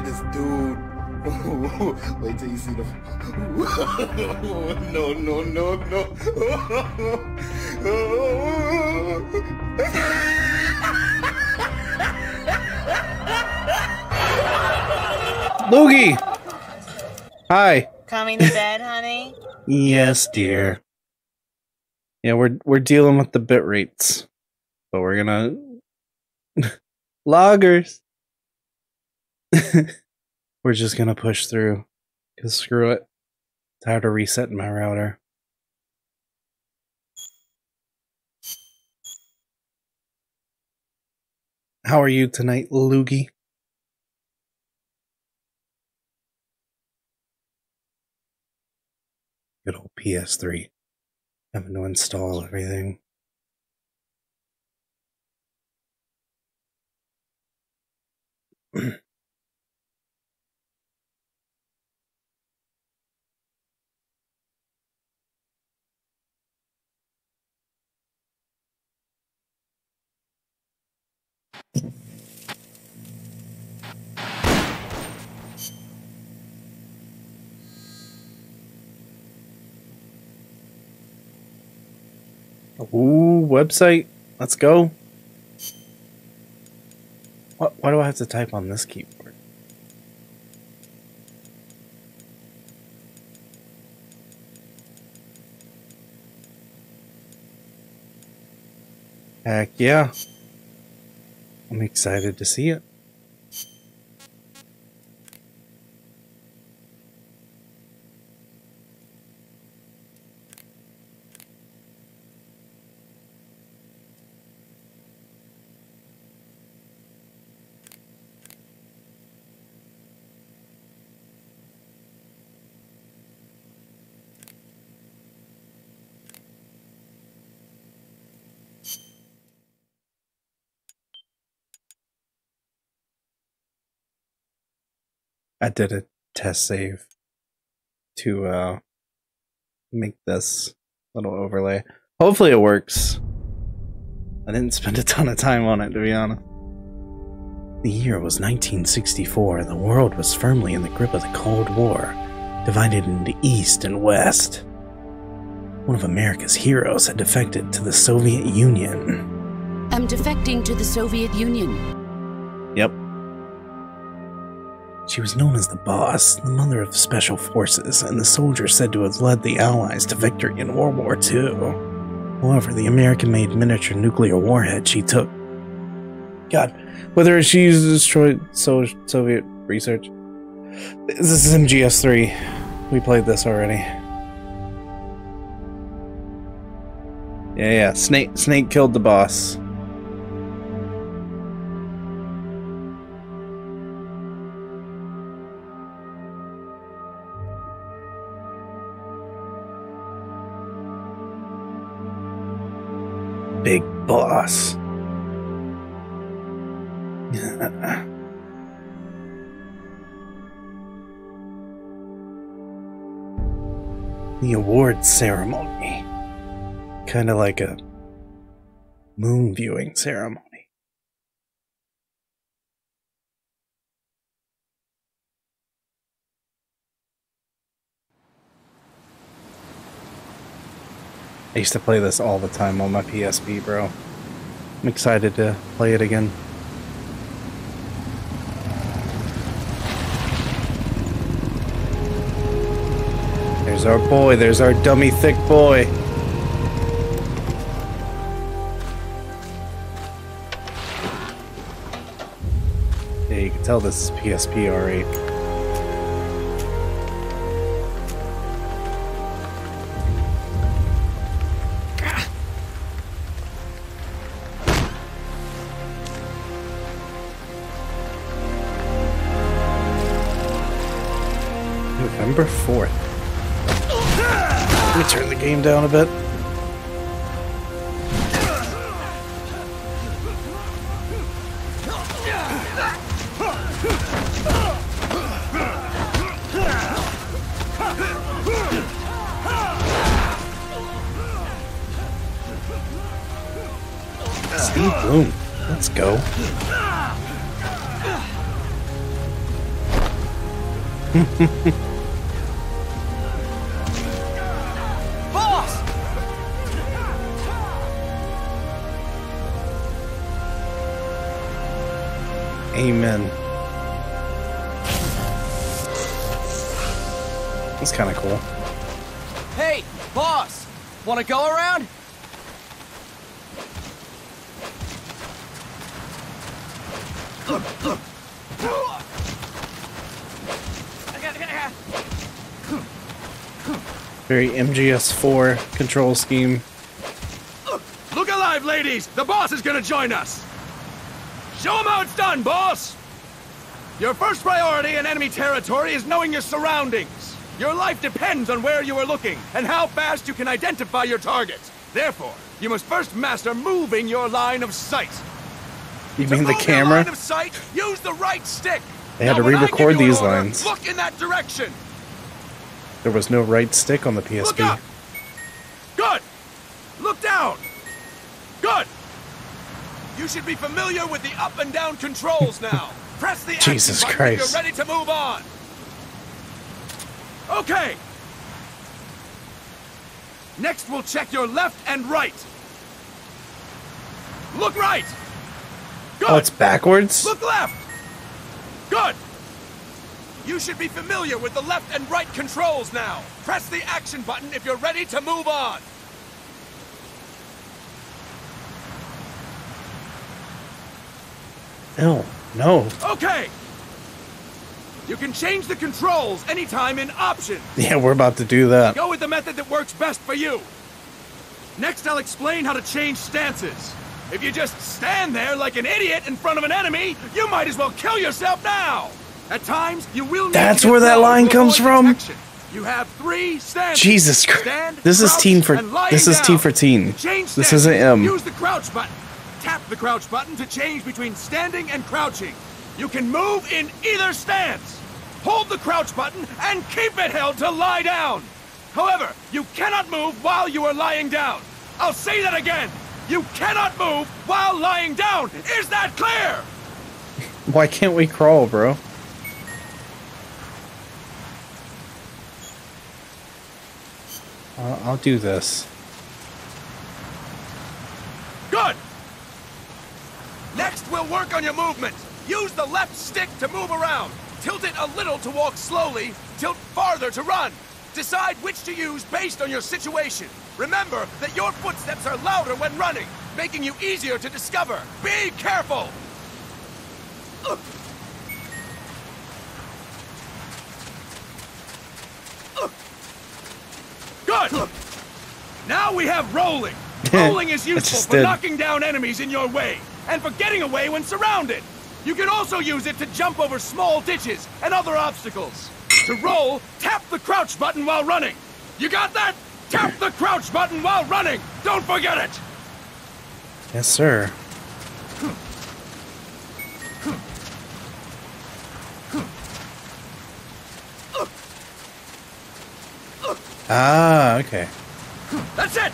this dude. Wait till you see the. No, no, no, no. Loogie! Hi. Coming to bed, honey? Yes, dear. Yeah, we're dealing with the bit rates, but we're gonna loggers. We're just gonna push through, cause screw it. Tired of resetting my router. How are you tonight, Loogie? Good old PS3. Having to install everything. Ooh, website. Let's go. Why do I have to type on this keyboard? Heck yeah. I'm excited to see it. I did a test save to make this little overlay. Hopefully it works. I didn't spend a ton of time on it, to be honest. The year was 1964, and the world was firmly in the grip of the Cold War, divided into East and West. One of America's heroes had defected to the Soviet Union. I'm defecting to the Soviet Union. Yep. She was known as the Boss, the mother of special forces, and the soldier said to have led the Allies to victory in World War II. However, the American-made miniature nuclear warhead she took... God, whether she destroyed Soviet research... This is MGS3. We played this already. Yeah, Snake killed the boss. Big boss. The award ceremony. Kind of like a moon viewing ceremony. I used to play this all the time on my PSP, bro. I'm excited to play it again. There's our boy, there's our dummy thick boy. Yeah, you can tell this is PSP R8. November 4th. Let me turn the game down a bit. Steve Bloom. Let's go. Boss! Amen. That's kind of cool. Hey, boss! Wanna go around? Very MGS4 control scheme. Look alive, ladies! The boss is gonna join us! Show him how it's done, boss! Your first priority in enemy territory is knowing your surroundings. Your life depends on where you are looking and how fast you can identify your targets. Therefore, you must first master moving your line of sight. You mean the Move your camera? line of sight, use the right stick. They had Now, to when I give re-record you an these order, lines. Look in that direction. There was no right stick on the Look PSP. up. Good. Look down. Good. You should be familiar with the up and down controls now. Press the Jesus action button if Christ. you're ready to move on. Okay. Next, we'll check your left and right. Look right. Good. Oh, it's backwards? Look left. Good. You should be familiar with the left and right controls now. Press the action button if you're ready to move on. No, no. Okay. You can change the controls anytime in Options. Yeah, we're about to do that. Go with the method that works best for you. Next, I'll explain how to change stances. If you just stand there like an idiot in front of an enemy, you might as well kill yourself now. At times, you will need That's to get where that low line to comes avoid from? detection. You have 3 stances. Jesus Christ. Stand, This is crouch, teen for and lying this is T down. for teen. Change This stances. isn't M. Use the crouch button. Tap the crouch button to change between standing and crouching. You can move in either stance. Hold the crouch button and keep it held to lie down. However, you cannot move while you are lying down. I'll say that again. You cannot move while lying down. Is that clear? Why can't we crawl, bro? I'll do this. Good. Next, we'll work on your movement. Use the left stick to move around. Tilt it a little to walk slowly. Tilt farther to run. Decide which to use based on your situation. Remember that your footsteps are louder when running, making you easier to discover. Be careful. Good. Now we have rolling. Rolling is useful just for did. knocking down enemies in your way and for getting away when surrounded. You can also use it to jump over small ditches and other obstacles. To roll, tap the crouch button while running. You got that? Tap the crouch button while running. Don't forget it. Yes, sir. Ah, okay. That's it!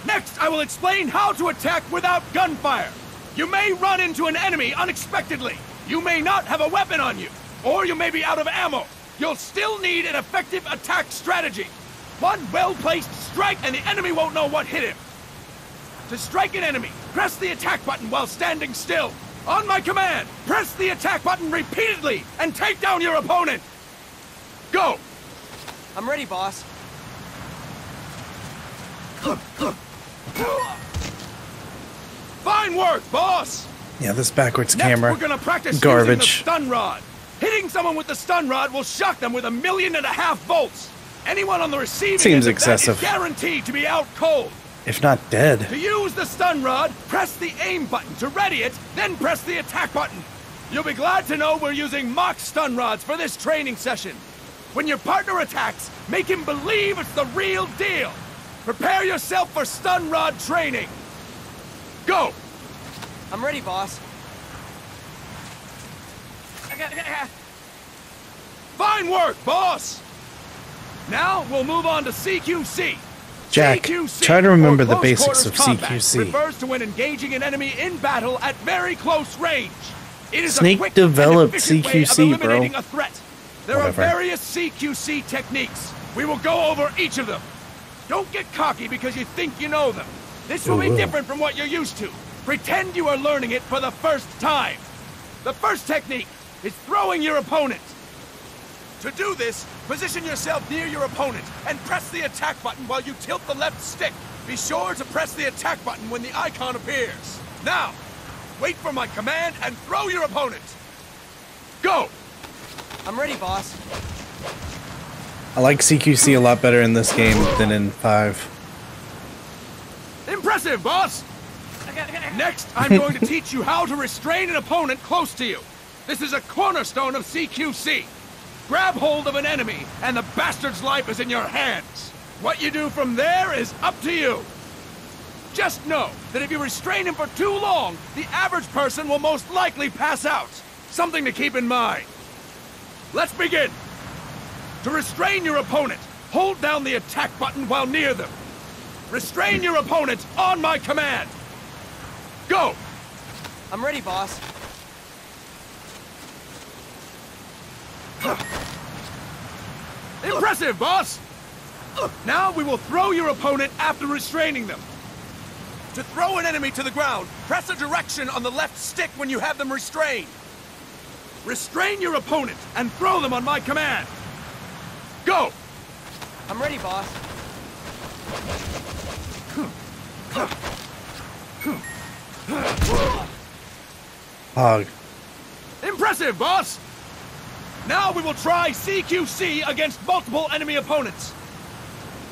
Next, I will explain how to attack without gunfire. You may run into an enemy unexpectedly. You may not have a weapon on you, or you may be out of ammo. You'll still need an effective attack strategy. One well-placed strike and the enemy won't know what hit him. To strike an enemy, press the attack button while standing still. On my command, press the attack button repeatedly and take down your opponent. Go! I'm ready, boss. Fine work, boss! Yeah, this backwards Next, camera. we're gonna practice Garbage. using the stun rod. Hitting someone with the stun rod will shock them with 1.5 million volts. Anyone on the receiving Seems end of that excessive. is guaranteed to be out cold. If not dead. To use the stun rod, press the aim button to ready it, then press the attack button. You'll be glad to know we're using mock stun rods for this training session. When your partner attacks, make him believe it's the real deal. Prepare yourself for stun rod training. Go! I'm ready, boss. Fine work, boss! Now we'll move on to CQC. Jack, CQC, try to remember or the close basics of quarters combat, CQC. refers to when engaging an enemy in battle at very close range. It is Snake a quick developed and efficient way of CQC, bro. eliminating a threat. There Whatever. are various CQC techniques. We will go over each of them. Don't get cocky because you think you know them. This will be different from what you're used to. Pretend you are learning it for the first time. The first technique is throwing your opponent. To do this, position yourself near your opponent and press the attack button while you tilt the left stick. Be sure to press the attack button when the icon appears. Now, wait for my command and throw your opponent. Go! I'm ready, boss. I like CQC a lot better in this game than in 5. Impressive, boss! Next, I'm going to teach you how to restrain an opponent close to you. This is a cornerstone of CQC. Grab hold of an enemy, and the bastard's life is in your hands. What you do from there is up to you. Just know that if you restrain him for too long, the average person will most likely pass out. Something to keep in mind. Let's begin. To restrain your opponent, hold down the attack button while near them. Restrain your opponent on my command. Go! I'm ready, boss. Impressive, boss! Now we will throw your opponent after restraining them. To throw an enemy to the ground, press a direction on the left stick when you have them restrained. Restrain your opponent and throw them on my command. Go! I'm ready, boss. Hog. Impressive, boss! Now we will try CQC against multiple enemy opponents.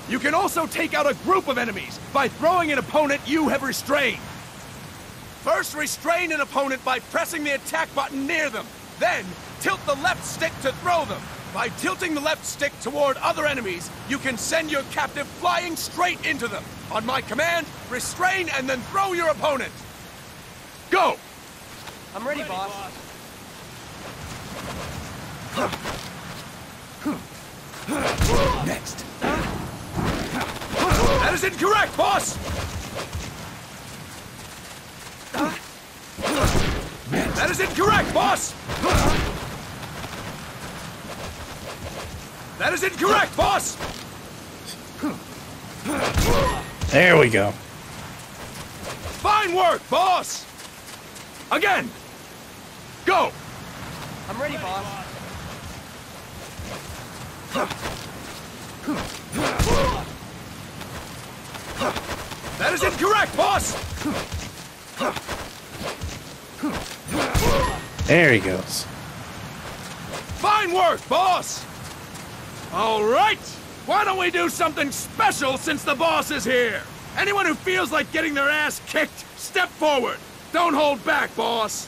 You can also take out a group of enemies by throwing an opponent you have restrained. First, restrain an opponent by pressing the attack button near them. Then, tilt the left stick to throw them. By tilting the left stick toward other enemies, you can send your captive flying straight into them. On my command, restrain and then throw your opponent. Go! I'm ready, boss. Next. That is incorrect, boss! That is incorrect, boss! That is incorrect, boss! There we go. Fine work, boss! Again! Go! I'm ready, boss. That is incorrect, boss! There he goes. Fine work, boss! All right! Why don't we do something special since the boss is here? Anyone who feels like getting their ass kicked, step forward. Don't hold back, boss.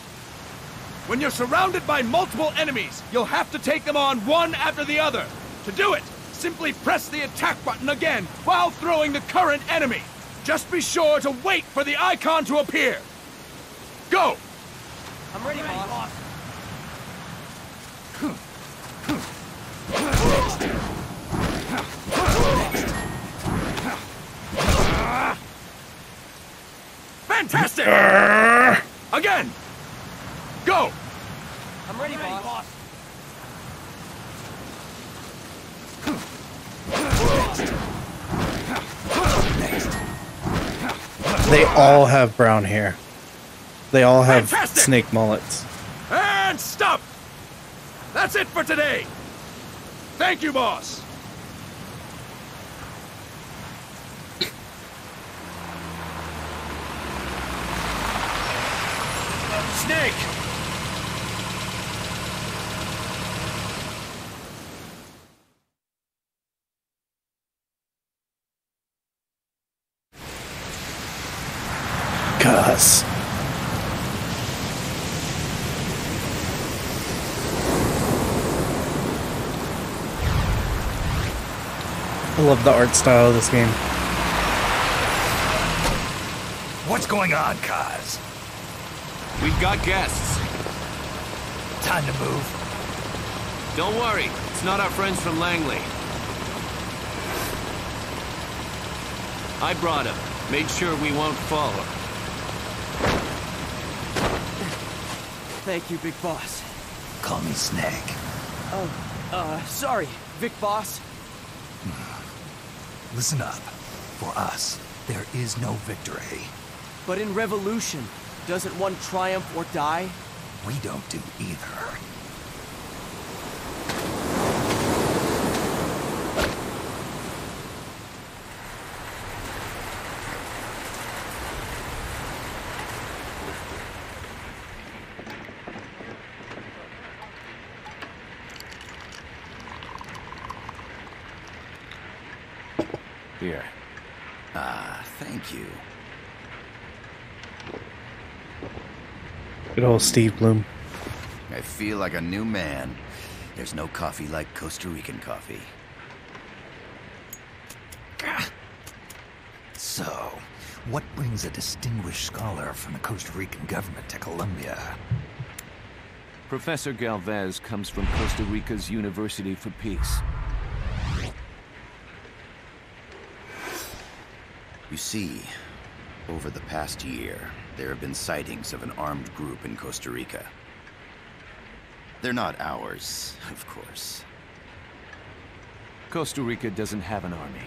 When you're surrounded by multiple enemies, you'll have to take them on one after the other. To do it, simply press the attack button again while throwing the current enemy. Just be sure to wait for the icon to appear. Go! I'm ready, boss. Fantastic! Again! Go! I'm ready, boss. They all have brown hair. They all have Fantastic! snake mullets. And stop! That's it for today! Thank you, boss! Snake! Gus. I love the art style of this game. What's going on, Kaz? We've got guests. Time to move. Don't worry, it's not our friends from Langley. I brought him. Made sure we won't follow. Thank you, big boss. Call me Snake. Oh, Sorry, Vic boss. Listen up. For us, there is no victory. But in revolution, doesn't one triumph or die? We don't do either. Here. Thank you. Good old Steve Bloom. I feel like a new man. There's no coffee like Costa Rican coffee. So, what brings a distinguished scholar from the Costa Rican government to Colombia? Professor Galvez comes from Costa Rica's University for Peace. You see, over the past year, there have been sightings of an armed group in Costa Rica. They're not ours, of course. Costa Rica doesn't have an army.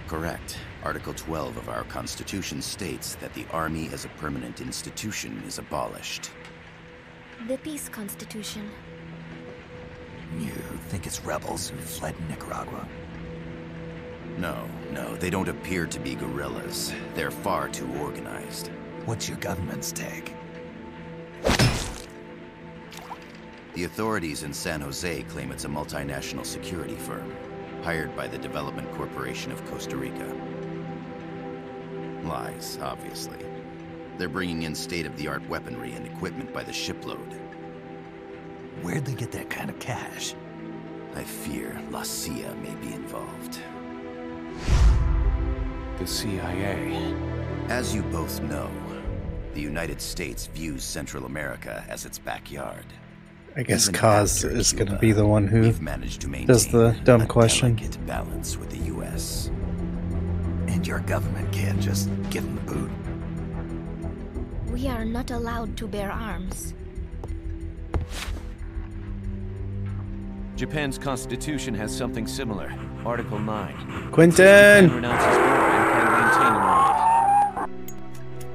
Correct. Article 12 of our Constitution states that the Army as a permanent institution is abolished. The Peace Constitution. You think it's rebels who fled Nicaragua? No, they don't appear to be guerrillas. They're far too organized. What's your government's take? The authorities in San Jose claim it's a multinational security firm, hired by the Development Corporation of Costa Rica. Lies, obviously. They're bringing in state-of-the-art weaponry and equipment by the shipload. Where'd they get that kind of cash? I fear La CIA may be involved. The CIA. As you both know, the United States views Central America as its backyard. I guess Even Kaz after is going to Cuba, be the one who we've managed to does the maintain dumb a question. delicate balance with the U.S. And your government can't just give them the boot? We are not allowed to bear arms. Japan's constitution has something similar. Article 9. Quentin! Japan renounces war and can maintain an army.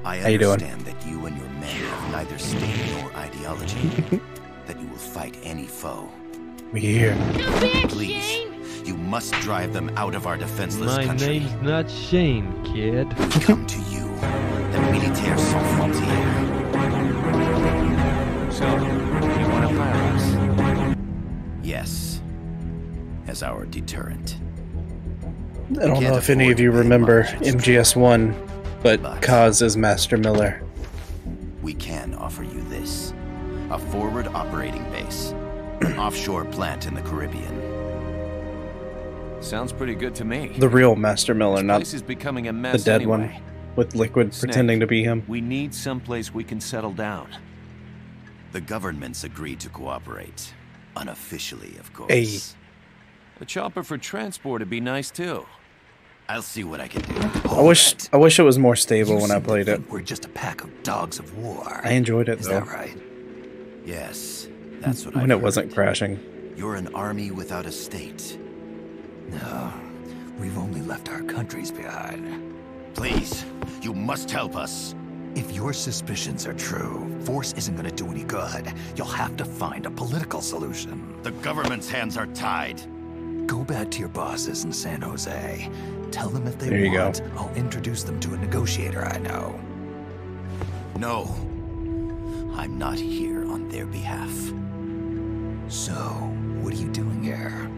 I How you doing? understand that you and your men have neither state nor ideology. That you will fight any foe. We here. Please, you must drive them out of our defenseless My country. name's not Shane, kid. We come to you, the Militaires Sans Frontières. So, you want to hire us? Yes, as our deterrent. I don't know if any of you remember MGS1, but Kaz is Master Miller. We can offer you this. A forward operating base. An offshore plant in the Caribbean. Sounds pretty good to me. The real Master Miller, This not place is becoming a the mess dead anyway. one, with Liquid Snake, pretending to be him. We need someplace we can settle down. The governments agreed to cooperate. Unofficially, of course. Hey. A chopper for transport would be nice too. I'll see what I can do. I wish it was more stable when I played it. We're just a pack of dogs of war. I enjoyed it Is though. that right? Yes, that's what I When it wasn't crashing. You're an army without a state. No, we've only left our countries behind. Please, you must help us. If your suspicions are true, force isn't going to do any good. You'll have to find a political solution. The government's hands are tied. Go back to your bosses in San Jose. Tell them if they There you go. want, I'll introduce them to a negotiator I know. No, I'm not here on their behalf. So, what are you doing here?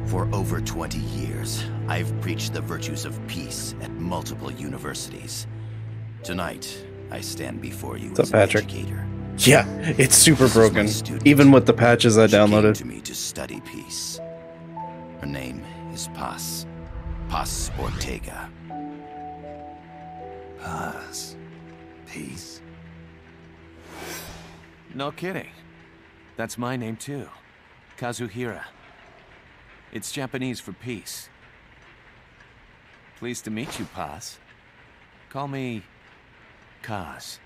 For over 20 years, I've preached the virtues of peace at multiple universities. Tonight, I stand before you What's up, as an Patrick? educator. Yeah, it's super This is broken. my student. Even with the patches I She came downloaded. to me to study peace. Her name is Paz. Paz Ortega. Paz. Peace. No kidding. That's my name too. Kazuhira. It's Japanese for peace. Pleased to meet you, Paz. Call me Kaz.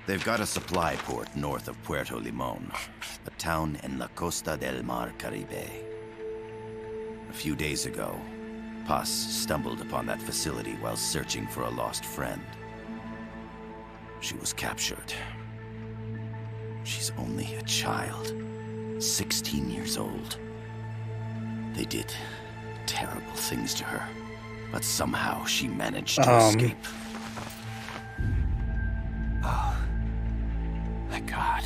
They've got a supply port north of Puerto Limon, a town in la Costa del Mar Caribe. A few days ago, Paz stumbled upon that facility while searching for a lost friend. She was captured. She's only a child, 16 years old. They did terrible things to her, but somehow she managed to escape. Oh, thank God.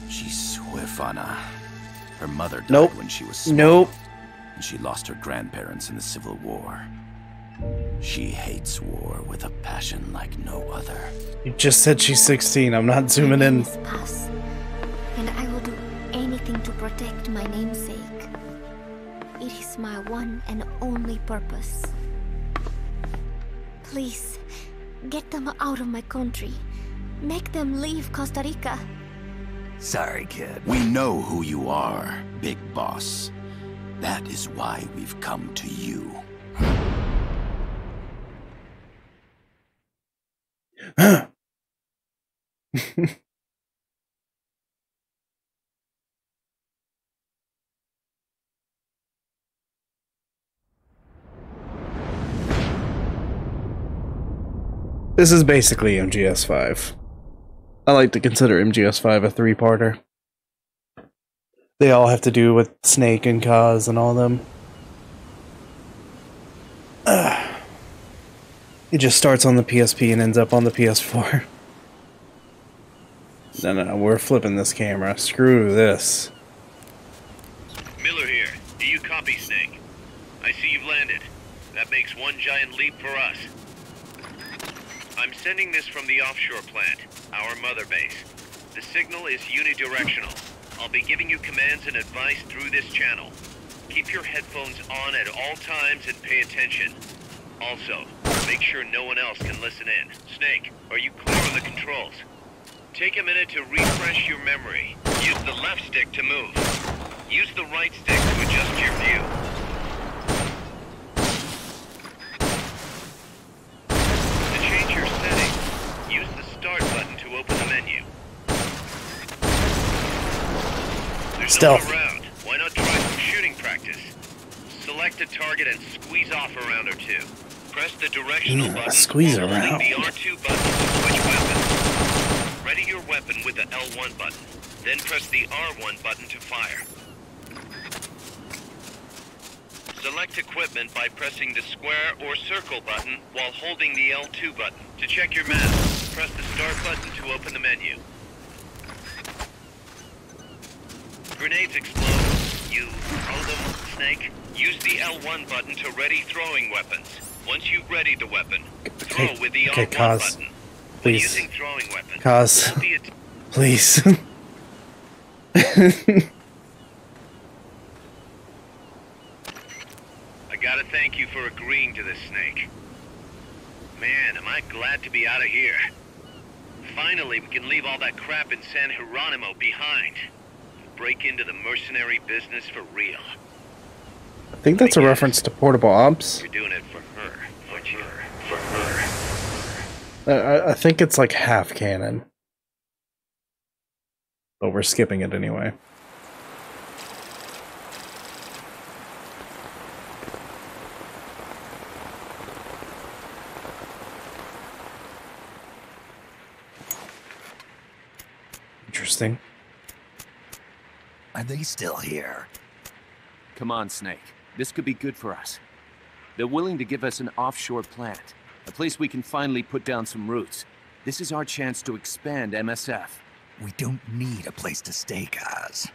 She's huérfana. Her mother died when she was small. And she lost her grandparents in the Civil War. She hates war with a passion like no other. You just said she's 16. I'm not zooming in. Paz, and I will do anything to protect my namesake. It is my one and only purpose. Please, get them out of my country. Make them leave Costa Rica. Sorry, kid. We know who you are, Big Boss. That is why we've come to you. This is basically MGS5. I like to consider MGS5 a three-parter. They all have to do with Snake and Kaz and all of them. It just starts on the PSP and ends up on the PS4. No, we're flipping this camera. Screw this. Miller here. Do you copy, Snake? I see you've landed. That makes one giant leap for us. I'm sending this from the offshore plant, our mother base. The signal is unidirectional. I'll be giving you commands and advice through this channel. Keep your headphones on at all times and pay attention. Also, make sure no one else can listen in. Snake, are you clear on the controls? Take a minute to refresh your memory. Use the left stick to move. Use the right stick to adjust your view. To change your settings, use the start button to open the menu. There's no one around. Why not try some shooting practice? Select a target and squeeze off a round or two. Press the directional button squeeze while around. holding the R2 button to switch weapons. Ready your weapon with the L1 button. Then press the R1 button to fire. Select equipment by pressing the square or circle button while holding the L2 button. To check your map, press the start button to open the menu. Grenades explode. You throw them, Snake? Use the L1 button to ready throwing weapons. Once you've readied the weapon, throw with the R1 Kaz. button. Please. Using throwing weapons, Kaz. hold the Please. I gotta thank you for agreeing to this, Snake. Man, am I glad to be out of here. Finally, we can leave all that crap in San Geronimo behind. Break into the mercenary business for real. I think that's a reference to Portable Ops. You're doing it for her, aren't you? For her. I think it's like half canon. But we're skipping it anyway. Interesting. Are they still here? Come on, Snake. This could be good for us. They're willing to give us an offshore plant, a place we can finally put down some roots. This is our chance to expand MSF. We don't need a place to stay, guys.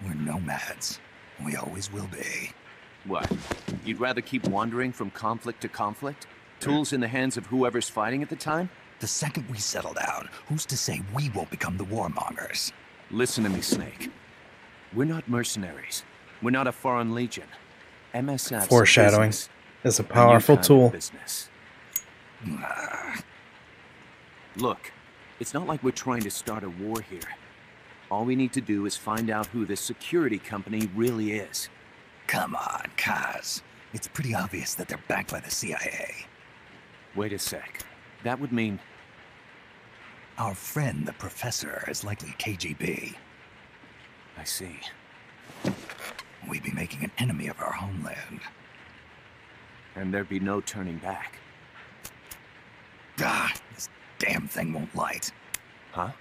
We're nomads. We always will be. What? You'd rather keep wandering from conflict to conflict? Tools in the hands of whoever's fighting at the time? The second we settle down, who's to say we won't become the warmongers? Listen to me, Snake. We're not mercenaries. We're not a foreign legion. MSF Foreshadowing is a powerful tool. Look, it's not like we're trying to start a war here. All we need to do is find out who this security company really is. Come on, Kaz. It's pretty obvious that they're backed by the CIA. Wait a sec. That would mean... Our friend, the professor, is likely KGB. I see. We'd be making an enemy of our homeland. And there'd be no turning back. Ah, this damn thing won't light. Huh?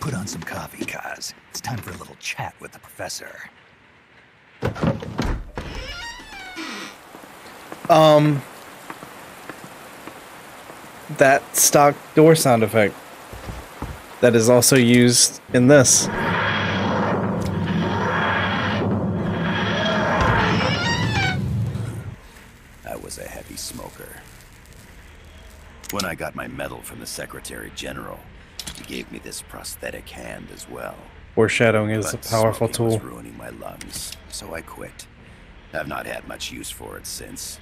Put on some coffee, Kaz. It's time for a little chat with the professor. That stock door sound effect that is also used in this. I was a heavy smoker. When I got my medal from the Secretary General, he gave me this prosthetic hand as well. Foreshadowing is a But powerful smoking was tool. ruining my lungs, so I quit. I've not had much use for it since.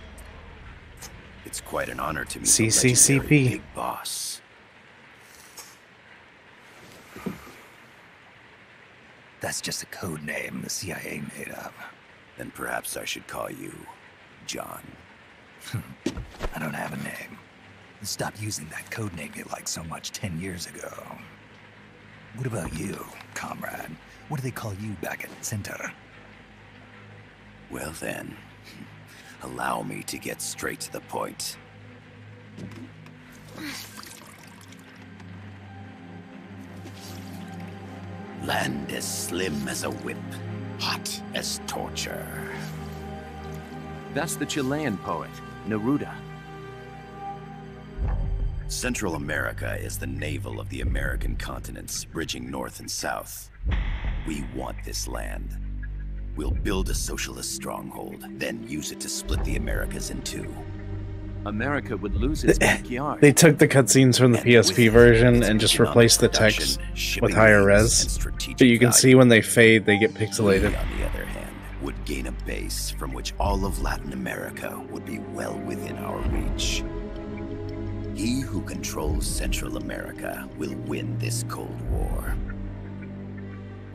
It's quite an honor to meet the CCCP. legendary Big Boss. That's just a code name the CIA made up. Then perhaps I should call you John. I don't have a name. Stop using that code name you liked so much 10 years ago. What about you, comrade? What do they call you back at Center? Well then, allow me to get straight to the point. Land as slim as a whip, hot as torture. That's the Chilean poet, Neruda. Central America is the navel of the American continents, bridging north and south. We want this land. We'll build a socialist stronghold, then use it to split the Americas in two. America would lose its backyard. They took the cutscenes from the PSP version and just replaced the text with higher res. But you can see when they fade, they get pixelated. We, on the other hand, would gain a base from which all of Latin America would be well within our reach. He who controls Central America will win this Cold War.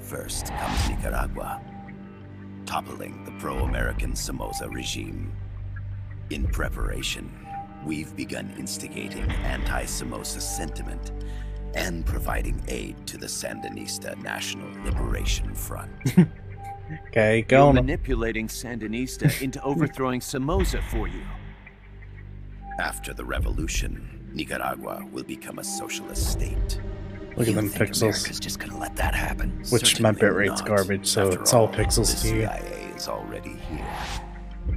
First comes Nicaragua, toppling the pro-American Somoza regime. In preparation, we've begun instigating anti-Somoza sentiment and providing aid to the Sandinista National Liberation Front. Okay, You're go. manipulating Sandinista into overthrowing Somoza for you. After the revolution, Nicaragua will become a socialist state. Look at them America's pixels. just gonna let that happen? Which Certainly my bitrate's not. garbage, so After it's all all, pixels the to you. CIA is already here.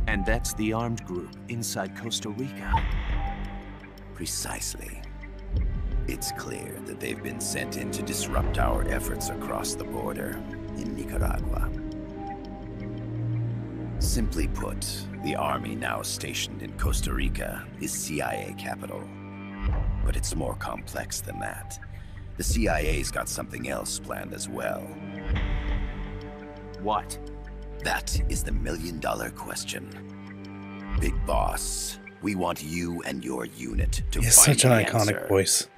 And that's the armed group inside Costa Rica. Precisely. It's clear that they've been sent in to disrupt our efforts across the border in Nicaragua. Simply put, the army now stationed in Costa Rica is CIA capital. But it's more complex than that. The CIA's got something else planned as well. What? That is the million-dollar question. Big Boss, we want you and your unit to He's find such an the iconic answer. voice.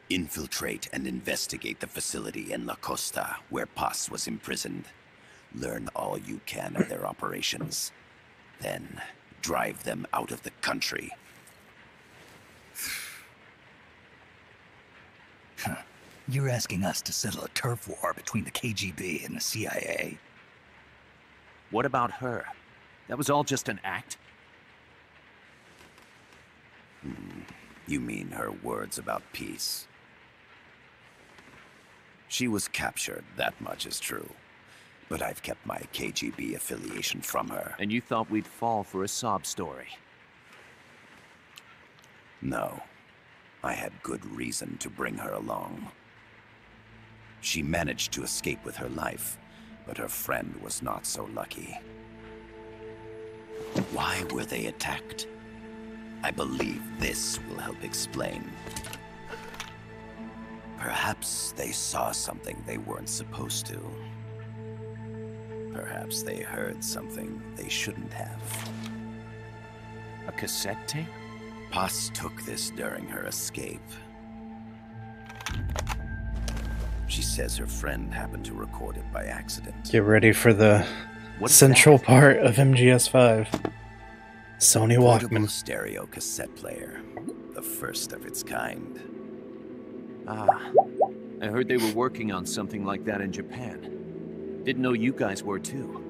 Infiltrate and investigate the facility in La Costa where Paz was imprisoned. Learn all you can of their operations. Then drive them out of the country. You're asking us to settle a turf war between the KGB and the CIA? What about her? That was all just an act? You mean her words about peace? She was captured, that much is true. But I've kept my KGB affiliation from her. And you thought we'd fall for a sob story? No. I had good reason to bring her along. She managed to escape with her life, but her friend was not so lucky. Why were they attacked? I believe this will help explain. Perhaps they saw something they weren't supposed to. Perhaps they heard something they shouldn't have. A cassette tape? Paz took this during her escape. She says her friend happened to record it by accident. Get ready for the What is central that? part of MGS5. Sony Portable Walkman. stereo cassette player, the first of its kind. Ah, I heard they were working on something like that in Japan. Didn't know you guys were too.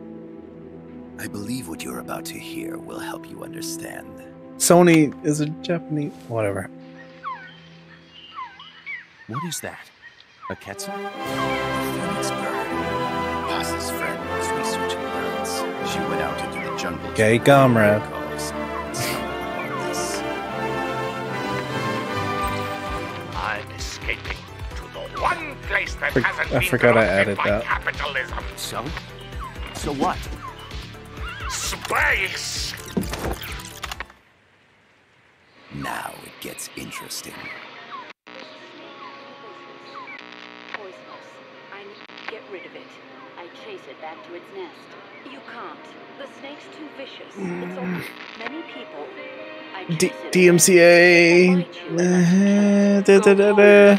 I believe what you're about to hear will help you understand. Sony is a Japanese... Whatever. What is that? A quetzal? Phoenix bird. Pass's friend was researching birds. She went out into the jungle. Gay comrade. I'm escaping to the one place that hasn't I been forgot I corrupted added by that. capitalism. So? So what? Space! Now it gets interesting. Poisonous. I need to get rid of it. I chase it back to its nest. You can't. The snake's too vicious. It's all many people. I chase it DMCA.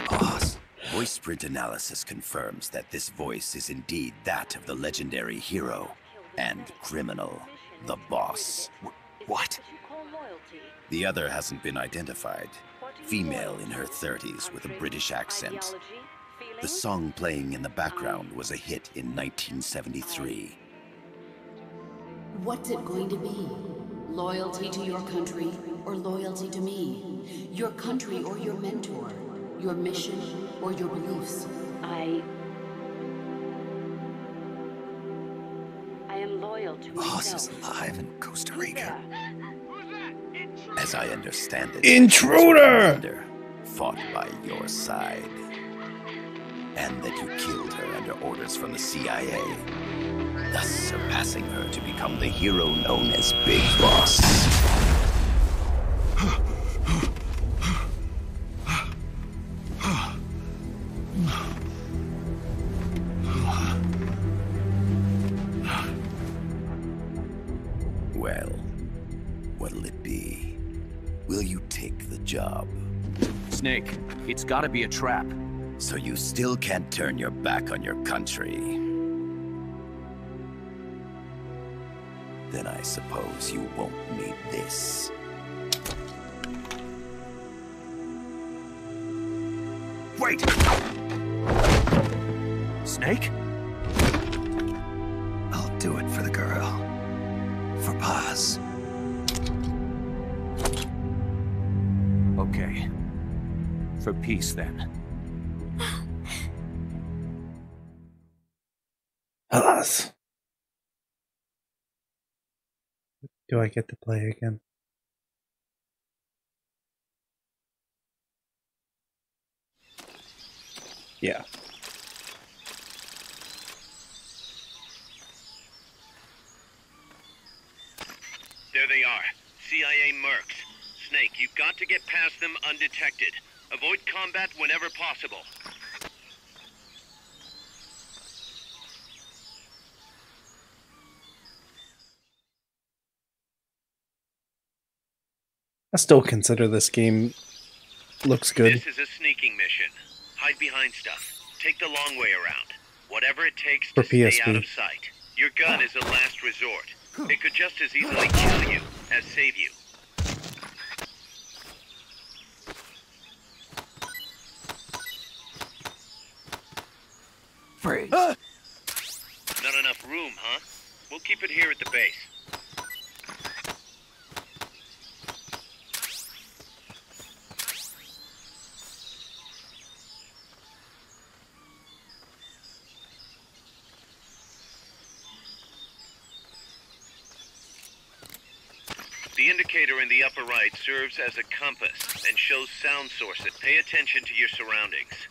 Boss, voice print analysis confirms that this voice is indeed that of the legendary hero and criminal, the boss. What? The other hasn't been identified. Female in her 30s with a British accent. The song playing in the background was a hit in 1973. What's it going to be? Loyalty to your country or loyalty to me? Your country or your mentor? Your mission or your beliefs? I am loyal to Boss myself. is alive in Costa Rica. As I understand it, Intruder! Fought by your side. And that you killed her under orders from the CIA, thus surpassing her to become the hero known as Big Boss. Well, what'll it be? Will you take the job? Snake, it's gotta be a trap. So you still can't turn your back on your country? Then I suppose you won't need this. Wait! Snake? I'll do it for the girl. For Paz. Okay. For peace, then. Alas. Do I get to play again? Yeah. There they are. CIA mercs. Snake, you've got to get past them undetected. Avoid combat whenever possible. I still consider this game looks good. This is a sneaking mission. Hide behind stuff. Take the long way around. Whatever it takes to For stay PSP. out of sight. Your gun is a last resort. It could just as easily kill you as save you. Freeze. Not enough room, huh? We'll keep it here at the base. The indicator in the upper right serves as a compass and shows sound sources. Pay attention to your surroundings.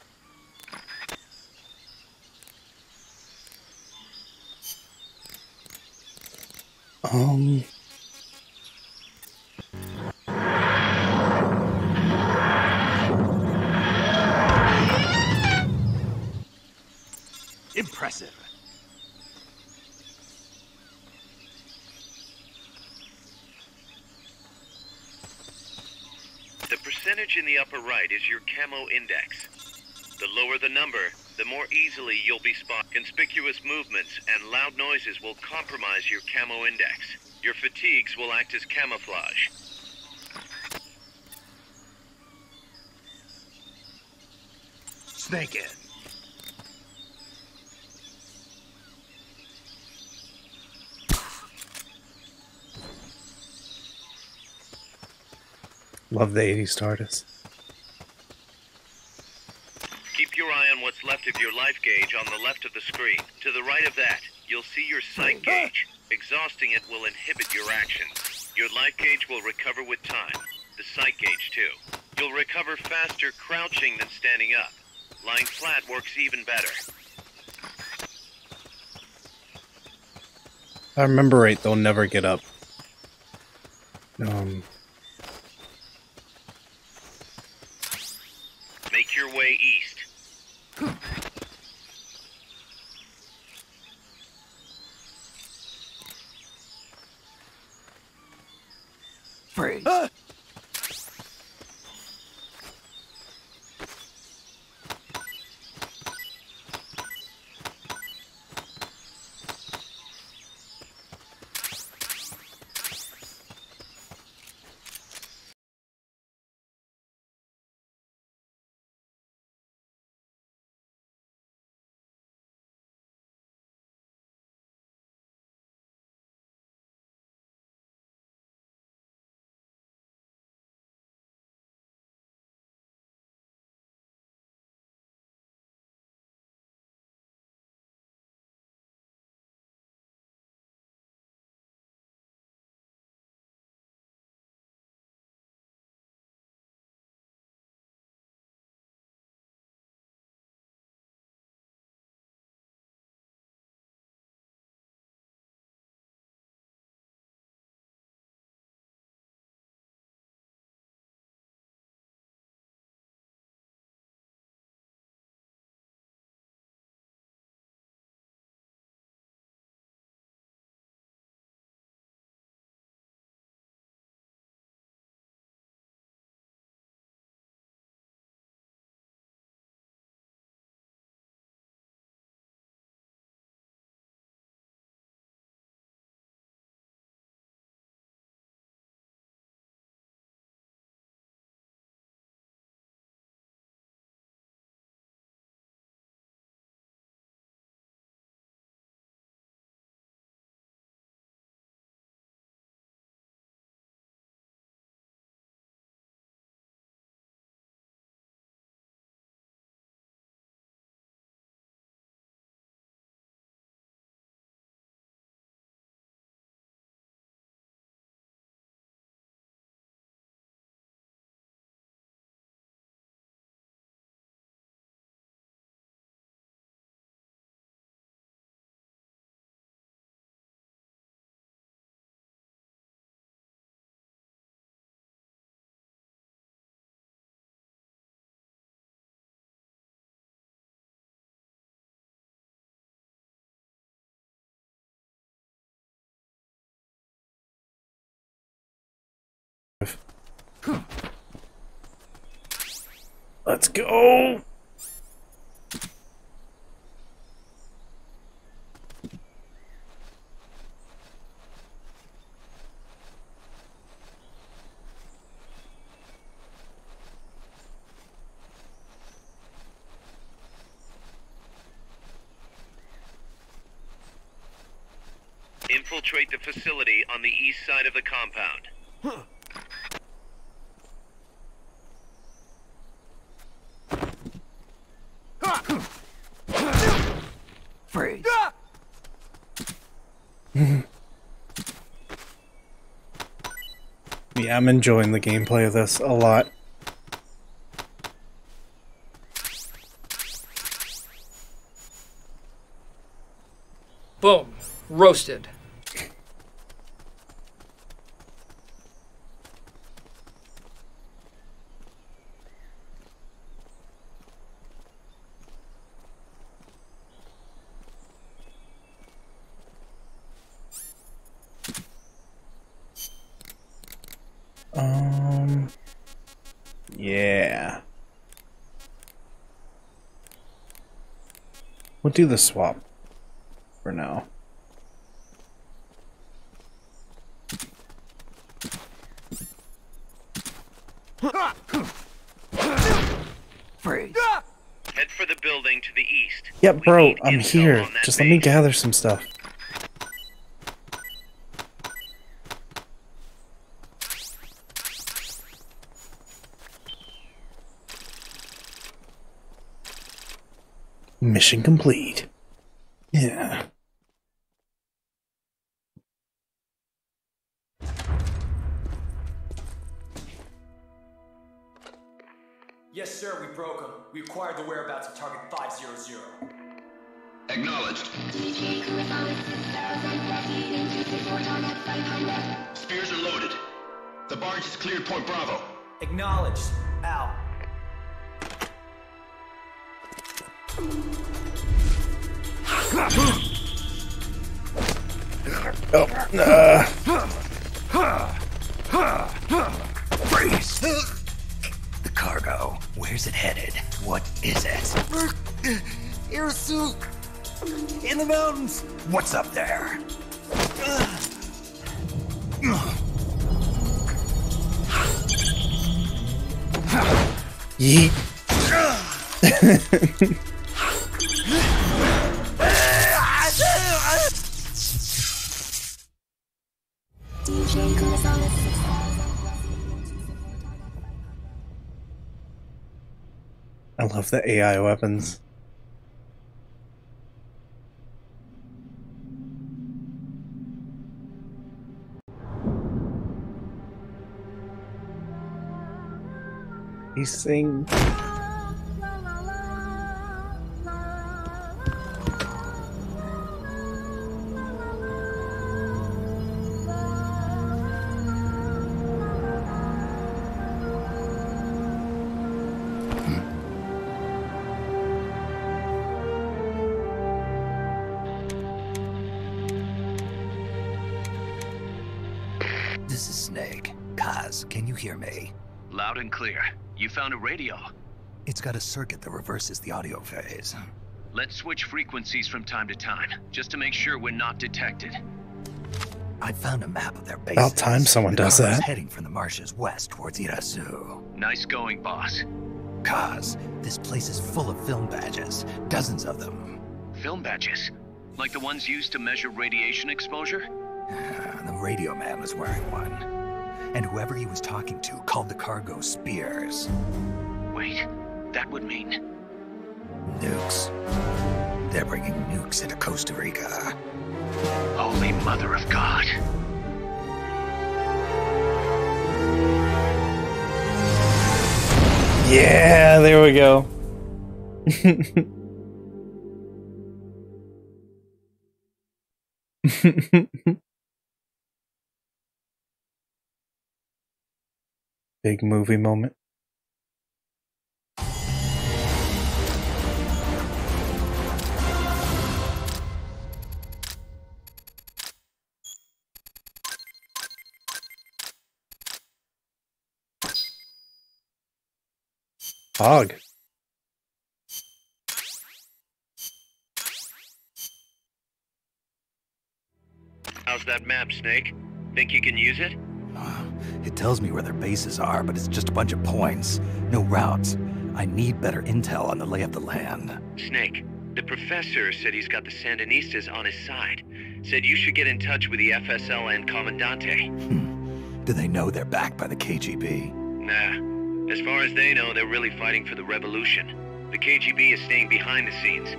Impressive. The percentage in the upper right is your camo index. The lower the number, the more easily you'll be spotted. Conspicuous movements and loud noises will compromise your camo index. Your fatigues will act as camouflage. Snake in. Love the 80s TARDIS. Keep your eye on what's left of your life gauge on the left of the screen. To the right of that, you'll see your sight gauge. Exhausting it will inhibit your action. Your life gauge will recover with time. The sight gauge, too. You'll recover faster crouching than standing up. Lying flat works even better. If I remember right, they'll never get up. Make your way east. Freeze. Let's go! Infiltrate the facility on the east side of the compound. Freeze. Yeah, I'm enjoying the gameplay of this a lot. Boom. Roasted. Yeah. We'll do the swap for now. Freeze. Head for lying to the east. Yeah, We bro, need I'm intel here. on that Just let me base. gather some stuff. Mission complete. Yeah. Yes, sir, we broke them. We acquired the whereabouts of target 500. Acknowledged. Spears are loaded. The barge has cleared Point Bravo. Acknowledged. Out. Freeze! The cargo. Where's it headed? What is it? Air suit! In the mountains! What's up there? Yeet. I love the AI weapons. He sings. This is Snake. Kaz, can you hear me? Loud and clear. You found a radio. It's got a circuit that reverses the audio phase. Let's switch frequencies from time to time, just to make sure we're not detected. I found a map of their base. About time someone does that. Heading from the marshes west towards Irasu. Nice going, boss. Kaz, this place is full of film badges. Dozens of them. Film badges? Like the ones used to measure radiation exposure? The radio man was wearing one. And whoever he was talking to called the cargo Spears. Wait, that would mean... Nukes. They're bringing nukes into Costa Rica. Holy Mother of God. Yeah, there we go. Big movie moment. Hog. How's that map, Snake? Think you can use it? It tells me where their bases are, but it's just a bunch of points. No routes. I need better intel on the lay of the land. Snake, the professor said he's got the Sandinistas on his side. Said you should get in touch with the FSL and Commandante. Do they know they're backed by the KGB? Nah. As far as they know, they're really fighting for the revolution. The KGB is staying behind the scenes.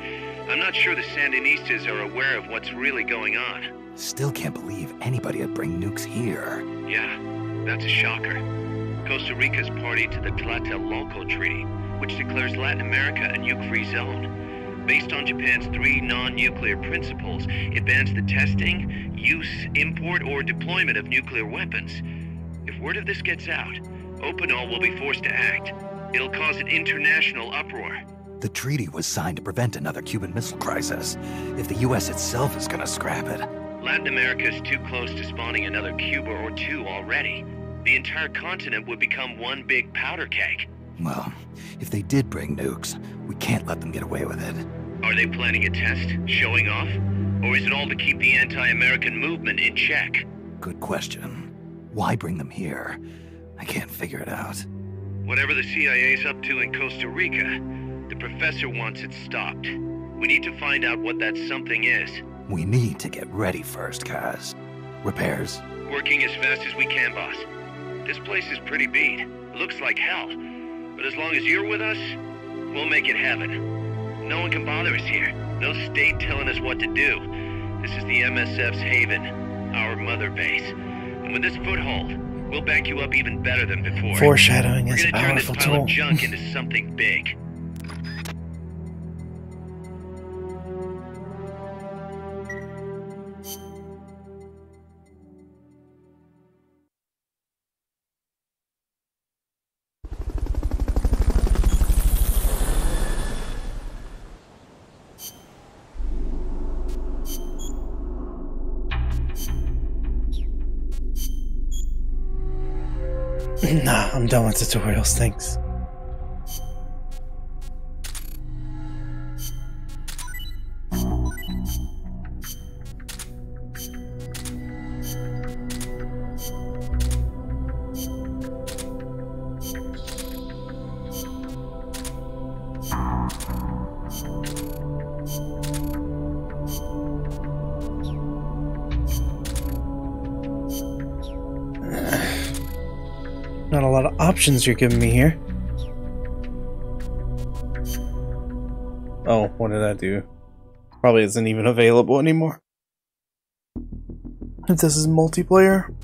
I'm not sure the Sandinistas are aware of what's really going on. Still can't believe anybody would bring nukes here. Yeah, that's a shocker. Costa Rica's party to the Tlatelolco Treaty, which declares Latin America a nuke-free zone. Based on Japan's 3 non-nuclear principles, it bans the testing, use, import, or deployment of nuclear weapons. If word of this gets out, Opinol will be forced to act. It'll cause an international uproar. The treaty was signed to prevent another Cuban Missile Crisis. If the U.S. itself is gonna scrap it... Latin America is too close to spawning another Cuba or two already. The entire continent would become one big powder keg. Well, if they did bring nukes, we can't let them get away with it. Are they planning a test? Showing off? Or is it all to keep the anti-American movement in check? Good question. Why bring them here? I can't figure it out. Whatever the CIA's up to in Costa Rica, The professor wants it stopped. We need to find out what that something is. We need to get ready first, Kaz. Repairs? Working as fast as we can, boss. This place is pretty beat. It looks like hell. But as long as you're with us, we'll make it heaven. No one can bother us here. No state telling us what to do. This is the MSF's haven, our mother base. And with this foothold, we'll back you up even better than before. Foreshadowing is a We're gonna turn this powerful pile tool. of junk into something big. Nah, I'm done with tutorials, thanks. Not a lot of options you're giving me here. Oh, what did I do? Probably isn't even available anymore. If this is multiplayer.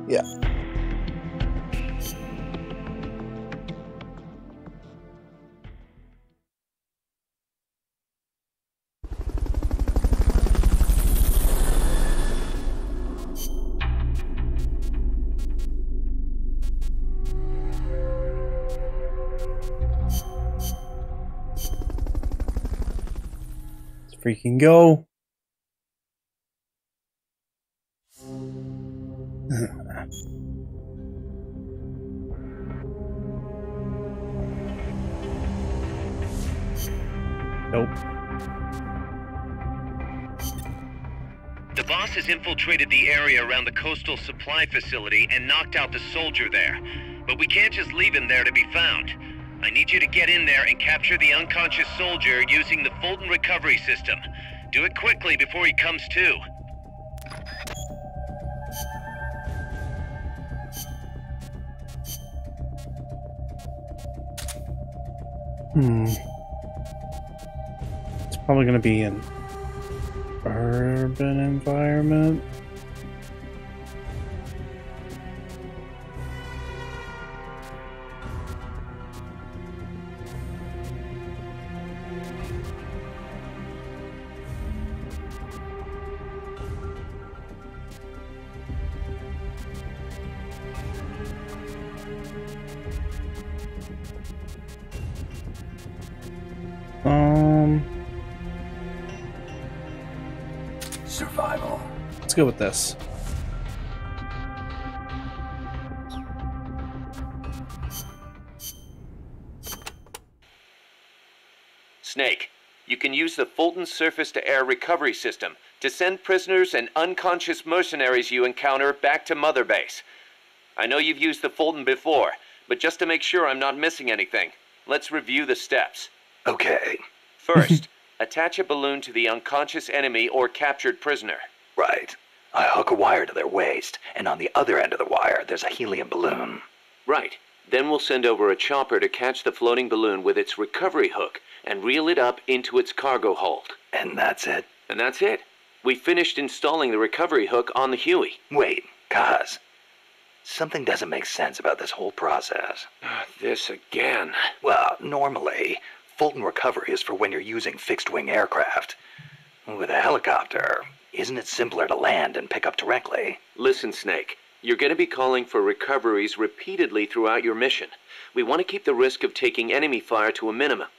Yeah. Freaking go. Nope. The boss has infiltrated the area around the coastal supply facility and knocked out the soldier there. But we can't just leave him there to be found. I need you to get in there and capture the unconscious soldier using the Fulton recovery system. Do it quickly before he comes to. It's probably going to be an urban environment. Survival. Let's go with this. Snake, you can use the Fulton surface-to-air recovery system to send prisoners and unconscious mercenaries you encounter back to Mother Base. I know you've used the Fulton before, but just to make sure I'm not missing anything, let's review the steps. Okay. First, attach a balloon to the unconscious enemy or captured prisoner. Right. I hook a wire to their waist, and on the other end of the wire, there's a helium balloon. Right. Then we'll send over a chopper to catch the floating balloon with its recovery hook and reel it up into its cargo hold. And that's it? And that's it. We finished installing the recovery hook on the Huey. Wait, Kaz. Something doesn't make sense about this whole process. This again. Well, normally, Fulton recovery is for when you're using fixed-wing aircraft. With a helicopter, isn't it simpler to land and pick up directly? Listen, Snake. You're going to be calling for recoveries repeatedly throughout your mission. We want to keep the risk of taking enemy fire to a minimum.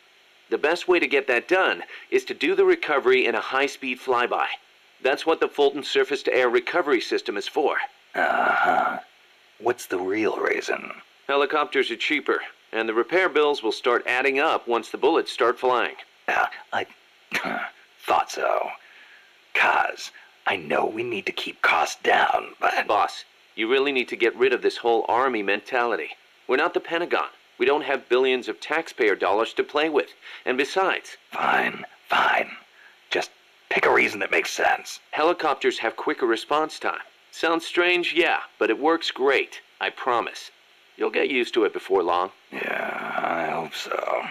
The best way to get that done is to do the recovery in a high-speed flyby. That's what the Fulton surface-to-air recovery system is for. Uh-huh. What's the real reason? Helicopters are cheaper, and the repair bills will start adding up once the bullets start flying. I thought so. Kaz, I know we need to keep costs down, but... Boss, you really need to get rid of this whole army mentality. We're not the Pentagon. We don't have billions of taxpayer dollars to play with. And besides... Fine. Just pick a reason that makes sense. Helicopters have quicker response time. Sounds strange, yeah, but it works great. I promise. You'll get used to it before long. Yeah, I hope so.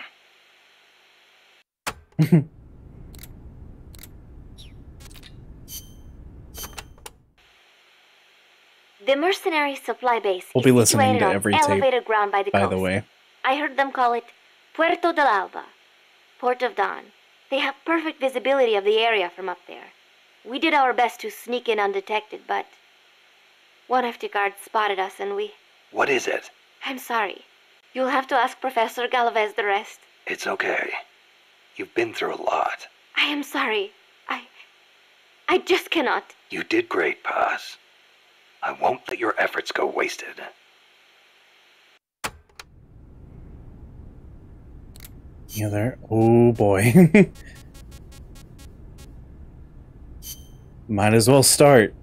The mercenary supply base We'll is be listening situated to on every tape, elevated ground by the by coast. the way. I heard them call it Puerto del Alba, Port of Dawn. They have perfect visibility of the area from up there. We did our best to sneak in undetected, but one of the guards spotted us and we... What is it? I'm sorry. You'll have to ask Professor Galvez the rest. It's okay. You've been through a lot. I am sorry. I just cannot. You did great, Paz. I won't let your efforts go wasted. Yeah, there. Oh boy. Might as well start.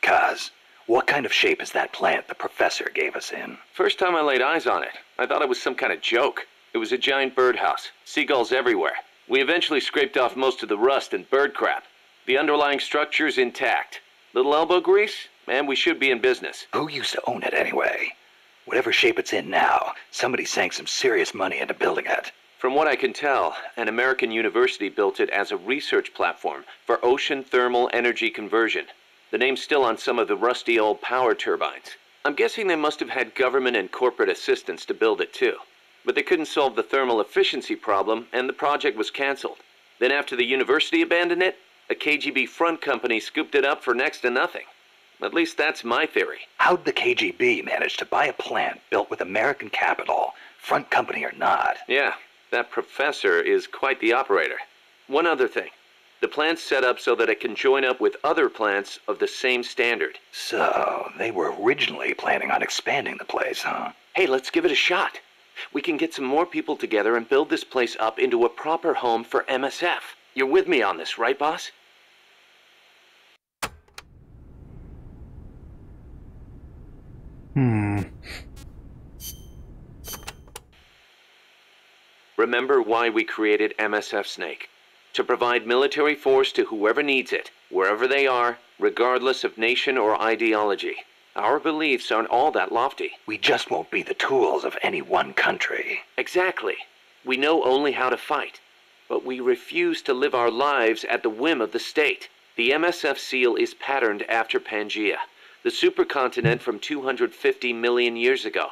Kaz, what kind of shape is that plant the professor gave us in? First time I laid eyes on it, I thought it was some kind of joke. It was a giant birdhouse. Seagulls everywhere. We eventually scraped off most of the rust and bird crap. The underlying structure's intact. Little elbow grease? Man, we should be in business. Who used to own it anyway? Whatever shape it's in now, somebody sank some serious money into building it. From what I can tell, an American university built it as a research platform for ocean thermal energy conversion. The name's still on some of the rusty old power turbines. I'm guessing they must have had government and corporate assistance to build it too. But they couldn't solve the thermal efficiency problem, and the project was canceled. Then after the university abandoned it, a KGB front company scooped it up for next to nothing. At least that's my theory. How'd the KGB manage to buy a plant built with American capital, front company or not? Yeah, that professor is quite the operator. One other thing. The plant's set up so that it can join up with other plants of the same standard. So, they were originally planning on expanding the place, huh? Hey, let's give it a shot. We can get some more people together and build this place up into a proper home for MSF. You're with me on this, right, boss? Remember why we created MSF Snake. To provide military force to whoever needs it, wherever they are, regardless of nation or ideology. Our beliefs aren't all that lofty. We just won't be the tools of any one country. Exactly. We know only how to fight. But we refuse to live our lives at the whim of the state. The MSF seal is patterned after Pangaea, the supercontinent from 250 million years ago.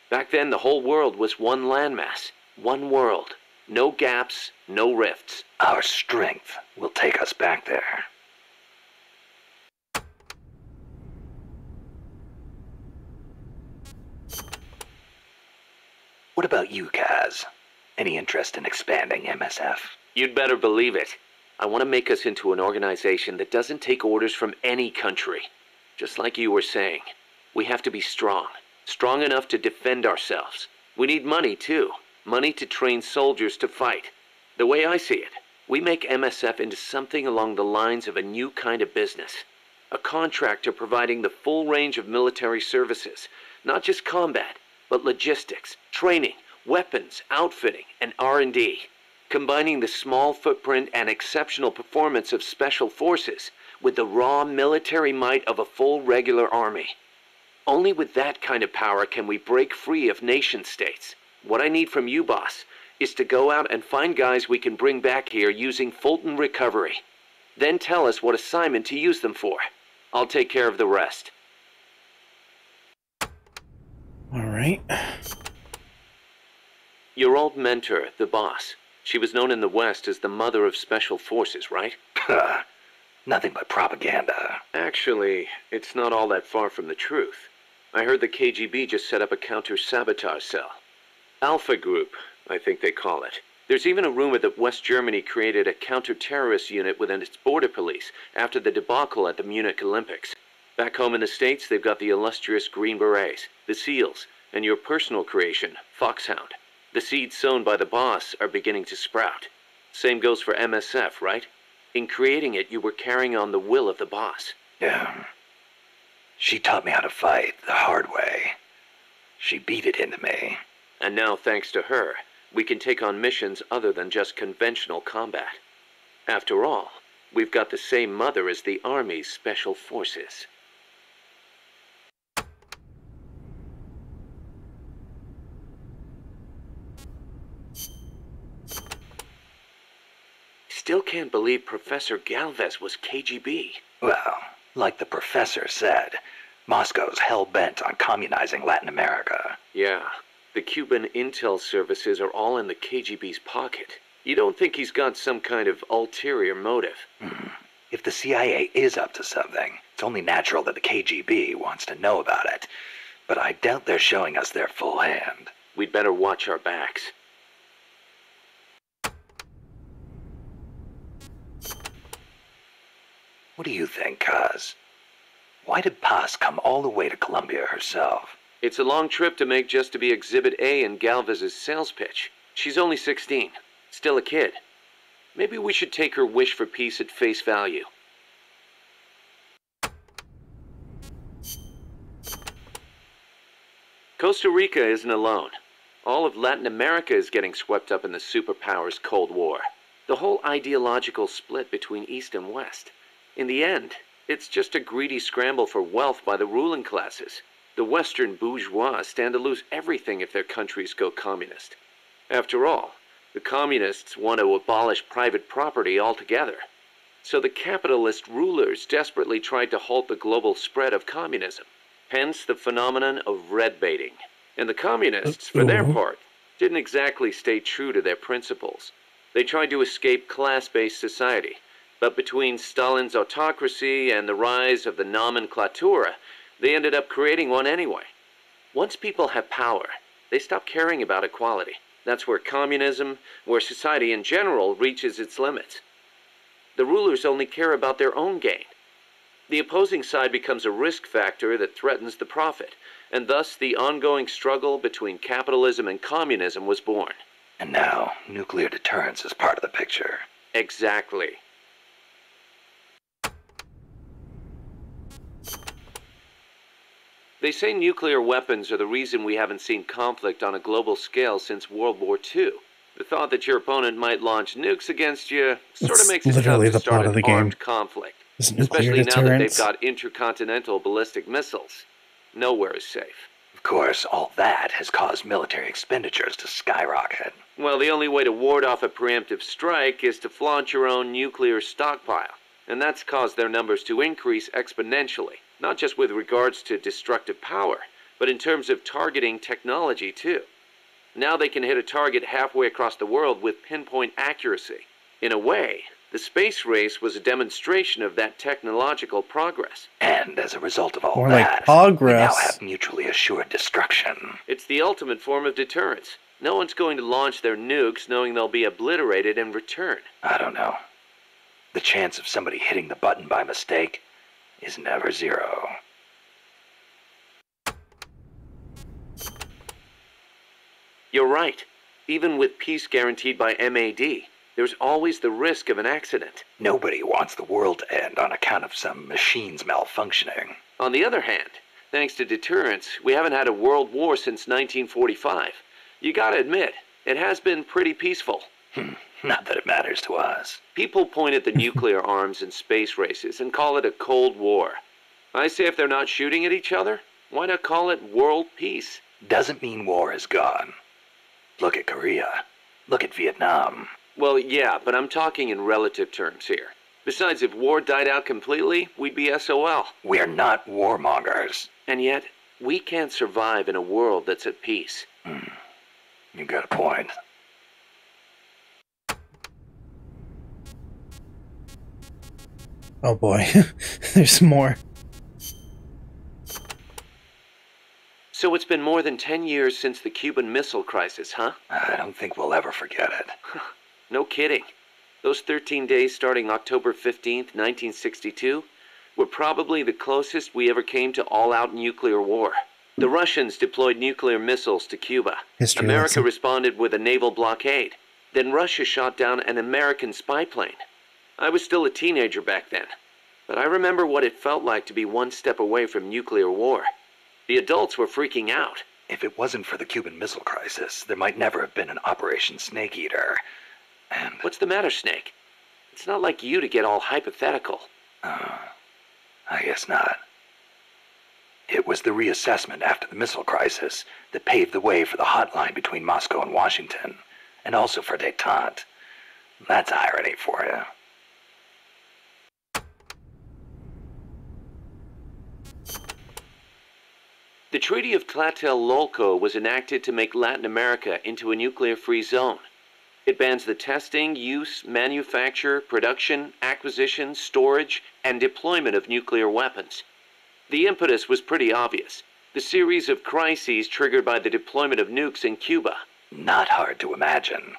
Back then, the whole world was one landmass, one world. No gaps, no rifts. Our strength will take us back there. What about you, Kaz? Any interest in expanding MSF? You'd better believe it. I want to make us into an organization that doesn't take orders from any country. Just like you were saying, we have to be strong. Strong enough to defend ourselves. We need money, too. Money to train soldiers to fight. The way I see it, we make MSF into something along the lines of a new kind of business. A contractor providing the full range of military services. Not just combat, but logistics, training, weapons, outfitting, and R&D. Combining the small footprint and exceptional performance of special forces with the raw military might of a full regular army. Only with that kind of power can we break free of nation-states. What I need from you, boss, is to go out and find guys we can bring back here using Fulton Recovery. Then tell us what assignment to use them for. I'll take care of the rest. Alright. Your old mentor, the boss. She was known in the West as the mother of special forces, right? Nothing but propaganda. Actually, it's not all that far from the truth. I heard the KGB just set up a counter-sabotage cell. Alpha Group, I think they call it. There's even a rumor that West Germany created a counter-terrorist unit within its border police after the debacle at the Munich Olympics. Back home in the States, they've got the illustrious Green Berets, the SEALs, and your personal creation, Foxhound. The seeds sown by the boss are beginning to sprout. Same goes for MSF, right? In creating it, you were carrying on the will of the boss. Yeah. She taught me how to fight the hard way. She beat it into me. And now, thanks to her, we can take on missions other than just conventional combat. After all, we've got the same mother as the Army's Special Forces. Still can't believe Professor Galvez was KGB. Well, like the professor said, Moscow's hell-bent on communizing Latin America. Yeah, the Cuban intel services are all in the KGB's pocket. You don't think he's got some kind of ulterior motive? If the CIA is up to something, it's only natural that the KGB wants to know about it. But I doubt they're showing us their full hand. We'd better watch our backs. What do you think, Kaz? Why did Paz come all the way to Colombia herself? It's a long trip to make just to be Exhibit A in Galvez's sales pitch. She's only 16, still a kid. Maybe we should take her wish for peace at face value. Costa Rica isn't alone. All of Latin America is getting swept up in the superpowers' Cold War. The whole ideological split between East and West. In the end, it's just a greedy scramble for wealth by the ruling classes. The Western bourgeois stand to lose everything if their countries go communist. After all, the communists want to abolish private property altogether. So the capitalist rulers desperately tried to halt the global spread of communism. Hence the phenomenon of red baiting. And the communists, for their part, didn't exactly stay true to their principles. They tried to escape class-based society. But between Stalin's autocracy and the rise of the nomenclatura, they ended up creating one anyway. Once people have power, they stop caring about equality. That's where communism, where society in general, reaches its limits. The rulers only care about their own gain. The opposing side becomes a risk factor that threatens the profit, and thus the ongoing struggle between capitalism and communism was born. And now, nuclear deterrence is part of the picture. Exactly. They say nuclear weapons are the reason we haven't seen conflict on a global scale since World War II. The thought that your opponent might launch nukes against you sort of makes it tough to start an armed conflict. Especially now that they've got intercontinental ballistic missiles. Nowhere is safe. Of course, all that has caused military expenditures to skyrocket. Well, the only way to ward off a preemptive strike is to flaunt your own nuclear stockpile. And that's caused their numbers to increase exponentially. Not just with regards to destructive power, but in terms of targeting technology too. Now they can hit a target halfway across the world with pinpoint accuracy. In a way, the space race was a demonstration of that technological progress. And as a result of all More that, like progress. we now have mutually assured destruction. It's the ultimate form of deterrence. No one's going to launch their nukes knowing they'll be obliterated in return. I don't know. The chance of somebody hitting the button by mistake is never zero. You're right. Even with peace guaranteed by MAD, there's always the risk of an accident. Nobody wants the world to end on account of some machines malfunctioning. On the other hand, thanks to deterrence, we haven't had a world war since 1945. You gotta admit, it has been pretty peaceful. Not that it matters to us. People point at the nuclear arms and space races and call it a Cold War. I say if they're not shooting at each other, why not call it world peace? Doesn't mean war is gone. Look at Korea. Look at Vietnam. Well, yeah, but I'm talking in relative terms here. Besides, if war died out completely, we'd be SOL. We're not warmongers. And yet, we can't survive in a world that's at peace. You got a point. Oh boy, there's more. So it's been more than 10 years since the Cuban Missile Crisis, huh? I don't think we'll ever forget it. No kidding. Those 13 days starting October 15th, 1962, were probably the closest we ever came to all-out nuclear war. The Russians deployed nuclear missiles to Cuba. America responded with a naval blockade. Then Russia shot down an American spy plane. I was still a teenager back then, but I remember what it felt like to be one step away from nuclear war. The adults were freaking out. If it wasn't for the Cuban Missile Crisis, there might never have been an Operation Snake Eater. And... What's the matter, Snake? It's not like you to get all hypothetical. I guess not. It was the reassessment after the missile crisis that paved the way for the hotline between Moscow and Washington, and also for détente. That's irony for you. The Treaty of Tlatelolco was enacted to make Latin America into a nuclear-free zone. It bans the testing, use, manufacture, production, acquisition, storage, and deployment of nuclear weapons. The impetus was pretty obvious. The series of crises triggered by the deployment of nukes in Cuba. Not hard to imagine.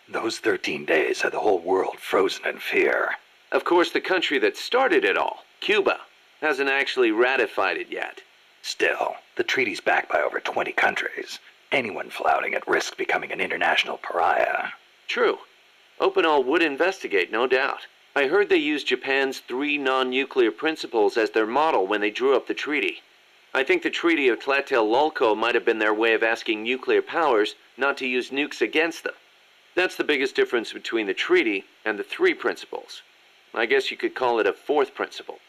Those 13 days had the whole world frozen in fear. Of course, the country that started it all, Cuba, hasn't actually ratified it yet. Still, the treaty's backed by over 20 countries. Anyone flouting at risk becoming an international pariah. True. Opinol would investigate, no doubt. I heard they used Japan's 3 non-nuclear principles as their model when they drew up the treaty. I think the Treaty of Tlatelolco might have been their way of asking nuclear powers not to use nukes against them. That's the biggest difference between the treaty and the 3 principles. I guess you could call it a 4th principle.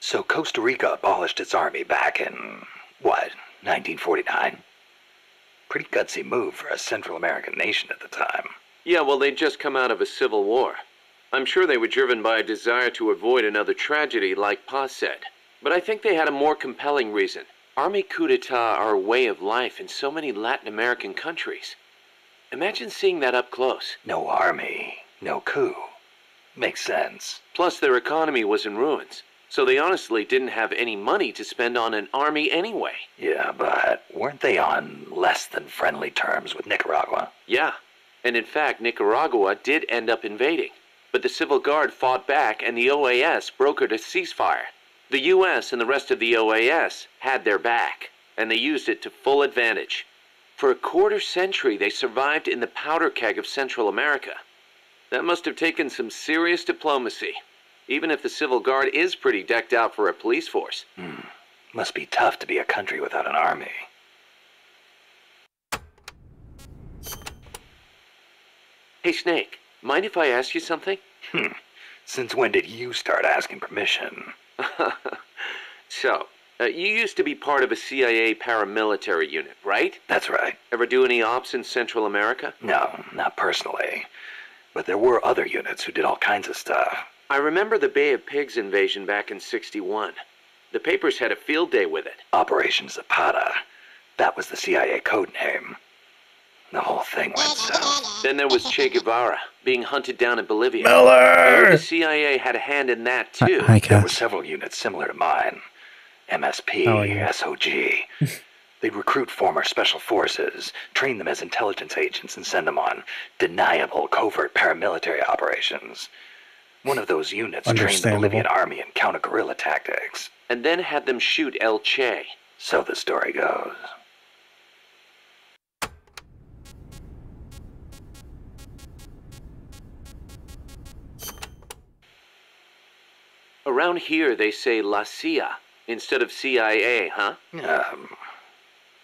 So Costa Rica abolished its army back in, what, 1949? Pretty gutsy move for a Central American nation at the time. Yeah, well, they'd just come out of a civil war. I'm sure they were driven by a desire to avoid another tragedy, like Paz said. But I think they had a more compelling reason. Army coup d'etat are a way of life in so many Latin American countries. Imagine seeing that up close. No army, no coup. Makes sense. Plus, their economy was in ruins. So they honestly didn't have any money to spend on an army anyway. Yeah, but weren't they on less than friendly terms with Nicaragua? Yeah, and in fact, Nicaragua did end up invading. But the Civil Guard fought back and the OAS brokered a ceasefire. The US and the rest of the OAS had their back, and they used it to full advantage. For a quarter century, they survived in the powder keg of Central America. That must have taken some serious diplomacy. Even if the Civil Guard is pretty decked out for a police force. Must be tough to be a country without an army. Hey, Snake, mind if I ask you something? Since when did you start asking permission? So, you used to be part of a CIA paramilitary unit, right? That's right. Ever do any ops in Central America? No, not personally. But there were other units who did all kinds of stuff. I remember the Bay of Pigs invasion back in '61. The papers had a field day with it. Operation Zapata. That was the CIA code name. The whole thing went south. Then there was Che Guevara, being hunted down in Bolivia. Miller! I heard the CIA had a hand in that, too. There were several units similar to mine. MSP, SOG. They'd recruit former special forces, train them as intelligence agents, and send them on deniable covert paramilitary operations. One of those units trained the Bolivian army in counter-guerrilla tactics. And then had them shoot El Che. So the story goes. Around here they say La CIA instead of CIA, huh?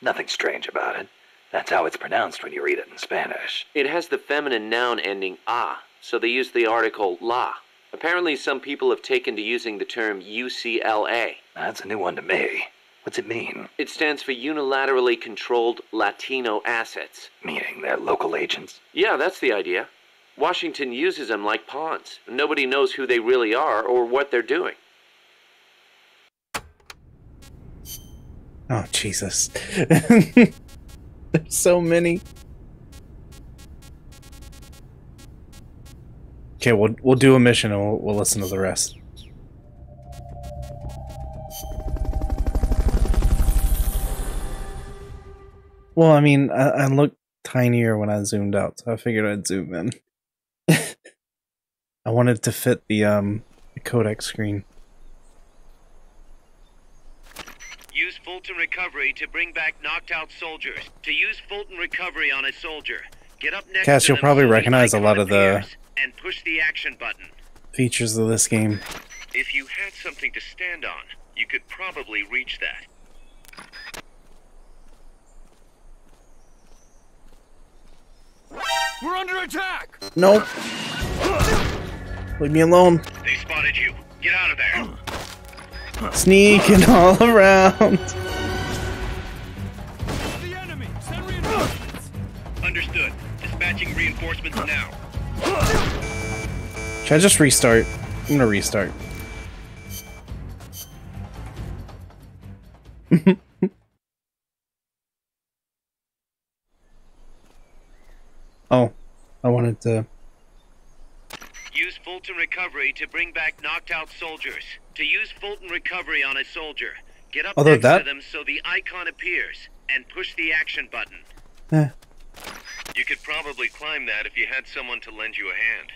Nothing strange about it. That's how it's pronounced when you read it in Spanish. It has the feminine noun ending a, so they use the article la. Apparently some people have taken to using the term UCLA. That's a new one to me. What's it mean? It stands for Unilaterally Controlled Latino Assets. Meaning they're local agents? Yeah, that's the idea. Washington uses them like pawns. Nobody knows who they really are or what they're doing. Oh, Jesus. There's so many. Okay, we'll do a mission and we'll listen to the rest. Well, I mean, I looked tinier when I zoomed out, so I figured I'd zoom in. I wanted to fit the codec screen. Use Fulton Recovery to bring back knocked out soldiers. To use Fulton Recovery on a soldier. Get up next Cass, to you'll them probably so the recognize a icon lot of the appears, and push the action button. features of this game. If you had something to stand on, You could probably reach that. We're under attack! Nope. Leave me alone. They spotted you. Get out of there. Sneaking all around. The enemy! Send reinforcements! Understood. Dispatching reinforcements now. Should I just restart? I'm gonna restart. Oh, I wanted to... Use Fulton Recovery to bring back knocked out soldiers. To use Fulton Recovery on a soldier, get up next to them so the icon appears, and push the action button. You could probably climb that if you had someone to lend you a hand.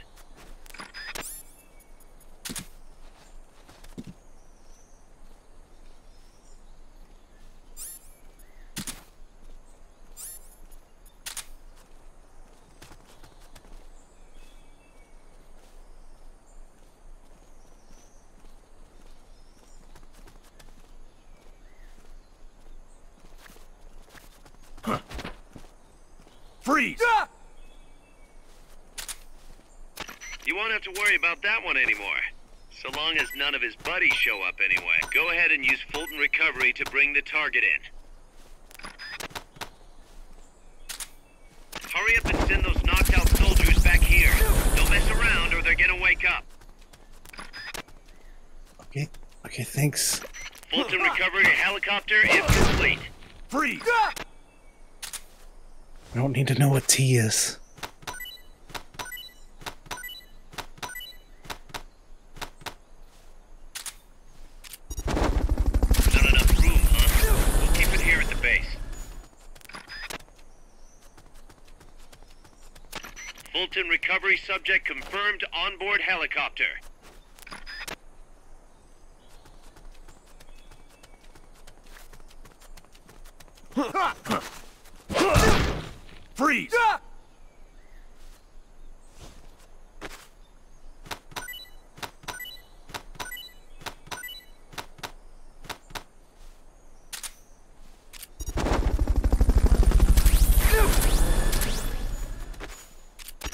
Freeze! You won't have to worry about that one anymore. So long as none of his buddies show up anyway. Go ahead and use Fulton Recovery to bring the target in. Hurry up and send those knocked out soldiers back here. Don't mess around or they're gonna wake up. Okay, thanks. Fulton Recovery helicopter is complete. Freeze! I don't need to know what T is. Not enough room, huh? We'll keep it here at the base. Fulton Recovery subject confirmed onboard helicopter. Freeze!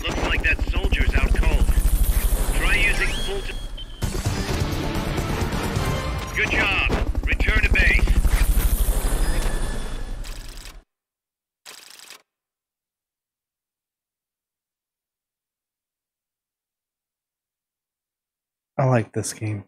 Looks like that soldier's out cold. Try using Fulton. Good job. Return to base. I like this game.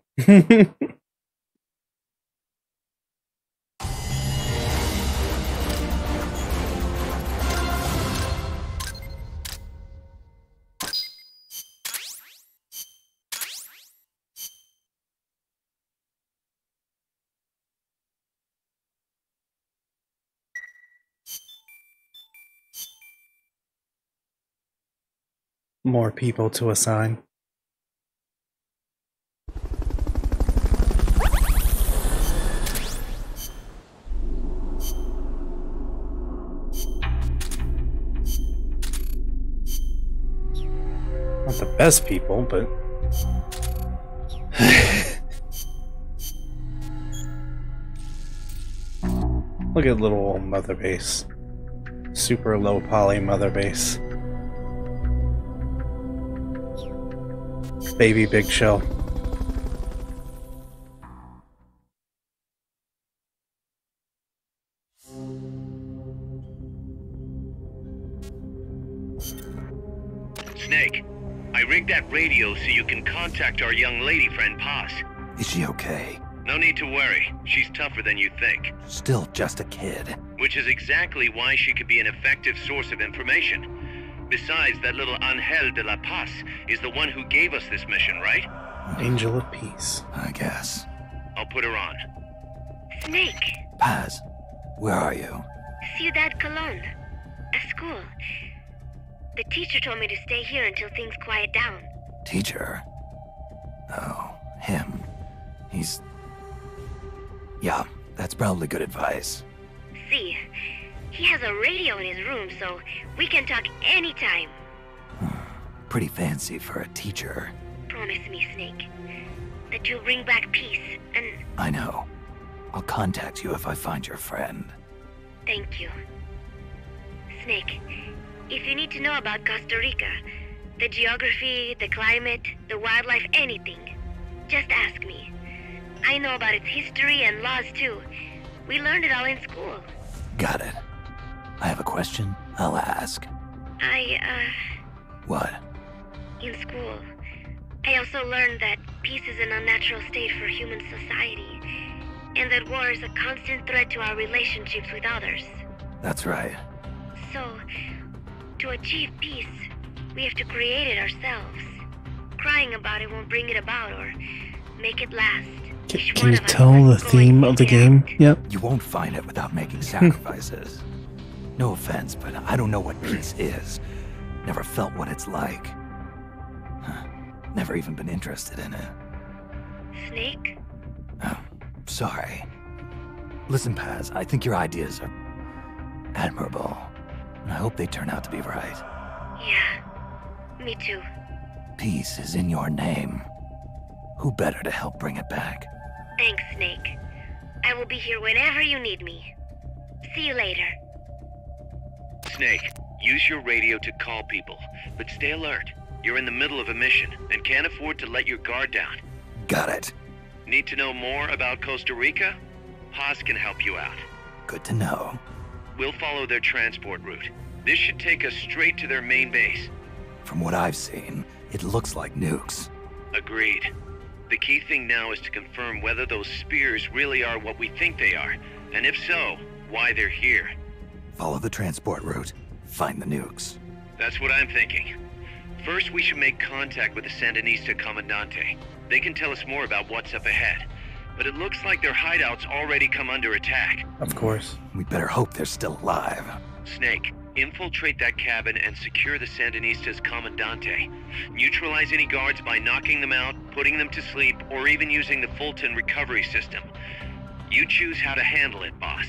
More people to assign. Not the best people, but... Look at little old mother base. Super low poly mother base. Baby big shell. Snake, I rigged that radio so you can contact our young lady friend Paz. Is she okay? No need to worry. She's tougher than you think. Still just a kid. Which is exactly why she could be an effective source of information. Besides, that little Angel de la Paz is the one who gave us this mission, right? Angel of Peace. I guess. I'll put her on. Snake. Paz, where are you? Ciudad Colon. A school. The teacher told me to stay here until things quiet down. Teacher? Oh, him. He's... Yeah, that's probably good advice. See, he has a radio in his room, so we can talk anytime. Pretty fancy for a teacher. Promise me, Snake. that you'll bring back peace, and I know. I'll contact you if I find your friend. thank you. Snake, if you need to know about Costa Rica, the geography, the climate, the wildlife, anything, just ask me. I know about its history and laws too. We learned it all in school. Got it. I have a question. I'll ask. What? In school, I also learned that peace is an unnatural state for human society, and that war is a constant threat to our relationships with others. That's right. So, to achieve peace, we have to create it ourselves. Crying about it won't bring it about or make it last. Can you tell the theme of the game yet? You won't find it without making sacrifices. No offense, but I don't know what peace is. Never felt what it's like. Never even been interested in it. Snake? Oh, sorry. Listen, Paz, I think your ideas are admirable. And I hope they turn out to be right. Yeah, me too. Peace is in your name. Who better to help bring it back? Thanks, Snake. I will be here whenever you need me. See you later. Snake, use your radio to call people, but stay alert. You're in the middle of a mission and can't afford to let your guard down. Got it. Need to know more about Costa Rica? Haas can help you out. Good to know. We'll follow their transport route. This should take us straight to their main base. From what I've seen, it looks like nukes. Agreed. The key thing now is to confirm whether those spears really are what we think they are, and if so, why they're here. Follow the transport route. Find the nukes. That's what I'm thinking. First, we should make contact with the Sandinista Comandante. They can tell us more about what's up ahead. But it looks like their hideout's already come under attack. Of course. We better hope they're still alive. Snake, infiltrate that cabin and secure the Sandinista's Comandante. Neutralize any guards by knocking them out, putting them to sleep, or even using the Fulton recovery system. You choose how to handle it, boss.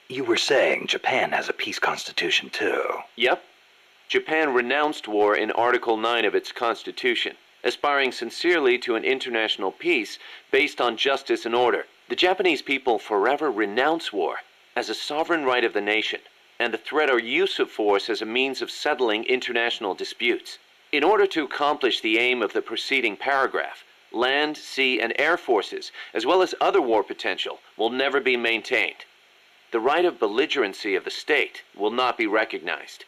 You were saying Japan has a peace constitution too. Yep. Japan renounced war in Article 9 of its constitution, aspiring sincerely to an international peace based on justice and order. The Japanese people forever renounce war as a sovereign right of the nation, and the threat or use of force as a means of settling international disputes. In order to accomplish the aim of the preceding paragraph, land, sea, and air forces, as well as other war potential, will never be maintained. The right of belligerency of the state will not be recognized.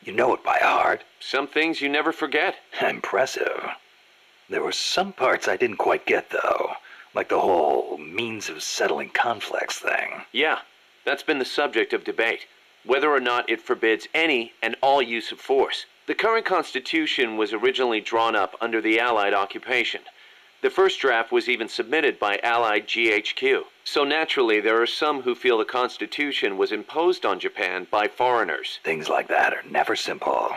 You know it by heart. Some things you never forget. Impressive. There were some parts I didn't quite get, though. Like the whole means of settling conflicts thing. Yeah, that's been the subject of debate. Whether or not it forbids any and all use of force. The current Constitution was originally drawn up under the Allied occupation. The first draft was even submitted by Allied GHQ. So naturally, there are some who feel the Constitution was imposed on Japan by foreigners. Things like that are never simple.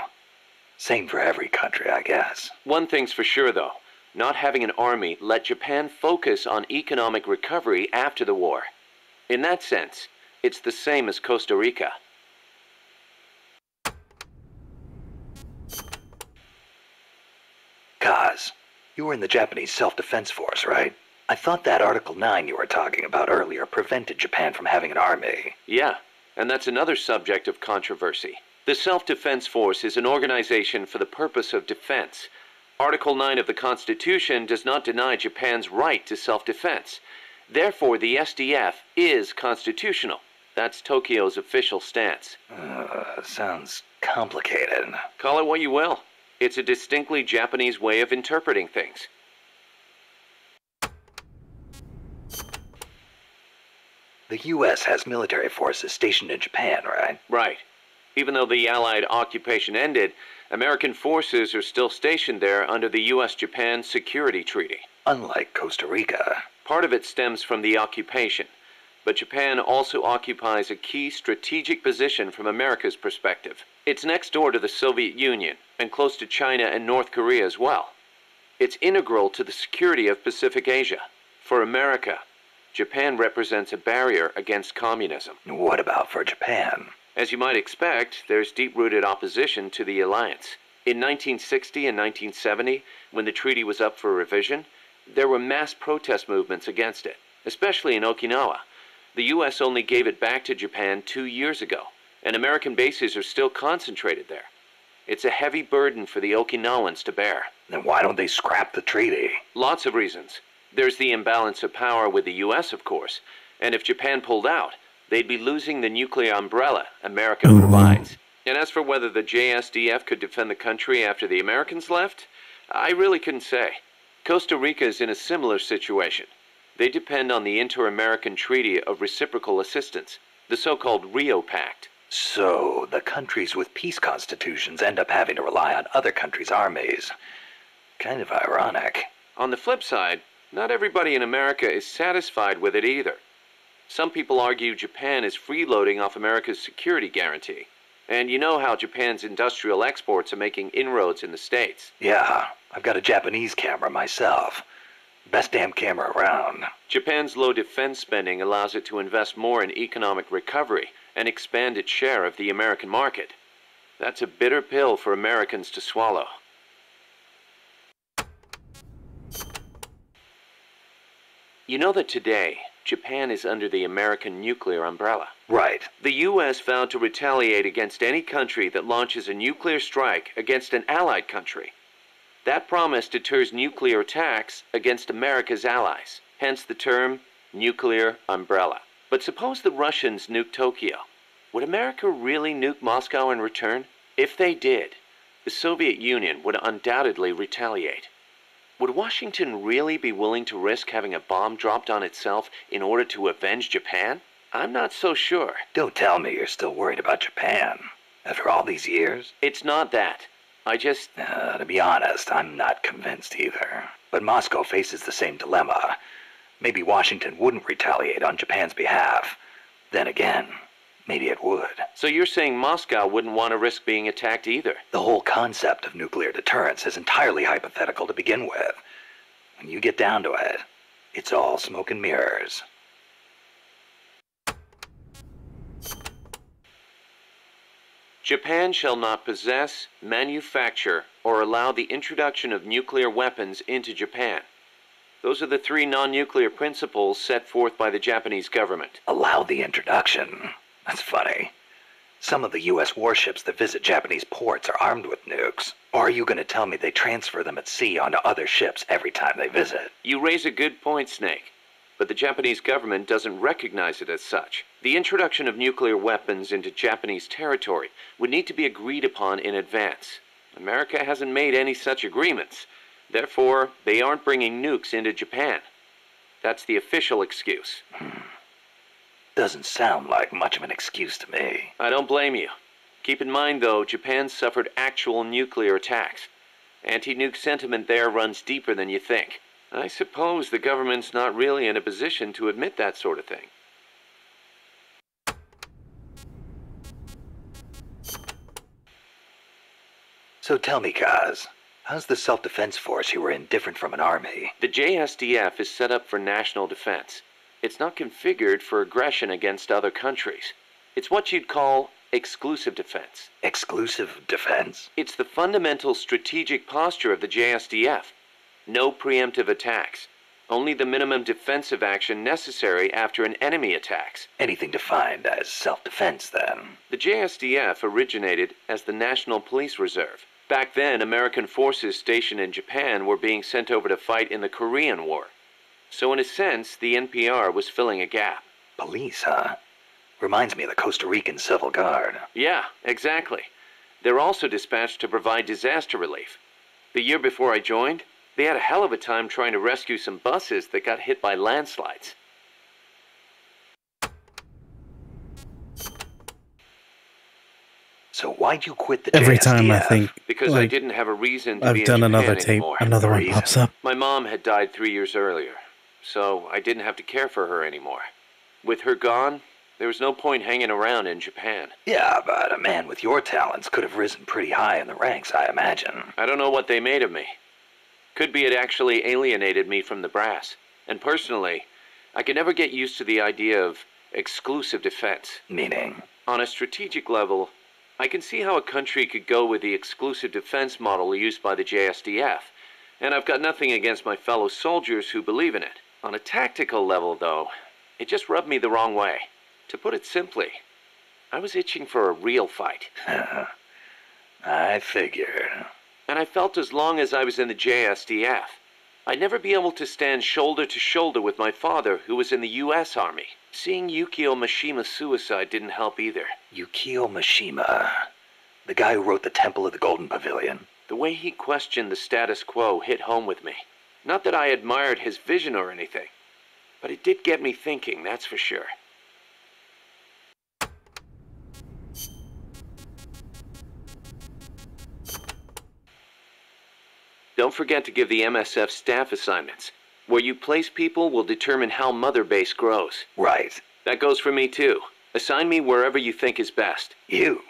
Same for every country, I guess. One thing's for sure, though. Not having an army let Japan focus on economic recovery after the war. In that sense, it's the same as Costa Rica. Kaz, you were in the Japanese Self-Defense Force, right? I thought that Article 9 you were talking about earlier prevented Japan from having an army. Yeah, and that's another subject of controversy. The Self-Defense Force is an organization for the purpose of defense. Article 9 of the Constitution does not deny Japan's right to self-defense. Therefore, the SDF is constitutional. That's Tokyo's official stance. Sounds complicated. Call it what you will. It's a distinctly Japanese way of interpreting things. The U.S. has military forces stationed in Japan, right? Right. Even though the Allied occupation ended, American forces are still stationed there under the U.S.-Japan Security Treaty. Unlike Costa Rica. Part of it stems from the occupation, but Japan also occupies a key strategic position from America's perspective. It's next door to the Soviet Union, and close to China and North Korea as well. It's integral to the security of Pacific Asia. For America, Japan represents a barrier against communism. What about for Japan? As you might expect, there's deep-rooted opposition to the alliance. In 1960 and 1970, when the treaty was up for revision, there were mass protest movements against it, especially in Okinawa. The U.S. only gave it back to Japan 2 years ago, and American bases are still concentrated there. It's a heavy burden for the Okinawans to bear. Then why don't they scrap the treaty? Lots of reasons. There's the imbalance of power with the U.S., of course, and if Japan pulled out, they'd be losing the nuclear umbrella America provides. And as for whether the JSDF could defend the country after the Americans left, I really couldn't say. Costa Rica is in a similar situation. They depend on the Inter-American Treaty of Reciprocal Assistance, the so-called Rio Pact. So, the countries with peace constitutions end up having to rely on other countries' armies. Kind of ironic. On the flip side, not everybody in America is satisfied with it either. Some people argue Japan is freeloading off America's security guarantee. And you know how Japan's industrial exports are making inroads in the States. Yeah, I've got a Japanese camera myself. Best damn camera around. Japan's low defense spending allows it to invest more in economic recovery and expand its share of the American market. That's a bitter pill for Americans to swallow. You know that today, Japan is under the American nuclear umbrella. Right. The U.S. vowed to retaliate against any country that launches a nuclear strike against an allied country. That promise deters nuclear attacks against America's allies, hence the term nuclear umbrella. But suppose the Russians nuke Tokyo. Would America really nuke Moscow in return? If they did, the Soviet Union would undoubtedly retaliate. Would Washington really be willing to risk having a bomb dropped on itself in order to avenge Japan? I'm not so sure. Don't tell me you're still worried about Japan. After all these years? It's not that. To be honest, I'm not convinced either. But Moscow faces the same dilemma. Maybe Washington wouldn't retaliate on Japan's behalf. Then again, maybe it would. So you're saying Moscow wouldn't want to risk being attacked either? The whole concept of nuclear deterrence is entirely hypothetical to begin with. When you get down to it, it's all smoke and mirrors. Japan shall not possess, manufacture, or allow the introduction of nuclear weapons into Japan. Those are the 3 non-nuclear principles set forth by the Japanese government. Allow the introduction? That's funny. Some of the U.S. warships that visit Japanese ports are armed with nukes. Or are you going to tell me they transfer them at sea onto other ships every time they visit? You raise a good point, Snake. But the Japanese government doesn't recognize it as such. The introduction of nuclear weapons into Japanese territory would need to be agreed upon in advance. America hasn't made any such agreements. Therefore, they aren't bringing nukes into Japan. That's the official excuse. Doesn't sound like much of an excuse to me. I don't blame you. Keep in mind, though, Japan suffered actual nuclear attacks. Anti-nuke sentiment there runs deeper than you think. I suppose the government's not really in a position to admit that sort of thing. So tell me, Kaz, how's the self-defense force you were in different from an army? The JSDF is set up for national defense. It's not configured for aggression against other countries. It's what you'd call exclusive defense. Exclusive defense? It's the fundamental strategic posture of the JSDF. No preemptive attacks. Only the minimum defensive action necessary after an enemy attacks. Anything defined as self-defense, then? The JSDF originated as the National Police Reserve. Back then, American forces stationed in Japan were being sent over to fight in the Korean War. So in a sense, the NPR was filling a gap. Police, huh? Reminds me of the Costa Rican Civil Guard. Yeah, exactly. They're also dispatched to provide disaster relief. The year before I joined, they had a hell of a time trying to rescue some buses that got hit by landslides. So why'd you quit the Every JSDF? time I think, Because I didn't have a reason to be I've done in another Japan tape, anymore. another one pops up. My mom had died 3 years earlier, so I didn't have to care for her anymore. With her gone, there was no point hanging around in Japan. Yeah, but a man with your talents could have risen pretty high in the ranks, I imagine. I don't know what they made of me. Could be it actually alienated me from the brass. And personally, I can never get used to the idea of exclusive defense. Meaning? On a strategic level, I can see how a country could go with the exclusive defense model used by the JSDF, and I've got nothing against my fellow soldiers who believe in it. On a tactical level, though, it just rubbed me the wrong way. To put it simply, I was itching for a real fight. I figured. And I felt as long as I was in the JSDF, I'd never be able to stand shoulder to shoulder with my father, who was in the U.S. Army. Seeing Yukio Mishima's suicide didn't help either. Yukio Mishima, the guy who wrote The Temple of the Golden Pavilion. The way he questioned the status quo hit home with me. Not that I admired his vision or anything, but it did get me thinking, that's for sure. Don't forget to give the MSF staff assignments. Where you place people will determine how Mother Base grows. Right. That goes for me too. Assign me wherever you think is best. You?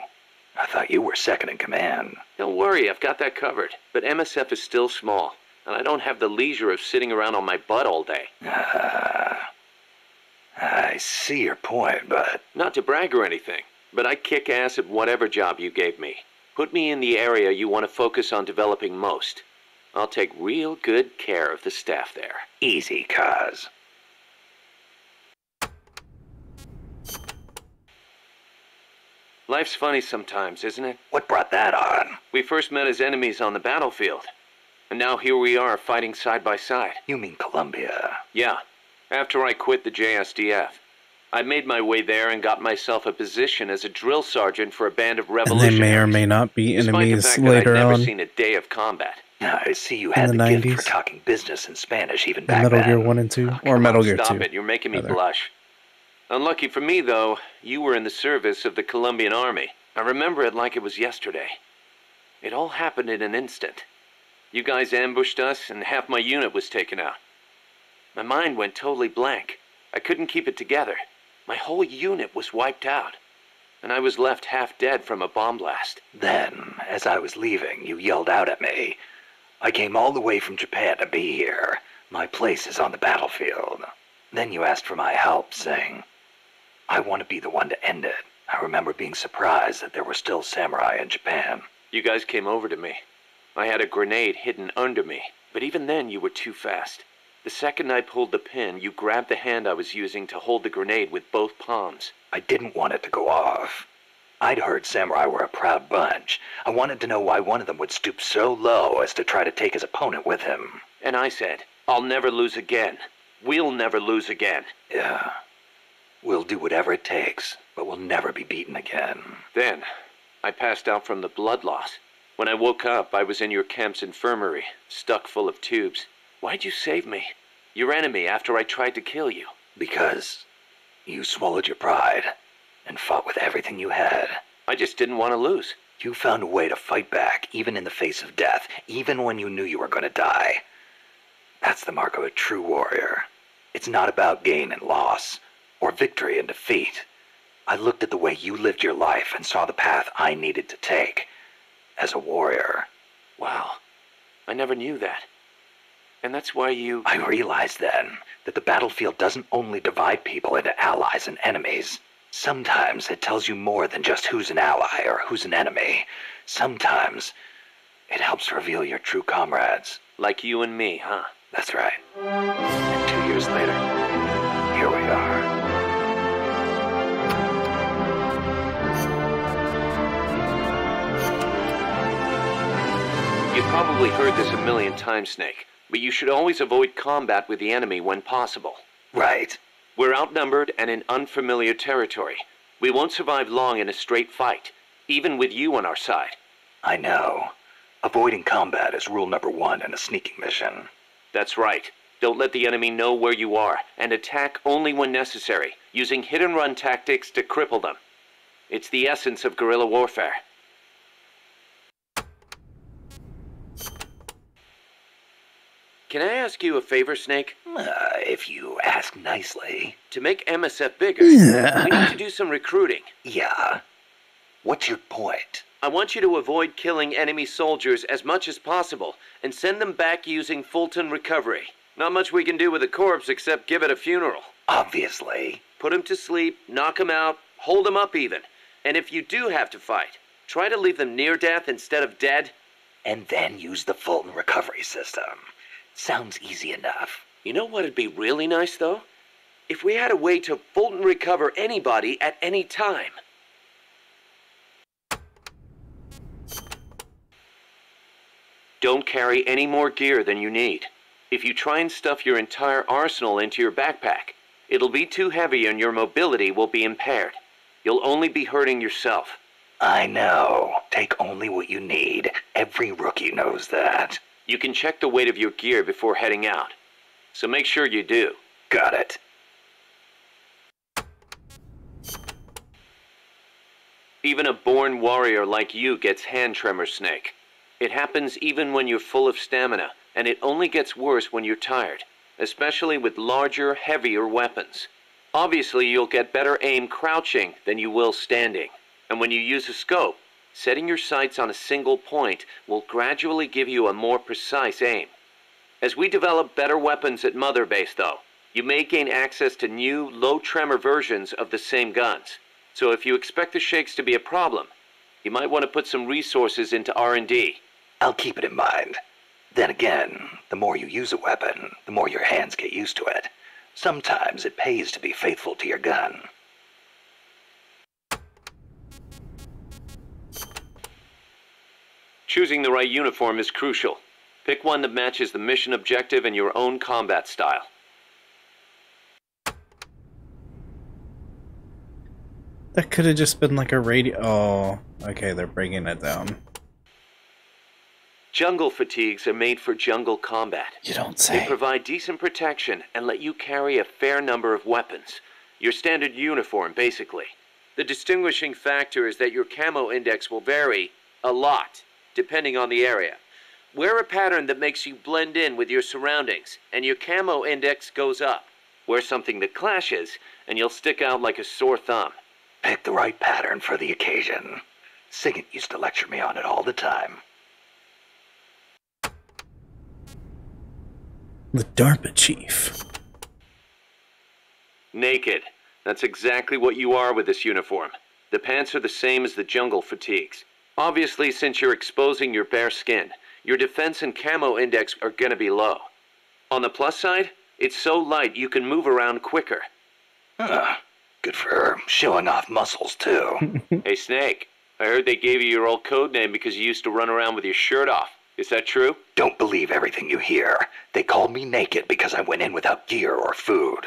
I thought you were second in command. Don't worry, I've got that covered. But MSF is still small, and I don't have the leisure of sitting around on my butt all day. I see your point, but... Not to brag or anything, but I kick ass at whatever job you gave me. Put me in the area you want to focus on developing most. I'll take real good care of the staff there. Easy, cuz. Life's funny sometimes, isn't it? What brought that on? We first met as enemies on the battlefield. And now here we are fighting side by side. You mean Columbia? Yeah. After I quit the JSDF. I made my way there and got myself a position as a drill sergeant for a band of revolutionaries. And they may or may not be enemies despite the fact later that I'd never on. seen a day of combat. I see you had the gift for talking business in Spanish even back Metal then. Gear 1 and 2, or Metal Gear 2. Stop it, you're making me blush. Unlucky for me, though, you were in the service of the Colombian Army. I remember it like it was yesterday. It all happened in an instant. You guys ambushed us, and half my unit was taken out. My mind went totally blank. I couldn't keep it together. My whole unit was wiped out, and I was left half dead from a bomb blast. Then, as I was leaving, you yelled out at me. I came all the way from Japan to be here. My place is on the battlefield. Then you asked for my help, saying, I want to be the one to end it. I remember being surprised that there were still samurai in Japan. You guys came over to me. I had a grenade hidden under me, but even then you were too fast. The second I pulled the pin, you grabbed the hand I was using to hold the grenade with both palms. I didn't want it to go off. I'd heard samurai were a proud bunch. I wanted to know why one of them would stoop so low as to try to take his opponent with him. And I said, I'll never lose again. We'll never lose again. Yeah. We'll do whatever it takes, but we'll never be beaten again. Then, I passed out from the blood loss. When I woke up, I was in your camp's infirmary, stuck full of tubes. Why'd you save me? Your enemy after I tried to kill you. Because you swallowed your pride and fought with everything you had. I just didn't want to lose. You found a way to fight back, even in the face of death, even when you knew you were going to die. That's the mark of a true warrior. It's not about gain and loss, or victory and defeat. I looked at the way you lived your life and saw the path I needed to take. As a warrior. Wow. I never knew that. And that's why you... I realized then that the battlefield doesn't only divide people into allies and enemies. Sometimes it tells you more than just who's an ally or who's an enemy. Sometimes it helps reveal your true comrades. Like you and me, huh? That's right. And 2 years later, here we are. You've probably heard this a million times, Snake, but you should always avoid combat with the enemy when possible. Right. We're outnumbered and in unfamiliar territory. We won't survive long in a straight fight, even with you on our side. I know. Avoiding combat is rule number 1 in a sneaking mission. That's right. Don't let the enemy know where you are, and attack only when necessary, using hit-and-run tactics to cripple them. It's the essence of guerrilla warfare. Can I ask you a favor, Snake? If you ask nicely. To make MSF bigger, we need to do some recruiting. Yeah. What's your point? I want you to avoid killing enemy soldiers as much as possible and send them back using Fulton recovery. Not much we can do with a corpse except give it a funeral. Obviously. Put him to sleep, knock him out, hold him up even. And if you do have to fight, try to leave them near death instead of dead. And then use the Fulton recovery system. Sounds easy enough. You know what'd be really nice, though? If we had a way to Fulton recover anybody at any time. Don't carry any more gear than you need. If you try and stuff your entire arsenal into your backpack, it'll be too heavy and your mobility will be impaired. You'll only be hurting yourself. I know. Take only what you need. Every rookie knows that. You can check the weight of your gear before heading out. So make sure you do. Got it. Even a born warrior like you gets hand tremors, Snake. It happens even when you're full of stamina, and it only gets worse when you're tired, especially with larger, heavier weapons. Obviously, you'll get better aim crouching than you will standing. And when you use a scope, setting your sights on a single point will gradually give you a more precise aim. As we develop better weapons at Mother Base, though, you may gain access to new, low-tremor versions of the same guns. So if you expect the shakes to be a problem, you might want to put some resources into R&D. I'll keep it in mind. Then again, the more you use a weapon, the more your hands get used to it. Sometimes it pays to be faithful to your gun. Choosing the right uniform is crucial. Pick one that matches the mission objective and your own combat style. That could have just been like a radio. Oh, okay, they're bringing it down. Jungle fatigues are made for jungle combat. You don't say. They provide decent protection and let you carry a fair number of weapons. Your standard uniform, basically. The distinguishing factor is that your camo index will vary a lot, depending on the area. Wear a pattern that makes you blend in with your surroundings, and your camo index goes up. Wear something that clashes, and you'll stick out like a sore thumb. Pick the right pattern for the occasion. Sigint used to lecture me on it all the time. The DARPA chief. Naked. That's exactly what you are with this uniform. The pants are the same as the jungle fatigues. Obviously, since you're exposing your bare skin, your defense and camo index are gonna be low. On the plus side, it's so light you can move around quicker. Good for her. Showing off muscles, too. Hey, Snake. I heard they gave you your old code name because you used to run around with your shirt off. Is that true? Don't believe everything you hear. They called me naked because I went in without gear or food.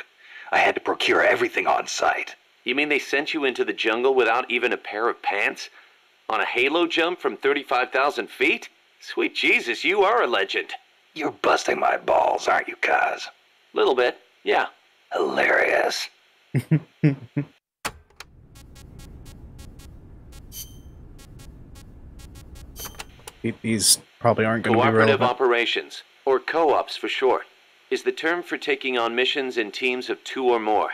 I had to procure everything on site. You mean they sent you into the jungle without even a pair of pants? On a halo jump from 35,000 feet? Sweet Jesus, you are a legend. You're busting my balls, aren't you, Kaz? Little bit, yeah. Hilarious. These probably aren't going to be Cooperative relevant. operations, or co-ops for short, is the term for taking on missions in teams of 2 or more.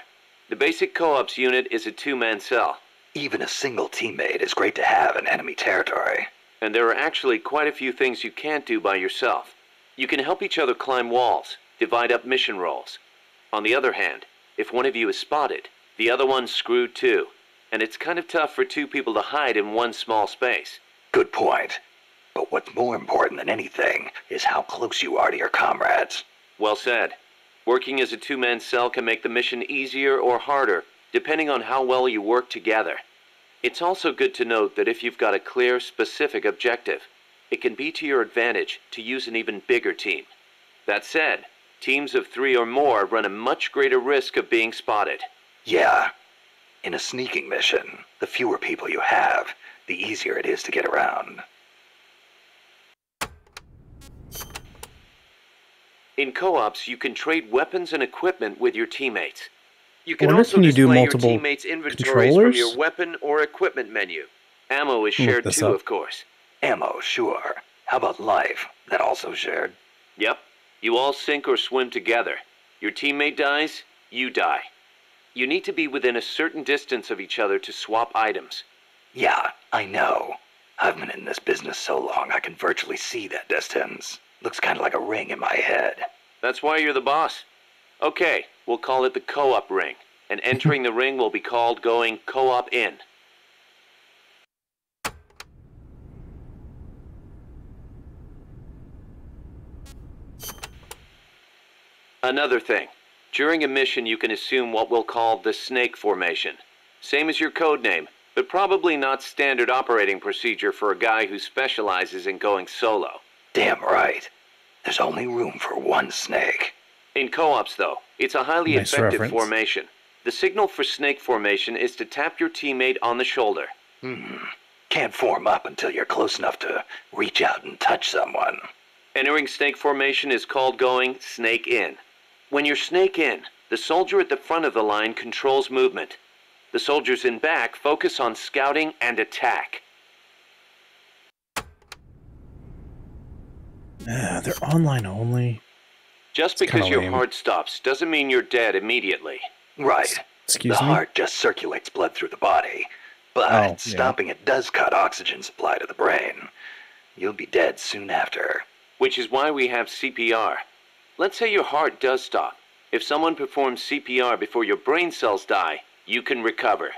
The basic co-ops unit is a 2-man cell. Even a single teammate is great to have in enemy territory. And there are actually quite a few things you can't do by yourself. You can help each other climb walls, divide up mission roles. On the other hand, if one of you is spotted, the other one's screwed too. And it's kind of tough for 2 people to hide in one small space. Good point. But what's more important than anything is how close you are to your comrades. Well said. Working as a 2-man cell can make the mission easier or harder, depending on how well you work together. It's also good to note that if you've got a clear, specific objective, it can be to your advantage to use an even bigger team. That said, teams of 3 or more run a much greater risk of being spotted. Yeah. In a sneaking mission, the fewer people you have, the easier it is to get around. In co-ops, you can trade weapons and equipment with your teammates. You can What if also when you do display your multiple teammates' inventories from controllers? your weapon or equipment menu. Ammo is Look shared this too, up. of course. Ammo, sure. How about life? That also shared? Yep. You all sink or swim together. Your teammate dies, you die. You need to be within a certain distance of each other to swap items. Yeah, I know. I've been in this business so long I can virtually see that distance. Looks kind of like a ring in my head. That's why you're the boss. Okay, we'll call it the co-op ring. And entering the ring will be called going co-op in. Another thing. During a mission you can assume what we'll call the snake formation. Same as your code name, but probably not standard operating procedure for a guy who specializes in going solo. Damn right. There's only room for one snake. In co-ops, though, it's a highly Nice effective reference. formation. The signal for snake formation is to tap your teammate on the shoulder. Can't form up until you're close enough to reach out and touch someone. Entering snake formation is called going snake in. When you're snake in, the soldier at the front of the line controls movement. The soldiers in back focus on scouting and attack. They're online only. Just It's because kinda your lame. heart stops doesn't mean you're dead immediately. Right. Excuse the me? heart just circulates blood through the body. But Oh, yeah. stopping it does cut oxygen supply to the brain. You'll be dead soon after. Which is why we have CPR. Let's say your heart does stop. If someone performs CPR before your brain cells die, you can recover.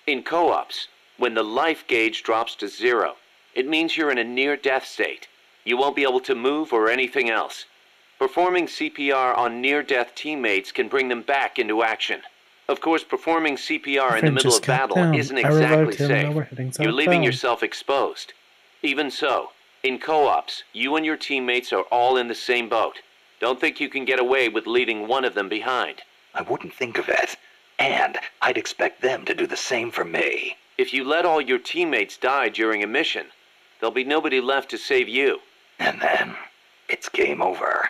In co-ops, when the life gauge drops to 0, it means you're in a near-death state. You won't be able to move or anything else. Performing CPR on near-death teammates can bring them back into action. Of course, performing CPR in the Friend middle just of got battle down. isn't I exactly revived him, now safe. we're heading You're leaving southbound. yourself exposed. Even so, in co-ops, you and your teammates are all in the same boat. Don't think you can get away with leaving one of them behind. I wouldn't think of it. And I'd expect them to do the same for me. If you let all your teammates die during a mission, there'll be nobody left to save you. And then, it's game over.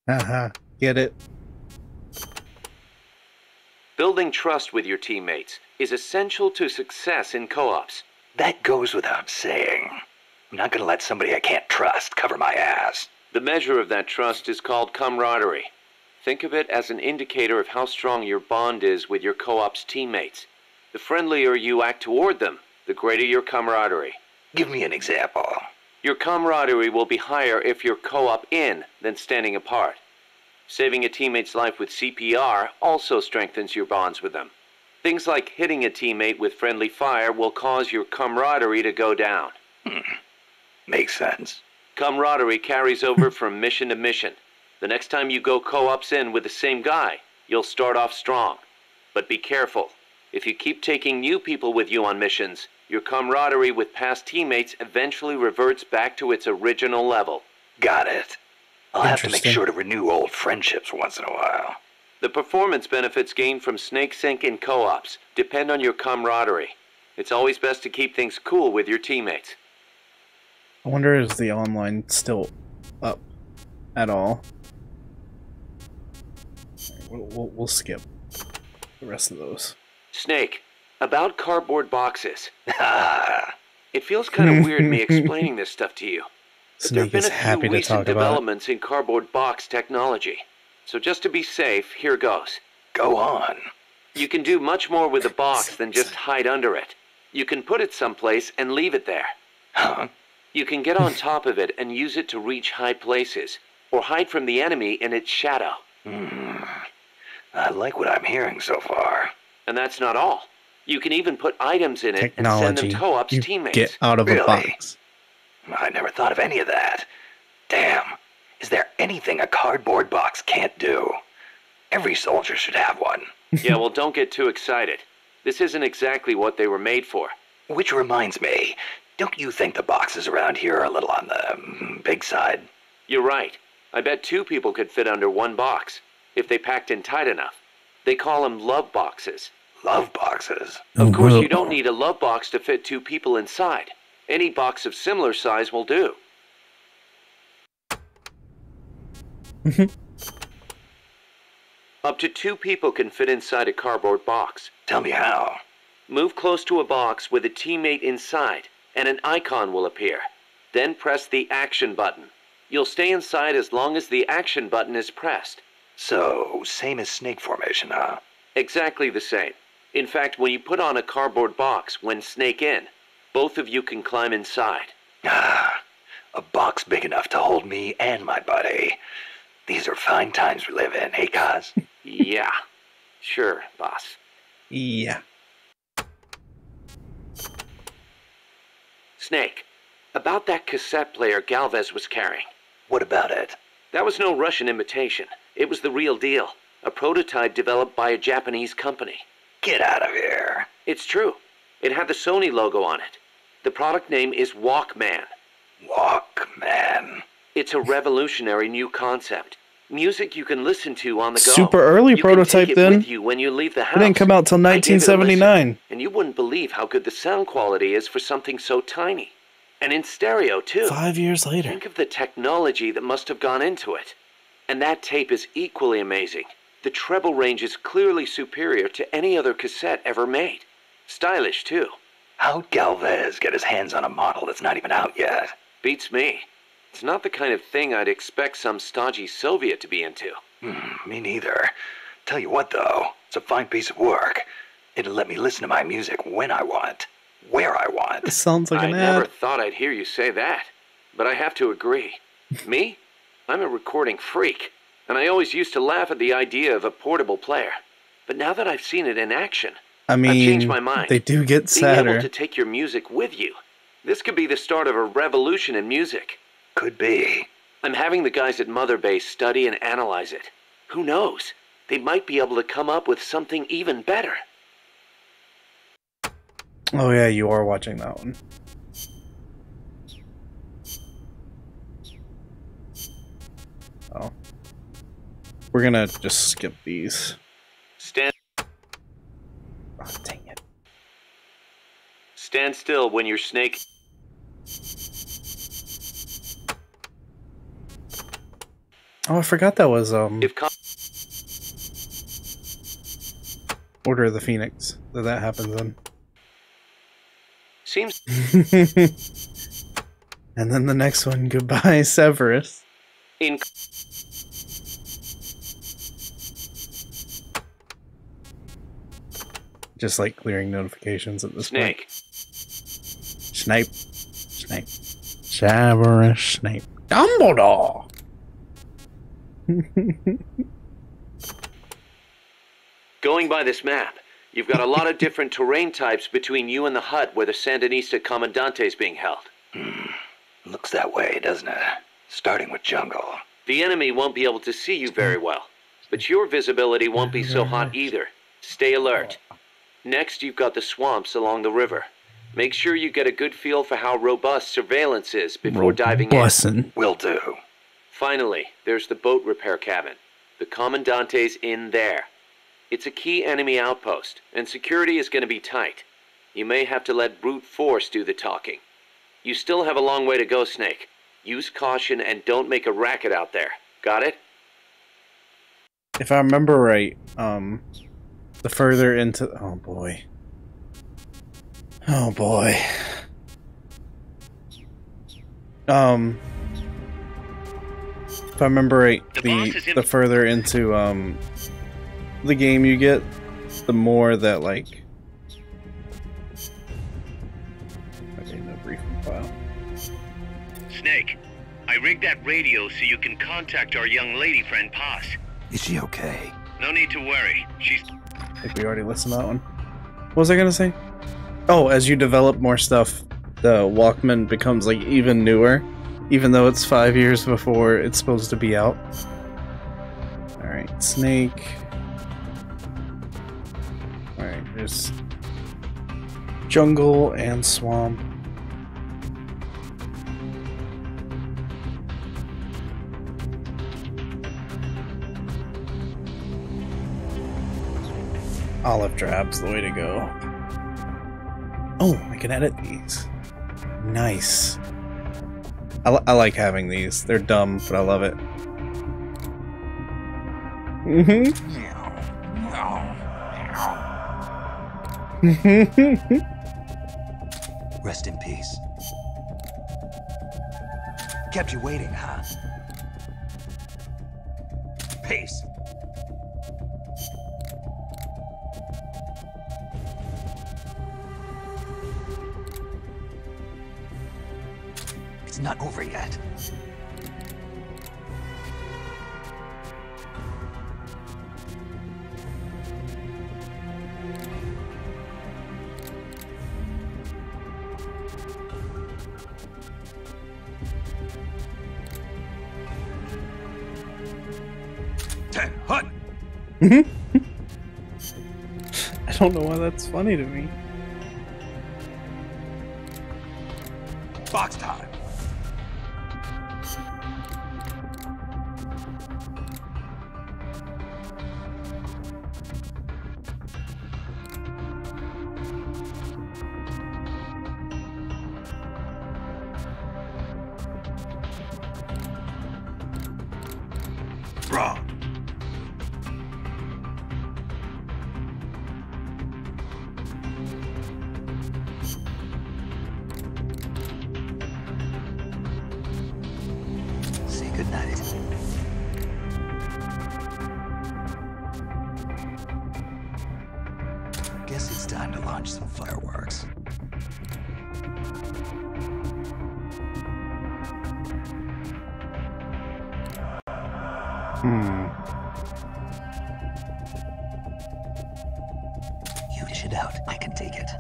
Haha, get it? Building trust with your teammates is essential to success in co-ops. That goes without saying. I'm not gonna let somebody I can't trust cover my ass. The measure of that trust is called camaraderie. Think of it as an indicator of how strong your bond is with your co-op's teammates. The friendlier you act toward them, the greater your camaraderie. Give me an example. Your camaraderie will be higher if you're co-op in than standing apart. Saving a teammate's life with CPR also strengthens your bonds with them. Things like hitting a teammate with friendly fire will cause your camaraderie to go down. Makes sense. Camaraderie carries over from mission to mission. The next time you go co-ops in with the same guy, you'll start off strong. But be careful. If you keep taking new people with you on missions, your camaraderie with past teammates eventually reverts back to its original level. Got it. I'll have to make Interesting. sure to renew old friendships once in a while. The performance benefits gained from snake sync in co-ops depend on your camaraderie. It's always best to keep things cool with your teammates. I wonder is the online still up at all? We'll skip the rest of those. Snake, about cardboard boxes. It feels kind of weird me explaining this stuff to you. But there have Snake been is a few happy to recent talk about it. developments in cardboard box technology. So just to be safe, here goes. Go on. You can do much more with the box than just hide under it. You can put it someplace and leave it there. Huh? You can get on top of it and use it to reach high places, or hide from the enemy in its shadow. I like what I'm hearing so far. And that's not all. You can even put items in it and send Technology. them to co-ops You teammates. get out of a Really? box. I never thought of any of that. Damn. Is there anything a cardboard box can't do? Every soldier should have one. Yeah, well, don't get too excited. This isn't exactly what they were made for. Which reminds me, don't you think the boxes around here are a little on the big side? You're right. I bet 2 people could fit under one box, if they packed in tight enough. They call them love boxes. Love boxes? Of course, you don't need a love box to fit 2 people inside. Any box of similar size will do. Up to 2 people can fit inside a cardboard box. Tell me how. Move close to a box with a teammate inside, and an icon will appear. Then press the action button. You'll stay inside as long as the action button is pressed. So, same as snake formation, huh? Exactly the same. In fact, when you put on a cardboard box when snake in, Both of you can climb inside. Ah, a box big enough to hold me and my buddy. These are fine times we live in, hey, Kaz? Yeah. Sure, boss. Yeah. Snake, about that cassette player Galvez was carrying. What about it? That was no Russian imitation. It was the real deal. A prototype developed by a Japanese company. Get out of here. It's true. It had the Sony logo on it. The product name is Walkman. Walkman. It's a revolutionary new concept. Music you can listen to on the go. Super early you prototype can take it then. With you when you leave the house. It didn't come out till I gave it a 1979. listen, and you wouldn't believe how good the sound quality is for something so tiny. And in stereo, too. 5 years later. Think of the technology that must have gone into it. And that tape is equally amazing. The treble range is clearly superior to any other cassette ever made. Stylish, too. How'd Galvez get his hands on a model that's not even out yet? Beats me. It's not the kind of thing I'd expect some stodgy Soviet to be into. Me neither. Tell you what, though, it's a fine piece of work. It'll let me listen to my music when I want, where I want. It sounds like an I ad. never thought I'd hear you say that. But I have to agree. Me? I'm a recording freak. And I always used to laugh at the idea of a portable player. But now that I've seen it in action, I mean, I've changed my mind. they do get Being able sadder. to take your music with you. This could be the start of a revolution in music. Could be. I'm having the guys at Mother Base study and analyze it. Who knows? They might be able to come up with something even better. Oh yeah, you are watching that one. Oh. We're gonna just skip these. Stand. Oh, dang it. Stand still when your snake. Oh, I forgot that was Order of the Phoenix. That happens then. Seems. And then the next one, Goodbye Severus. In. Just like clearing notifications at this Snake. point. Snape. Snape. Severus Snape. Dumbledore! Going by this map, you've got a lot of different terrain types between you and the hut where the Sandinista Comandante is being held. Looks that way, doesn't it? Starting with jungle. The enemy won't be able to see you very well, but your visibility won't be so hot either. Stay alert. Next, you've got the swamps along the river. Make sure you get a good feel for how robust surveillance is before diving in. Will do. Finally, there's the boat repair cabin. The Commandante's in there. It's a key enemy outpost, and security is going to be tight. You may have to let brute force do the talking. You still have a long way to go, Snake. Use caution and don't make a racket out there. Got it? If I remember right, the further into... Oh boy. Oh boy. If I remember right, the further into the game you get, the more that like. Okay, no briefing file. Snake, I rigged that radio so you can contact our young lady friend Paz. Is she okay? No need to worry. She's. I think we already listened to that one. What was I gonna say? Oh, as you develop more stuff, the Walkman becomes like even newer, even though it's 5 years before it's supposed to be out. Alright, Snake. Alright, there's jungle and swamp. Olive drab's the way to go. Oh, I can edit these. Nice. I like having these. They're dumb, but I love it. Rest in peace. Kept you waiting, huh? Peace. not over yet. Hut! I don't know why that's funny to me. Box time. Wrong. Say goodnight. Guess it's time to launch some fireworks. You dish it out. I can take it.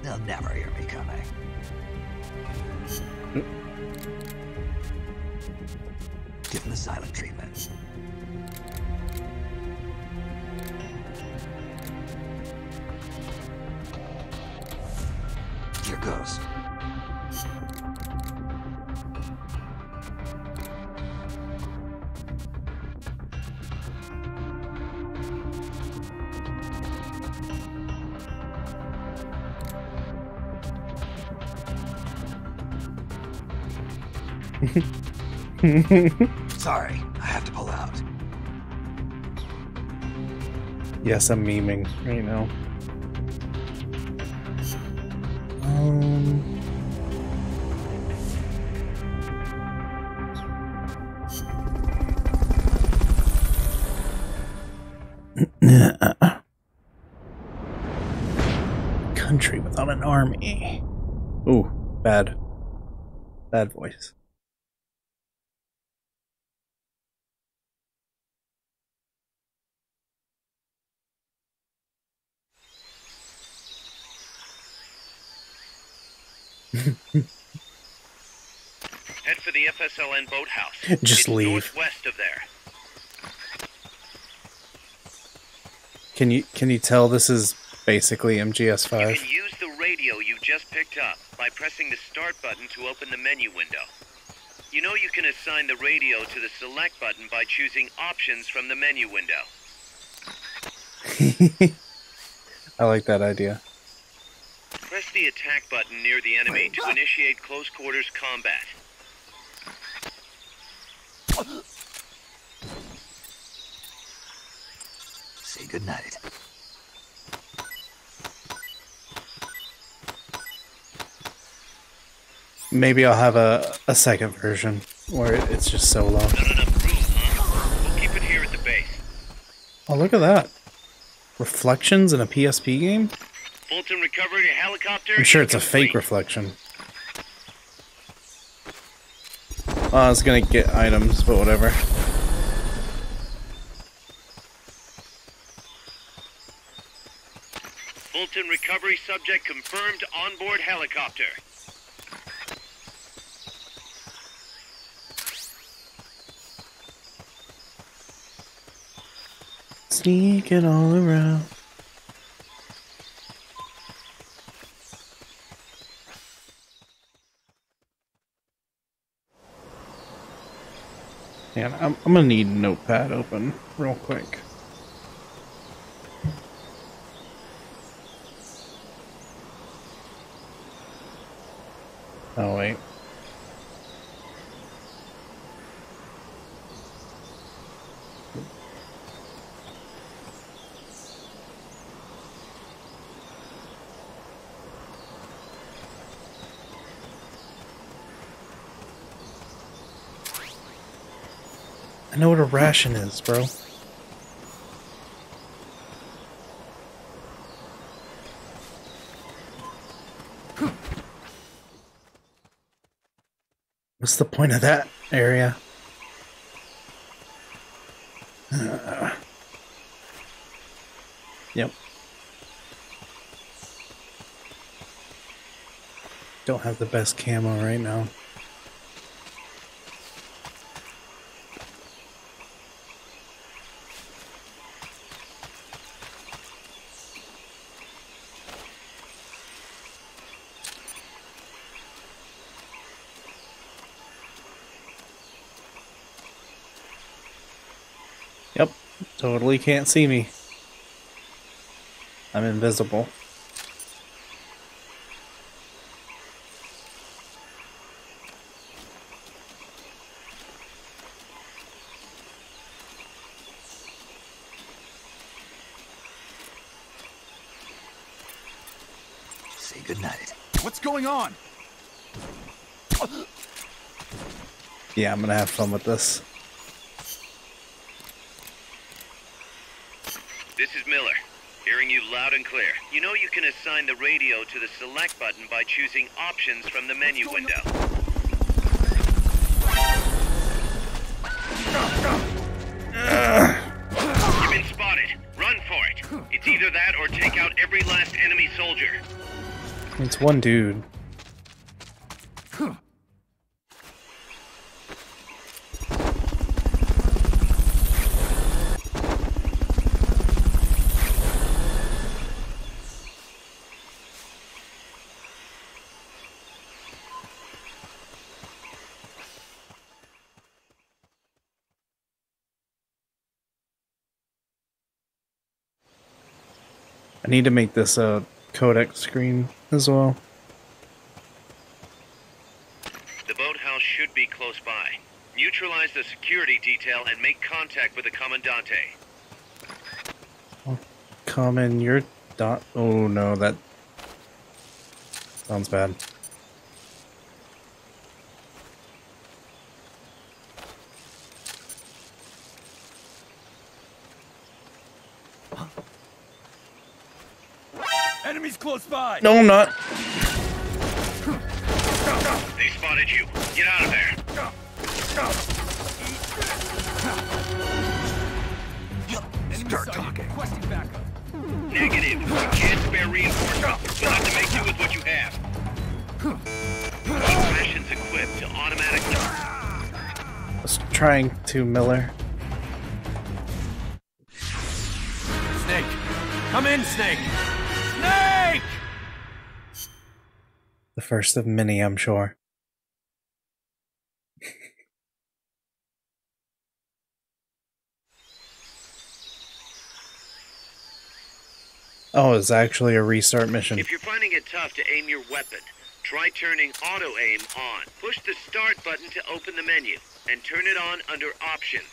They'll never hear me coming. Give them the silent treatment. Here goes. Sorry, I have to pull out. Yes, I'm memeing right now. Country without an army. Ooh, bad. Bad voice. Head for the FSLN boathouse. Just it's leave. Northwest of there. Can you tell this is basically MGS5? You can use the radio you just picked up by pressing the start button to open the menu window. You know you can assign the radio to the select button by choosing options from the menu window. I like that idea. Press the attack button near the enemy to initiate close quarters combat. Say goodnight. Maybe I'll have a second version where it's just solo. Not enough room, huh? We'll keep it here at the base. Oh, look at that. Reflections in a PSP game? Fulton recovery helicopter. I'm sure it's a fake reflection. Oh, I was gonna get items, but whatever. Fulton recovery subject confirmed onboard helicopter. Sneaking all around. Man, I'm gonna need Notepad open real quick. Oh wait. I know what a ration is, bro. What's the point of that area? Yep. Don't have the best camo right now. Yep, totally can't see me. I'm invisible. Say goodnight. What's going on? Yeah, I'm gonna have fun with this. This is Miller. Hearing you loud and clear. You know you can assign the radio to the select button by choosing options from the menu window. You've been spotted. Run for it. It's either that or take out every last enemy soldier. It's one dude. I need to make this a codec screen as well. The boathouse should be close by. Neutralize the security detail and make contact with the Commandante. Common, your dot. Oh no, that sounds bad. Enemies close by! No, I'm not. They spotted you. Get out of there. Start talking. Requesting backup. Negative. You can't spare reinforcements. You'll have to make do with what you have. Keep rations equipped to automatically... I was trying to, Miller. Snake! Come in, Snake! Snake! The first of many, I'm sure. Oh, it's actually a restart mission. If you're finding it tough to aim your weapon, try turning auto aim on. Push the start button to open the menu, and turn it on under options.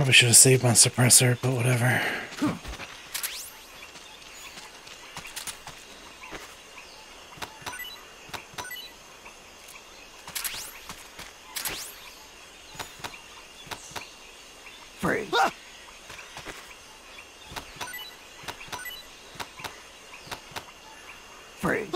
Probably should have saved my suppressor, but whatever. Freeze. Freeze.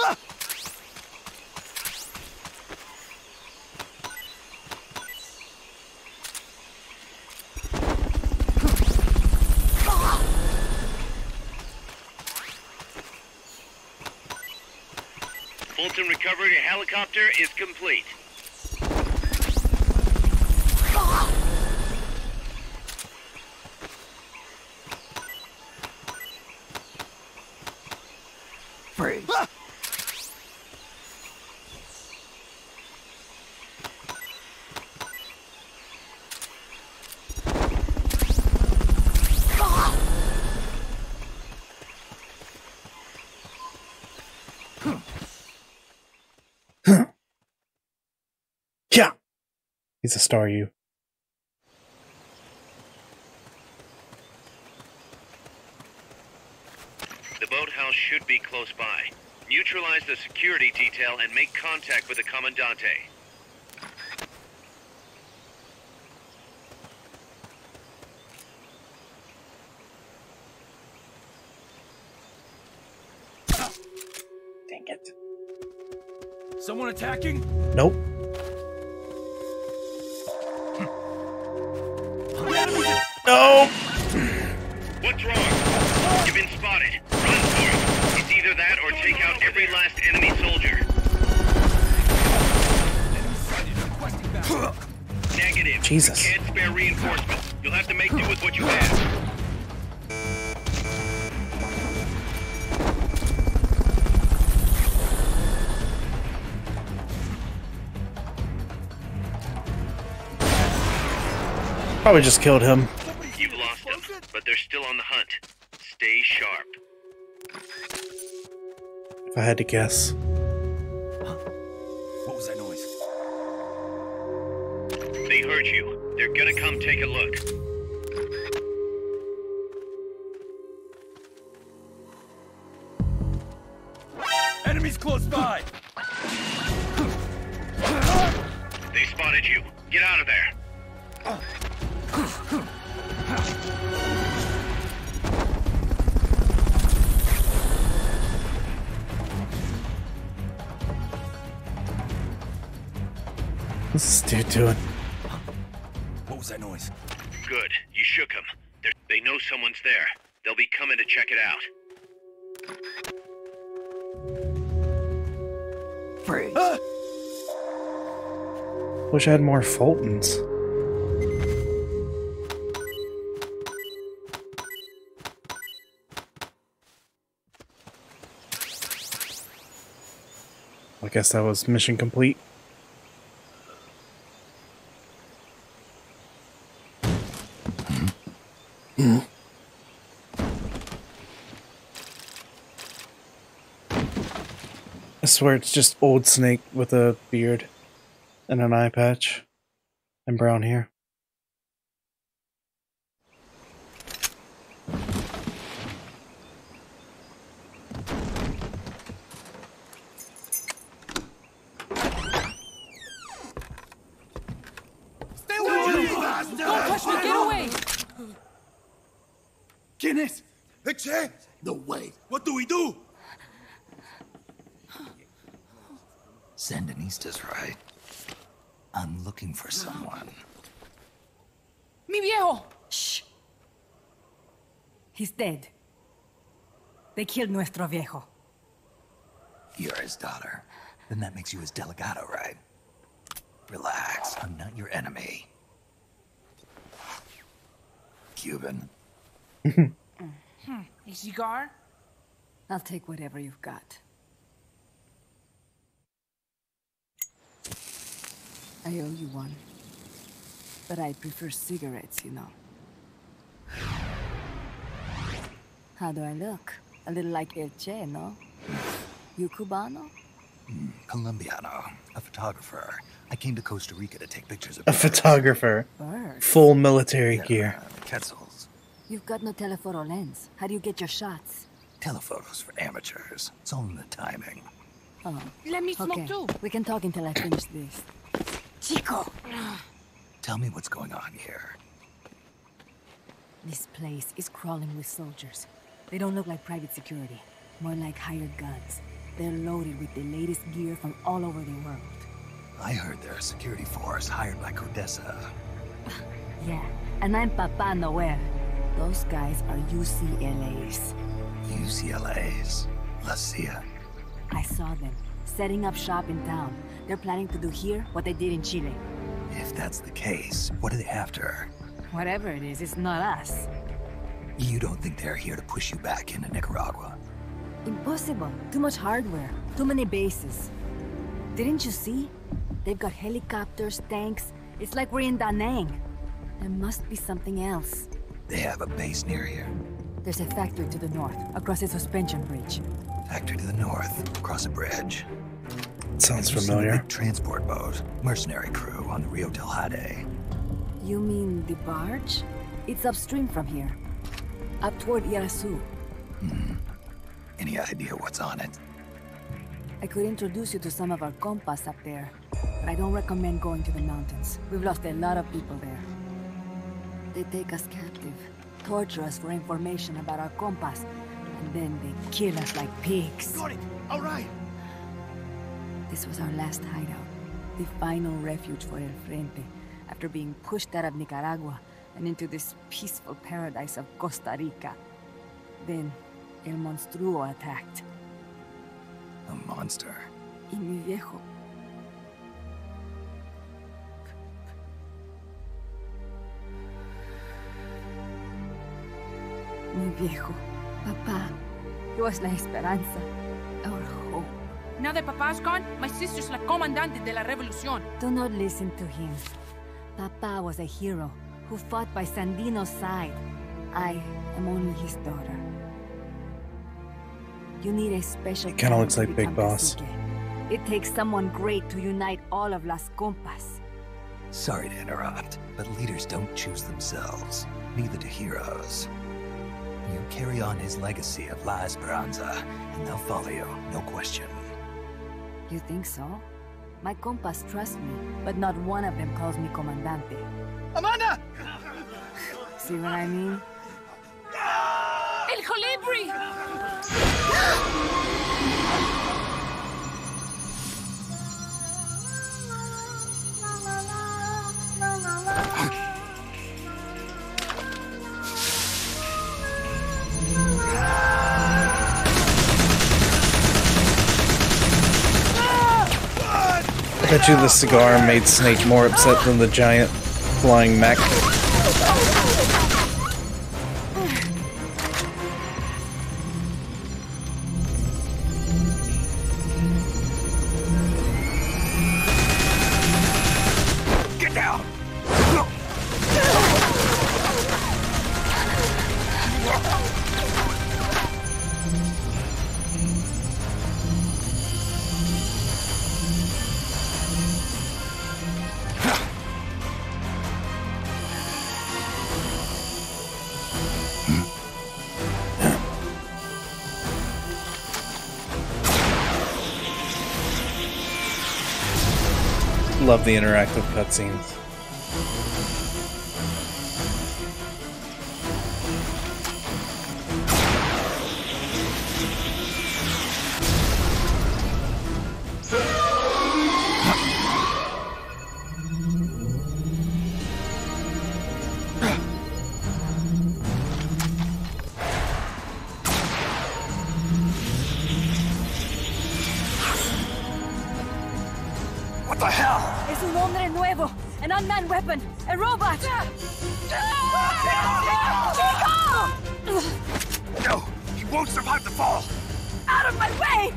Fulton recovery helicopter is complete. Freeze. Yeah. He's a star, you. The boathouse should be close by. Neutralize the security detail and make contact with the Commandante. Dang it. Someone attacking? Nope. No! What's wrong? You've been spotted. Run for it. It's either that or take out every last enemy soldier. Negative. Jesus. You can't spare reinforcements. You'll have to make do with what you have. Probably just killed him. You've lost them, but they're still on the hunt. Stay sharp. If I had to guess. What was that noise? They heard you. They're gonna come take a look. Enemies close by! They spotted you. Get out of there. What's this dude doing? What was that noise? Good. You shook them. They know someone's there. They'll be coming to check it out. Freeze. Wish I had more Fultons. I guess that was mission complete. I swear it's just old Snake with a beard and an eye patch and brown hair. Stay away! Don't touch me! Get away! ¿Quién es? Che? No way. What do we do? Sandinista's right. I'm looking for someone. Mi viejo! Shh! He's dead. They killed nuestro viejo. You're his daughter. Then that makes you his delegado, right? Relax, I'm not your enemy. Cuban. A cigar? I'll take whatever you've got. I owe you one. But I prefer cigarettes, you know. How do I look? A little like El Che, no? You Cubano? Colombiano. A photographer. I came to Costa Rica to take pictures of A birds. photographer. Birds. Full military gear. Quetzals. You've got no telephoto lens. How do you get your shots? Telephotos for amateurs. It's all in the timing. Oh. Let me smoke okay. too. We can talk until I finish this. Chico! Tell me what's going on here. This place is crawling with soldiers. They don't look like private security. More like hired guns. They're loaded with the latest gear from all over the world. I heard they're a security force hired by Codessa. Yeah, and I'm Papa Noel. Those guys are UCLAs. UCLAs? La CIA? I saw them, setting up shop in town. They're planning to do here what they did in Chile. If that's the case, what are they after? Whatever it is, it's not us. You don't think they're here to push you back into Nicaragua? Impossible. Too much hardware. Too many bases. Didn't you see? They've got helicopters, tanks. It's like we're in Da Nang. There must be something else. They have a base near here. There's a factory to the north, across a suspension bridge. Factory to the north, across a bridge. Sounds I've seen familiar. a big transport boat, mercenary crew on the Rio del Jade. You mean the barge? It's upstream from here. Up toward Irasu. Any idea what's on it? I could introduce you to some of our compas up there, but I don't recommend going to the mountains. We've lost a lot of people there. They take us captive, torture us for information about our compas, and then they kill us like pigs. Got it! All right! This was our last hideout, the final refuge for El Frente, after being pushed out of Nicaragua and into this peaceful paradise of Costa Rica. Then, El Monstruo attacked. A monster? Y mi viejo. Mi viejo. Papá. He was la esperanza. Our hope. Now that Papa's gone, my sister's la comandante de la revolución. Do not listen to him. Papa was a hero who fought by Sandino's side. I am only his daughter. You need a special. It kind of looks like Big Boss. It takes someone great to unite all of Las Compas. Sorry to interrupt, but leaders don't choose themselves. Neither do heroes. You carry on his legacy of La Esperanza, and they'll follow you, no question. You think so? My compas trust me, but not one of them calls me Comandante. Amanda! See what I mean? El Colibri! I bet you the cigar made Snake more upset than the giant flying mech. Get down! Love the interactive cutscenes. What the hell? Es un hombre nuevo, an unmanned weapon, a robot. No, he won't survive the fall. Out of my way!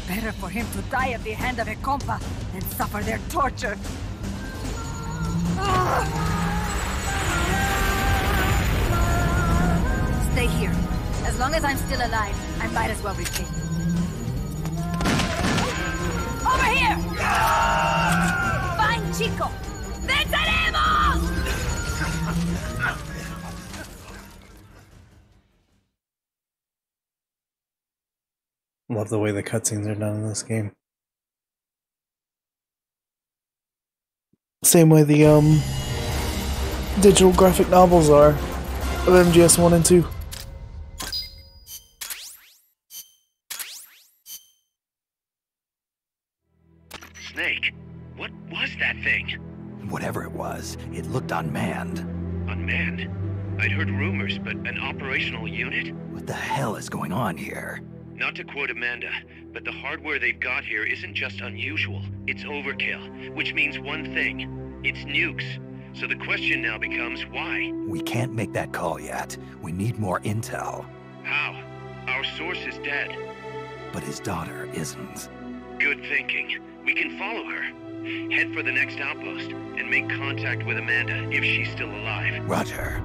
Better for him to die at the hand of a compa than suffer their torture. Stay here. As long as I'm still alive, I might as well retreat. Over here! Fine, Chico! ¡Venceremos! love the way the cutscenes are done in this game. Same way the digital graphic novels are of MGS 1 and 2. Snake, what was that thing? Whatever it was, it looked unmanned. Unmanned? I'd heard rumors, but an operational unit? What the hell is going on here? Not to quote Amanda, but the hardware they've got here isn't just unusual, it's overkill, which means one thing, it's nukes. So the question now becomes why? We can't make that call yet. We need more intel. How? Our source is dead. But his daughter isn't. Good thinking. We can follow her. Head for the next outpost and make contact with Amanda if she's still alive. Roger.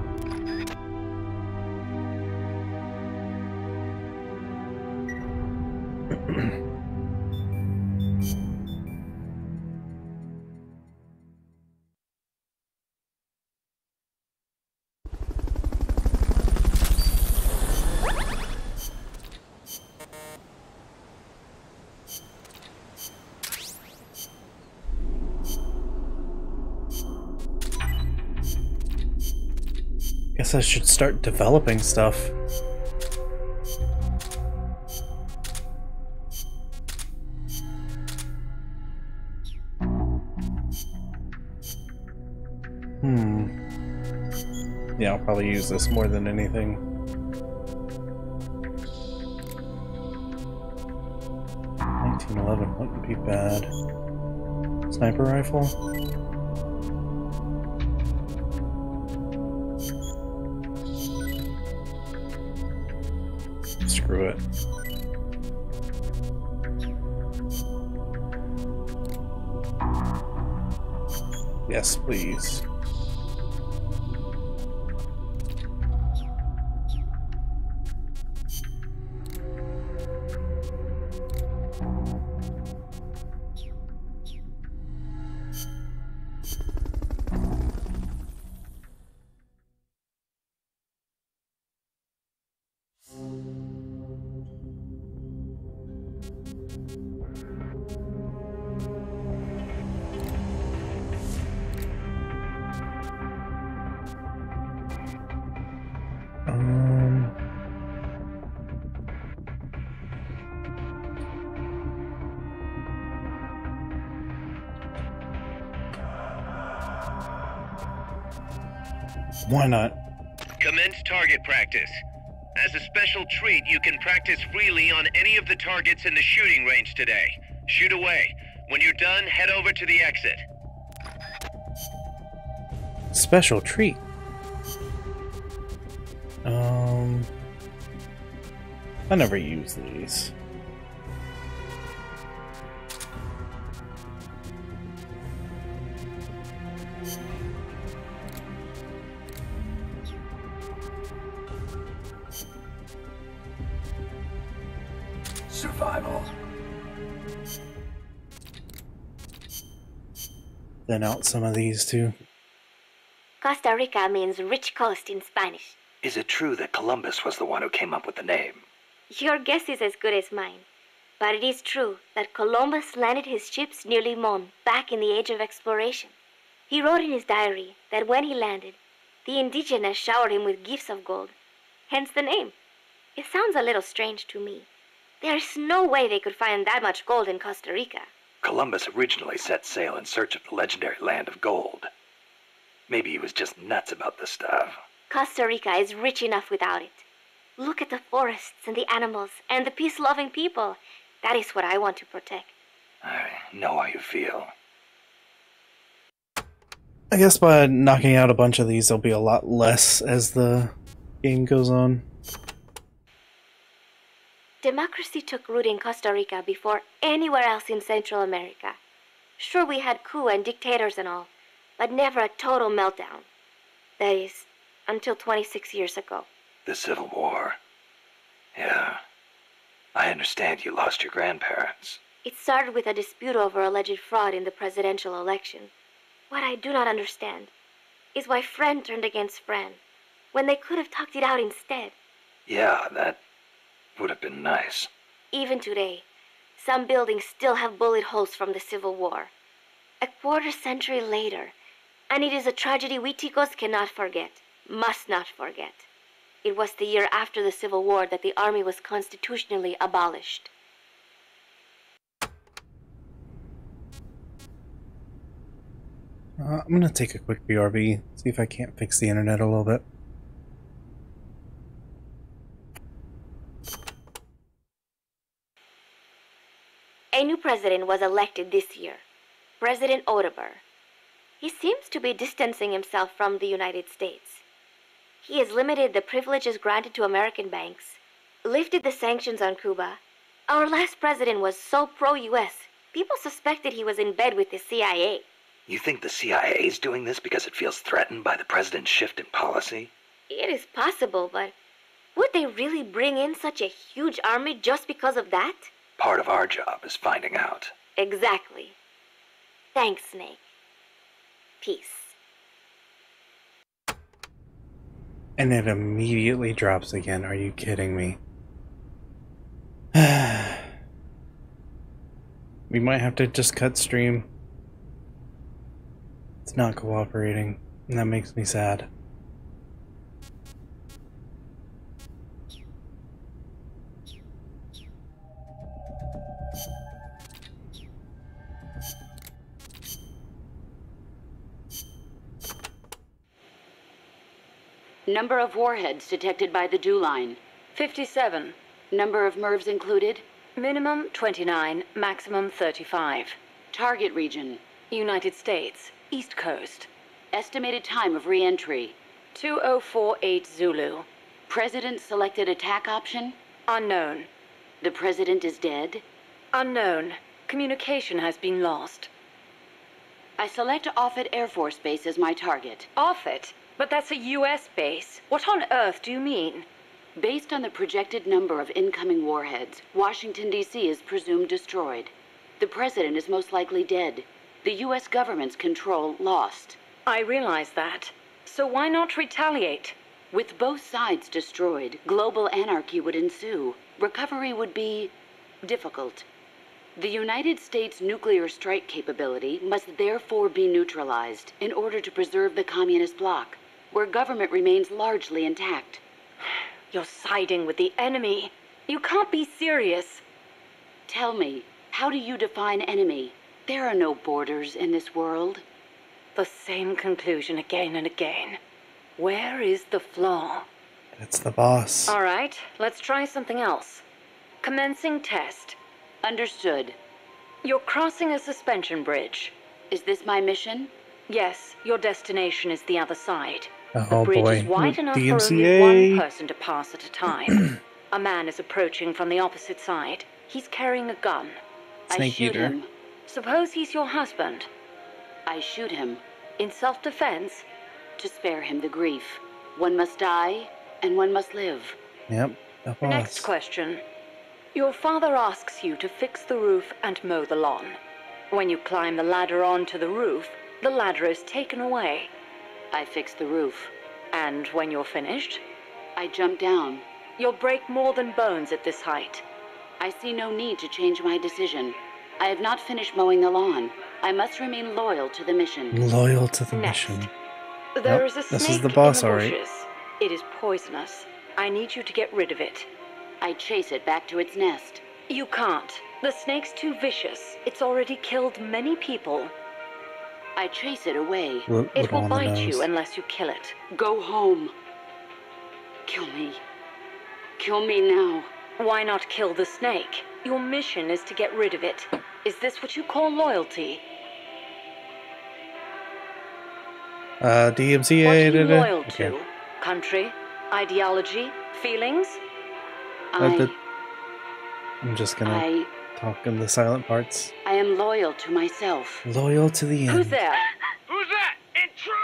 Guess I should start developing stuff. Yeah, I'll probably use this more than anything. $1911 wouldn't be bad. Sniper rifle? Screw it. Yes, please. Why not? Commence target practice. As a special treat, you can practice freely on any of the targets in the shooting range today. Shoot away. When you're done, head over to the exit. Special treat. I never use these. Survival. Thin out some of these too. Costa Rica means rich coast in Spanish. Is it true that Columbus was the one who came up with the name? Your guess is as good as mine. But it is true that Columbus landed his ships near Limon back in the age of exploration. He wrote in his diary that when he landed, the indigenous showered him with gifts of gold. Hence the name. It sounds a little strange to me. There's no way they could find that much gold in Costa Rica. Columbus originally set sail in search of the legendary land of gold. Maybe he was just nuts about the stuff. Costa Rica is rich enough without it. Look at the forests and the animals and the peace-loving people. That is what I want to protect. I know how you feel. I guess by knocking out a bunch of these, there'll be a lot less as the game goes on. Democracy took root in Costa Rica before anywhere else in Central America. Sure, we had coup and dictators and all, but never a total meltdown. That is, until 26 years ago. The Civil War. Yeah. I understand you lost your grandparents. It started with a dispute over alleged fraud in the presidential election. What I do not understand is why friend turned against friend, when they could have talked it out instead. Yeah, that would have been nice. Even today, some buildings still have bullet holes from the Civil War. A quarter-century later, and it is a tragedy we Ticos cannot forget, must not forget. It was the year after the Civil War that the army was constitutionally abolished. I'm gonna take a quick BRB, see if I can't fix the internet a little bit. A new president was elected this year, President Otaber. He seems to be distancing himself from the United States. He has limited the privileges granted to American banks, lifted the sanctions on Cuba. Our last president was so pro-US, people suspected he was in bed with the CIA. You think the CIA is doing this because it feels threatened by the president's shift in policy? It is possible, but would they really bring in such a huge army just because of that? Part of our job is finding out. Exactly. Thanks, Snake. Peace. And it immediately drops again. Are you kidding me? We might have to just cut stream. It's not cooperating, and that makes me sad. Number of warheads detected by the dew line. 57. Number of MIRVs included. Minimum 29, maximum 35. Target region. United States, East Coast. Estimated time of re-entry. 2048 Zulu. President selected attack option. Unknown. The president is dead. Unknown. Communication has been lost. I select Offutt Air Force Base as my target. Offutt? But that's a U.S. base. What on earth do you mean? Based on the projected number of incoming warheads, Washington, D.C. is presumed destroyed. The president is most likely dead. The U.S. government's control lost. I realize that. So why not retaliate? With both sides destroyed, global anarchy would ensue. Recovery would be difficult. The United States' nuclear strike capability must therefore be neutralized in order to preserve the communist bloc, where government remains largely intact. You're siding with the enemy. You can't be serious. Tell me, how do you define enemy? There are no borders in this world. The same conclusion again and again. Where is the flaw? It's the boss. All right, let's try something else. Commencing test. Understood. You're crossing a suspension bridge. Is this my mission? Yes, your destination is the other side. Oh, the bridge boy. is wide enough DMCA. for only one person to pass at a time. A man is approaching from the opposite side. He's carrying a gun. Snake I shoot eater. him. Suppose he's your husband. I shoot him. In self-defense? To spare him the grief. One must die, and one must live. Yep, the boss. Next question. Your father asks you to fix the roof and mow the lawn. When you climb the ladder onto the roof, the ladder is taken away. I fix the roof. And when you're finished? I jump down. You'll break more than bones at this height. I see no need to change my decision. I have not finished mowing the lawn. I must remain loyal to the mission. Loyal to the mission. There is a this snake is the boss, in the alright. bushes. It is poisonous. I need you to get rid of it. I chase it back to its nest. You can't. The snake's too vicious. It's already killed many people. I chase it away. It will bite you unless you kill it. Go home. Kill me. Kill me now. Why not kill the snake? Your mission is to get rid of it. Is this what you call loyalty? DMCA. What are you loyal to? Country? Ideology? Feelings? I'm just gonna talk in the silent parts. I am loyal to myself. Loyal to the end. Who's there? Who's that? Intruder!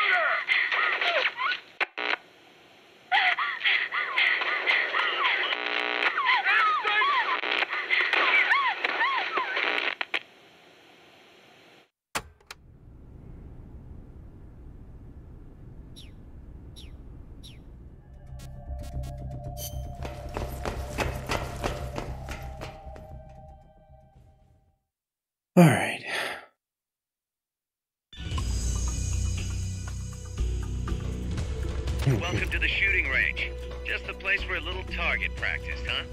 Welcome to the shooting range. Just the place for a little target practice, huh?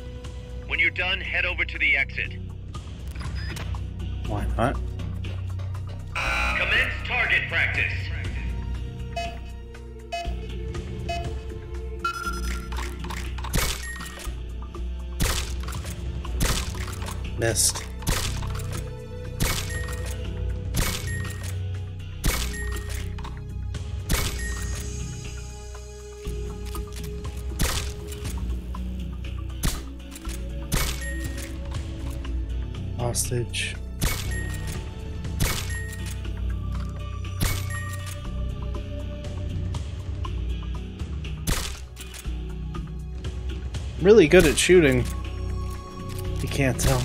When you're done, head over to the exit. Why not? Commence target practice. Missed. Hostage. Really good at shooting. You can't tell.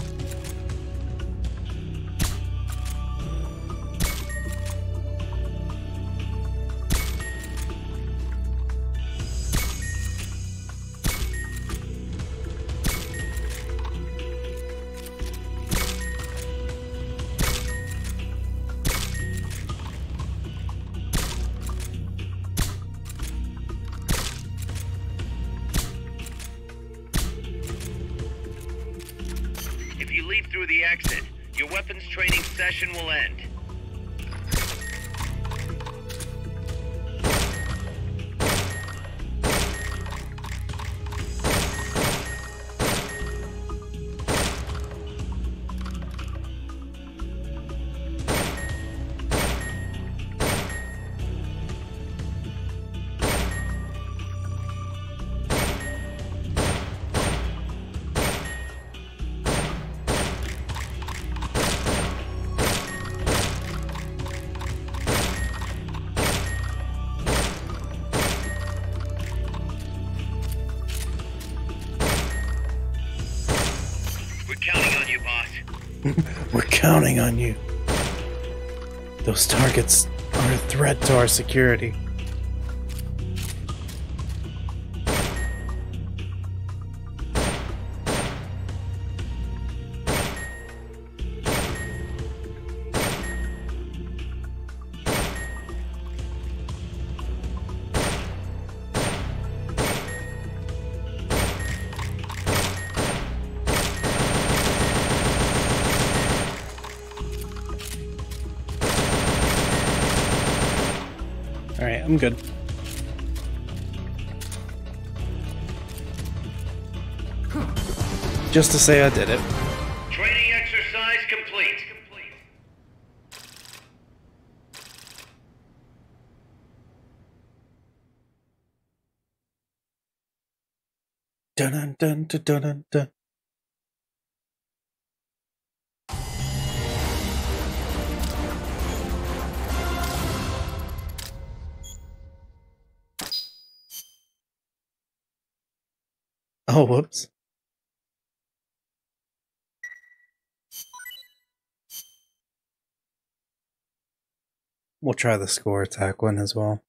If you leave through the exit, your weapons training session will end. We're counting on you. Those targets are a threat to our security. Alright, I'm good. Just to say I did it. Training exercise complete. Dun dun dun dun dun dun. Oh, whoops. We'll try the score attack one as well.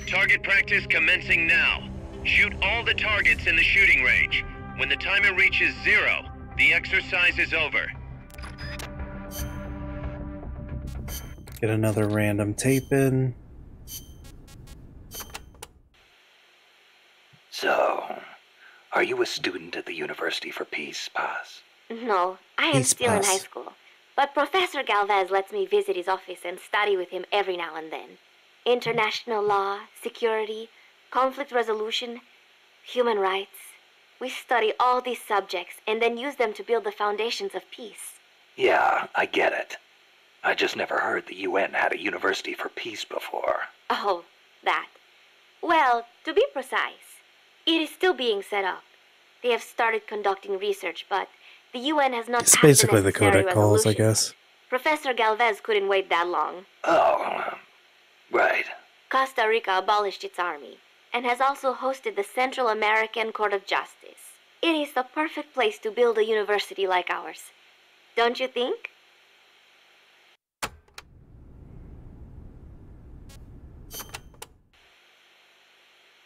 Target practice commencing now. Shoot all the targets in the shooting range. When the timer reaches 0, the exercise is over. Get another random tape in. So, are you a student at the University for Peace, Paz? No, I am Peace still in high Pass. school. But Professor Galvez lets me visit his office and study with him every now and then. International law, security, conflict resolution, human rights. We study all these subjects and then use them to build the foundations of peace. Yeah, I get it. I just never heard the UN had a University for Peace before. Oh, that. Well, to be precise, it is still being set up. They have started conducting research, but the UN has not It's passed basically the necessary codec calls, I resolutions. guess. Professor Galvez couldn't wait that long. Oh, right. Costa Rica abolished its army and has also hosted the Central American Court of Justice. It is the perfect place to build a university like ours. Don't you think?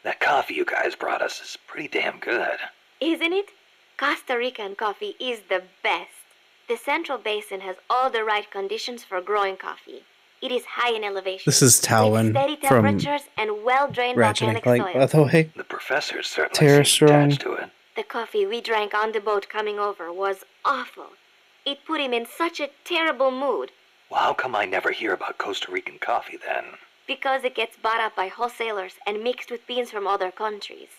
That coffee you guys brought us is pretty damn good. Isn't it? Costa Rican coffee is the best. The central basin has all the right conditions for growing coffee. It is high in elevation. This is Talon steady from temperatures and well-drained Ratchet and volcanic Clank, soil. by the way. The professor certainly Terra seems Strong. attached to it. The coffee we drank on the boat coming over was awful. It put him in such a terrible mood. Well, how come I never hear about Costa Rican coffee then? Because it gets bought up by wholesalers and mixed with beans from other countries.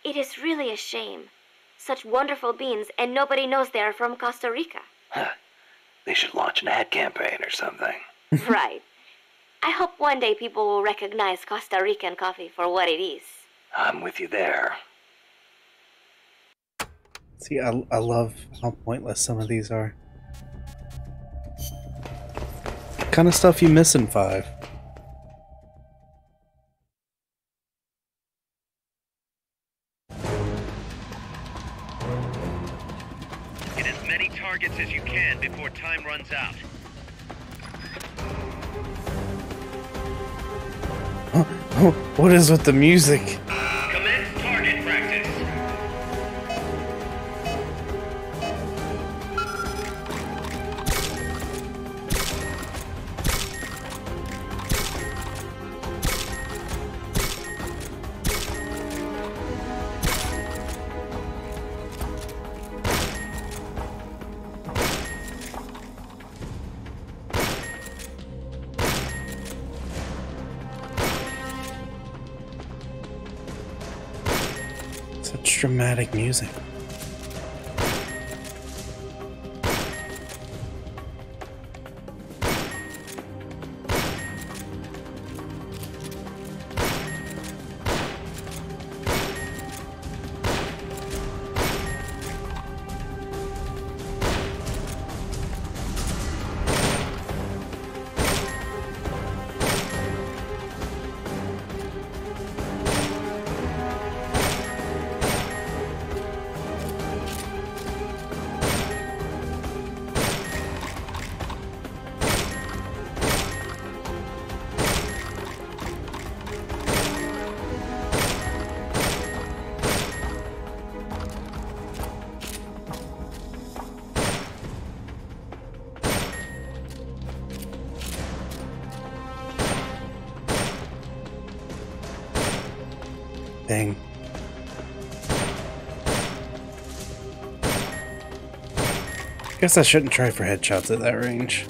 It is really a shame. Such wonderful beans, and nobody knows they are from Costa Rica. Huh. They should launch an ad campaign or something. Right. I hope one day people will recognize Costa Rican coffee for what it is. I'm with you there. See, I love how pointless some of these are. Kind of stuff you miss in 5. Get as many targets as you can before time runs out. What is with the music? Commence target practice. Such dramatic music. Dang. Guess I shouldn't try for headshots at that range.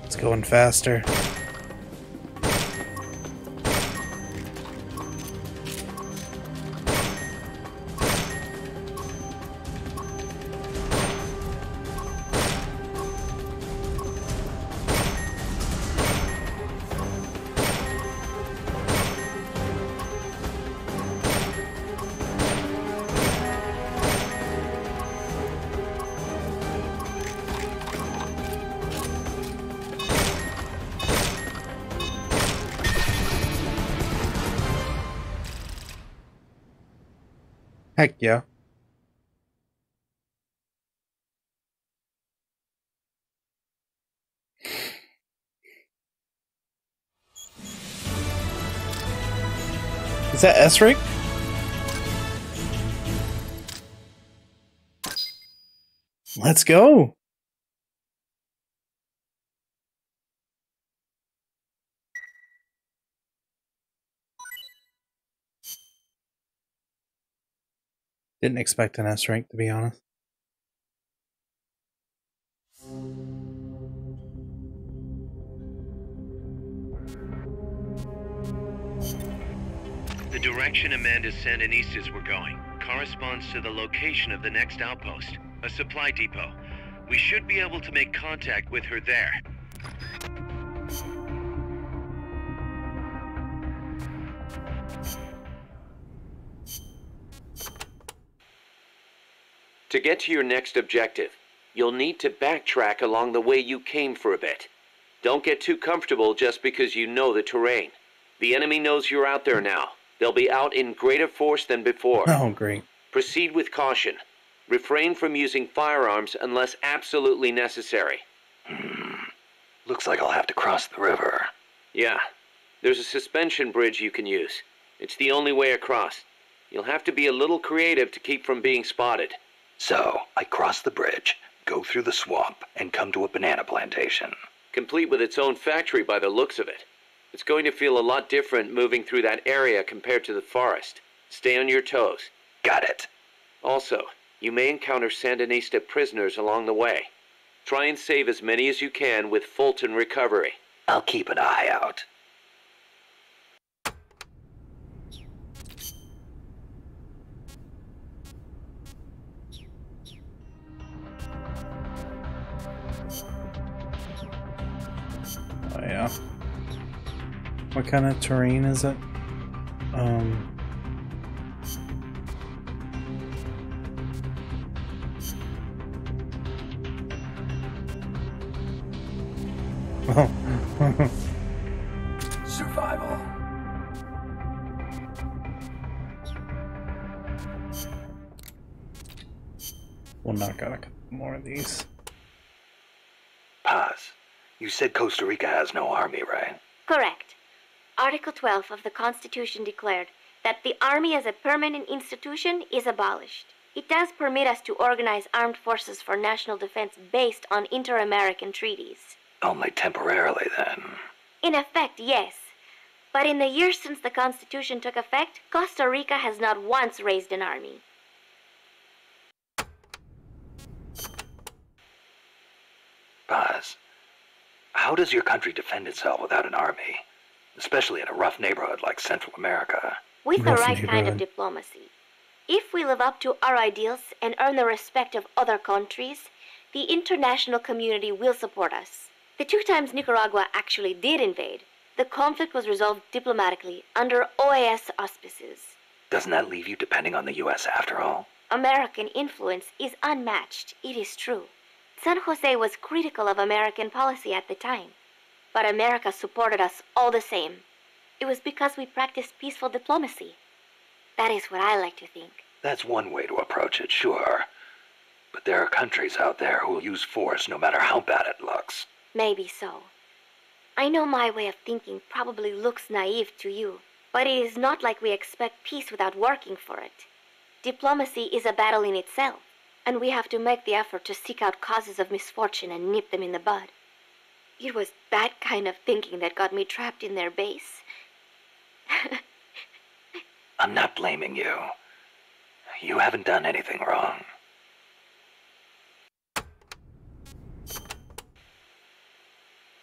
It's going faster. Heck yeah. Is that S-Rig? Let's go. Didn't expect an S rank, to be honest. The direction Amanda's Sandinistas were going corresponds to the location of the next outpost, a supply depot. We should be able to make contact with her there. To get to your next objective, you'll need to backtrack along the way you came for a bit. Don't get too comfortable just because you know the terrain. The enemy knows you're out there now. They'll be out in greater force than before. Oh, great. Proceed with caution. Refrain from using firearms unless absolutely necessary. Looks like I'll have to cross the river. Yeah. There's a suspension bridge you can use. It's the only way across. You'll have to be a little creative to keep from being spotted. So, I cross the bridge, go through the swamp, and come to a banana plantation. Complete with its own factory by the looks of it. It's going to feel a lot different moving through that area compared to the forest. Stay on your toes. Got it. Also, you may encounter Sandinista prisoners along the way. Try and save as many as you can with Fulton recovery. I'll keep an eye out. Oh, yeah. What kind of terrain is it? Survival. We'll knock out a couple more of these. Paz, you said Costa Rica has no army, right? Correct. Article 12 of the Constitution declared that the Army as a permanent institution is abolished. It does permit us to organize armed forces for national defense based on inter-American treaties. Only temporarily, then. In effect, yes. But in the years since the Constitution took effect, Costa Rica has not once raised an army. Paz, how does your country defend itself without an army? Especially in a rough neighborhood like Central America. With the right kind of diplomacy. If we live up to our ideals and earn the respect of other countries, the international community will support us. The 2 times Nicaragua actually did invade, the conflict was resolved diplomatically under OAS auspices. Doesn't that leave you depending on the U.S. after all? American influence is unmatched, it is true. San Jose was critical of American policy at the time, but America supported us all the same. It was because we practiced peaceful diplomacy. That is what I like to think. That's one way to approach it, sure. But there are countries out there who will use force no matter how bad it looks. Maybe so. I know my way of thinking probably looks naive to you, but it is not like we expect peace without working for it. Diplomacy is a battle in itself, and we have to make the effort to seek out causes of misfortune and nip them in the bud. It was that kind of thinking that got me trapped in their base. I'm not blaming you. You haven't done anything wrong.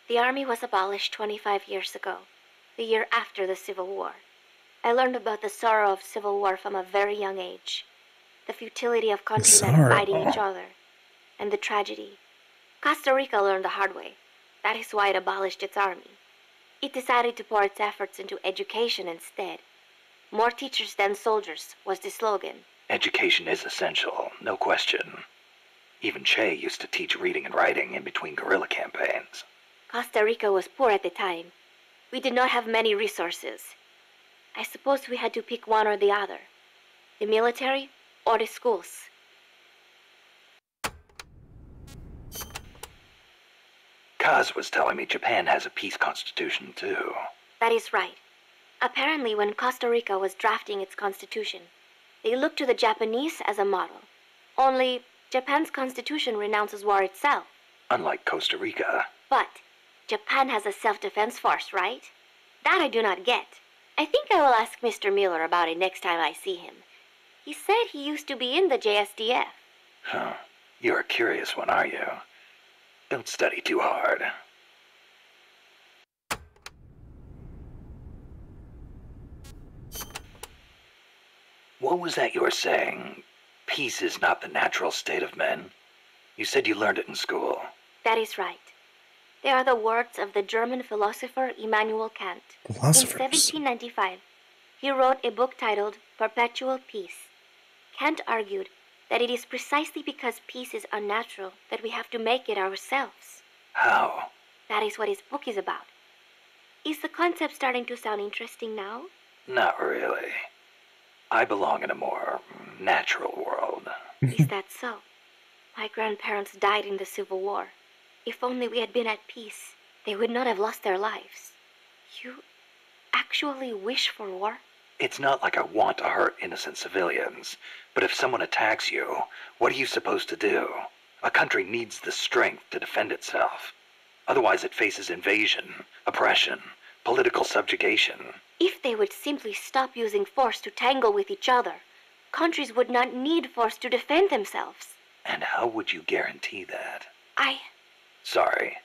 The army was abolished 25 years ago, the year after the Civil War. I learned about the sorrow of civil war from a very young age. The futility of countrymen fighting each other. And the tragedy. Costa Rica learned the hard way. That is why it abolished its army. It decided to pour its efforts into education instead. More teachers than soldiers was the slogan. Education is essential, no question. Even Che used to teach reading and writing in between guerrilla campaigns. Costa Rica was poor at the time. We did not have many resources. I suppose we had to pick one or the other. The military or the schools. Kaz was telling me Japan has a peace constitution, too. That is right. Apparently, when Costa Rica was drafting its constitution, they looked to the Japanese as a model. Only, Japan's constitution renounces war itself. Unlike Costa Rica. But, Japan has a self-defense force, right? That I do not get. I think I will ask Mr. Miller about it next time I see him. He said he used to be in the JSDF. Huh. You're a curious one, are you? Don't study too hard. What was that you were saying? Peace is not the natural state of men? You said you learned it in school. That is right. They are the words of the German philosopher Immanuel Kant. Philosophers. In 1795, he wrote a book titled Perpetual Peace. Kant argued that it is precisely because peace is unnatural that we have to make it ourselves. How? That is what his book is about. Is the concept starting to sound interesting now? Not really. I belong in a more natural world. Is that so? My grandparents died in the Civil War. If only we had been at peace, they would not have lost their lives. You actually wish for war? It's not like I want to hurt innocent civilians, but if someone attacks you, what are you supposed to do? A country needs the strength to defend itself. Otherwise it faces invasion, oppression, political subjugation. If they would simply stop using force to tangle with each other, countries would not need force to defend themselves. And how would you guarantee that? I... Sorry,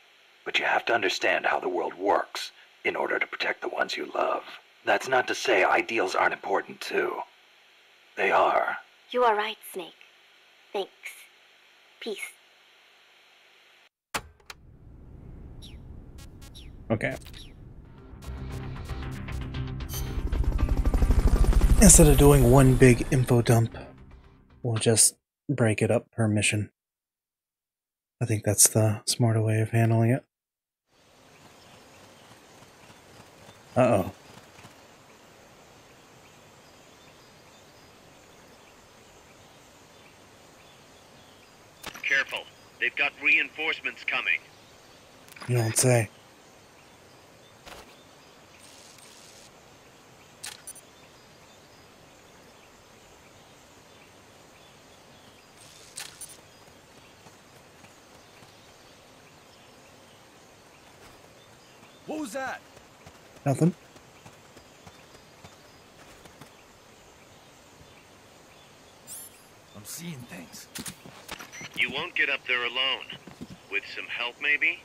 but you have to understand how the world works in order to protect the ones you love. That's not to say ideals aren't important too. They are. You are right, Snake. Thanks. Peace. Okay. Instead of doing one big info dump, we'll just break it up per mission. I think that's the smarter way of handling it. Uh-oh. Careful. They've got reinforcements coming. You don't say. What was that? Nothing. I'm seeing things. You won't get up there alone. With some help, maybe?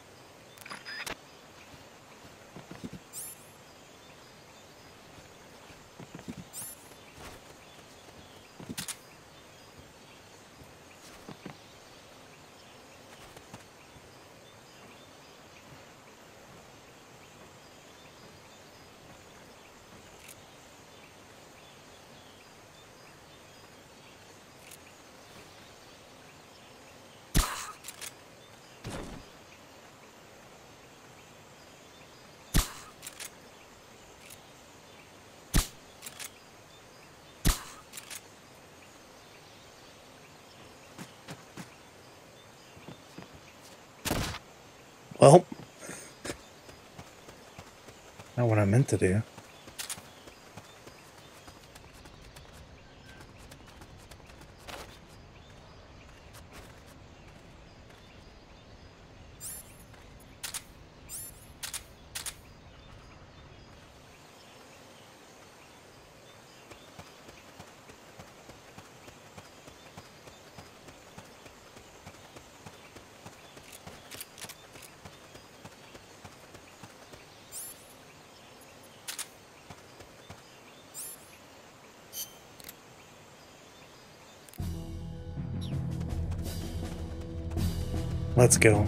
Well, not what I meant to do. Let's go.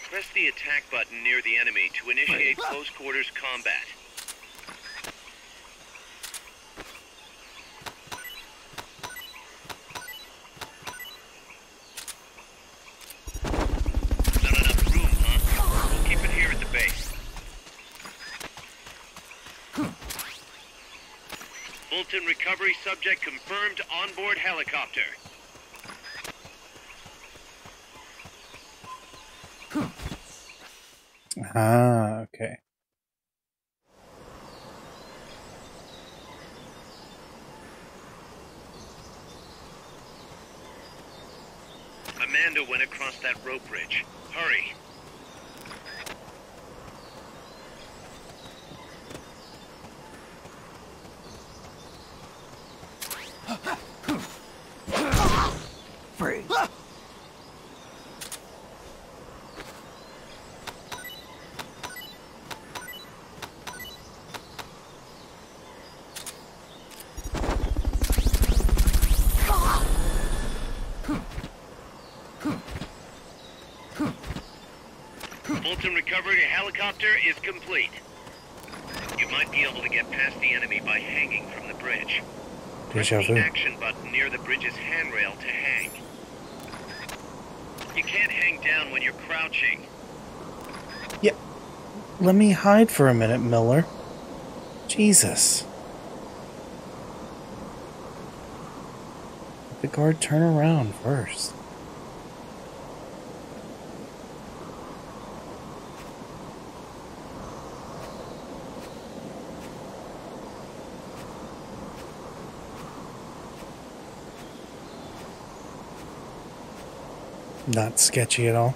Press the attack button near the enemy to initiate close quarters combat. Not enough room, huh? We'll keep it here at the base. Fulton recovery subject confirmed onboard helicopter. Ah, okay. Amanda went across that rope bridge. Hurry. Free. Fulton recovery helicopter is complete. You might be able to get past the enemy by hanging from the bridge. Press Deja the vu. action button near the bridge's handrail to hang. You can't hang down when you're crouching. Yeah. Let me hide for a minute, Miller. Jesus. Let the guard turn around first. Not sketchy at all.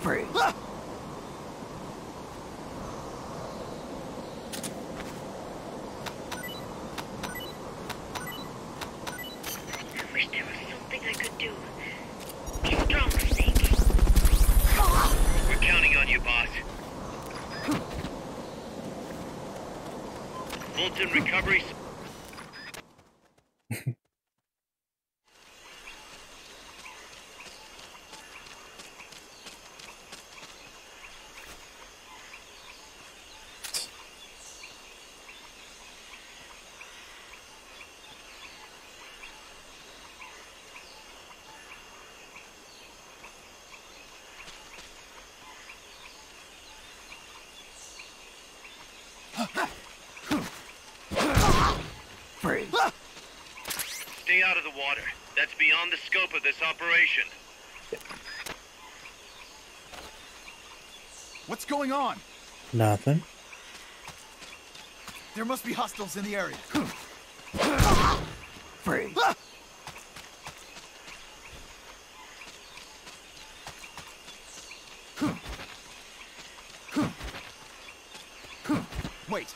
Free. I wish there was something I could do. Be strong, Snake. We're counting on you, boss. Fulton recovery. Free. Stay out of the water. That's beyond the scope of this operation. What's going on? Nothing. There must be hostiles in the area. Free. Wait.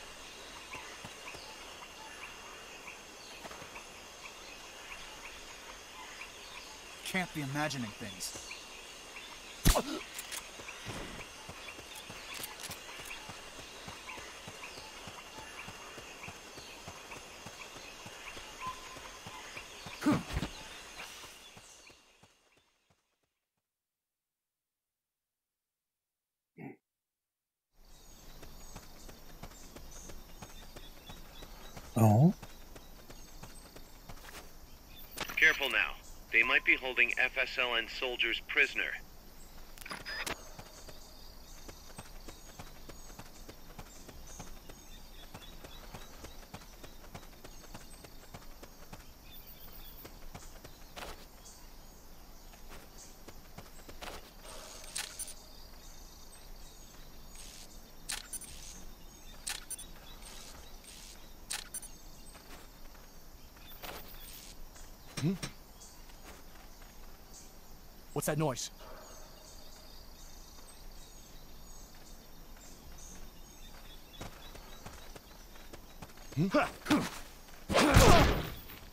Can't be imagining things. Oh? Careful now. They might be holding FSLN soldiers prisoner. What's that noise?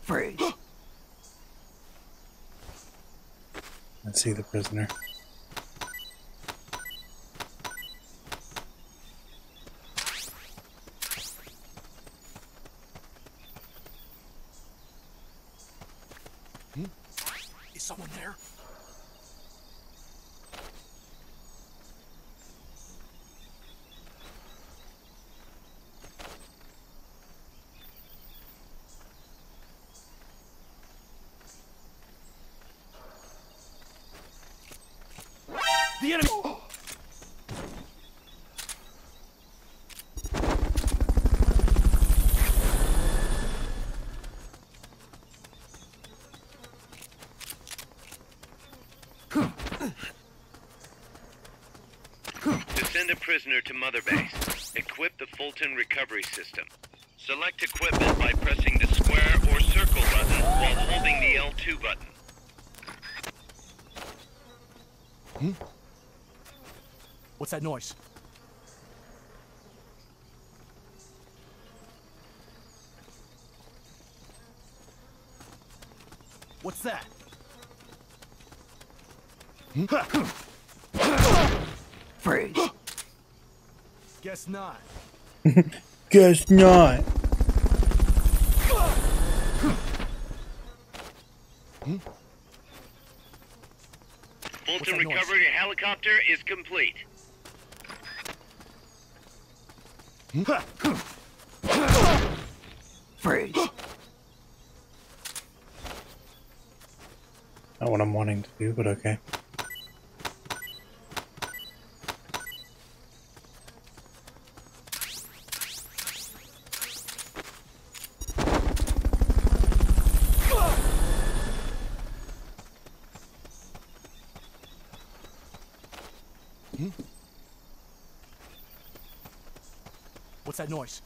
Free. Let's see the prisoner. Is someone there? The enemy! Send a prisoner to Mother Base. Equip the Fulton recovery system. Select equipment by pressing the square or circle button while holding the L2 button. What's that noise? What's that? Freeze. Guess not. Guess not. Fulton recovery helicopter is complete. Freeze. Not what I'm wanting to do, but okay. What's that noise?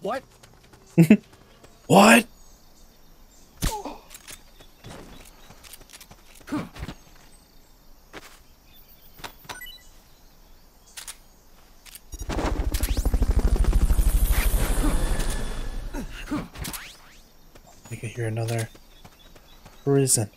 What? What? I can hear another prison.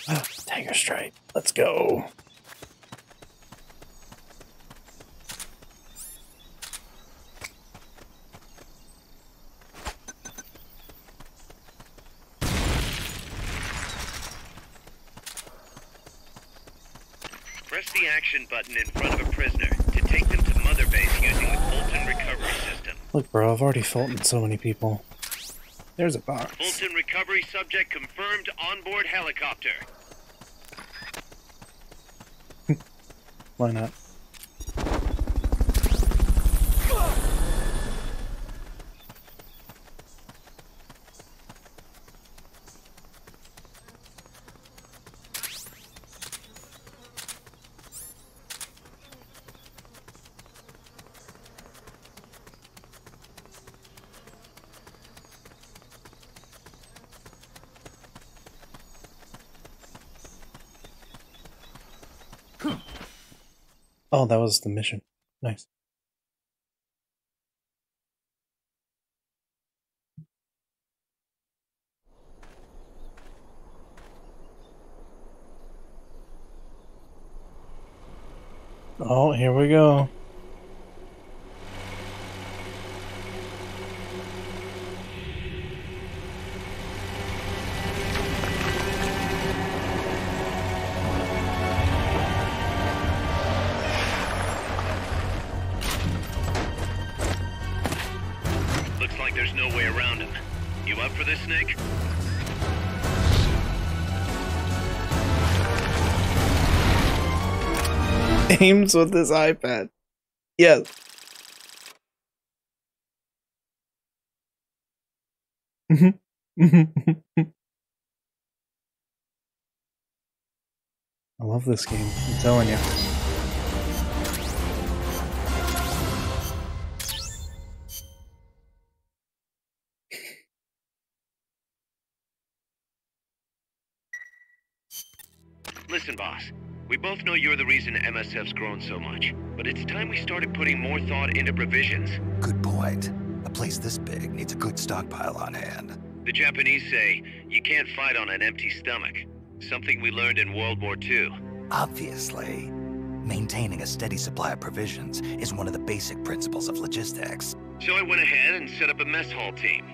Oh, Tiger Stripe. Let's go. Press the action button in front of a prisoner to take them to Mother Base using the Fulton recovery system. Look, bro, I've already Fultoned so many people. There's a box. Fulton recovery subject confirmed onboard helicopter. Why not? Oh, that was the mission. Nice. Oh, here we go. Looks like there's no way around him. You up for this, Snake? Aims with his iPad. Yes. I love this game, I'm telling you. Listen, boss. We both know you're the reason MSF's grown so much, but it's time we started putting more thought into provisions. Good point. A place this big needs a good stockpile on hand. The Japanese say, you can't fight on an empty stomach. Something we learned in World War II. Obviously. Maintaining a steady supply of provisions is one of the basic principles of logistics. So I went ahead and set up a mess hall team.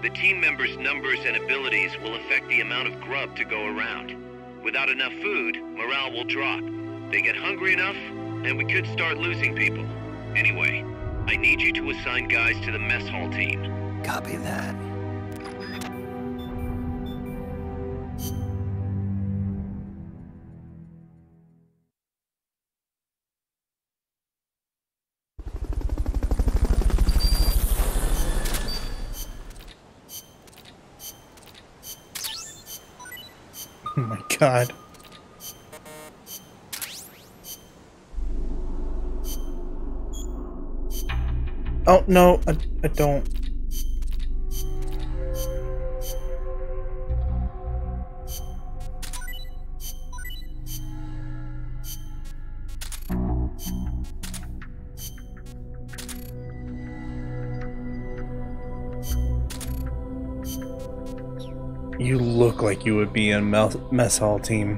The team members' numbers and abilities will affect the amount of grub to go around. Without enough food, morale will drop. They get hungry enough, and we could start losing people. Anyway, I need you to assign guys to the mess hall team. Copy that. Oh my god. Oh no, I don't. You look like you would be a mess hall team.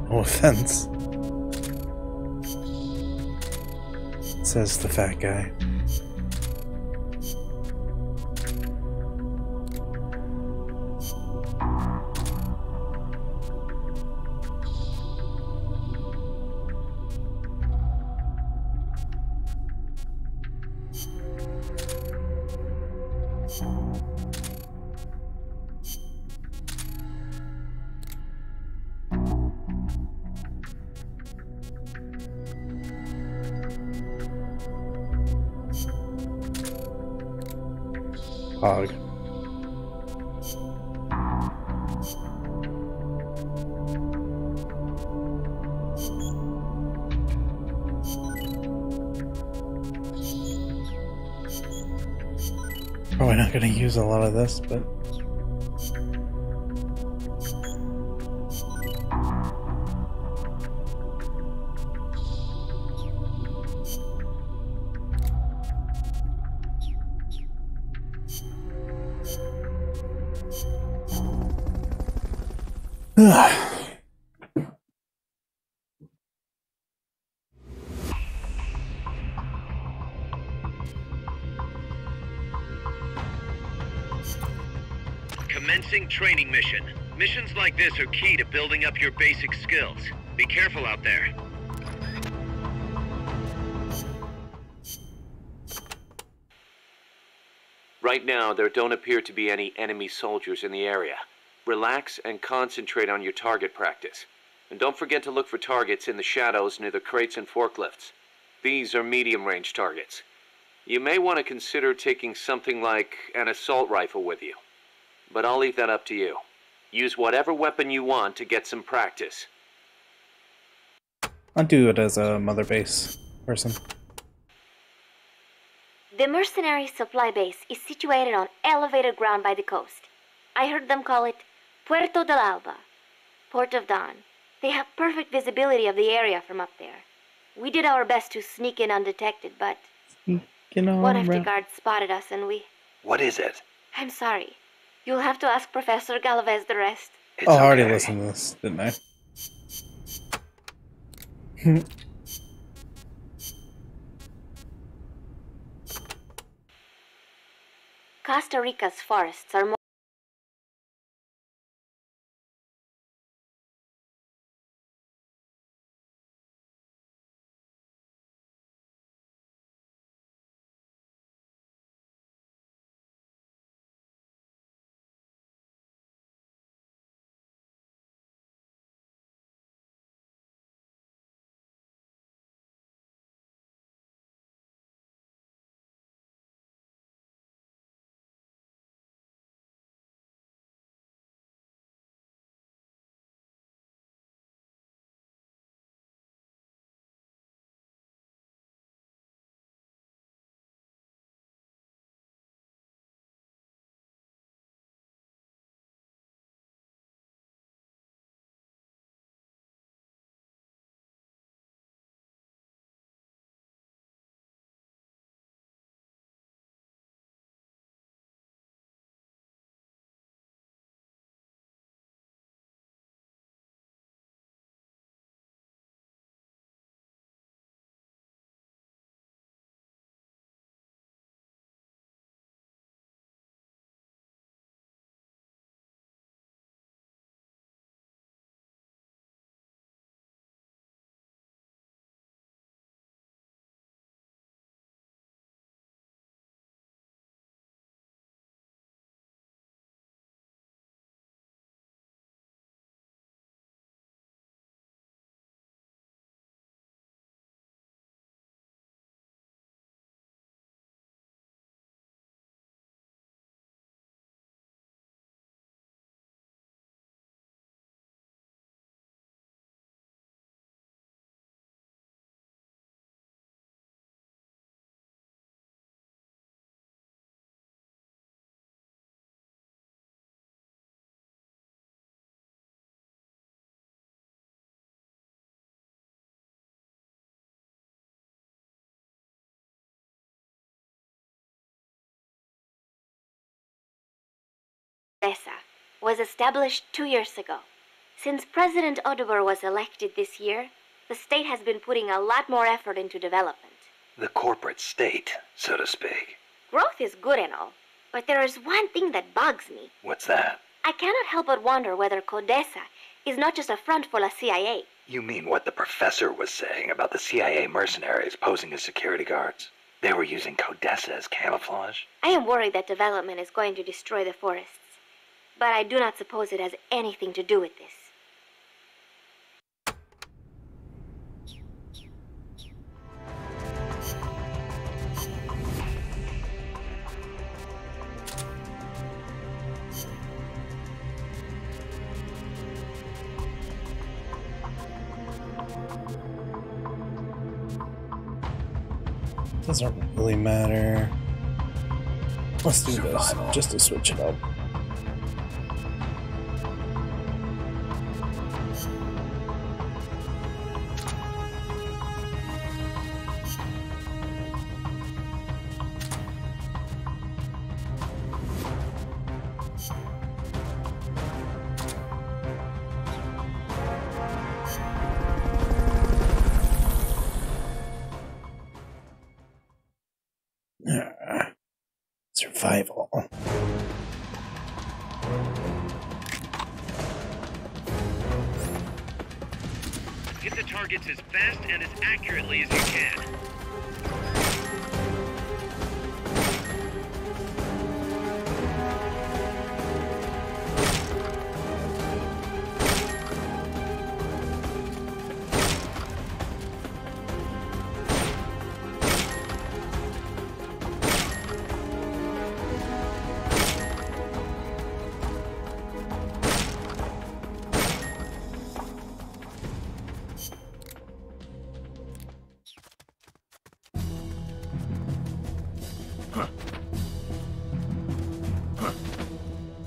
No offense. Says the fat guy. Hog. Probably not gonna use a lot of this, but Commencing training mission. Missions like this are key to building up your basic skills. Be careful out there. Right now, there don't appear to be any enemy soldiers in the area. Relax and concentrate on your target practice. And don't forget to look for targets in the shadows near the crates and forklifts. These are medium-range targets. You may want to consider taking something like an assault rifle with you. But I'll leave that up to you. Use whatever weapon you want to get some practice. I'll do it as a mother base person. The mercenary supply base is situated on elevated ground by the coast. I heard them call it Puerto del Alba, Port of Dawn. They have perfect visibility of the area from up there. We did our best to sneak in undetected, but one of the guards spotted us and we... What is it? I'm sorry. You'll have to ask Professor Galvez the rest. Oh, I already listened to this, didn't I? Costa Rica's forests are more Odessa was established 2 years ago. Since President Odobor was elected this year, the state has been putting a lot more effort into development. The corporate state, so to speak. Growth is good and all, but there is one thing that bugs me. What's that? I cannot help but wonder whether Codesa is not just a front for the CIA. You mean what the professor was saying about the CIA mercenaries posing as security guards? They were using Codesa as camouflage? I am worried that development is going to destroy the forests, but I do not suppose it has anything to do with this. Doesn't really matter. Let's do this just to switch it up. Survival. Hit the targets as fast and as accurately as you can.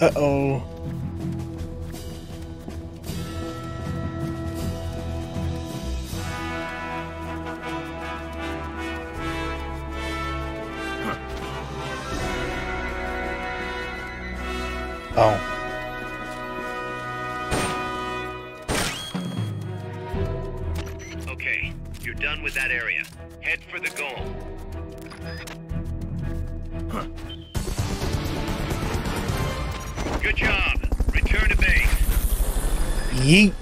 Uh-oh. Oh. Okay, you're done with that area. Head for the goal. Good job. Return to base. Yeet.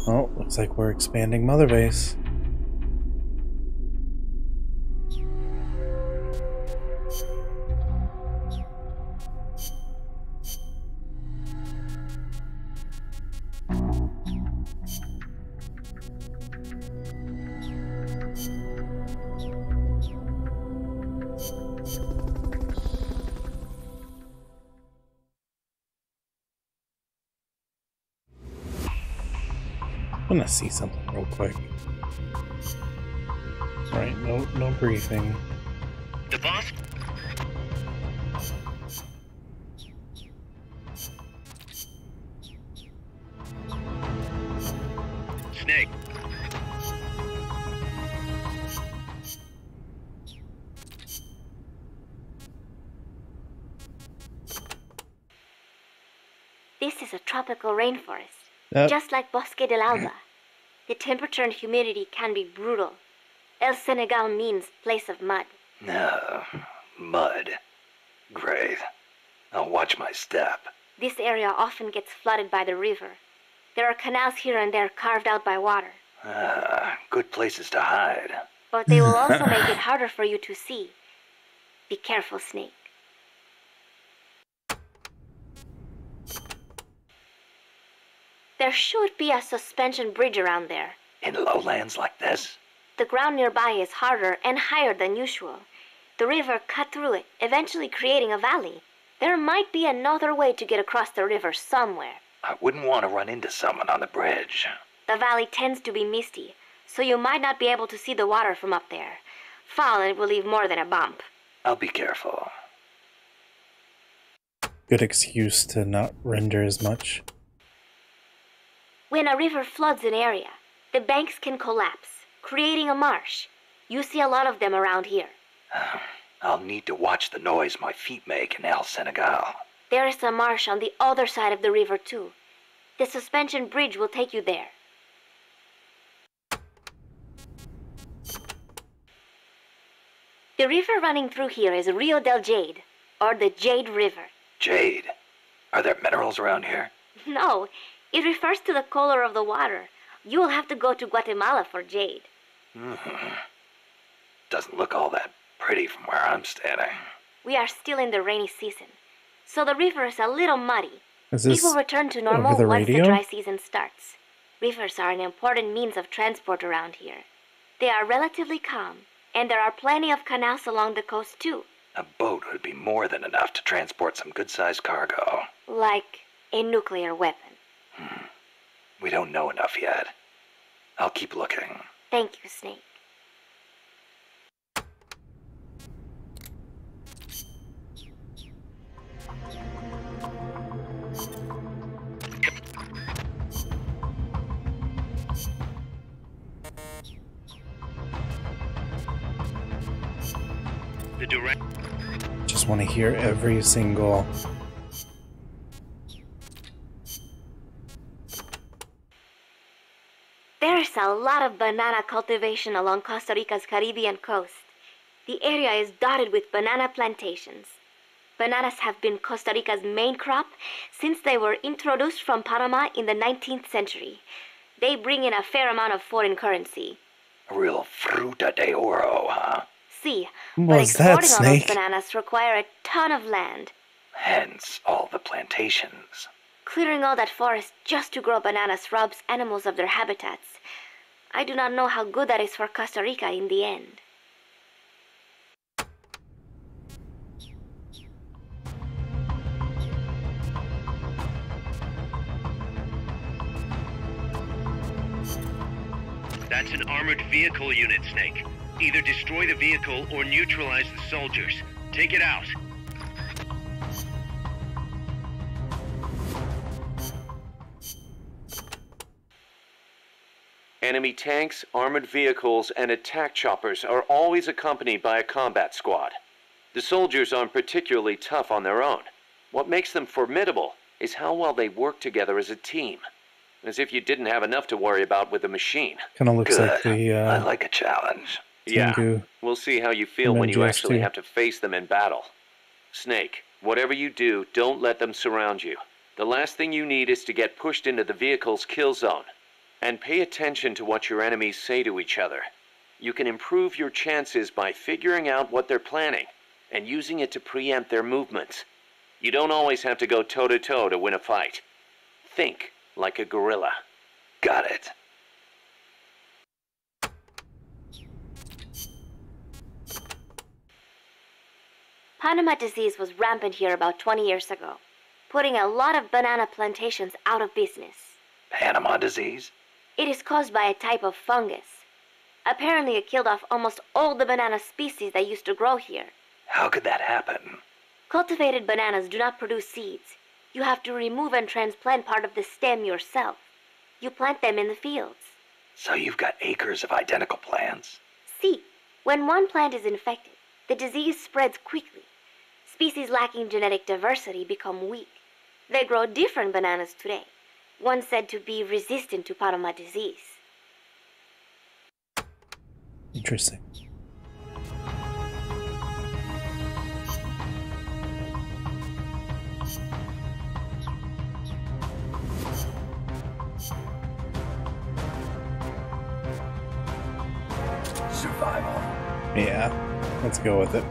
Oh, looks like we're expanding Mother Base. I'm gonna see something real quick. Right, no briefing. The boss? Snake. This is a tropical rainforest, Yep. just like Bosque del Alba. The temperature and humidity can be brutal. El Senegal means place of mud. No, mud. Great. I'll watch my step. This area often gets flooded by the river. There are canals here and there carved out by water. Ah, good places to hide. But they will also make it harder for you to see. Be careful, Snake. There should be a suspension bridge around there. In lowlands like this? The ground nearby is harder and higher than usual. The river cut through it, eventually creating a valley. There might be another way to get across the river somewhere. I wouldn't want to run into someone on the bridge. The valley tends to be misty, so you might not be able to see the water from up there. Fall and it will leave more than a bump. I'll be careful. Good excuse to not render as much. When a river floods an area, the banks can collapse, creating a marsh. You see a lot of them around here. I'll need to watch the noise my feet make in El Senegal. There is a marsh on the other side of the river too. The suspension bridge will take you there. The river running through here is Rio del Jade, or the Jade River. Jade? Are there minerals around here? No, it refers to the color of the water. You will have to go to Guatemala for jade. Doesn't look all that pretty from where I'm standing. We are still in the rainy season, so the river is a little muddy. Is this it will return to over normal the once the radio? dry season starts. Rivers are an important means of transport around here. They are relatively calm, and there are plenty of canals along the coast too. A boat would be more than enough to transport some good-sized cargo. Like a nuclear weapon. We don't know enough yet. I'll keep looking. Thank you, Snake. The direct. Just want to hear every single. There is a lot of banana cultivation along Costa Rica's Caribbean coast. The area is dotted with banana plantations. Bananas have been Costa Rica's main crop since they were introduced from Panama in the 19th century. They bring in a fair amount of foreign currency. A real fruta de oro, huh? See, What but was that, exporting all those Snake? bananas require a ton of land. Hence all the plantations. Clearing all that forest just to grow bananas robs animals of their habitats. I do not know how good that is for Costa Rica in the end. That's an armored vehicle unit, Snake. Either destroy the vehicle or neutralize the soldiers. Take it out. Enemy tanks, armored vehicles, and attack choppers are always accompanied by a combat squad. The soldiers aren't particularly tough on their own. What makes them formidable is how well they work together as a team. As if you didn't have enough to worry about with a machine. Kind of looks Good. like the. I like a challenge. Yeah, Tengu we'll see how you feel from when you MGS2. actually have to face them in battle. Snake, whatever you do, don't let them surround you. The last thing you need is to get pushed into the vehicle's kill zone. And pay attention to what your enemies say to each other. You can improve your chances by figuring out what they're planning and using it to preempt their movements. You don't always have to go toe-to-toe to win a fight. Think like a gorilla. Got it. Panama disease was rampant here about 20 years ago, putting a lot of banana plantations out of business. Panama disease? It is caused by a type of fungus. Apparently it killed off almost all the banana species that used to grow here. How could that happen? Cultivated bananas do not produce seeds. You have to remove and transplant part of the stem yourself. You plant them in the fields. So you've got acres of identical plants? See, when one plant is infected, the disease spreads quickly. Species lacking genetic diversity become weak. They grow different bananas today, one said to be resistant to Panama disease. Interesting. Survival. Yeah, let's go with it.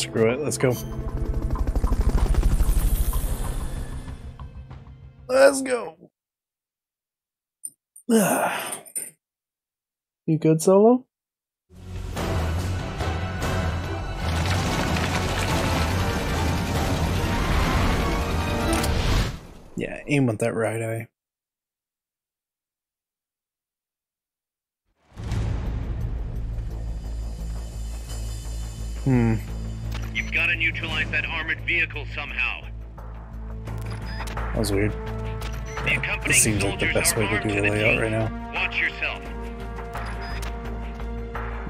Screw it, let's go. Let's go. You good, Solo? Yeah, aim with that right eye. You've got to neutralize that armored vehicle somehow. That was weird. This seems like the best way to do the layout right now. Watch yourself.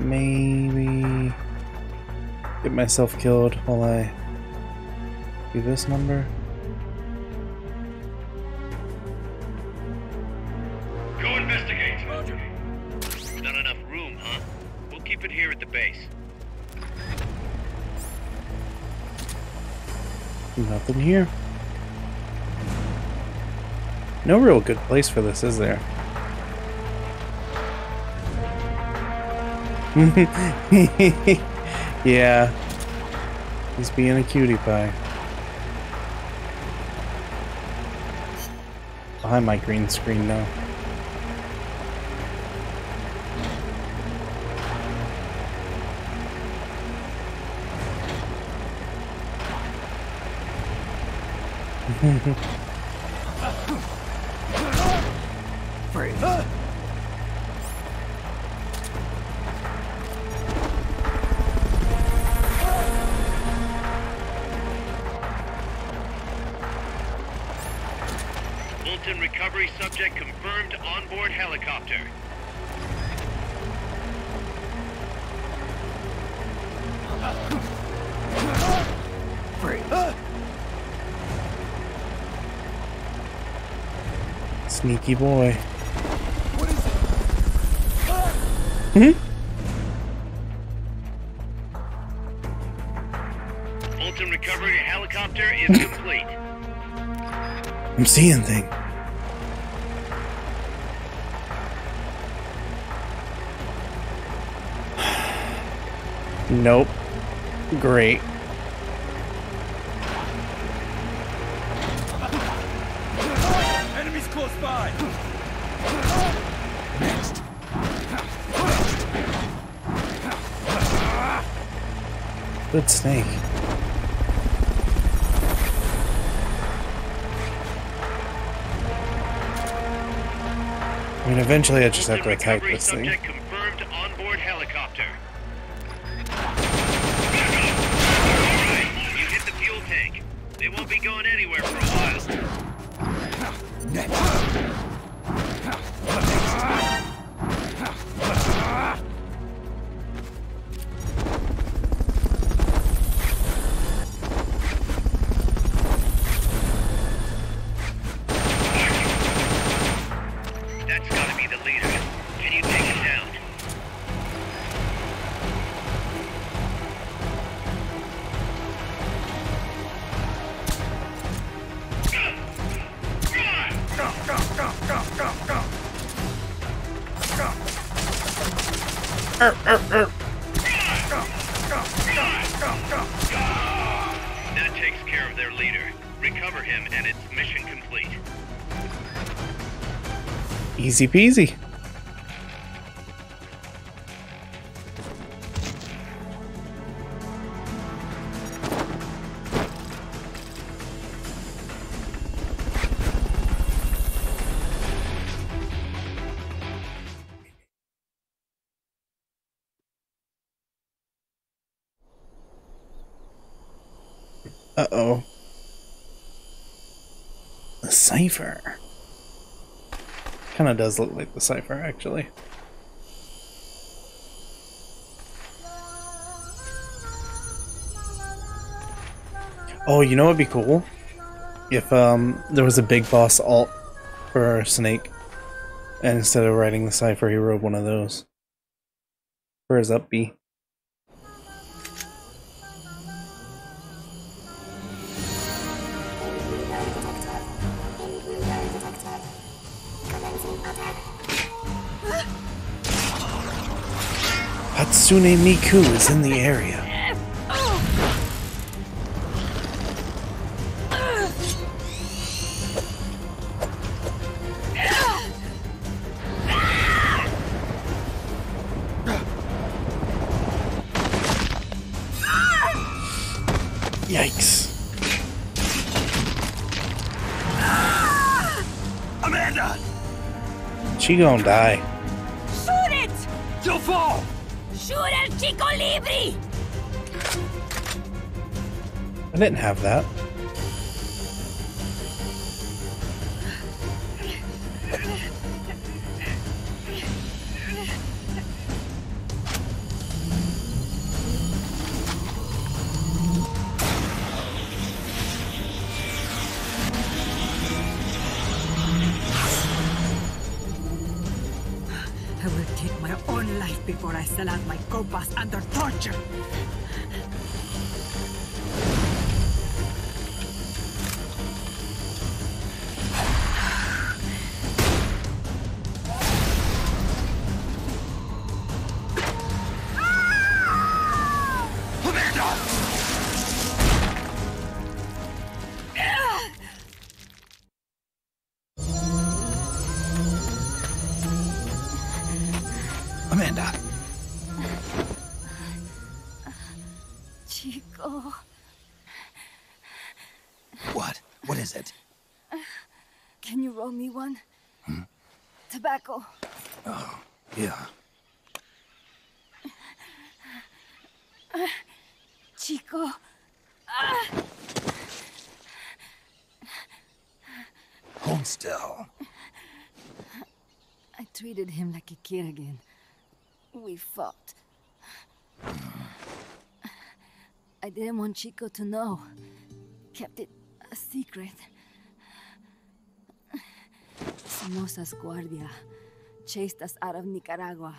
Maybe get myself killed while I do this number. Go investigate. Roger. Not enough room, huh? We'll keep it here at the base. Nothing here. No real good place for this, is there? Yeah. He's being a cutie pie. Behind my green screen now. Fulton recovery subject confirmed onboard helicopter. Sneaky boy. Fulton recovery helicopter is complete. I'm seeing things. Nope. Great. Enemies close by. Next. Good snake. I mean, eventually I just have to attack this thing. Confirmed onboard helicopter. You hit the fuel tank. They won't be going anywhere for a while. Next. That's gotta be the leader. Can you take him down? That takes care of their leader. Recover him and it's mission complete. Easy peasy. Uh-oh. The cipher. Kinda does look like the cipher, actually. Oh, you know what'd be cool? If there was a big boss alt for Snake, and instead of writing the cipher, he wrote one of those. For his up B. Hatsune Miku is in the area. Yikes. Amanda! She gonna die. Shoot it! You'll fall! Shoot El Chico Libre! I didn't have that. I will take my own life before I sell out my copas under torture. Amanda! Chico. What? What is it? Can you roll me one? Tobacco. Oh, yeah. Chico. Hold still. I treated him like a kid again. We fought. I didn't want Chico to know. Kept it a secret. Somoza's Guardia chased us out of Nicaragua.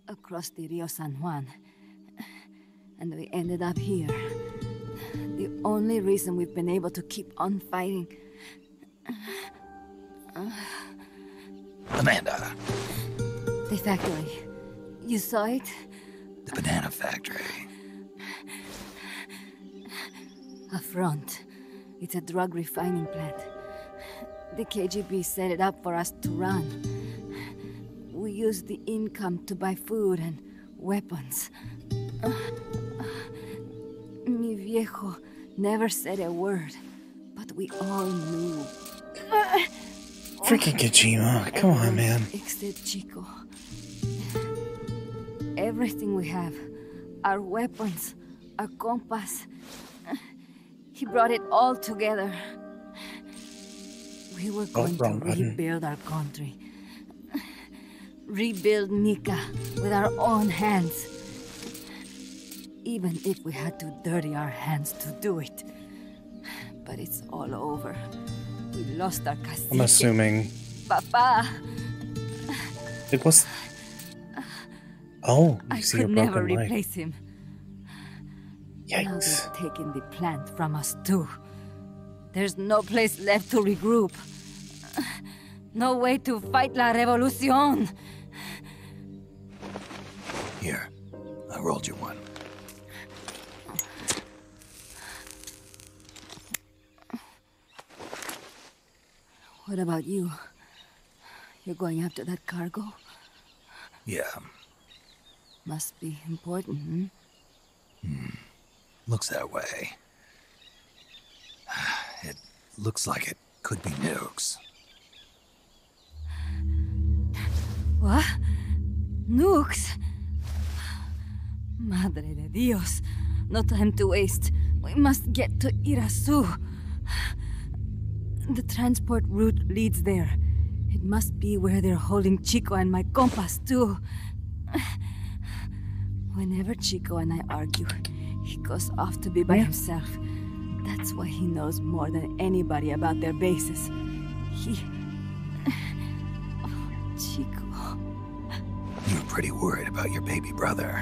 Across the Rio San Juan. And we ended up here. The only reason we've been able to keep on fighting. Amanda! The factory. You saw it? The banana factory. A front. It's a drug refining plant. The KGB set it up for us to run. We used the income to buy food and weapons. Mi viejo never said a word, but we all knew. Freaking Kojima. Come on, man. Except Chico. Everything we have. Our weapons. Our compass. He brought it all together. We were going to rebuild our country. Rebuild Nika with our own hands. Even if we had to dirty our hands to do it. But it's all over. We lost our cacique. I'm assuming. Papa. It was. Oh, I you see could a never broken leg. replace him. Now Yikes. they've taken the plant from us too. There's no place left to regroup. No way to fight la revolución. Here, I rolled you one. What about you? You're going after that cargo? Yeah. Must be important, Looks that way. It looks like it could be nukes. What? Nukes? Madre de Dios. No time to waste. We must get to Irasu. The transport route leads there. It must be where they're holding Chico and my compas, too. Whenever Chico and I argue, he goes off to be by himself. That's why he knows more than anybody about their bases. Chico. You're pretty worried about your baby brother.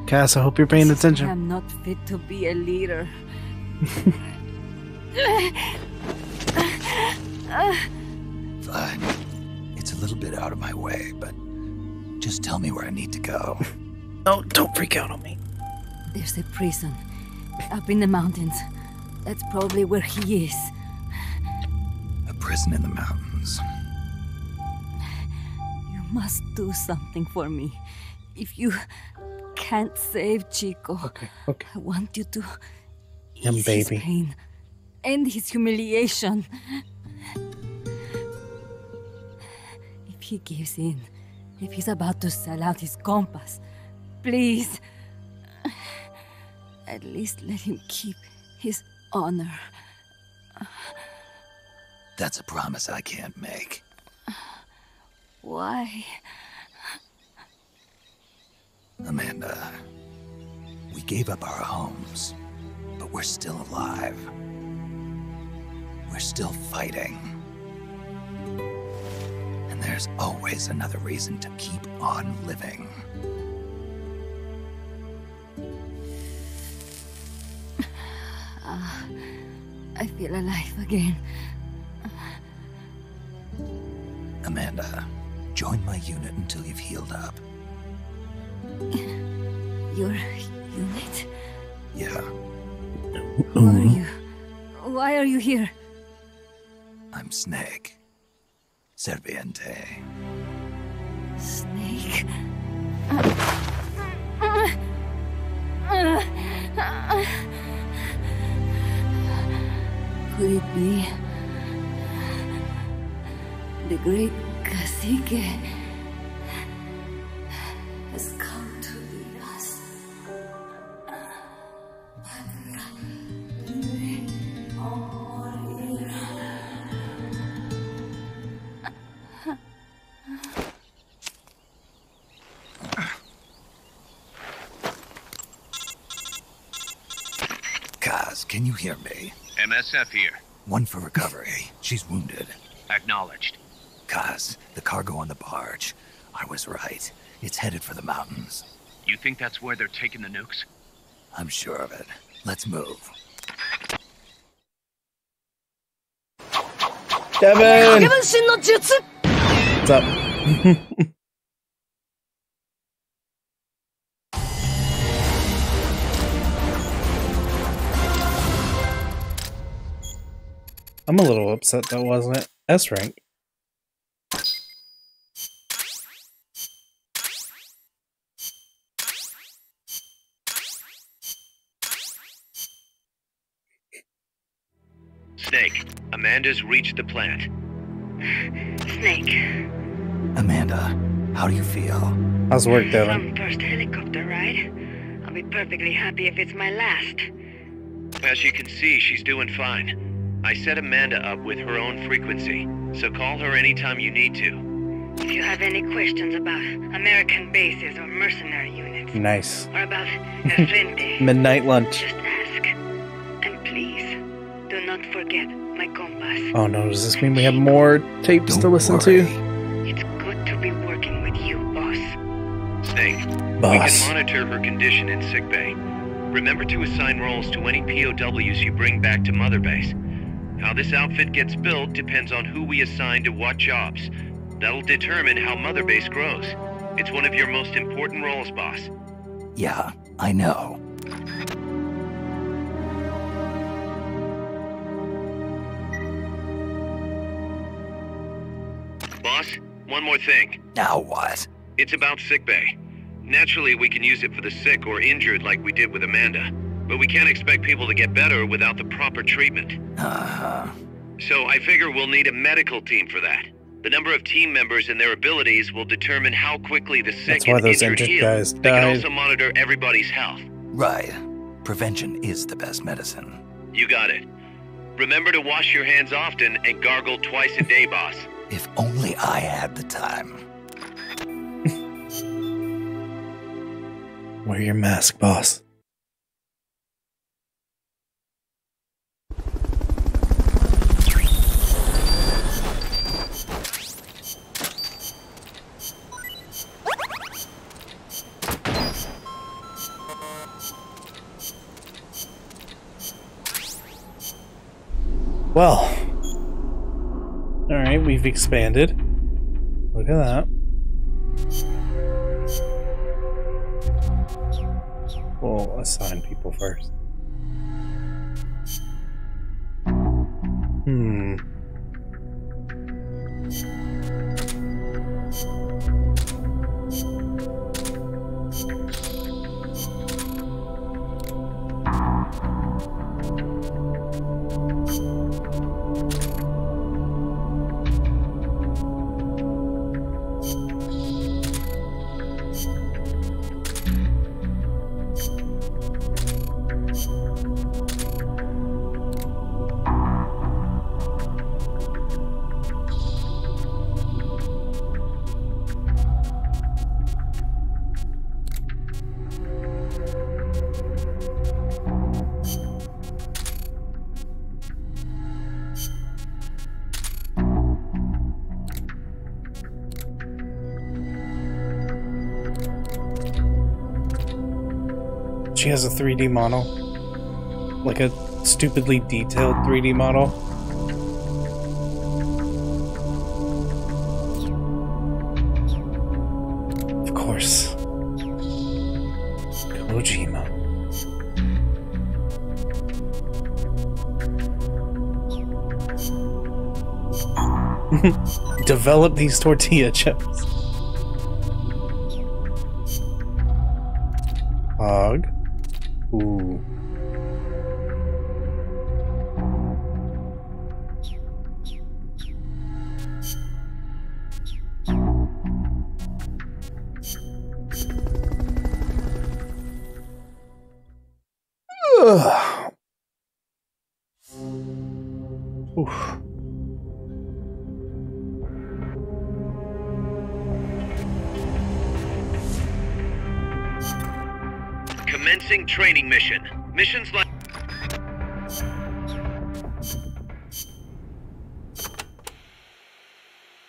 Cass, I hope you're paying attention. I'm not fit to be a leader. Fine. It's a little bit out of my way, but just tell me where I need to go. Oh, don't freak out on me. There's a prison up in the mountains. That's probably where he is. A prison in the mountains. You must do something for me. If you can't save Chico. Okay. I want you to Young ease his baby. pain, end his humiliation. If he gives in, if he's about to sell out his compass, please, at least let him keep his honor. That's a promise I can't make. Why? Amanda, we gave up our homes, but we're still alive. We're still fighting. And there's always another reason to keep on living. I feel alive again. Amanda, join my unit until you've healed up. Your unit? Yeah. Who are you? Why are you here? I'm Snake. Serviente. Snake? Could it be the great cacique has come to lead us? Kaz, can you hear me? MSF here. One for recovery. She's wounded. Acknowledged. Kaz, the cargo on the barge. I was right. It's headed for the mountains. You think that's where they're taking the nukes? I'm sure of it. Let's move. Kevin! What's up? I'm a little upset that wasn't S rank. Snake, Amanda's reached the plant. Snake. Amanda, how do you feel? How's work, Devin? Some first helicopter ride. I'll be perfectly happy if it's my last. As you can see, she's doing fine. I set Amanda up with her own frequency, so call her anytime you need to. If you have any questions about American bases or mercenary units, Nice. or about El Frente, Midnight lunch. just ask. And please, do not forget my compass. Oh no, does this mean we have more tapes to listen to? It's good to be working with you, boss. Snake, Boss. we can monitor her condition in sickbay. Remember to assign roles to any POWs you bring back to Mother Base. How this outfit gets built depends on who we assign to what jobs. That'll determine how Mother Base grows. It's one of your most important roles, boss. Yeah, I know. Boss, one more thing. Now what? It's about sickbay. Naturally, we can use it for the sick or injured like we did with Amanda. But we can't expect people to get better without the proper treatment. Uh-huh. So I figure we'll need a medical team for that. The number of team members and their abilities will determine how quickly the sick That's why and those injured injured heal. guys They can died. also monitor everybody's health. Right. Prevention is the best medicine. You got it. Remember to wash your hands often and gargle twice a day, boss. If only I had the time. Wear your mask, boss. Well, alright, we've expanded. Look at that. We'll assign people first. she has a 3D model. Like a stupidly detailed 3D model. Of course. Kojima. Develop these tortilla chips. Hog. Ooh. Ugh. Oof. Commencing training mission. Missions like...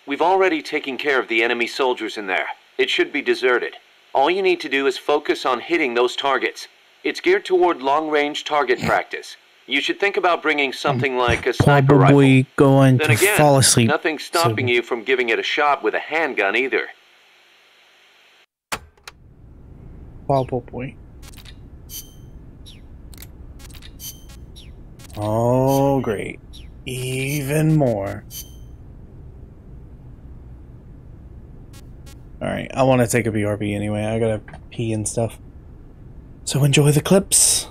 We've already taken care of the enemy soldiers in there. It should be deserted. All you need to do is focus on hitting those targets. It's geared toward long-range target practice. You should think about bringing something like a sniper rifle. Probably going Then to again, fall asleep. nothing's stopping you from giving it a shot with a handgun either. Probably. Oh, great. Even more. Alright, I want to take a BRB anyway. I gotta pee and stuff. So enjoy the clips.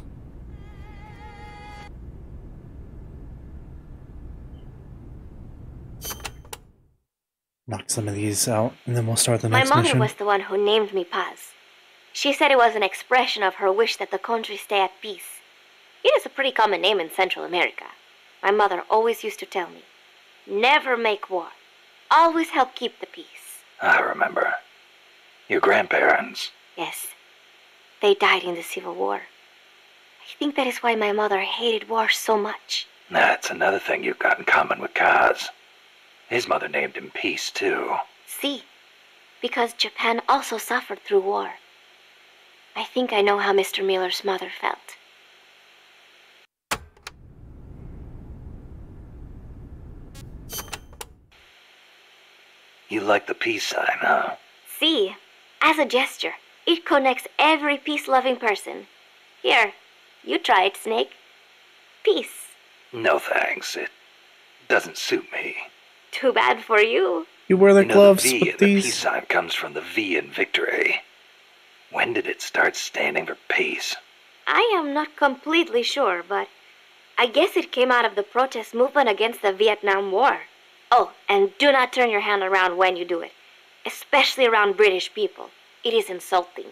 Knock some of these out, and then we'll start the next My mother mission. was the one who named me Paz. She said it was an expression of her wish that the country stay at peace. It is a pretty common name in Central America. My mother always used to tell me, never make war. Always help keep the peace. I remember. Your grandparents. Yes. They died in the Civil War. I think that is why my mother hated war so much. That's another thing you've got in common with Kaz. His mother named him Peace, too. See, because Japan also suffered through war. I think I know how Mr. Miller's mother felt. You like the peace sign, huh? See, as a gesture, it connects every peace-loving person. Here, you try it, Snake. Peace. No thanks. It doesn't suit me. Too bad for you. You wear the gloves the V with in the these? peace sign comes from the V in victory. When did it start standing for peace? I am not completely sure, but I guess it came out of the protest movement against the Vietnam War. Oh, and do not turn your hand around when you do it, especially around British people. It is insulting.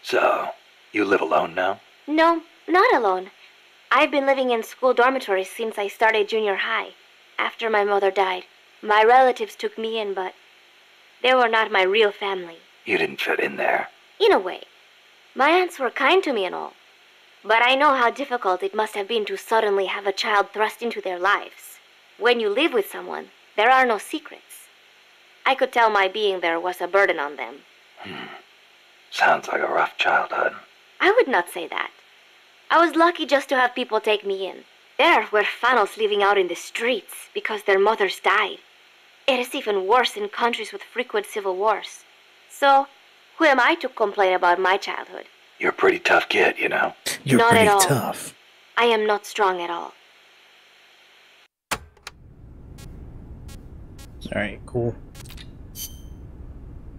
So, you live alone now? No, not alone. I've been living in school dormitories since I started junior high. After my mother died, my relatives took me in, but they were not my real family. You didn't fit in there. In a way. My aunts were kind to me and all. But I know how difficult it must have been to suddenly have a child thrust into their lives. When you live with someone, there are no secrets. I could tell my being there was a burden on them. Sounds like a rough childhood. I would not say that. I was lucky just to have people take me in. There were fanos living out in the streets because their mothers died. It is even worse in countries with frequent civil wars. So, who am I to complain about my childhood? You're a pretty tough kid, you know? You're not pretty at all. tough. I am not strong at all. Alright, cool.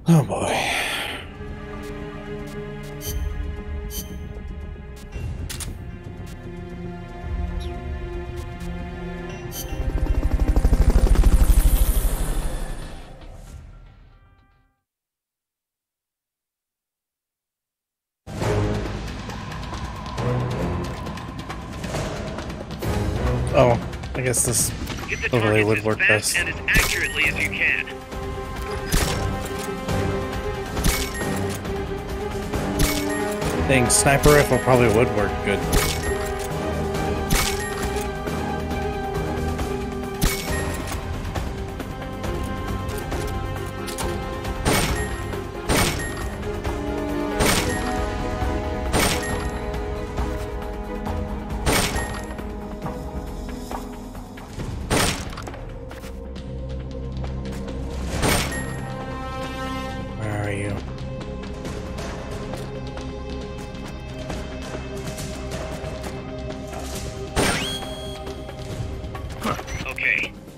Oh boy. Oh, I guess this overlay would work best. And as accurately as you can. Dang, sniper rifle probably would work good.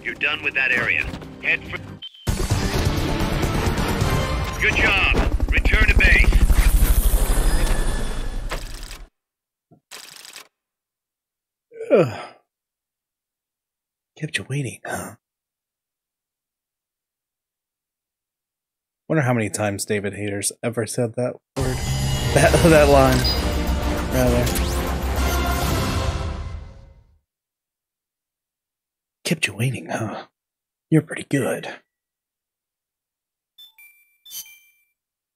You're done with that area. Head for... Good job. Return to base. Ugh. Kept you waiting, huh? Wonder how many times David Hayter's ever said that word. That line, rather. Kept you waiting, huh? You're pretty good.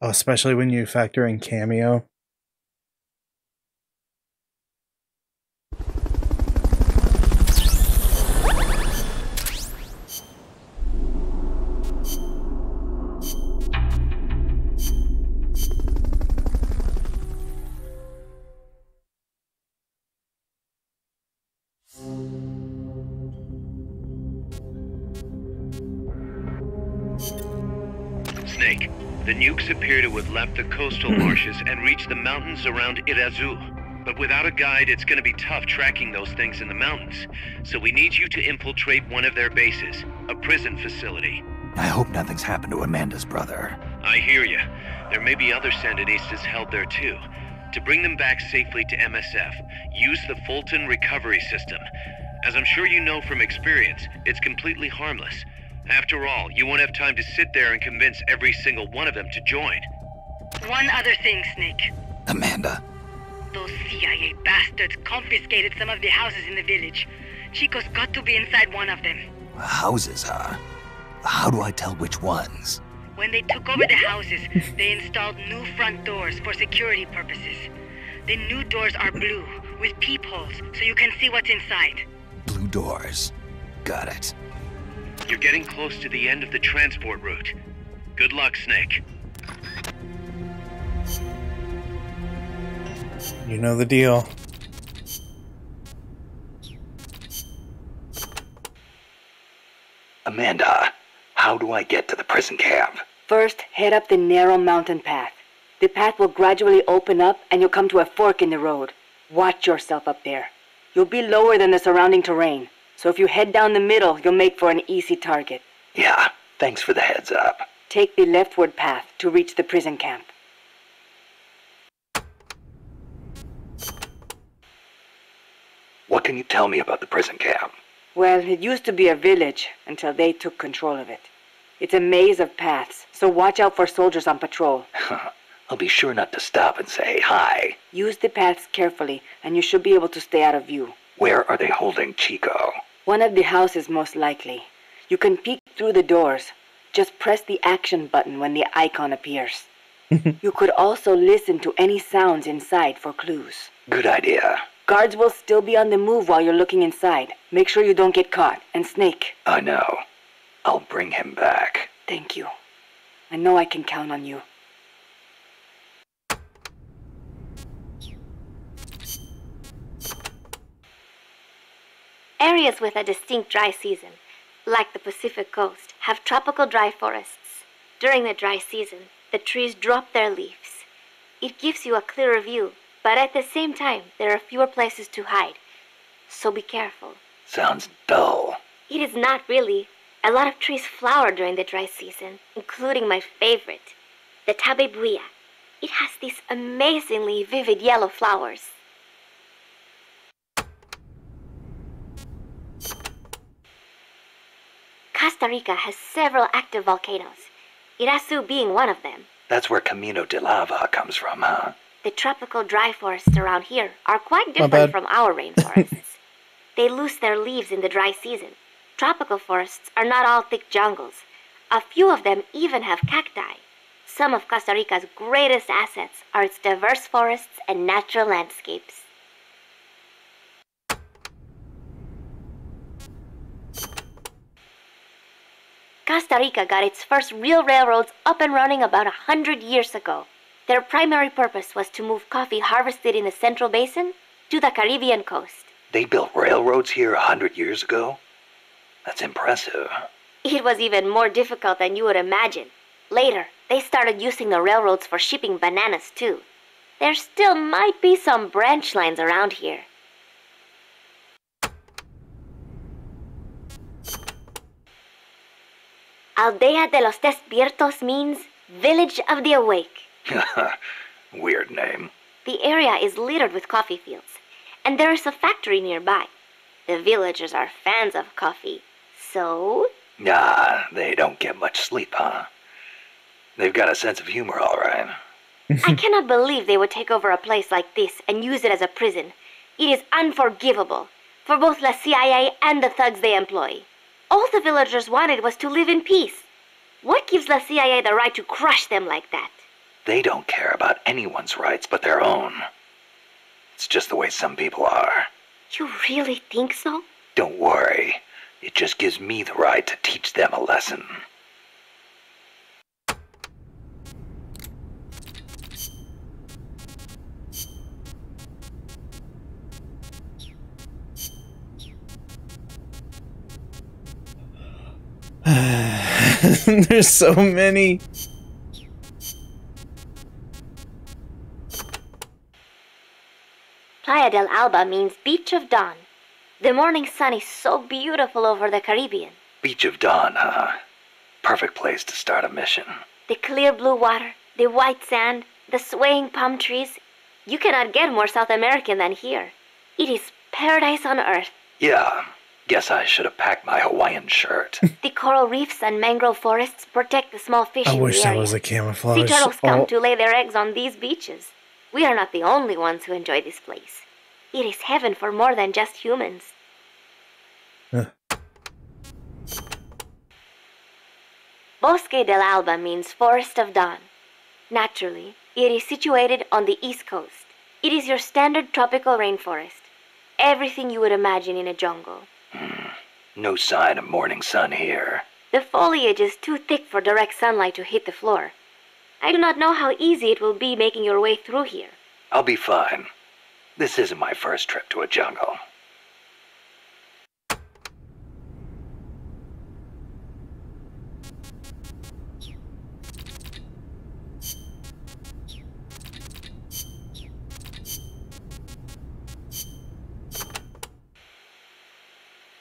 Oh, especially when you factor in cameo. Snake, the nukes appear to have left the coastal marshes and reached the mountains around Irazu. But without a guide, it's gonna be tough tracking those things in the mountains. So we need you to infiltrate one of their bases, a prison facility. I hope nothing's happened to Amanda's brother. I hear you. There may be other Sandinistas held there too. To bring them back safely to MSF, use the Fulton recovery system. As I'm sure you know from experience, it's completely harmless. After all, you won't have time to sit there and convince every single one of them to join. One other thing, Snake. Amanda. Those CIA bastards confiscated some of the houses in the village. Chico's got to be inside one of them. Houses, huh? How do I tell which ones? When they took over the houses, they installed new front doors for security purposes. The new doors are blue, with peepholes, so you can see what's inside. Blue doors. Got it. You're getting close to the end of the transport route. Good luck, Snake. You know the deal. Amanda, how do I get to the prison camp? First, head up the narrow mountain path. The path will gradually open up and you'll come to a fork in the road. Watch yourself up there. You'll be lower than the surrounding terrain, so if you head down the middle, you'll make for an easy target. Yeah, thanks for the heads up. Take the leftward path to reach the prison camp. What can you tell me about the prison camp? Well, it used to be a village until they took control of it. It's a maze of paths, so watch out for soldiers on patrol. I'll be sure not to stop and say hi. Use the paths carefully, and you should be able to stay out of view. Where are they holding Chico? One of the houses, most likely. You can peek through the doors. Just press the action button when the icon appears. You could also listen to any sounds inside for clues. Good idea. Guards will still be on the move while you're looking inside. Make sure you don't get caught. And Snake. I know. I'll bring him back. Thank you. I know I can count on you. Areas with a distinct dry season, like the Pacific coast, have tropical dry forests. During the dry season, the trees drop their leaves. It gives you a clearer view, but at the same time, there are fewer places to hide. So be careful. Sounds dull. It is not really. A lot of trees flower during the dry season, including my favorite, the tabebuya. It has these amazingly vivid yellow flowers. Costa Rica has several active volcanoes, Irazu being one of them. That's where Camino de Lava comes from, huh? The tropical dry forests around here are quite different from our rainforests. They lose their leaves in the dry season. Tropical forests are not all thick jungles. A few of them even have cacti. Some of Costa Rica's greatest assets are its diverse forests and natural landscapes. Costa Rica got its first real railroads up and running about 100 years ago. Their primary purpose was to move coffee harvested in the Central Basin to the Caribbean coast. They built railroads here 100 years ago? That's impressive. It was even more difficult than you would imagine. Later, they started using the railroads for shipping bananas too. There still might be some branch lines around here. Aldea de los Despiertos means Village of the Awake. Weird name. The area is littered with coffee fields, and there is a factory nearby. The villagers are fans of coffee, so... Nah, they don't get much sleep, huh? They've got a sense of humor, all right. I cannot believe they would take over a place like this and use it as a prison. It is unforgivable for both the CIA and the thugs they employ. All the villagers wanted was to live in peace. What gives the CIA the right to crush them like that? They don't care about anyone's rights but their own. It's just the way some people are. You really think so? Don't worry. It just gives me the right to teach them a lesson. There's so many. Playa del Alba means Beach of Dawn. The morning sun is so beautiful over the Caribbean. Beach of Dawn, huh? Perfect place to start a mission. The clear blue water, the white sand, the swaying palm trees. You cannot get more South American than here. It is paradise on earth. Yeah, guess I should have packed my Hawaiian shirt. The coral reefs and mangrove forests protect the small fish in the area. I wish that was a camouflage. Sea turtles come to lay their eggs on these beaches. We are not the only ones who enjoy this place. It is heaven for more than just humans. Bosque del Alba means Forest of Dawn. Naturally, it is situated on the east coast. It is your standard tropical rainforest. Everything you would imagine in a jungle. No sign of morning sun here. The foliage is too thick for direct sunlight to hit the floor. I do not know how easy it will be making your way through here. I'll be fine. This isn't my first trip to a jungle.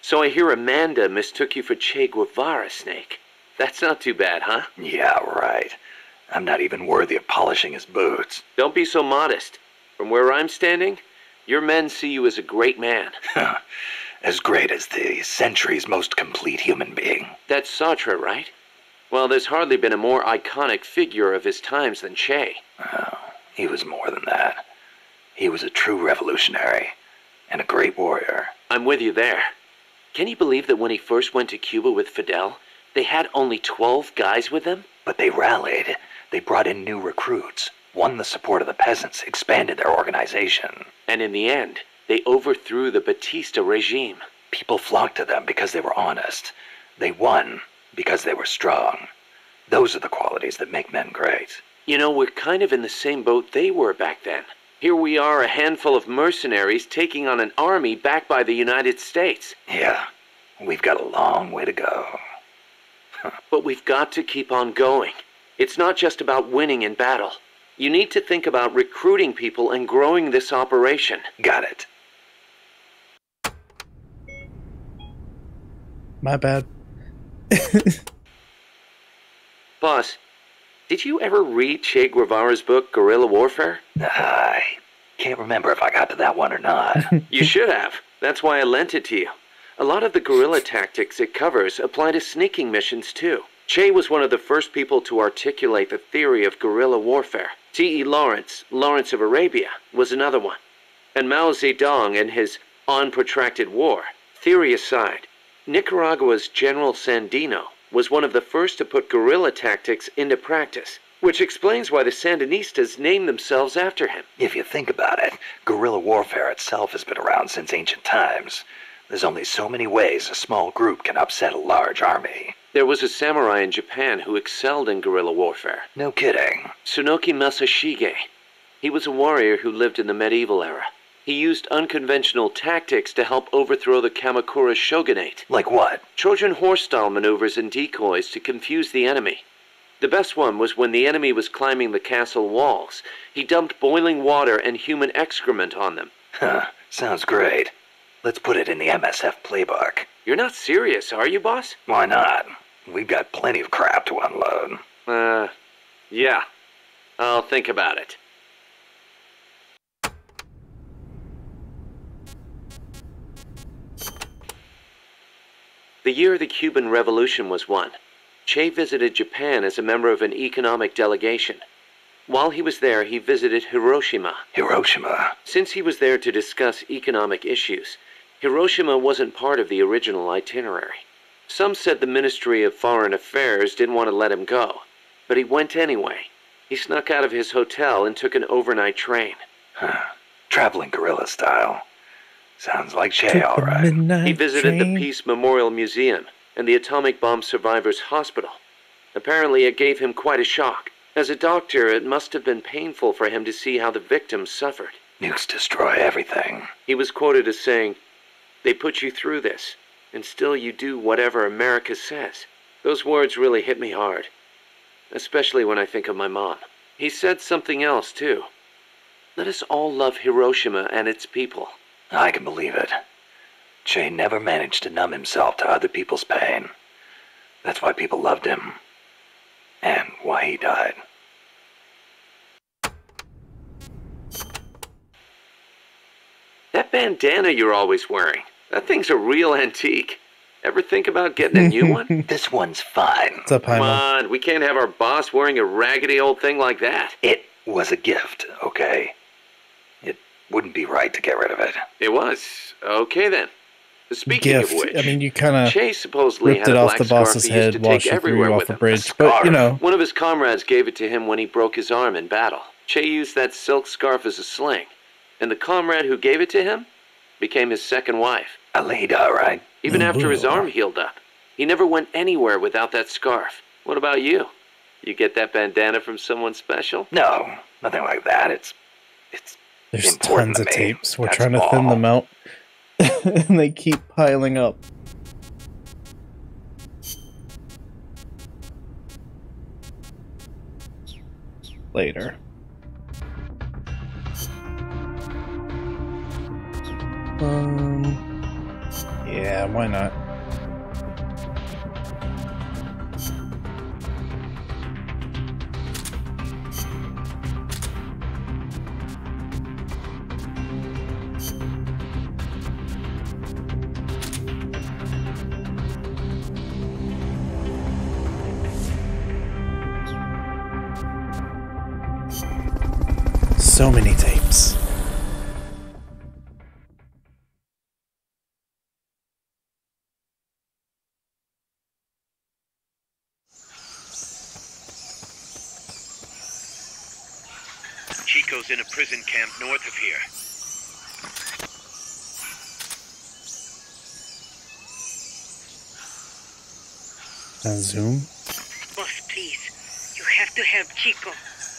So I hear Amanda mistook you for Che Guevara, Snake. That's not too bad, huh? Yeah, right. I'm not even worthy of polishing his boots. Don't be so modest. From where I'm standing, your men see you as a great man. As great as the century's most complete human being. That's Sartre, right? Well, there's hardly been a more iconic figure of his times than Che. Oh, he was more than that. He was a true revolutionary and a great warrior. I'm with you there. Can you believe that when he first went to Cuba with Fidel, they had only 12 guys with them? But they rallied. They brought in new recruits, won the support of the peasants, expanded their organization. And in the end, they overthrew the Batista regime. People flocked to them because they were honest. They won because they were strong. Those are the qualities that make men great. You know, we're kind of in the same boat they were back then. Here we are, a handful of mercenaries taking on an army backed by the United States. Yeah, we've got a long way to go. But we've got to keep on going. It's not just about winning in battle. You need to think about recruiting people and growing this operation. Got it. My bad. Boss, did you ever read Che Guevara's book, Guerrilla Warfare? I can't remember if I got to that one or not. You should have. That's why I lent it to you. A lot of the guerrilla tactics it covers apply to sneaking missions, too. Che was one of the first people to articulate the theory of guerrilla warfare. T.E. Lawrence of Arabia, was another one. And Mao Zedong and his On Protracted War. Theory aside, Nicaragua's General Sandino was one of the first to put guerrilla tactics into practice, which explains why the Sandinistas named themselves after him. If you think about it, guerrilla warfare itself has been around since ancient times. There's only so many ways a small group can upset a large army. There was a samurai in Japan who excelled in guerrilla warfare. No kidding. Tsunoki Masashige. He was a warrior who lived in the medieval era. He used unconventional tactics to help overthrow the Kamakura shogunate. Like what? Trojan horse-style maneuvers and decoys to confuse the enemy. The best one was when the enemy was climbing the castle walls. He dumped boiling water and human excrement on them. Huh, sounds great. Let's put it in the MSF playbook. You're not serious, are you, boss? Why not? We've got plenty of crap to unload. Yeah. I'll think about it. The year the Cuban Revolution was won, Che visited Japan as a member of an economic delegation. While he was there, he visited Hiroshima. Hiroshima? Since he was there to discuss economic issues, Hiroshima wasn't part of the original itinerary. Some said the Ministry of Foreign Affairs didn't want to let him go, but he went anyway. He snuck out of his hotel and took an overnight train. Traveling guerrilla style. Sounds like Che, all right. He visited the Peace Memorial Museum and the atomic bomb survivors' hospital. Apparently, it gave him quite a shock. As a doctor, it must have been painful for him to see how the victims suffered. Nukes destroy everything. He was quoted as saying, "They put you through this, and still you do whatever America says." Those words really hit me hard, especially when I think of my mom. He said something else, too. Let us all love Hiroshima and its people. I can believe it. Che never managed to numb himself to other people's pain. That's why people loved him. And why he died. That bandana you're always wearing, that thing's a real antique. Ever think about getting a new one? This one's fine. What's up, Come on, we can't have our boss wearing a raggedy old thing like that. It was a gift, okay? It wouldn't be right to get rid of it. It was. Okay then. Speaking Gift. of which, I mean, you kind of Che supposedly ripped had it a off black the scarf boss's he used head to while take she threw everywhere you off with the him. bridge. But, you know. One of his comrades gave it to him when he broke his arm in battle. Che used that silk scarf as a sling, and the comrade who gave it to him became his second wife. Alida, right? Even after his arm healed up, he never went anywhere without that scarf. What about you? You get that bandana from someone special? No, nothing like that. It's There's important tons of to me. tapes. We're That's trying to thin all. them out. And they keep piling up. Later. Yeah, why not? So many tapes. Chico's in a prison camp north of here. Zoom? Boss, please. You have to help Chico.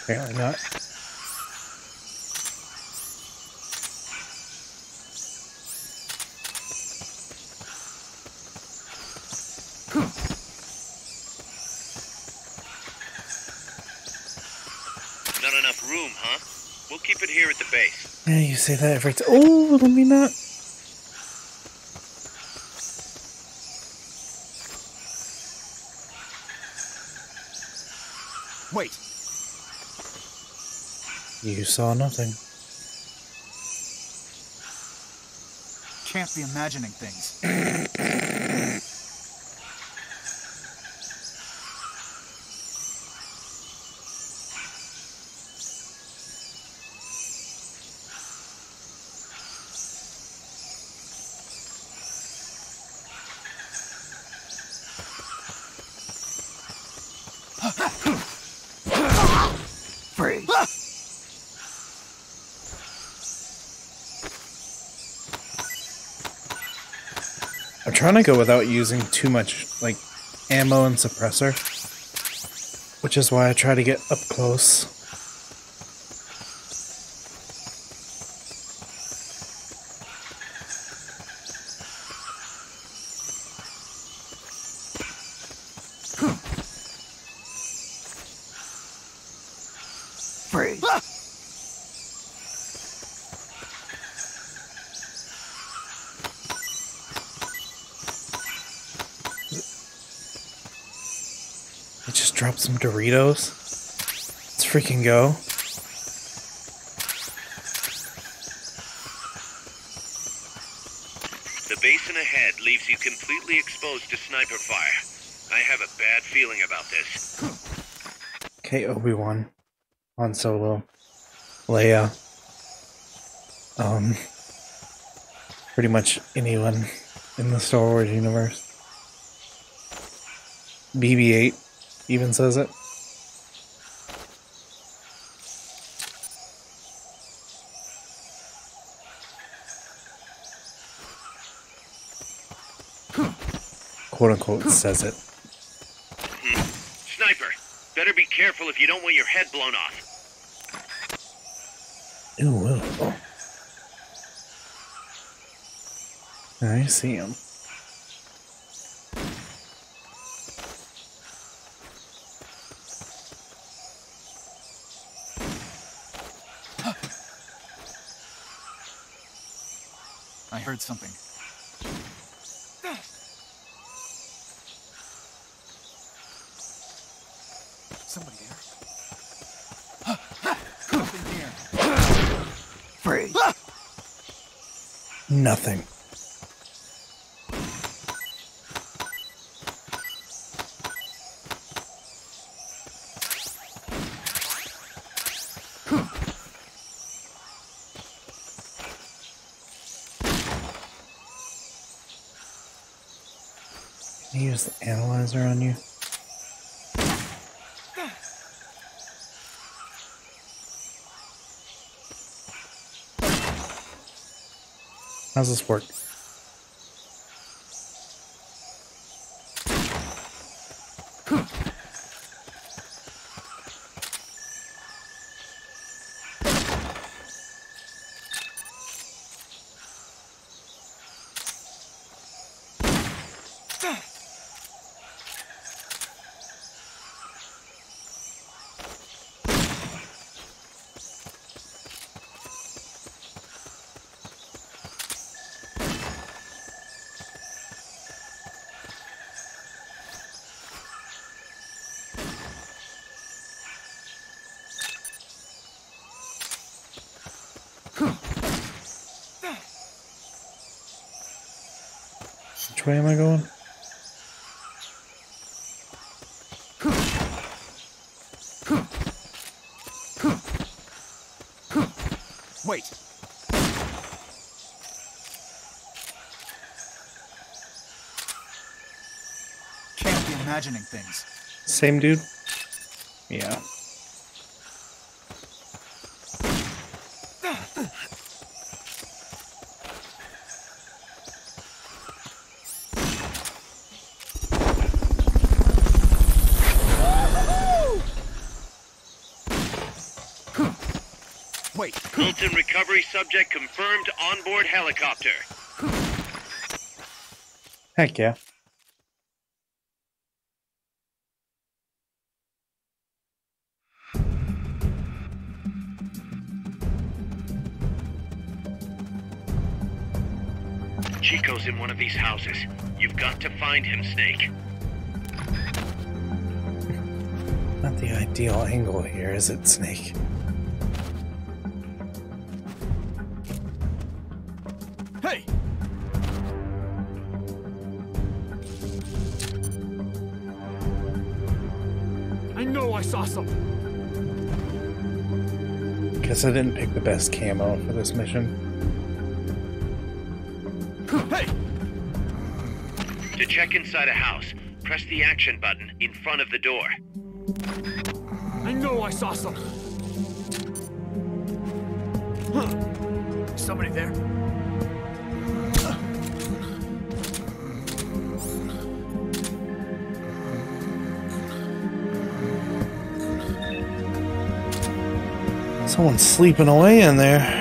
Apparently not. Not enough room, huh? We'll keep it here at the base. Yeah, you say that every time. Oh, let me not. Wait. You saw nothing. Can't be imagining things. Freeze. I'm trying to go without using too much, like, ammo and suppressor. Which is why I try to get up close. Freeze. just drop some Doritos? Let's freaking go. The basin ahead leaves you completely exposed to sniper fire. I have a bad feeling about this. Okay, Obi-Wan. Han Solo. Leia. Pretty much anyone in the Star Wars universe. BB-8 even says it. Quote unquote says it. Sniper, better be careful if you don't want your head blown off. Ooh, oh. I see him. I heard something. Somebody there. Nothing here. Free. Nothing. Can you use the analyzer on you? How's this work? Which way am I going? Wait. Can't be imagining things. Same dude? Yeah. Wait. Fulton recovery subject confirmed onboard helicopter. Heck yeah. Chico's in one of these houses. You've got to find him, Snake. Not the ideal angle here, is it, Snake? Hey! I know I saw something. Guess I didn't pick the best camo for this mission. Hey! To check inside a house, press the action button in front of the door. I know I saw something. Somebody there? Someone's sleeping away in there.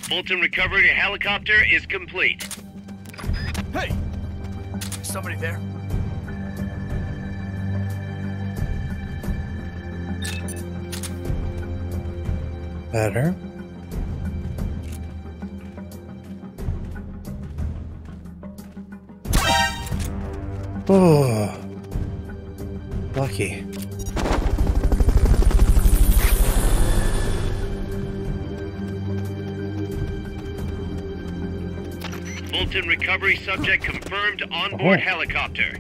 Fulton recovery helicopter is complete. Hey! Somebody there? Better. Oh, lucky. Fulton recovery subject confirmed onboard helicopter.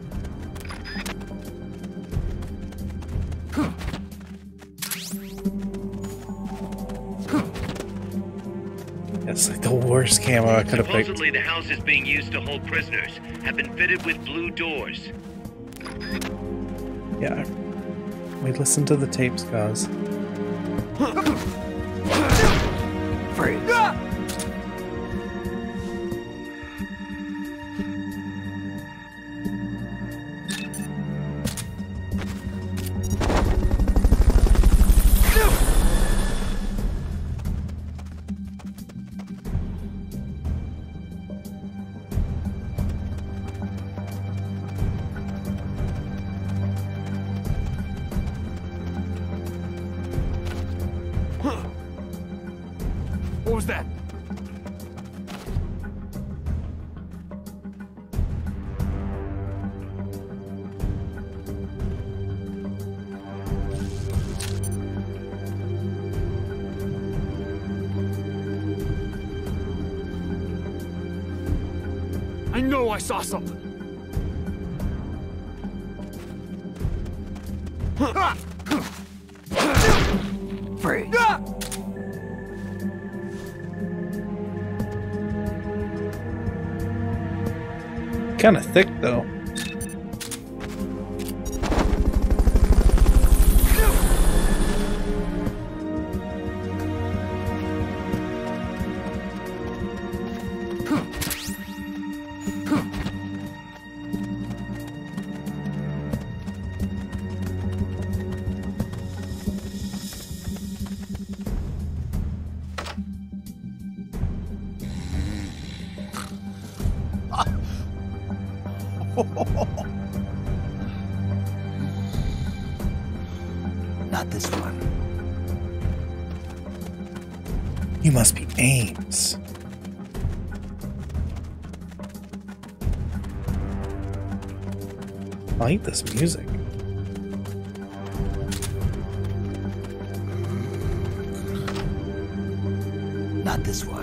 It's like the worst camo I could have picked. Supposedly the houses being used to hold prisoners have been fitted with blue doors. Yeah. We listened to the tapes, guys. Freeze. What was that? I know I saw something. Freeze. Kind of thick, though. Not this one. You must be Ames. I like this music. Not this one.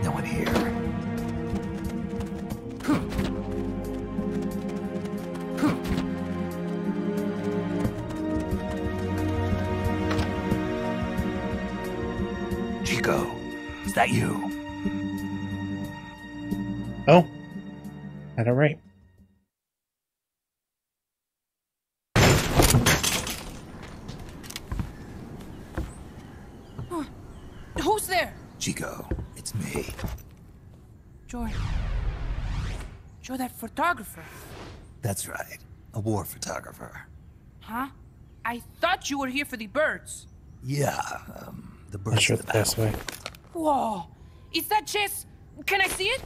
No one here. Chico, is that you? Oh, had it right. Who's there? Chico, it's me. You're that photographer. That's right. A war photographer. Huh? I thought you were here for the birds. Yeah, the birds Not sure of the the best battle. way. Whoa! Is that chess? Can I see it?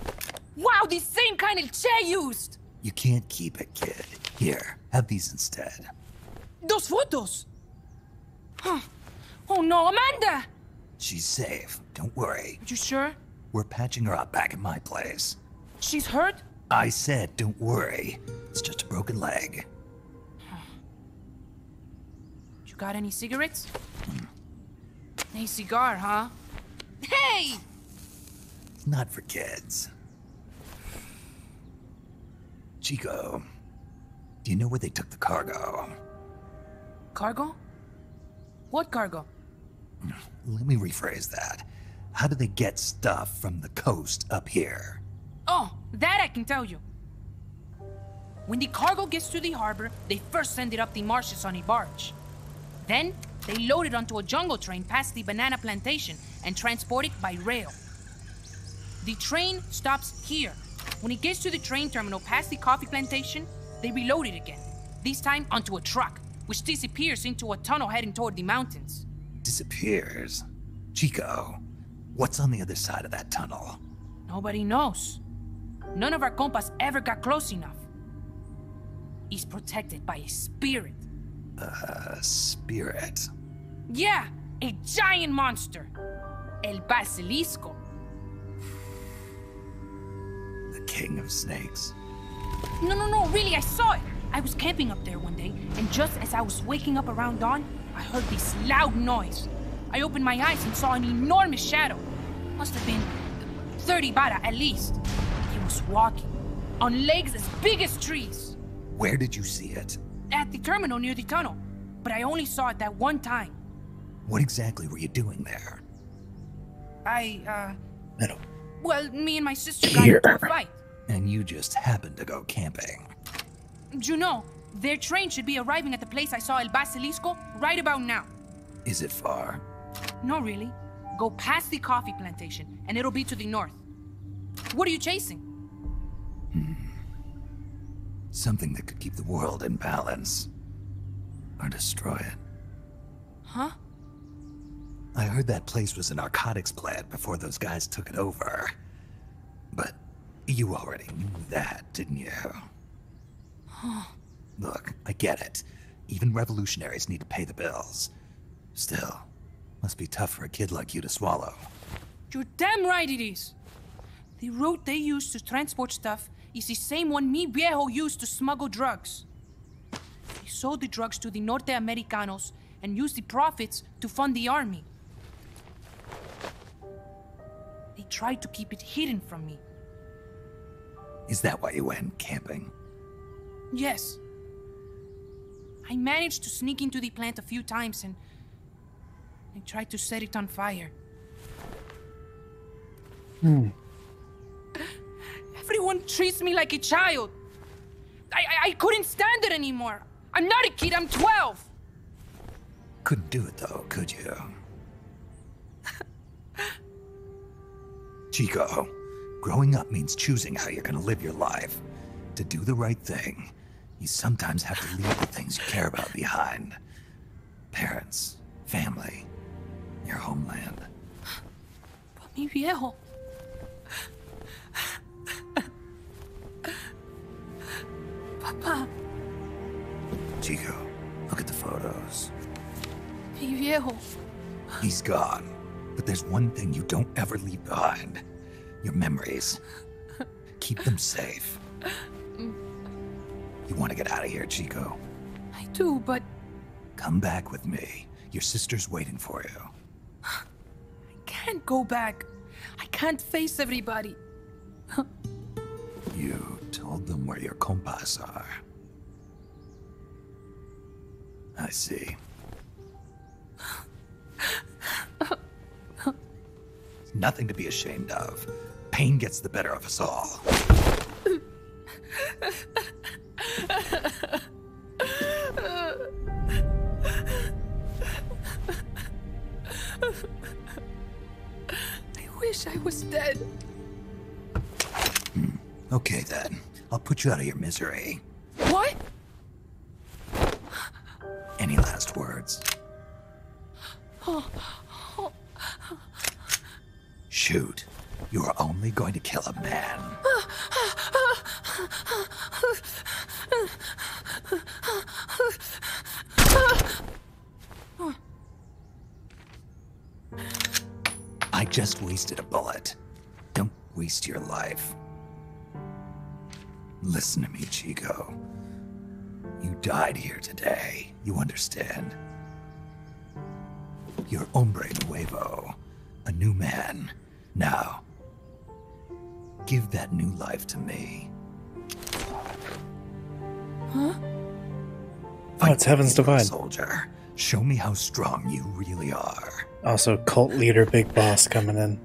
Wow, the same kind of chair used! You can't keep it, kid. Here, have these instead. Those photos! Huh. Oh no, Amanda! She's safe. Don't worry. You sure? We're patching her up back at my place. She's hurt? I said, don't worry. It's just a broken leg. You got any cigarettes? A cigar, huh? Hey! It's not for kids. Chico, do you know where they took the cargo? Cargo? What cargo? Let me rephrase that. How do they get stuff from the coast up here? Oh, that I can tell you. When the cargo gets to the harbor, they first send it up the marshes on a barge. Then, they load it onto a jungle train past the banana plantation and transport it by rail. The train stops here. When it gets to the train terminal past the coffee plantation, they reload it again, this time onto a truck. which disappears into a tunnel heading toward the mountains. Disappears? Chico, what's on the other side of that tunnel? Nobody knows. None of our compas ever got close enough. He's protected by a spirit. A spirit? Yeah, a giant monster. El Basilisco. The king of snakes. No, really, I saw it. I was camping up there one day, and just as I was waking up around dawn, I heard this loud noise. I opened my eyes and saw an enormous shadow. Must have been 30 bara at least. He was walking, on legs as big as trees. Where did you see it? At the terminal near the tunnel, but I only saw it that one time. What exactly were you doing there? Well, me and my sister got into a fight. And you just happened to go camping. You know, their train should be arriving at the place I saw El Basilisco right about now. Is it far? No, really. Go past the coffee plantation, and it'll be to the north. What are you chasing? Something that could keep the world in balance. Or destroy it. Huh? I heard that place was a narcotics plant before those guys took it over. But you already knew that, didn't you? Look, I get it. Even revolutionaries need to pay the bills. Still, must be tough for a kid like you to swallow. You're damn right it is. The route they use to transport stuff is the same one mi viejo used to smuggle drugs. He sold the drugs to the Norte Americanos and used the profits to fund the army. They tried to keep it hidden from me. Is that why you went camping? Yes. I managed to sneak into the plant a few times and I tried to set it on fire. Everyone treats me like a child. I couldn't stand it anymore. I'm not a kid, I'm 12. Couldn't do it though, could you? Chico, growing up means choosing how you're gonna live your life. To do the right thing, you sometimes have to leave the things you care about behind. Parents, family, your homeland. But mi viejo. Papa. Chico, look at the photos. Mi viejo. He's gone, but there's one thing you don't ever leave behind. Your memories. Keep them safe. You want to get out of here, Chico? I do, but... Come back with me. Your sister's waiting for you. I can't go back. I can't face everybody. You told them where your compas are. I see. Nothing to be ashamed of. Pain gets the better of us all. I wish I was dead. Okay then. I'll put you out of your misery. What? Any last words? Shoot. You are only going to kill a man. I just wasted a bullet. Don't waste your life. Listen to me, Chico. You died here today. You understand? You're hombre nuevo. A new man. Now, give that new life to me. Huh? Oh, it's Heaven's Divide. Soldier, show me how strong you really are. Also, cult leader, big boss coming in.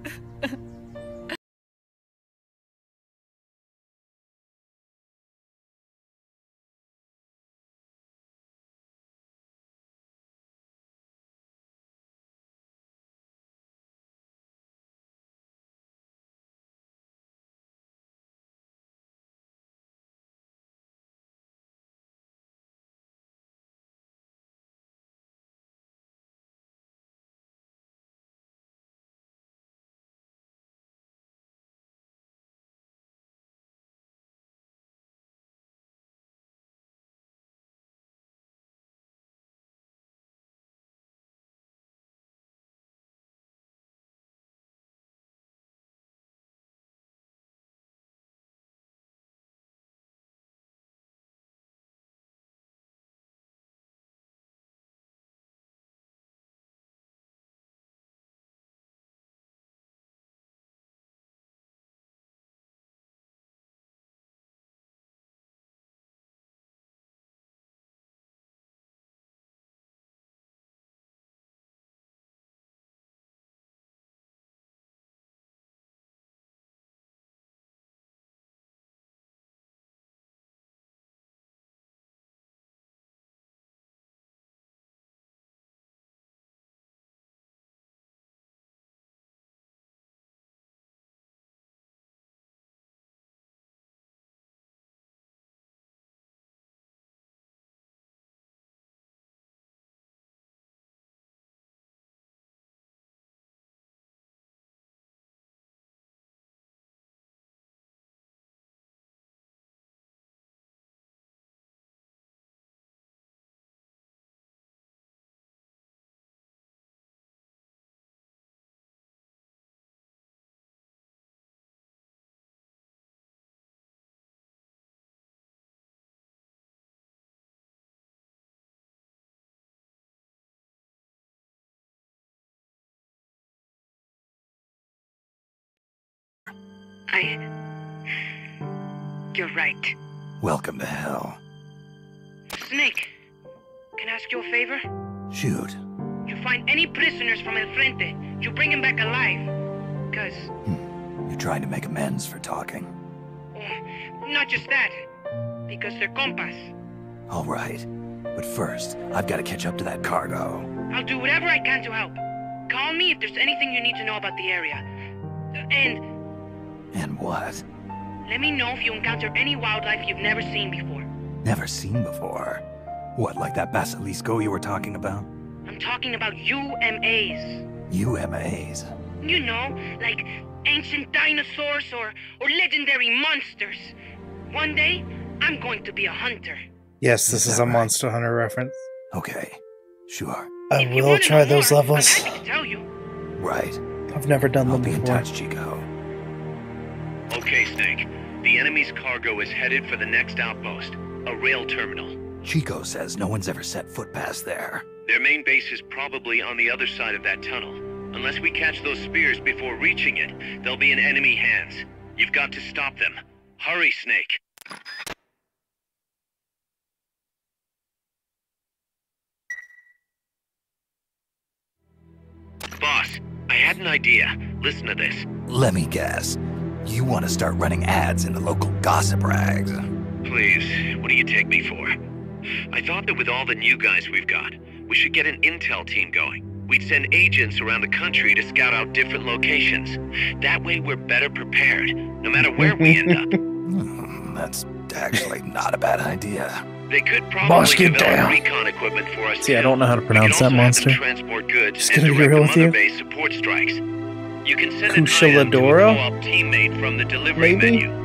You're right. Welcome to hell. Snake, can I ask you a favor? Shoot. You find any prisoners from El Frente, you bring them back alive. Because... You're trying to make amends for talking. Not just that. Because they're compas. All right. But first, I've got to catch up to that cargo. I'll do whatever I can to help. Call me if there's anything you need to know about the area. And what? Let me know if you encounter any wildlife you've never seen before. Never seen before? What, like that basilisco you were talking about? I'm talking about UMAs. UMAs? You know, like ancient dinosaurs or legendary monsters. One day, I'm going to be a hunter. Yes, this is a Monster Hunter reference. Okay, sure. I will try those levels. I'm happy to tell you. Right. I've never done them before. before. Be in touch, Chico. Okay, Snake. The enemy's cargo is headed for the next outpost, a rail terminal. Chico says no one's ever set foot past there. Their main base is probably on the other side of that tunnel. Unless we catch those spears before reaching it, they'll be in enemy hands. You've got to stop them. Hurry, Snake. Boss, I had an idea. Listen to this. Let me guess. You want to start running ads in the local gossip rags. Please, what do you take me for? I thought that with all the new guys we've got, we should get an intel team going. We'd send agents around the country to scout out different locations. That way we're better prepared, no matter where we end up. That's actually not a bad idea. They could probably develop recon equipment for us. See, I don't know how to pronounce that monster. Transport goods Just gonna be real with you. base support strikes. You can send Kushiladora? a co-op teammate from the delivery menu.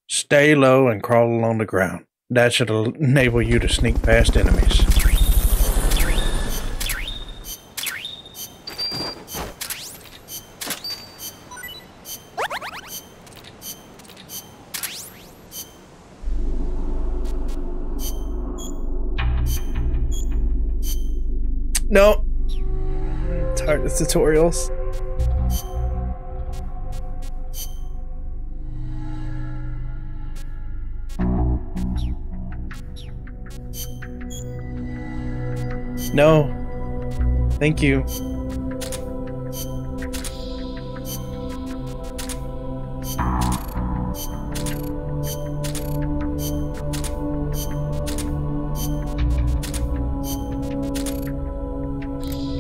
Stay low and crawl along the ground. That should enable you to sneak past enemies. No. It's hard. It's tutorials. No. Thank you.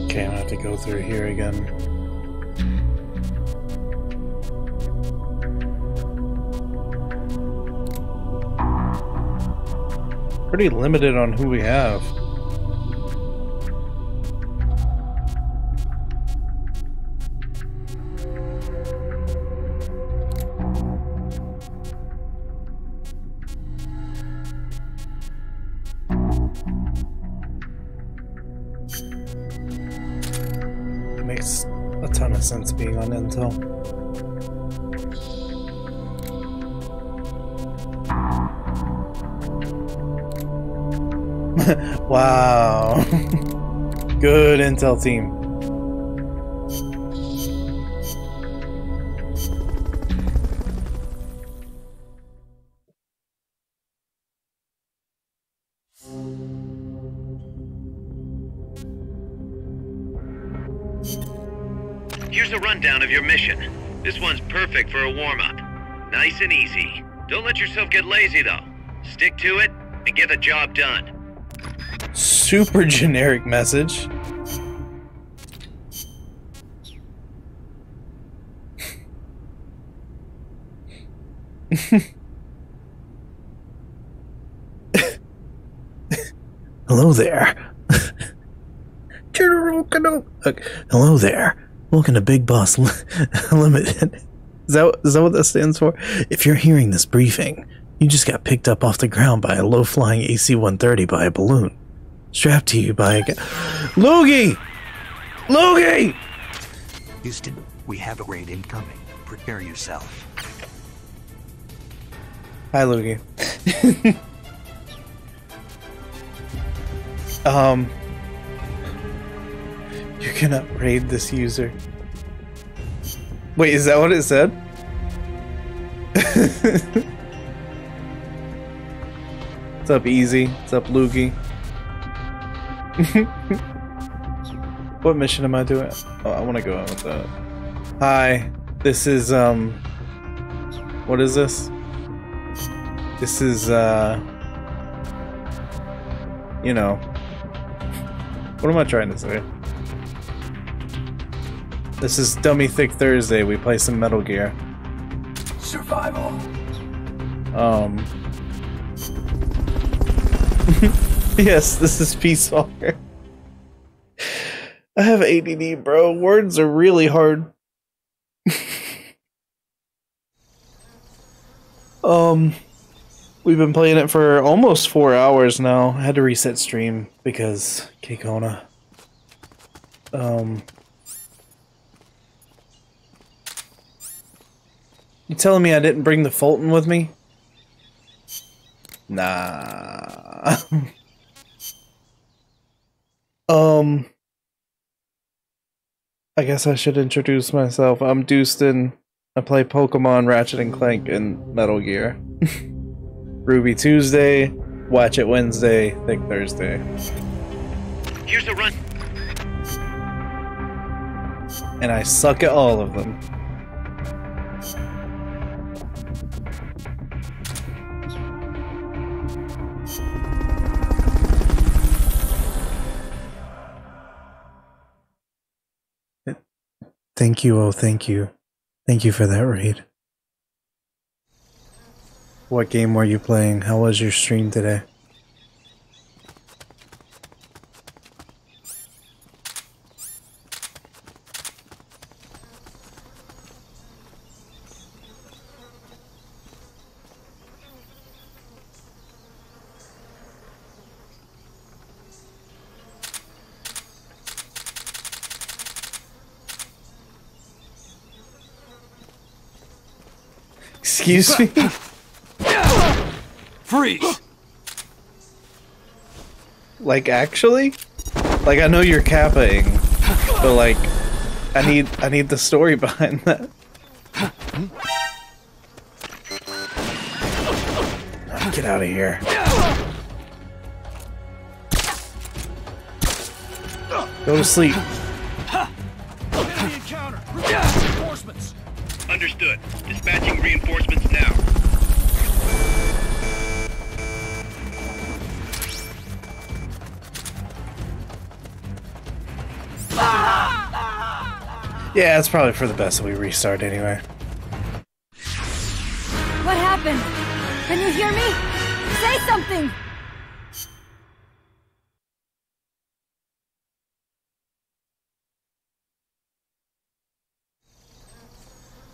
Okay, I have to go through here again. Pretty limited on who we have. Makes a ton of sense being on Intel. Wow. Good Intel team. Here's a rundown of your mission. This one's perfect for a warm-up. Nice and easy. Don't let yourself get lazy, though. Stick to it and get the job done. Super generic message. Hello there. General Kano. Hello there. Welcome to Big Boss Limited. Is that what that stands for? If you're hearing this briefing, you just got picked up off the ground by a low-flying AC-130 by a balloon. Strapped to you by a guy. Logie! Logie! Houston, we have a raid incoming. Prepare yourself. Hi, Logie. You can upgrade this user. Wait, is that what it said? What's up, Easy? What's up, Loogie? What mission am I doing? Oh, I want to go out with that. Hi, this is, what is this? This is, you know, what am I trying to say? This is Dummy Thick Thursday. We play some Metal Gear. Survival. Yes, this is Peace Walker. I have ADD, bro. Words are really hard. We've been playing it for almost 4 hours now. I had to reset stream because Kekona. You telling me I didn't bring the Fulton with me? Nah. I guess I should introduce myself. I'm Dustin. I play Pokemon, Ratchet and Clank, and Metal Gear. Ruby Tuesday, Watch It Wednesday, Thick Thursday. Here's a run. And I suck at all of them. Thank you, oh thank you. Thank you for that raid. What game were you playing? How was your stream today? Excuse me? Freeze! Like, actually? Like, I know you're kappaing, but like, I need the story behind that. Get out of here. Go to sleep. Enemy encounter! Reinforcements! Understood. Dispatching reinforcements now. Yeah, it's probably for the best that we restart anyway. What happened? Can you hear me? Say something!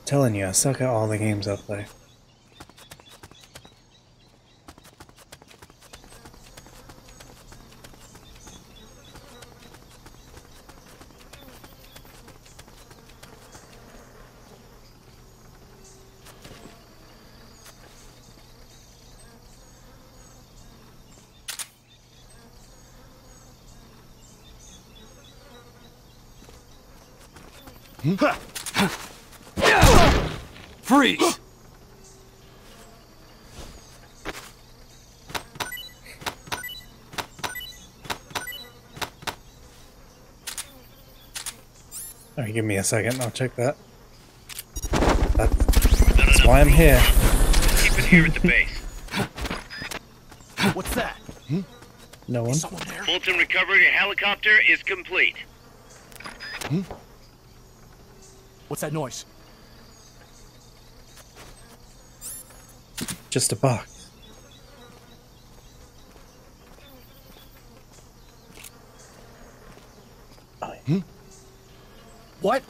Telling you, I suck at all the games I play. Freeze! Alright, give me a second, I'll check that. That's why I'm here. Keep it here at the base. What's that? No one? Fulton recovery helicopter is complete. What's that noise? Just a box. Oh, yeah. What?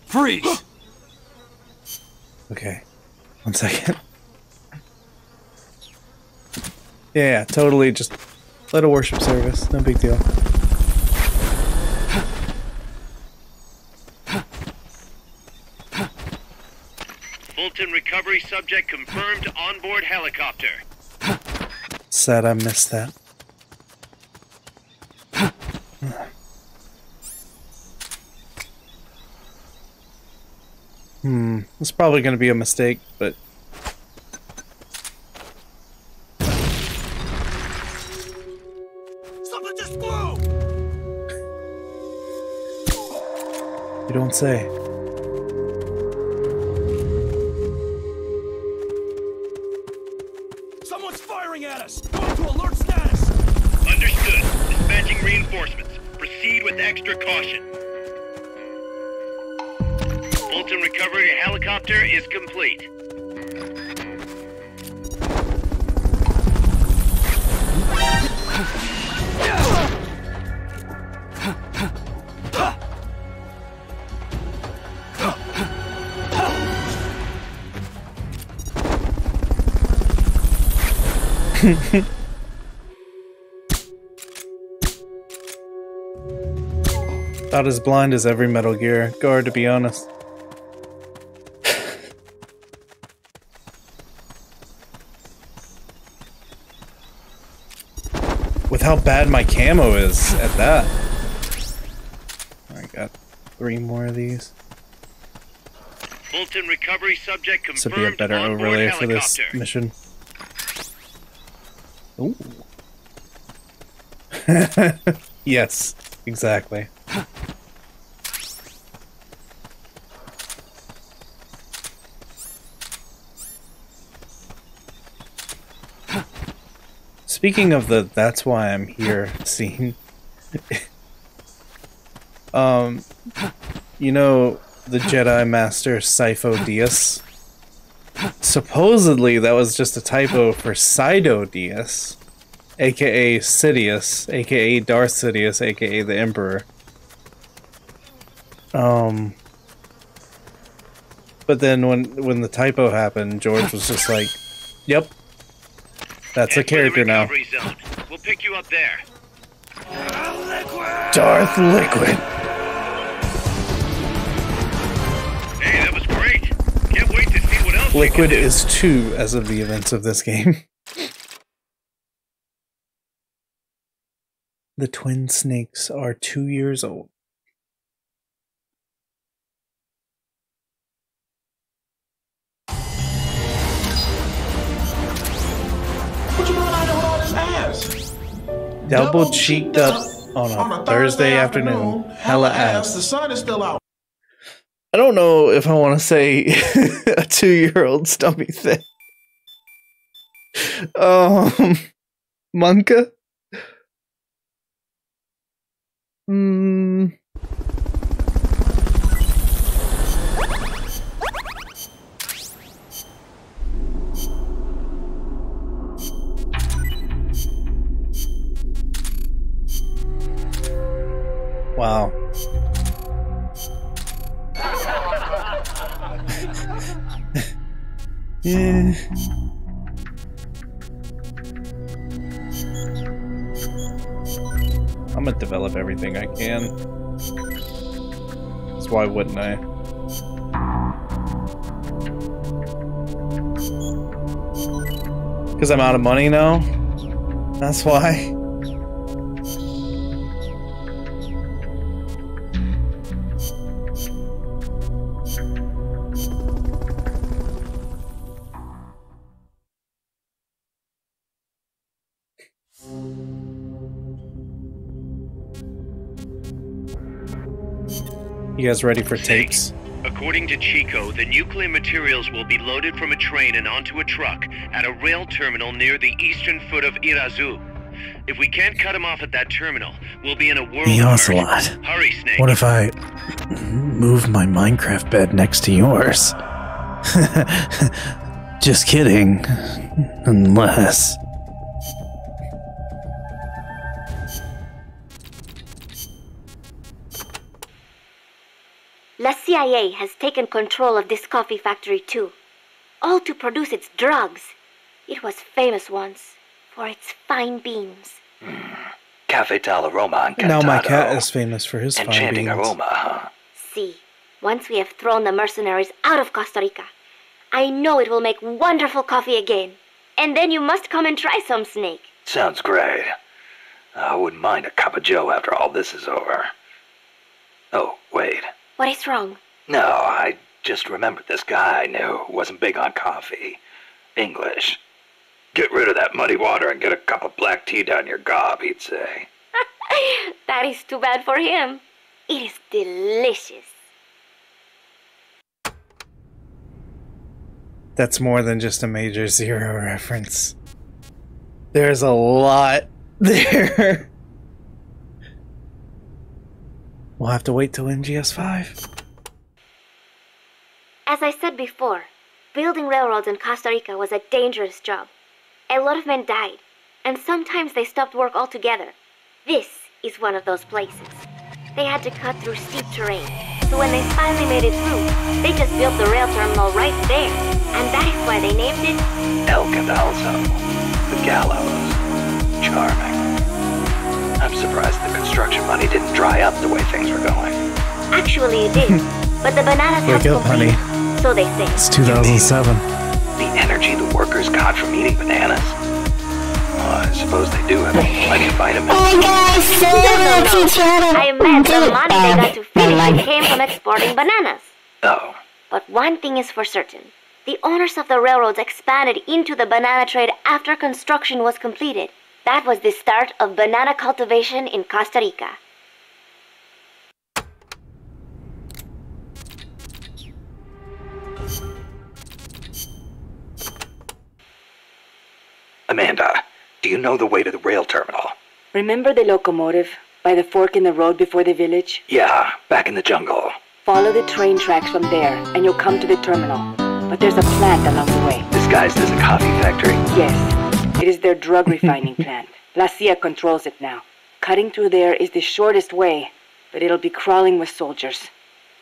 Freeze! Okay. 1 second. Yeah, totally just let a worship service. No big deal. Fulton recovery subject confirmed onboard helicopter. Sad I missed that. It's probably going to be a mistake, but... Something just flew! You don't say. Someone's firing at us! Go to alert status! Understood. Dispatching reinforcements. Proceed with extra caution. Fulton recovery helicopter is complete. About as blind as every Metal Gear guard, to be honest. With how bad my camo is at that. I got 3 more of these. Fulton recovery subject confirmed. This would be a better overlay for this mission. Ooh. Yes, exactly. Speaking of the "that's why I'm here" scene, you know the Jedi Master Sifo Dyas? Supposedly that was just a typo for Sido Dyas, aka Sidious, aka Darth Sidious, aka the Emperor. But then when the typo happened, George was just like, "Yep, that's a character now." Zone. We'll pick you up there. Darth Liquid. Hey, that was great. Can't wait to see what else. Liquid is 2 as of the events of this game. The twin snakes are 2 years old. What you doing out there with all this ass? Double cheeked up on a Thursday afternoon. Hella ass. The sun is still out. I don't know if I want to say a 2-year-old stumpy thing. Monka? Wow. Yeah. I'm gonna develop everything I can. So why wouldn't I? Because I'm out of money now? That's why? You guys ready for tapes? According to Chico, the nuclear materials will be loaded from a train and onto a truck at a rail terminal near the eastern foot of Irazu. If we can't cut him off at that terminal, we'll be in a world Hey, of Ocelot. hurt. Hurry, Snake. What if I move my Minecraft bed next to yours? Just kidding. Unless... La CIA has taken control of this coffee factory too, all to produce its drugs. It was famous once for its fine beans. Cafe Tal Aroma and Now my cat is famous for his fine enchanting beans. aroma, huh? See, once we have thrown the mercenaries out of Costa Rica, I know it will make wonderful coffee again. And then you must come and try some, Snake. Sounds great. I wouldn't mind a cup of joe after all this is over. Oh, wait. What is wrong? No, I Just remember this guy I knew wasn't big on coffee. English. Get rid of that muddy water and get a cup of black tea down your gob, he'd say. That is too bad for him. It is delicious. That's more than just a Major Zero reference. There's a lot there. We'll have to wait till NGS5. As I said before, building railroads in Costa Rica was a dangerous job. A lot of men died, and sometimes they stopped work altogether. This is one of those places. They had to cut through steep terrain, so when they finally made it through, they just built the rail terminal right there, and that is why they named it El Cadalso. The gallows. Charming. I'm surprised the construction money didn't dry up the way things were going. Actually, it did, but the bananas have Wake up, honey. so they say. It's 2007. The energy the workers got from eating bananas? Well, I suppose they do have plenty of vitamins. I meant the money they got to finish came from exporting bananas. Oh. But one thing is for certain. The owners of the railroads expanded into the banana trade after construction was completed. That was the start of banana cultivation in Costa Rica. Amanda, do you know the way to the rail terminal? Remember the locomotive by the fork in the road before the village? Yeah, back in the jungle. Follow the train tracks from there, and you'll come to the terminal. But there's a plant along the way. Disguised as a coffee factory? Yes. It is their drug refining plant. La CIA controls it now. Cutting through there is the shortest way, but it'll be crawling with soldiers.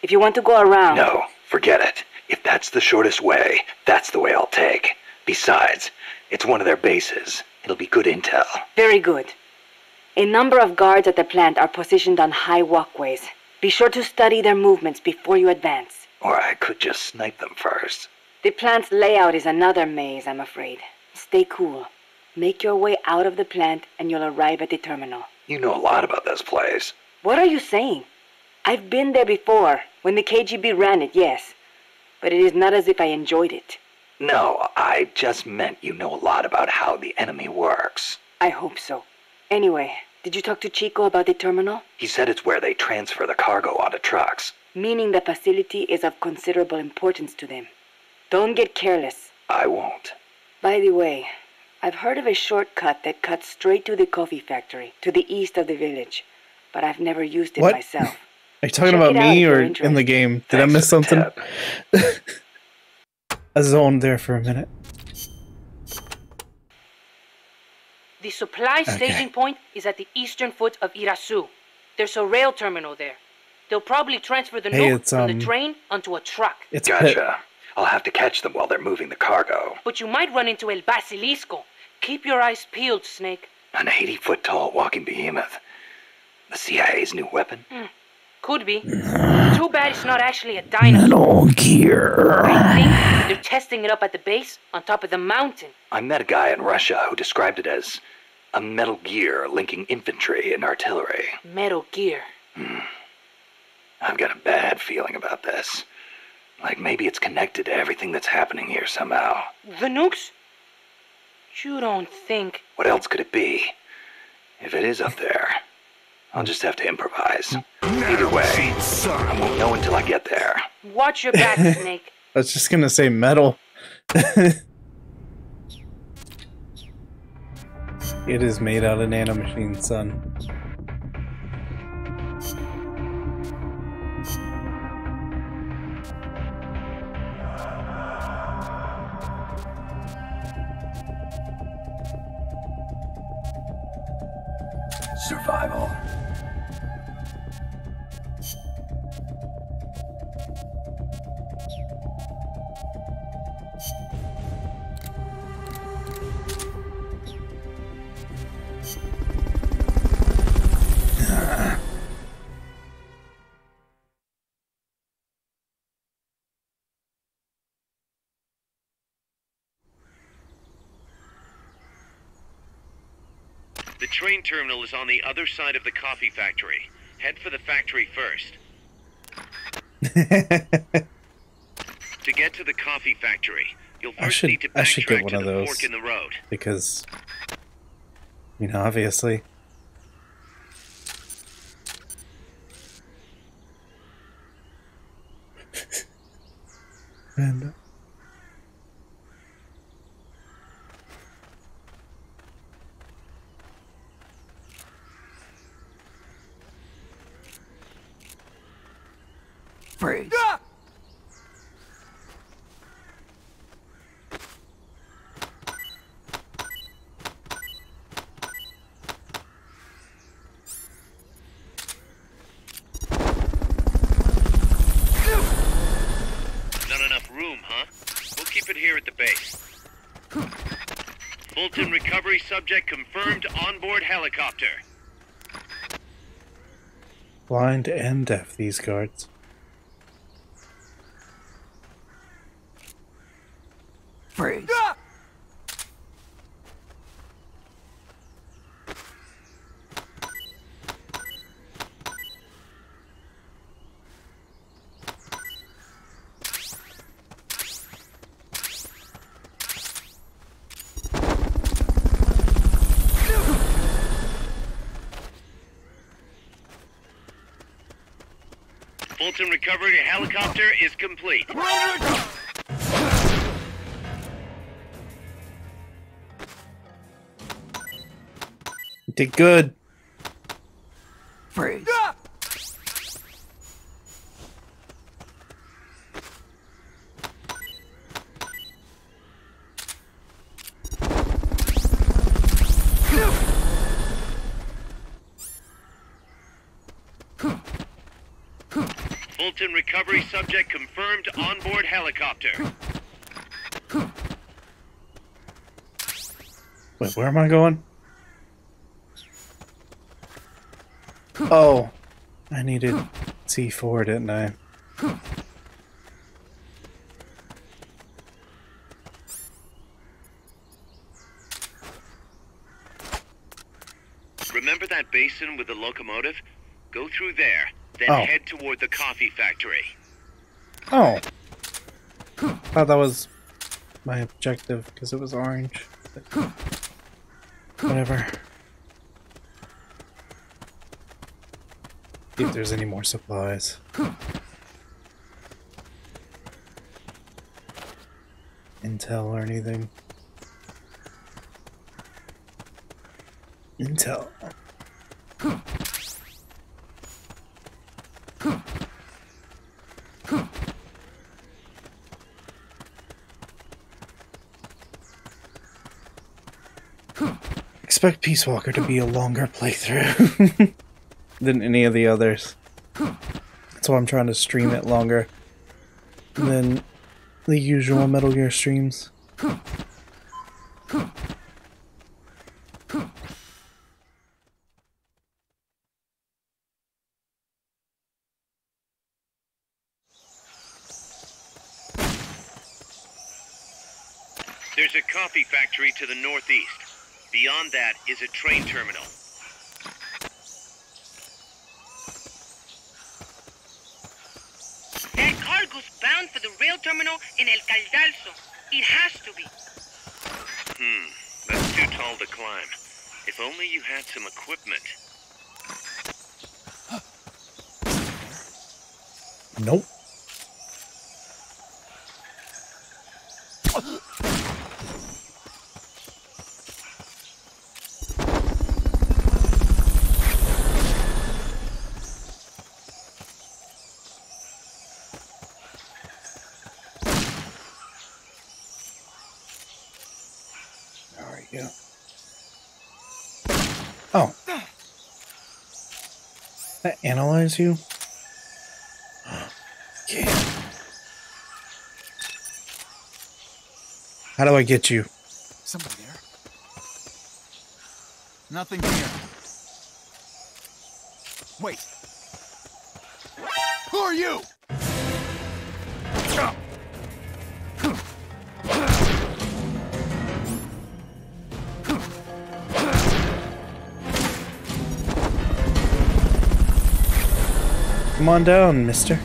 If you want to go around... No, forget it. If that's the shortest way, that's the way I'll take. Besides, it's one of their bases. It'll be good intel. Very good. A number of guards at the plant are positioned on high walkways. Be sure to study their movements before you advance. Or I could just snipe them first. The plant's layout is another maze, I'm afraid. Stay cool. Make your way out of the plant and you'll arrive at the terminal. You know a lot about this place. What are you saying? I've been there before, when the KGB ran it, yes. But it is not as if I enjoyed it. No, I just meant you know a lot about how the enemy works. I hope so. Anyway, did you talk to Chico about the terminal? He said it's where they transfer the cargo onto trucks. Meaning the facility is of considerable importance to them. Don't get careless. I won't. By the way, I've heard of a shortcut that cuts straight to the coffee factory, to the east of the village. But I've never used it myself. Are you talking about me or in the game? Did I miss something? I zoned there for a minute. The supply staging point is at the eastern foot of Irasu. There's a rail terminal there. They'll probably transfer the nuke from the train onto a truck. Gotcha. I'll have to catch them while they're moving the cargo. But you might run into El Basilisco. Keep your eyes peeled, Snake. An 80-foot-tall walking behemoth. The CIA's new weapon? Could be. Too bad it's not actually a dinosaur. Metal Gear. I think they're testing it up at the base on top of the mountain. I met a guy in Russia who described it as a metal gear linking infantry and artillery. Metal Gear. I've got a bad feeling about this. Like maybe it's connected to everything that's happening here somehow. The nukes? You don't think... What else could it be? If it is up there, I'll just have to improvise. Either way, I won't know until I get there. Watch your back, Snake. I was just gonna say metal. It is made out of nanomachines, son. Survival. The train terminal is on the other side of the coffee factory. Head for the factory first. To get to the coffee factory, you'll I first need to should get backtrack one to of the those fork in the road. because, you know, obviously. And Freeze. Not enough room, huh? We'll keep it here at the base. Fulton recovery subject confirmed onboard helicopter. blind and deaf, these guards. Freeze. Fulton recovery helicopter is complete. Did good. Freeze. Fulton recovery subject confirmed onboard helicopter. Wait, where am I going? Oh, I needed C4, didn't I? Remember that basin with the locomotive? Go through there, then Oh. head toward the coffee factory. Oh. Thought that was my objective because it was orange. But whatever. See if there's any more supplies. Intel or anything. Intel. Expect Peace Walker to be a longer playthrough than any of the others. That's why I'm trying to stream it longer than the usual Metal Gear streams. There's a coffee factory to the northeast. Beyond that is a train terminal. That cargo's bound for the rail terminal in El Caldalso. It has to be. That's too tall to climb. If only you had some equipment. Nope. There we go. Oh. That analyze you? Yeah. How do I get you? Somebody there? Nothing here. Wait. Who are you? Come on down, mister.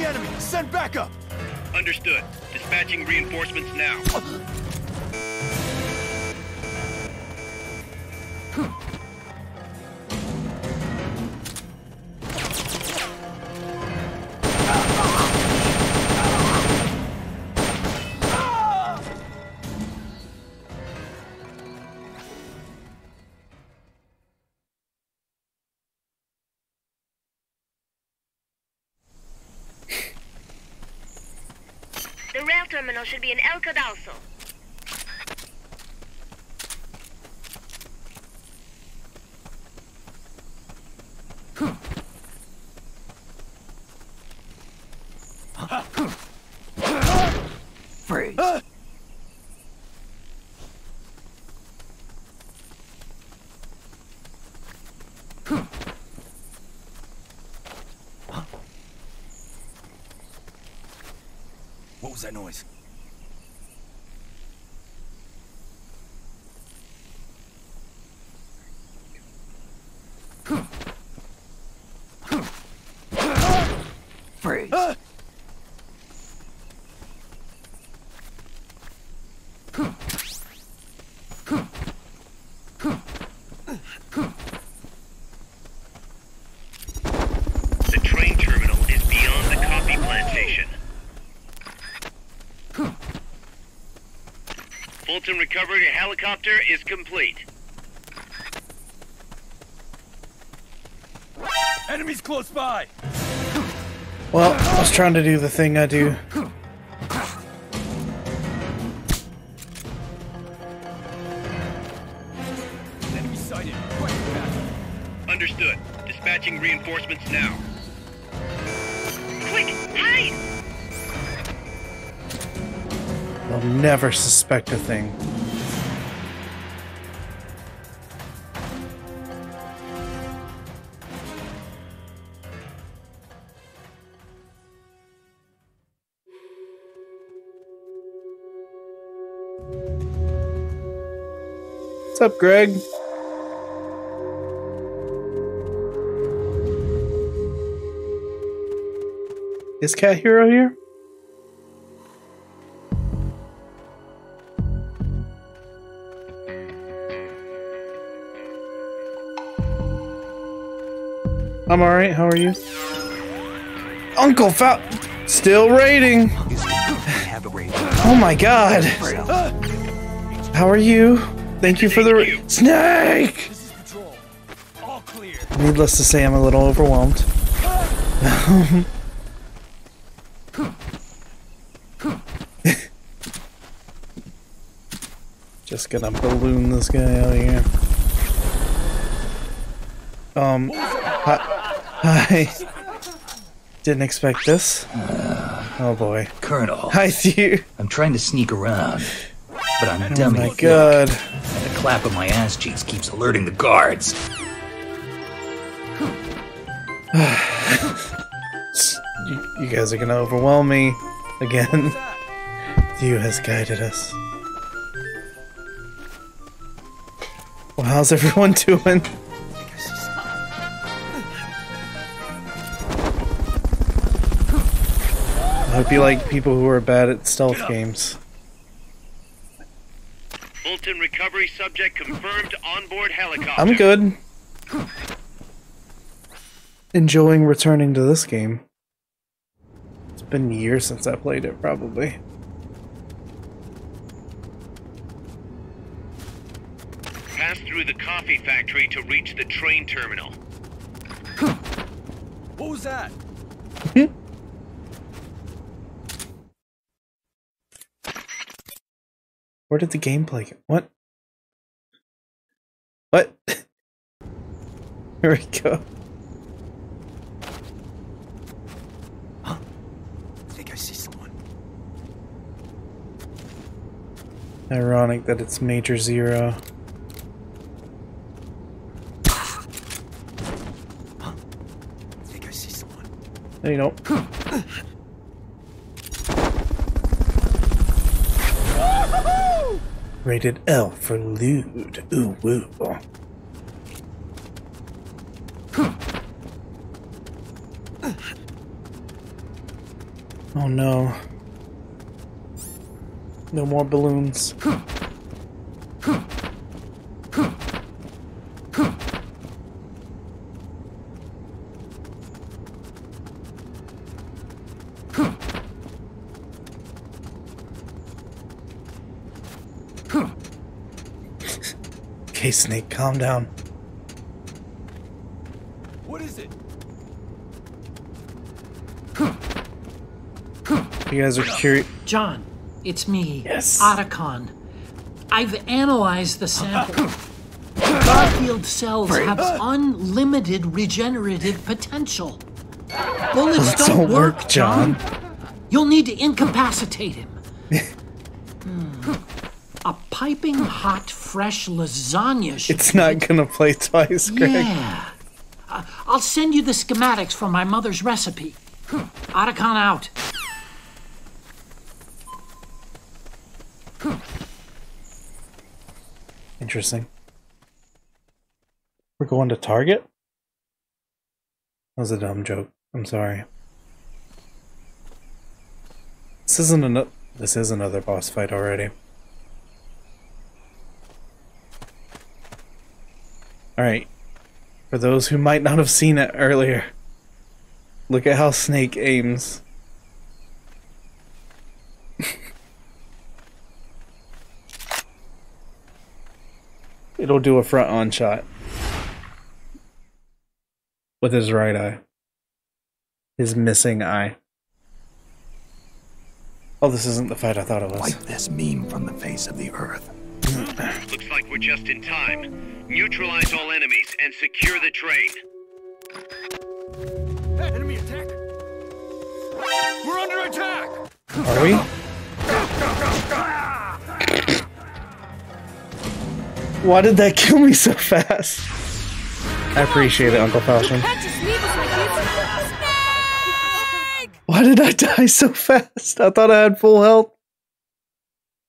enemy! Send backup! Understood. Dispatching reinforcements now. The rail terminal should be in El Cadalso. Freeze. What was that noise? Freeze. The train terminal is beyond the coffee plantation. Fulton recovery helicopter is complete. Enemies close by! Well, I was trying to do the thing I do. Enemy sighted. Quick, back. Understood. Dispatching reinforcements now. Quick, hide! They'll never suspect a thing. What's up, Greg? Is Cat Hero here? I'm alright, how are you? Uncle Fal- still raiding! Oh my god! How are you? Thank you for the snake! Needless to say, I'm a little overwhelmed. Just gonna balloon this guy out here. Hi. Didn't expect this. Oh boy. Colonel. Hi, you. I'm trying to sneak around, but I'm Oh dummy my thick, god. and the clap of my ass cheeks keeps alerting the guards. You guys are gonna overwhelm me again. You has guided us. Well, how's everyone doing? I hope you like people who are bad at stealth games. Fulton recovery subject confirmed onboard helicopter. I'm good. Enjoying returning to this game. It's been years since I played it, probably. Pass through the coffee factory to reach the train terminal. What was that? Where did the gameplay go? What? What? Here we go. Huh? I think I see someone. Ironic that it's Major Zero. Huh? I think I see someone. No, you don't. Rated L for lewd. Ooh woo. Oh no. No more balloons. Okay, Snake, calm down. What is it? You guys are curious. John, it's me, yes. Otacon. I've analyzed the sample. Garfield cells have unlimited regenerative potential. Bullets don't work, John. You'll need to incapacitate him. A piping hot, fresh lasagna. It's not gonna play twice, Greg. Yeah. I'll send you the schematics for my mother's recipe. Otacon out. Interesting. We're going to Target? That was a dumb joke. I'm sorry. This is another boss fight already. Alright. For those who might not have seen it earlier, look at how Snake aims. It'll do a front-on shot with his right eye. His missing eye. Oh, this isn't the fight I thought it was. Wipe this meme from the face of the earth. Looks like we're just in time. Neutralize all enemies and secure the train. Enemy attack! We're under attack! Are we? Why did that kill me so fast? I appreciate it, Uncle Falchion. Why did I die so fast? I thought I had full health.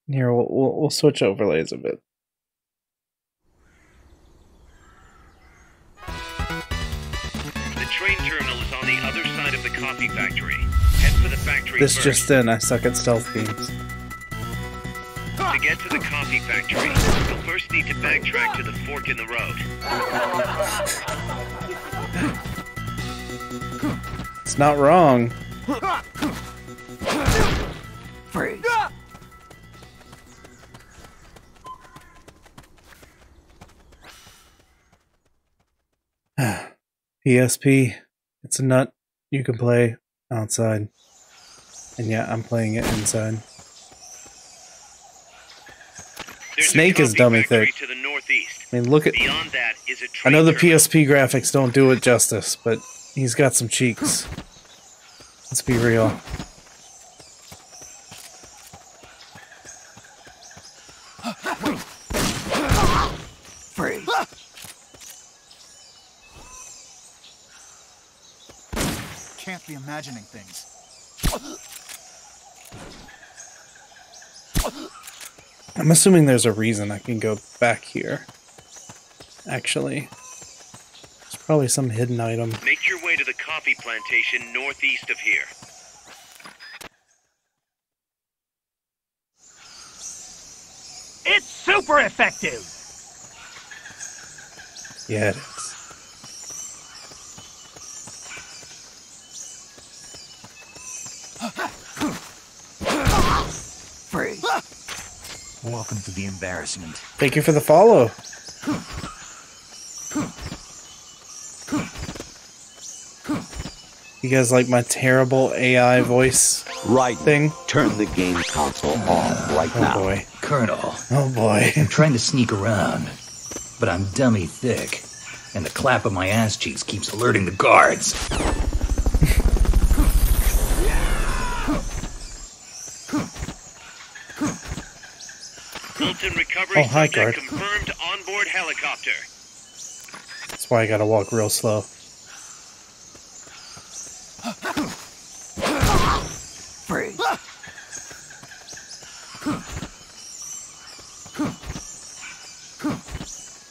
Here, we'll switch overlays a bit. The train terminal is on the other side of the coffee factory. Head for the factory This first. just in, I suck at stealth games. To get to the coffee factory, you'll first need to backtrack to the fork in the road. It's not wrong. Freeze. PSP. It's a nut you can play outside. And yeah, I'm playing it inside. Snake is dummy thick. To the northeast. I mean, look at... Beyond that is a I know the train PSP graphics don't do it justice, but he's got some cheeks. Let's be real. Freeze. Can't be imagining things. I'm assuming there's a reason I can go back here. Actually. There's probably some hidden item. Make your way to the coffee plantation northeast of here. It's super effective! Yeah, it is. Freeze. Welcome to the embarrassment. Thank you for the follow. You guys like my terrible AI voice thing? Turn the game console on right now. Oh boy. Colonel. Oh boy. I'm trying to sneak around, but I'm dummy thick, and the clap of my ass cheeks keeps alerting the guards. Built-in recovery hi, subject guard. confirmed onboard helicopter. That's why I gotta walk real slow. Freeze.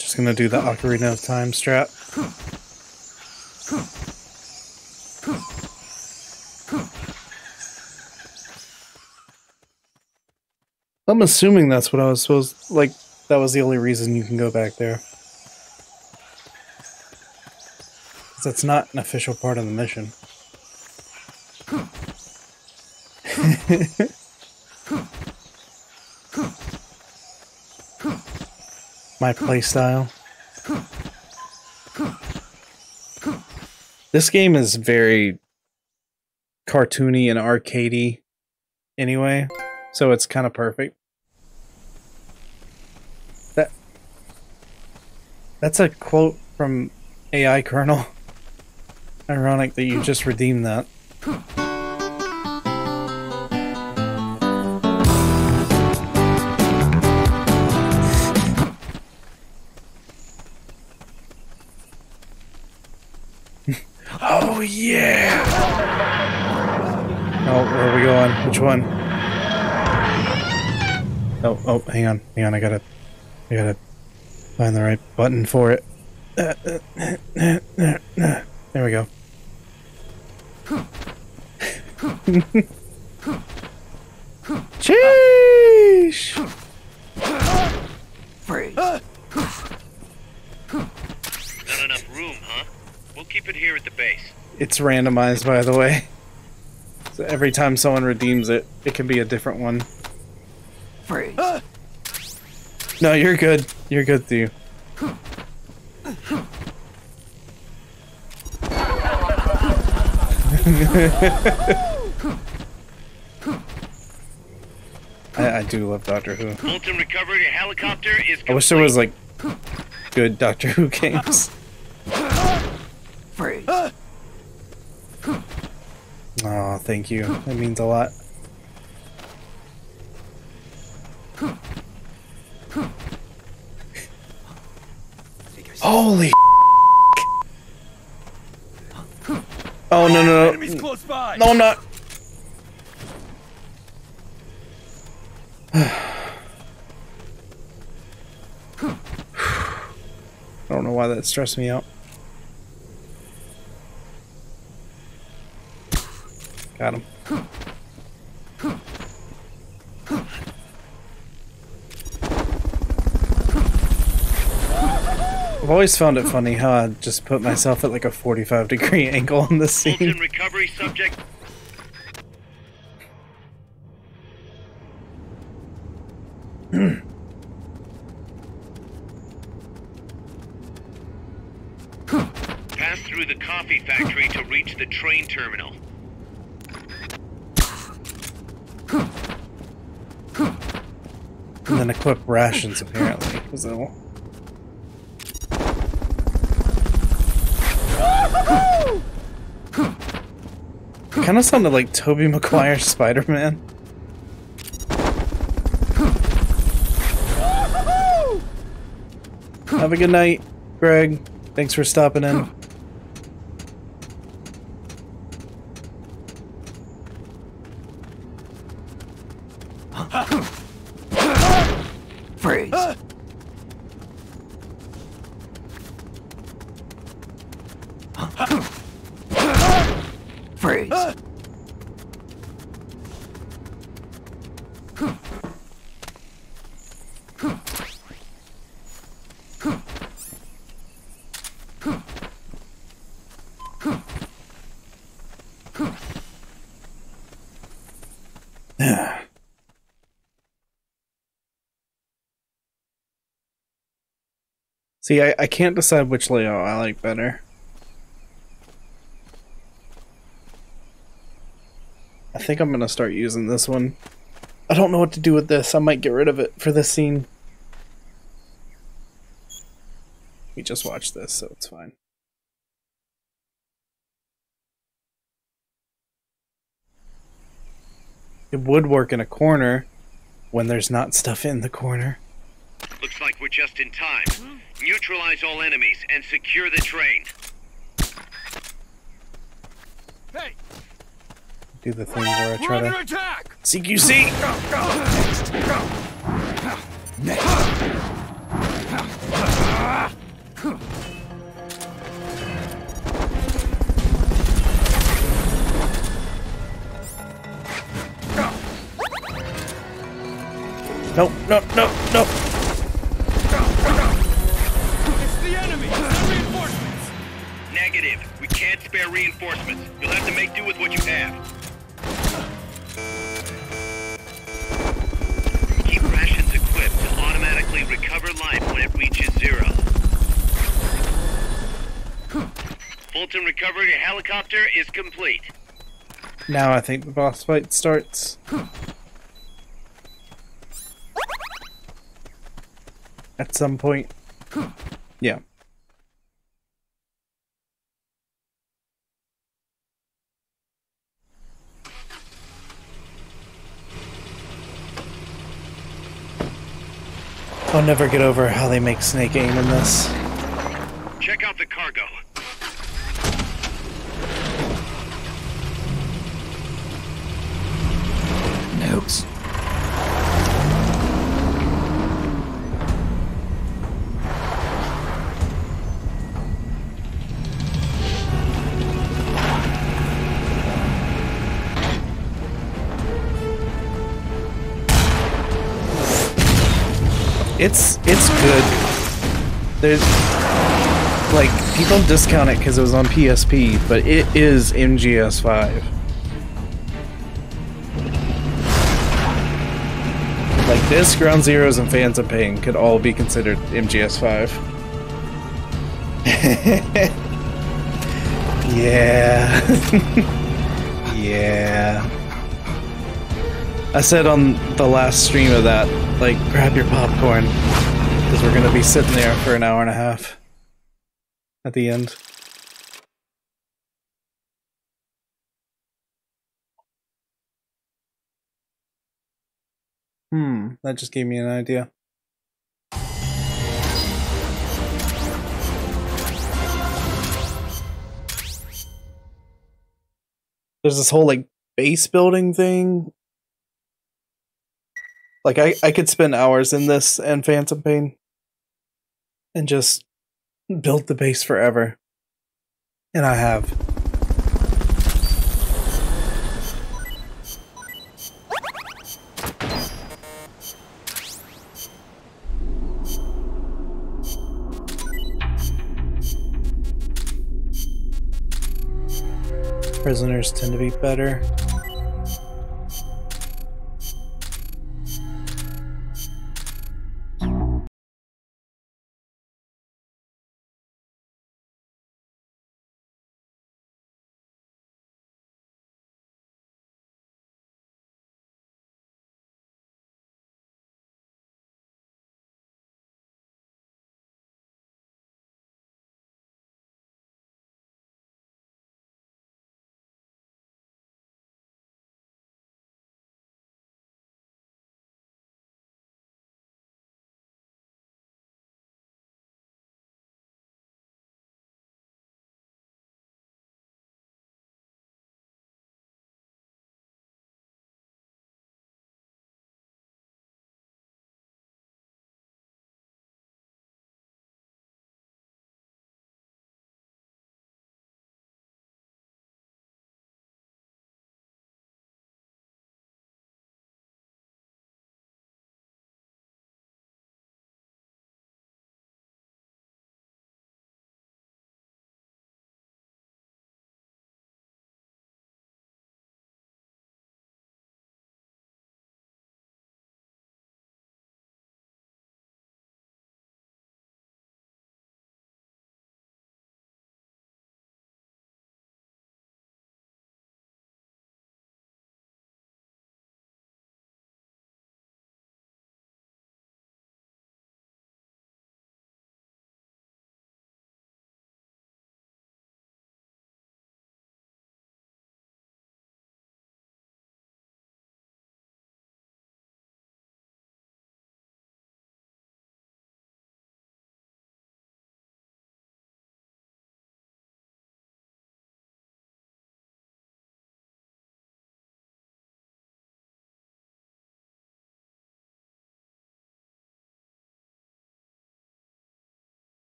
Just gonna do the Ocarina of Time strat. I'm assuming that's what I was supposed... Like, that was the only reason you can go back there. Because that's not an official part of the mission. My playstyle. This game is very cartoony and arcadey anyway, so it's kind of perfect. That's a quote from AI Kernel. Ironic that you just redeemed that. Oh yeah! Oh, where are we going? Which one? Oh, hang on, I gotta find the right button for it. There we go. Sheesh! Freeze. Not enough room, huh? We'll keep it here at the base. It's randomized, by the way. So every time someone redeems it, it can be a different one. Freeze. No, you're good. You're good, Theo. I do love Doctor Who. Fulton recovery helicopter is complete. I wish there was, like, good Doctor Who games. Freeze. Oh, thank you. That means a lot. Holy Oh, no. Enemies close by. No, I'm not. I don't know why that stressed me out. Got him. I've always found it funny how I just put myself at like a 45-degree angle on this scene. Fulton recovery subject. Pass through the coffee factory to reach the train terminal. And then equip rations, apparently. So. It kind of sounded like Tobey Maguire's Spider-Man. Have a good night, Greg. Thanks for stopping in. Freeze. Freeze. See, I can't decide which layout I like better. I think I'm gonna start using this one. I don't know what to do with this. I might get rid of it for this scene. We just watched this, so it's fine. It would work in a corner when there's not stuff in the corner. Looks like we're just in time. Neutralize all enemies and secure the train. Hey! Do the thing where I We're try under to attack! CQC. No, no, no, no. It's the enemy! Send reinforcements! Negative. We can't spare reinforcements. You'll have to make do with what you have. Keep rations equipped to automatically recover life when it reaches 0. Fulton recovery helicopter is complete. Now I think the boss fight starts. At some point. Yeah. I'll never get over how they make Snake aim in this. Check out the cargo. Notes. It's good. There's like people discount it because it was on PSP, but it is MGS5. Like this, Ground Zeroes, and Phantom Pain could all be considered MGS5. Yeah. Yeah. I said on the last stream of that, like, grab your popcorn, because we're gonna be sitting there for an hour and a half at the end. That just gave me an idea. There's this whole, like, base building thing. Like, I could spend hours in this and Phantom Pain and just build the base forever. And I have. Prisoners tend to be better.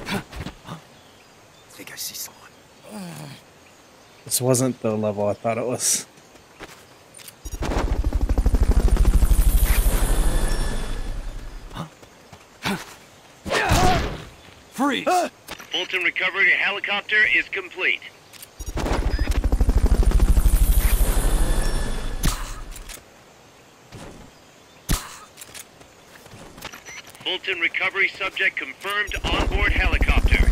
I think I see someone. This wasn't the level I thought it was. Freeze! Fulton recovery helicopter is complete. Fulton recovery subject confirmed onboard helicopter.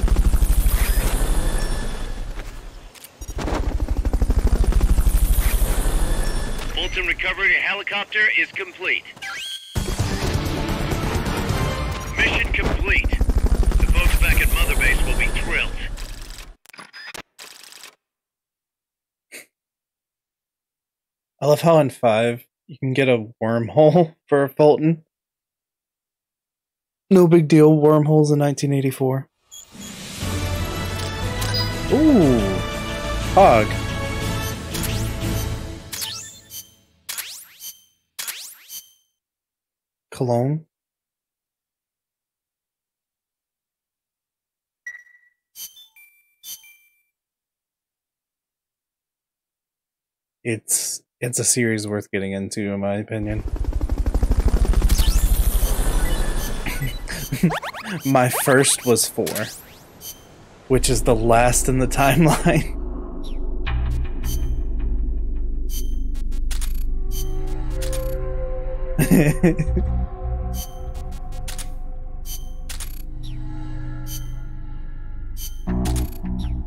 Fulton recovery helicopter is complete. Mission complete. The folks back at Mother Base will be thrilled. I love how in 5 you can get a wormhole for Fulton. No big deal, wormholes in 1984. Ooh, hog. Cologne. It's a series worth getting into, in my opinion. My first was 4, which is the last in the timeline.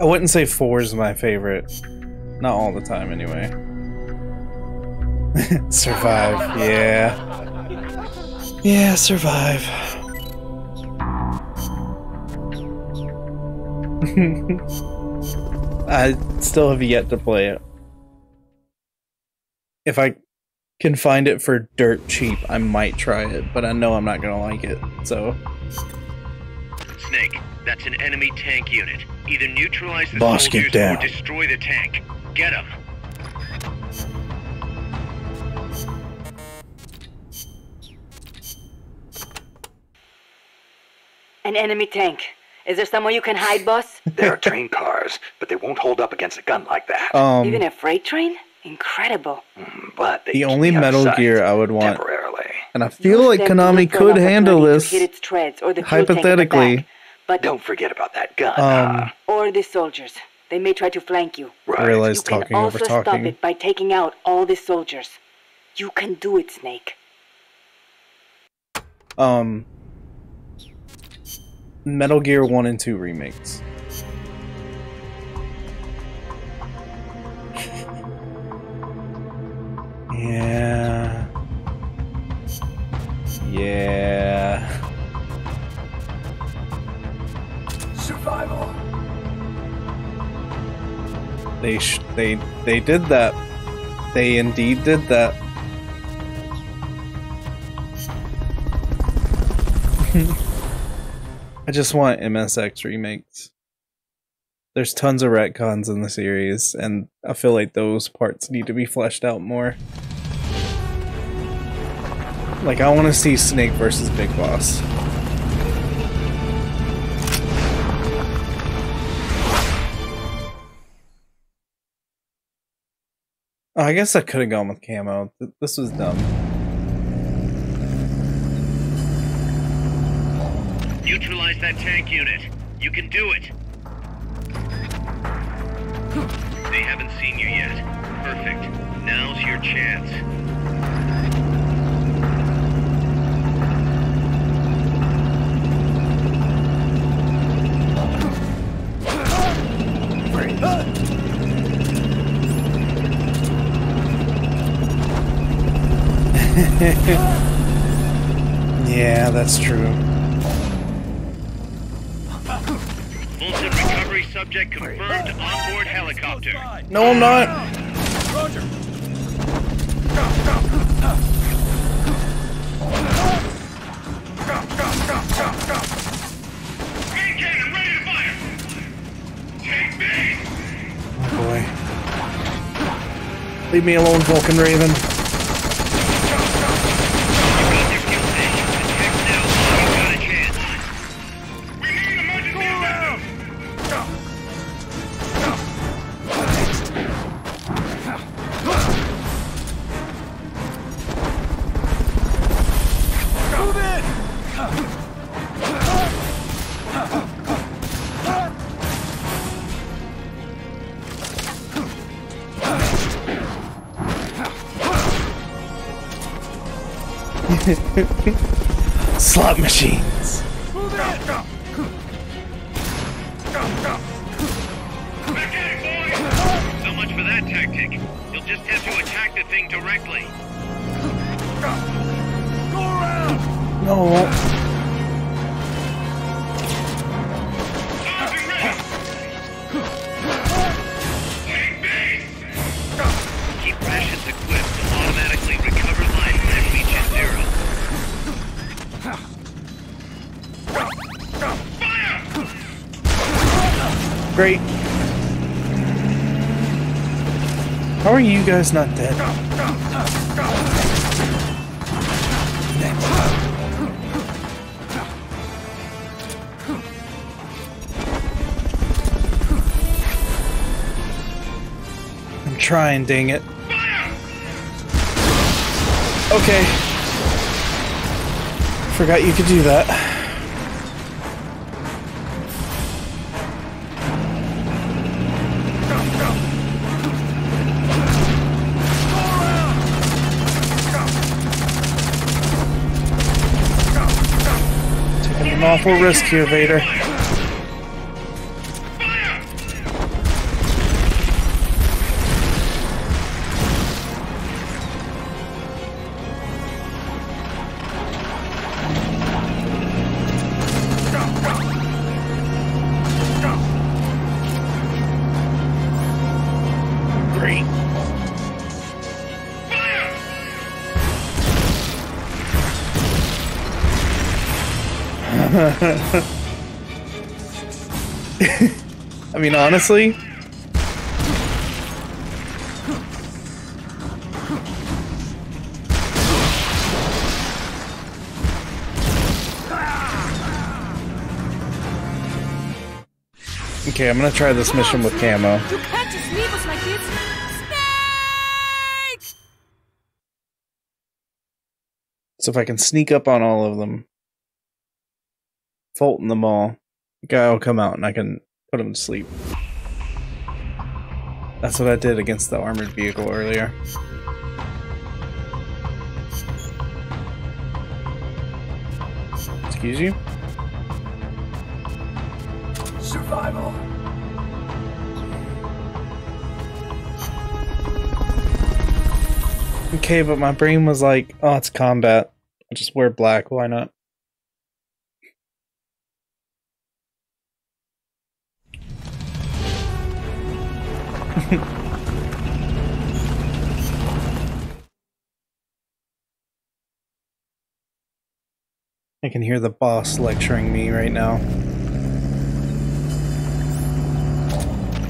I wouldn't say 4 is my favorite. Not all the time, anyway. Survive, yeah. Yeah, survive. I still have yet to play it. If I can find it for dirt cheap, I might try it, but I know I'm not gonna like it, so... Snake, that's an enemy tank unit. Either neutralize the Boss, get soldiers down. or destroy the tank. Get them. An enemy tank. Is there somewhere you can hide, boss? There are train cars, but they won't hold up against a gun like that. Even a freight train? Incredible. But they The keep only me out of Metal sight Gear I would want, temporarily. and I feel like Use them to Konami look for could an handle opportunity this, to hit its treads or the fuel tank at the hypothetically. back. But don't forget about that gun. or the soldiers. They may try to flank you. I realize You can talking over also stop talking. it by taking out all the soldiers. You can do it, Snake. Metal Gear 1 and 2 remakes. Yeah. Yeah. Survival. They did that. They indeed did that. I just want MSX remakes. There's tons of retcons in the series, and I feel like those parts need to be fleshed out more. Like, I want to see Snake versus Big Boss. Oh, I guess I could have gone with camo. This was dumb. Neutralize that tank unit. You can do it. They haven't seen you yet. Perfect. Now's your chance. Yeah, that's true. Fulton recovery subject confirmed onboard helicopter. No, I'm not. Roger. Main cannon ready to fire. Take me. Oh boy. Leave me alone, Vulcan Raven. Slot machines. So much for that tactic. You'll just have to attack the thing directly. Go around! No. Keep rations equipped to automatically recover life when it reaches zero. Great. How are you guys not dead? I'm trying, dang it. Okay. Forgot you could do that. Taking an awful risk here, Vader. I mean, honestly, okay, I'm gonna try this mission with camo. You can't just leave us like this. Snake! So if I can sneak up on all of them, Fulton them all, the guy will come out and I can put him to sleep. That's what I did against the armored vehicle earlier. Excuse you? Survival. Okay, but my brain was like, oh, it's combat. I'll just wear black, why not? I can hear the boss lecturing me right now.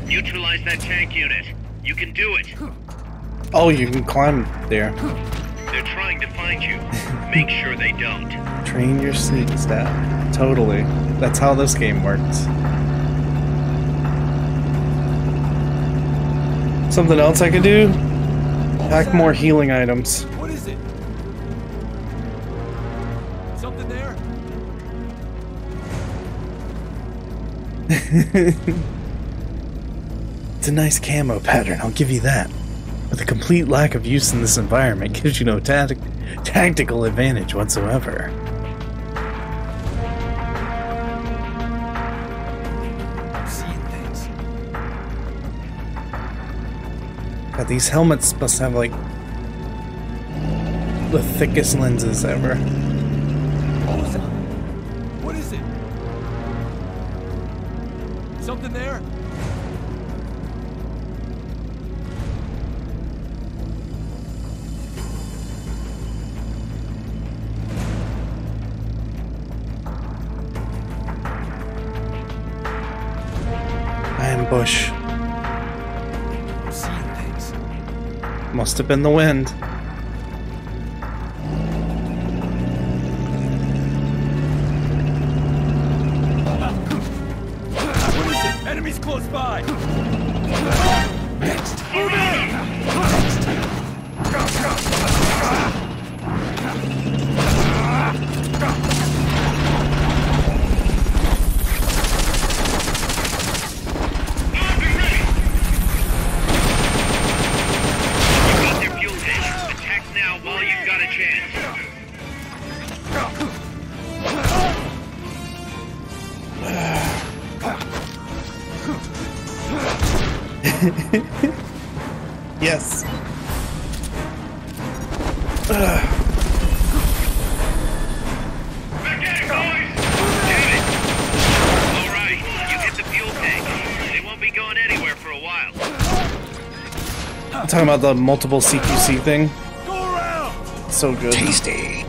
Neutralize that tank unit. You can do it. Oh, you can climb there. They're trying to find you. Make sure they don't. Train your sneak staff. Totally. That's how this game works. Something else I could do? Pack more healing items. What is it? Something there? It's a nice camo pattern, I'll give you that. But the complete lack of use in this environment gives you no tactical advantage whatsoever. I'm seeing things. God, these helmets must have like the thickest lenses ever. What is it? Something there? Ambush. I'm seeing things. Must have been the wind. What is it? Enemies close by! Next. Move in! Yes. Alright, you hit the fuel tank. They won't be going anywhere for a while. I'm talking about the multiple CQC thing. Go around! So good. Tasty.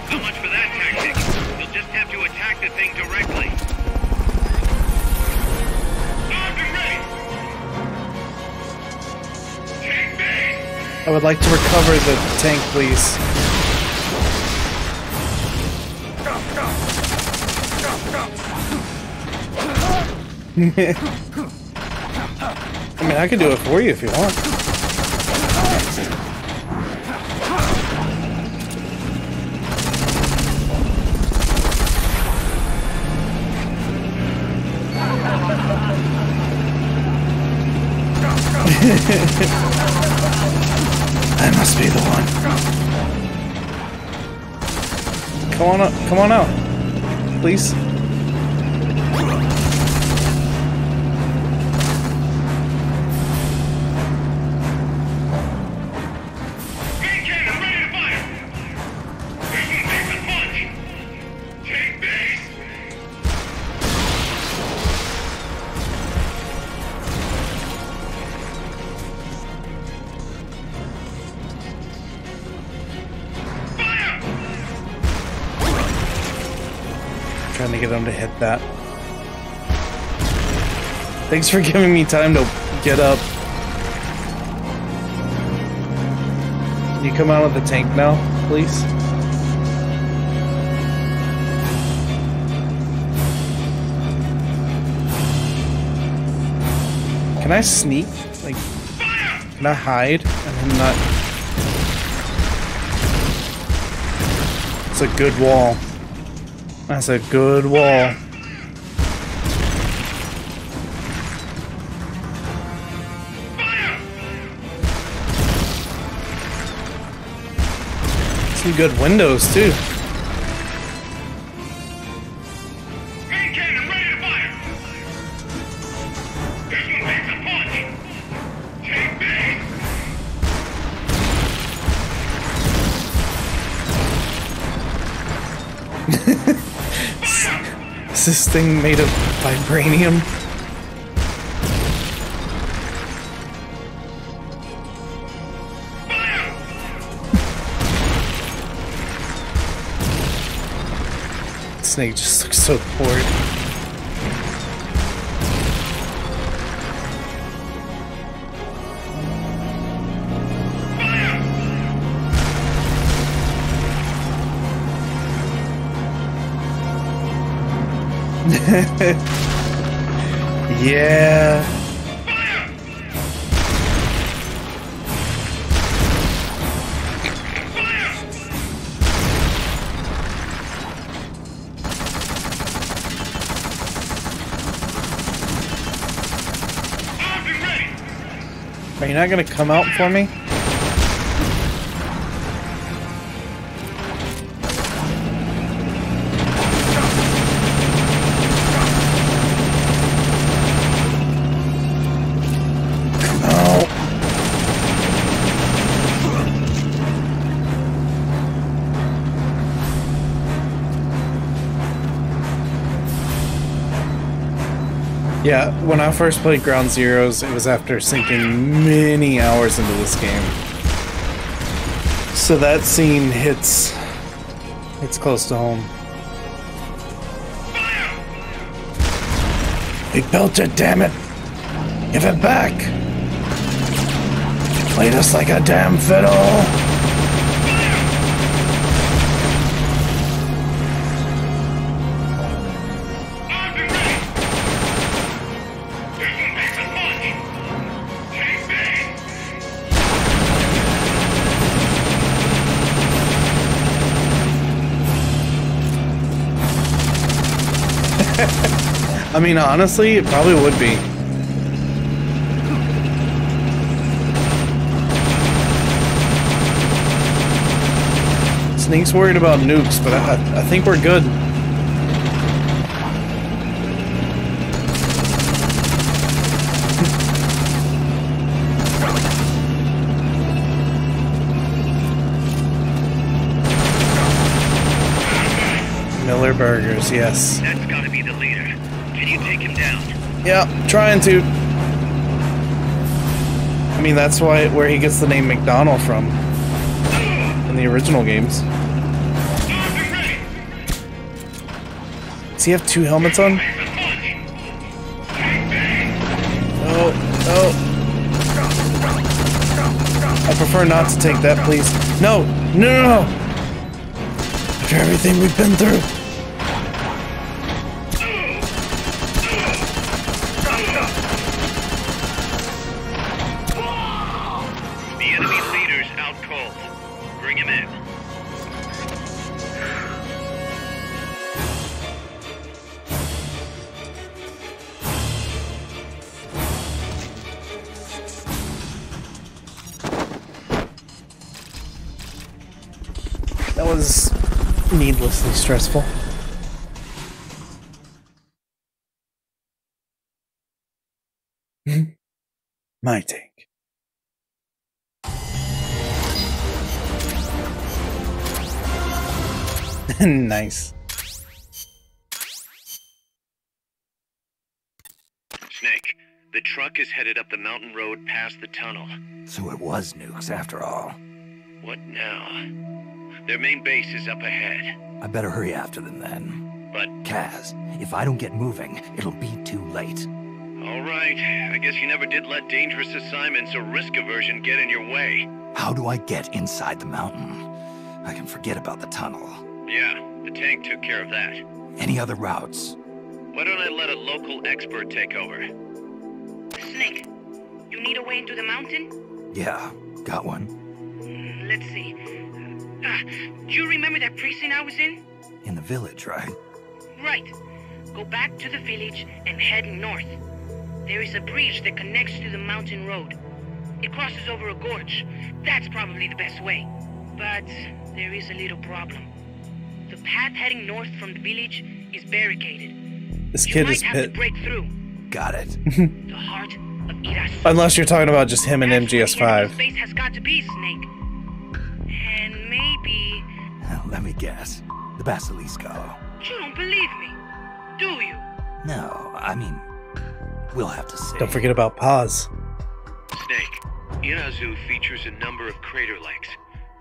How much for that tactic? You'll just have to attack the thing directly. I would like to recover the tank, please. I mean, I can do it for you if you want. I must be the one. Come on out, please. Trying to get him to hit that. Thanks for giving me time to get up. Can you come out of the tank now, please? Can I sneak? Like, can I hide and then not? It's a good wall. That's a good wall. Some good windows too. Is this thing made of vibranium? Snake just looks so bored. Yeah. Are you not gonna come out for me? Yeah, when I first played Ground Zeroes, it was after sinking many hours into this game. So that scene hits close to home. We built it, damn it! Give it back! You played us like a damn fiddle! I mean, honestly, it probably would be. Snake's worried about nukes, but I think we're good. Miller Burgers, yes. That's gotta be the leader. Can you take him down? Yeah, trying to. I mean, that's where he gets the name McDonald from in the original games. Does he have 2 helmets on? Oh, oh. I prefer not to take that, please. No, no, no, no. After everything we've been through. The enemy leader's out cold. Bring him in. That was needlessly stressful. My take. Nice. Snake, the truck is headed up the mountain road past the tunnel. So it was nukes after all. What now? Their main base is up ahead. I better hurry after them then. But... Kaz, if I don't get moving, it'll be too late. All right. I guess you never did let dangerous assignments or risk aversion get in your way. How do I get inside the mountain? I can forget about the tunnel. Yeah, the tank took care of that. Any other routes? Why don't I let a local expert take over? Snake, you need a way into the mountain? Yeah, got one. Let's see. Do you remember that precinct I was in? In the village, right? Right. Go back to the village and head north. There is a bridge that connects to the mountain road. It crosses over a gorge. That's probably the best way. But there is a little problem. The path heading north from the village is barricaded. This kid is pit. You might have to break through. Got it. The heart of Irasu. Unless you're talking about just him and MGS5. Space has got to be, Snake. And maybe... Let me guess. The Basilisco. You don't believe me, do you? No, I mean... We'll have to see. Don't forget about Paz. Snake, Irazu features a number of crater lakes.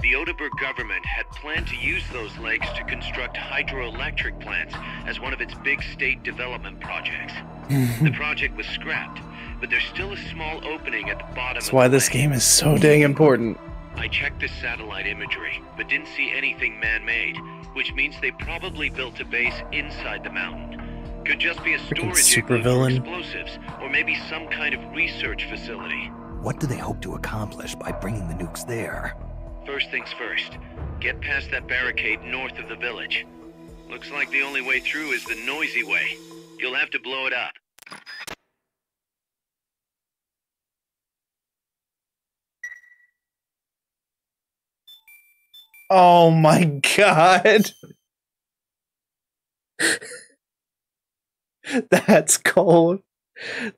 The Odeberg government had planned to use those lakes to construct hydroelectric plants as one of its big state development projects. The project was scrapped, but there's still a small opening at the bottom. That's why this game is so dang important. I checked the satellite imagery, but didn't see anything man-made, which means they probably built a base inside the mountain. Could just be a storage igloo for explosives, or maybe some kind of research facility. What do they hope to accomplish by bringing the nukes there? First things first, get past that barricade north of the village. Looks like the only way through is the noisy way. You'll have to blow it up. Oh my god. That's cold.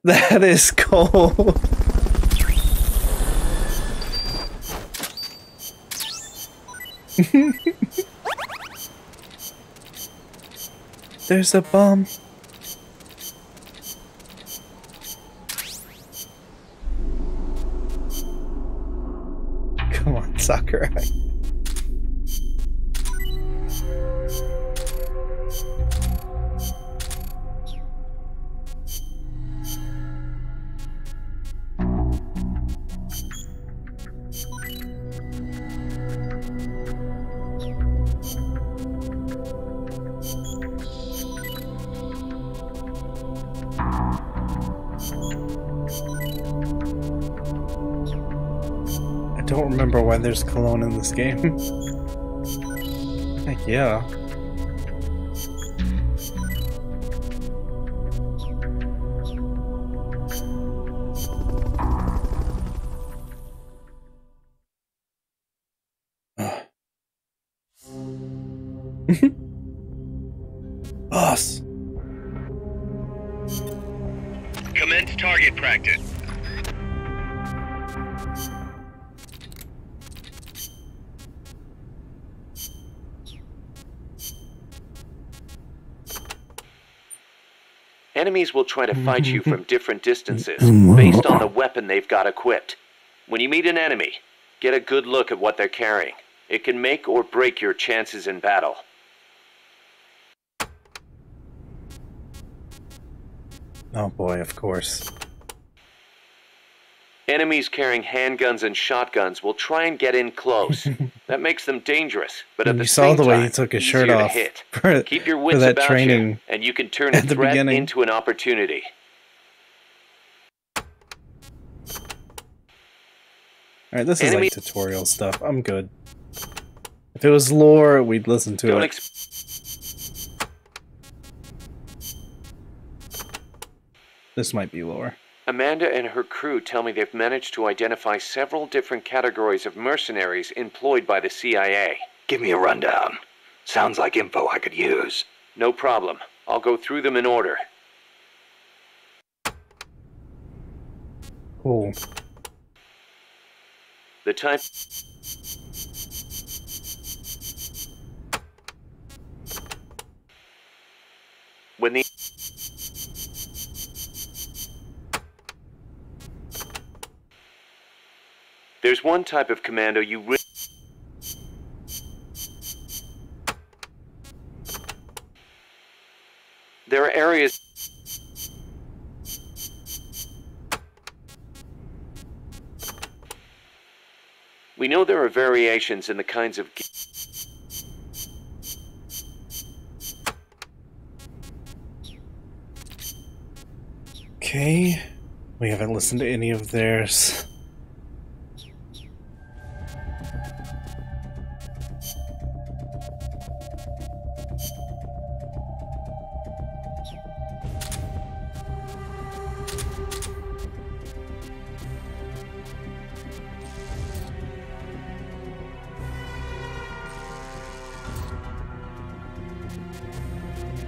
That is cold. There's a bomb. Come on, Sakurai. I don't remember why there's cologne in this game. Heck yeah. Boss. Commence target practice. Enemies will try to fight you from different distances, based on the weapon they've got equipped. When you meet an enemy, get a good look at what they're carrying. It can make or break your chances in battle. Oh boy, of course. Enemies carrying handguns and shotguns will try and get in close. That makes them dangerous, but at the same time, you saw the way he took his shirt easier to off hit. for, Keep your for wits that about training you, and you can turn a at the threat beginning. into an opportunity. Alright, this is like tutorial stuff. I'm good. If it was lore, we'd listen to it. This might be lore. Amanda and her crew tell me they've managed to identify several different categories of mercenaries employed by the CIA. Give me a rundown. Sounds like info I could use. No problem. I'll go through them in order. Cool. The type... When the... There's one type of commando you really... There are areas... We know there are variations in the kinds of... Okay. We haven't listened to any of theirs.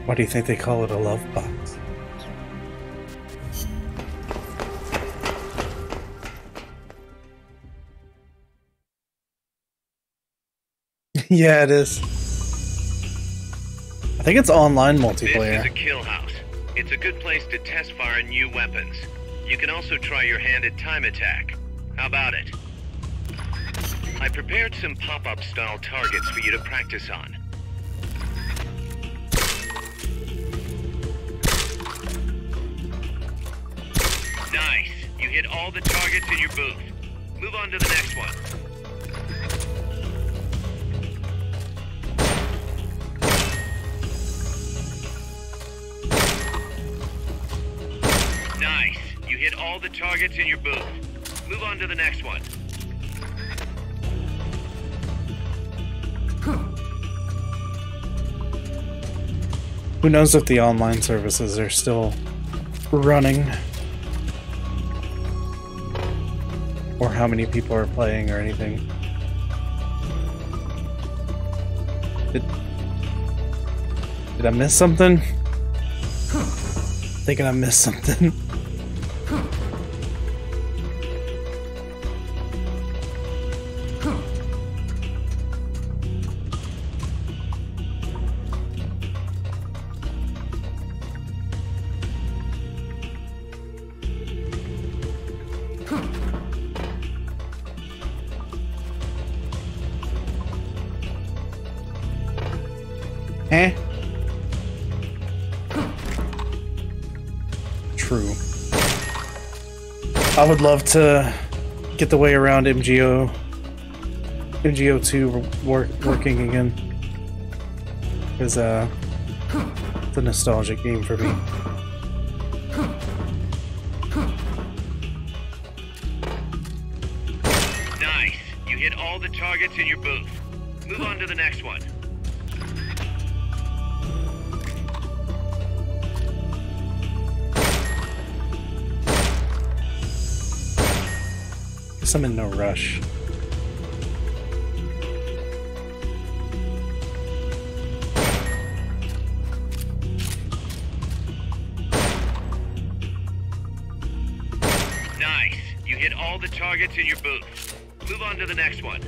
Why do you think they call it a love box? Yeah, it is. I think it's online multiplayer. This is a kill house. It's a good place to test fire new weapons. You can also try your hand at time attack. How about it? I prepared some pop-up style targets for you to practice on. Nice. You hit all the targets in your booth. Move on to the next one. Nice. You hit all the targets in your booth. Move on to the next one. Who knows if the online services are still running? Or how many people are playing or anything. Did I miss something? Thinking I missed something. Eh? True. I would love to get the way around MGO2 working again. Because it's a nostalgic game for me. Nice. You hit all the targets in your booth. Move on to the next one. Guess I'm in no rush. Nice. You hit all the targets in your booth. Move on to the next one.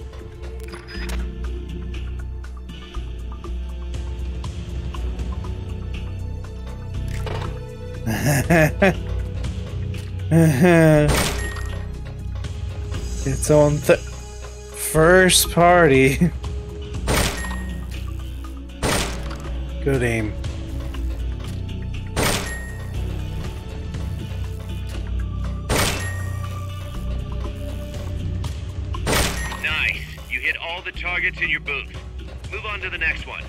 It's on the first party. Good aim. Nice. You hit all the targets in your booth. Move on to the next one.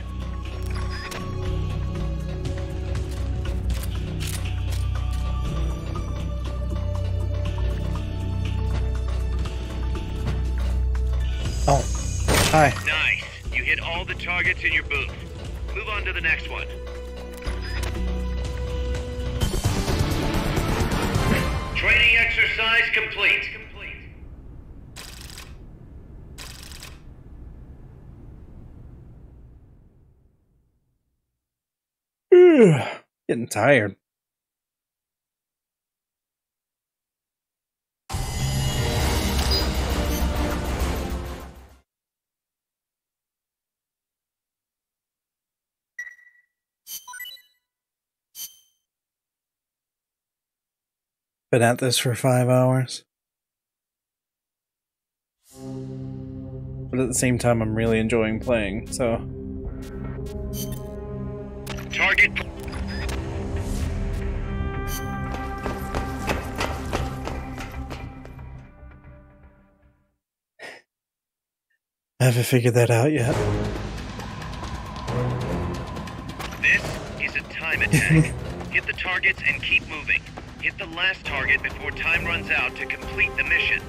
Oh, hi. Nice. You hit all the targets in your booth. Move on to the next one. Training exercise complete. Getting tired. Been at this for 5 hours. But at the same time, I'm really enjoying playing, so... Target. I haven't figured that out yet. This is a time attack. Hit the targets and keep moving. Hit the last target before time runs out to complete the mission.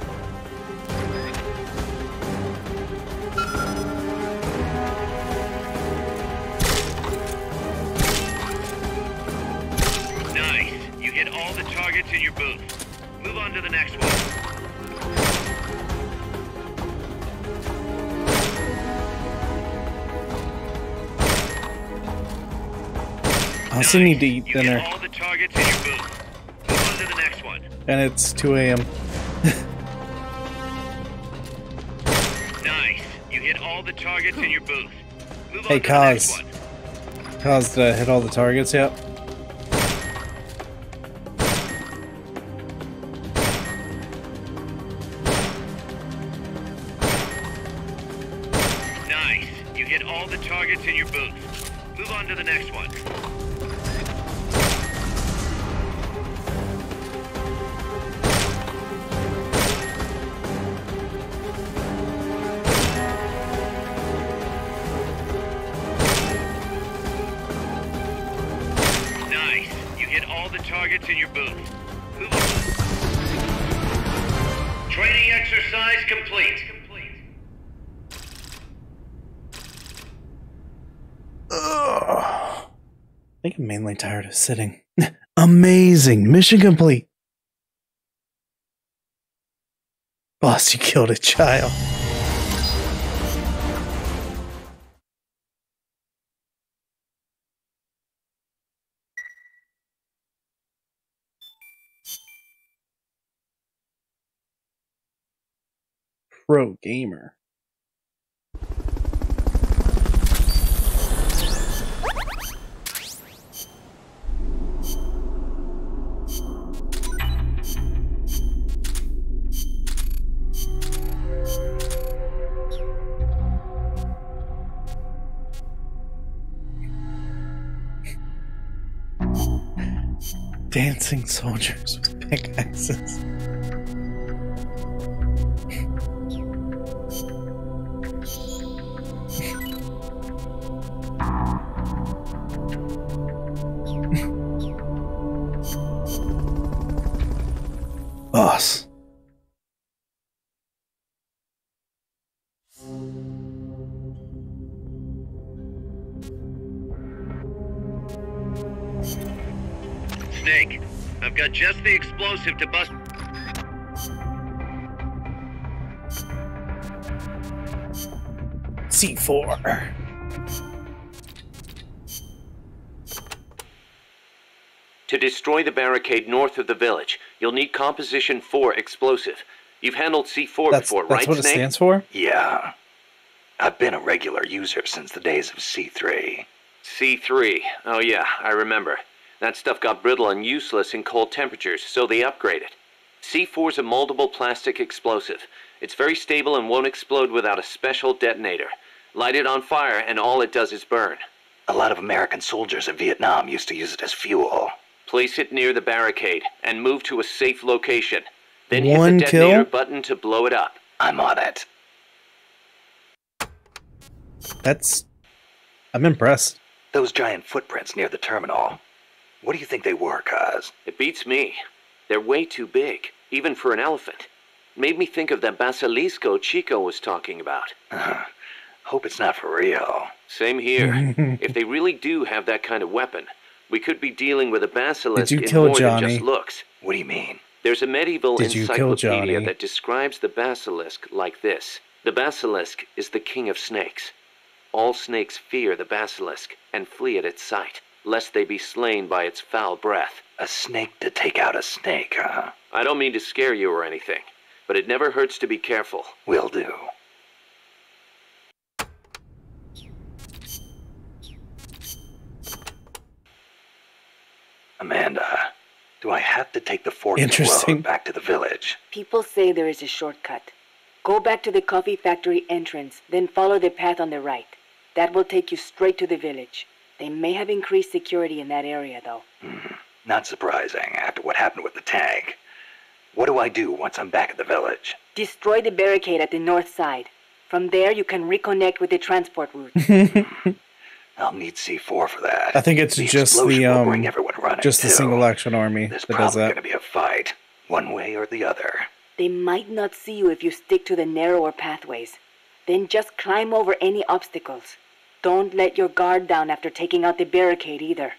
Nice. You hit all the targets in your booth. Move on to the next one. I also need to eat You dinner. hit all the targets in your booth. Move on to the next one. And it's 2 a.m. Nice. You hit all the targets in your booth. Move Hey, on to the next Kaz. one. Kaz, did I hit all the targets yet? Nice. You hit all the targets in your booth. Move on to the next one. Nice. You hit all the targets in your booth. Move on. Training exercise complete. I think I'm mainly tired of sitting. Amazing! Mission complete! Boss, you killed a child. Pro gamer. Dancing soldiers with pickaxes. Boss. Snake, I've got just the explosive to bust. C4. To destroy the barricade north of the village, you'll need Composition 4 explosive. You've handled C4 before, right, That's what it Snake? stands for? Yeah. I've been a regular user since the days of C3. C3. Oh yeah, I remember. That stuff got brittle and useless in cold temperatures, so they upgraded. C4's a moldable plastic explosive. It's very stable and won't explode without a special detonator. Light it on fire and all it does is burn. A lot of American soldiers in Vietnam used to use it as fuel. Place it near the barricade and move to a safe location. Then One hit the detonator kill? button to blow it up. I'm on it. I'm impressed. Those giant footprints near the terminal. What do you think they were, Cuz? It beats me. They're way too big, even for an elephant. Made me think of that basilisco Chico was talking about. Hope it's not for real. Same here. If they really do have that kind of weapon, we could be dealing with a basilisk Did you in kill more Johnny? than just looks. What do you mean? There's a medieval Did you kill encyclopedia Johnny? that describes the basilisk like this. The basilisk is the king of snakes. All snakes fear the basilisk and flee at its sight, lest they be slain by its foul breath. A snake to take out a snake, huh? I don't mean to scare you or anything, but it never hurts to be careful. Will do. Amanda, do I have to take the forked road back to the village? People say there is a shortcut. Go back to the coffee factory entrance, then follow the path on the right. That will take you straight to the village. They may have increased security in that area, though. Not surprising after what happened with the tank. What do I do once I'm back at the village? Destroy the barricade at the north side. From there, you can reconnect with the transport route. I'll need C4 for that. I think it's just explosion will bring the everyone running, just the too. single action army There's that does probably that. going to be a fight, one way or the other. They might not see you if you stick to the narrower pathways. Then just climb over any obstacles. Don't let your guard down after taking out the barricade either.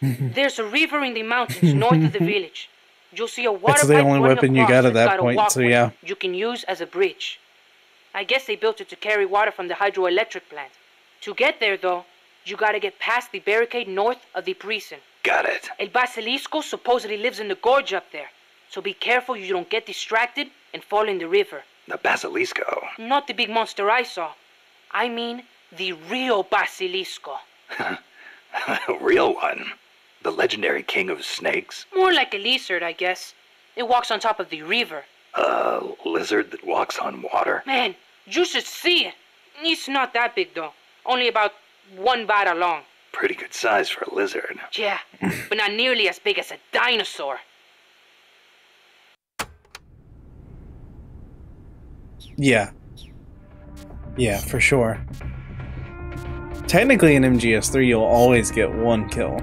There's a river in the mountains north of the village. You'll see a water It's the pipe only running weapon you across got at that's that got a point, so walkway yeah. you can use as a bridge. I guess they built it to carry water from the hydroelectric plant. To get there, though, you gotta get past the barricade north of the prison. Got it. El Basilisco supposedly lives in the gorge up there, so be careful you don't get distracted and fall in the river. The Basilisco? Not the big monster I saw. I mean the real Basilisco. A real one? The legendary king of snakes? More like a lizard, I guess. It walks on top of the river. A lizard that walks on water? Man, you should see it. It's not that big, though. Only about 1 vara long. Pretty good size for a lizard. Yeah, but not nearly as big as a dinosaur. Yeah. Yeah, for sure. Technically in MGS3 you'll always get 1 kill.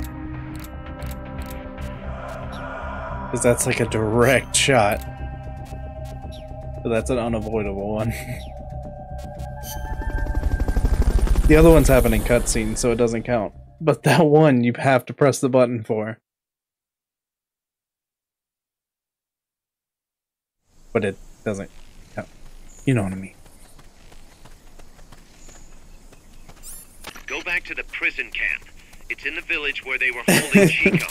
Because that's like a direct shot. But that's an unavoidable one. The other ones happen in cutscenes, so it doesn't count. But that one you have to press the button for. But it doesn't count. You know what I mean. Go back to the prison camp. It's in the village where they were holding Chico.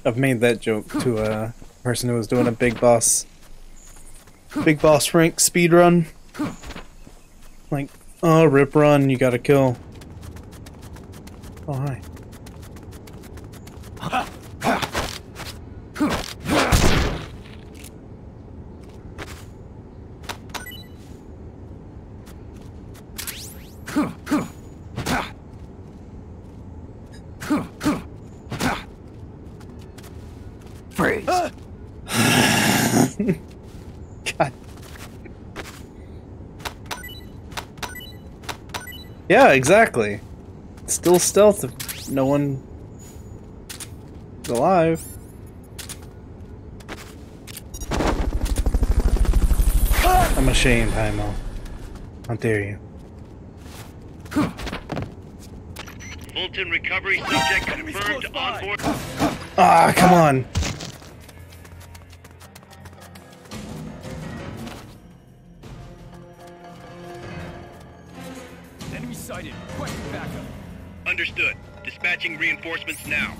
I've made that joke to a person who was doing a Big Boss rank speed run. Like, oh, rip run, you gotta kill. Oh, hi. Freeze. God. Yeah, exactly. Still stealth if no one is alive. I'm ashamed, Hymo. How dare you? Fulton recovery subject confirmed on board. Ah, come on. sighted. Requesting backup. Understood. Dispatching reinforcements now.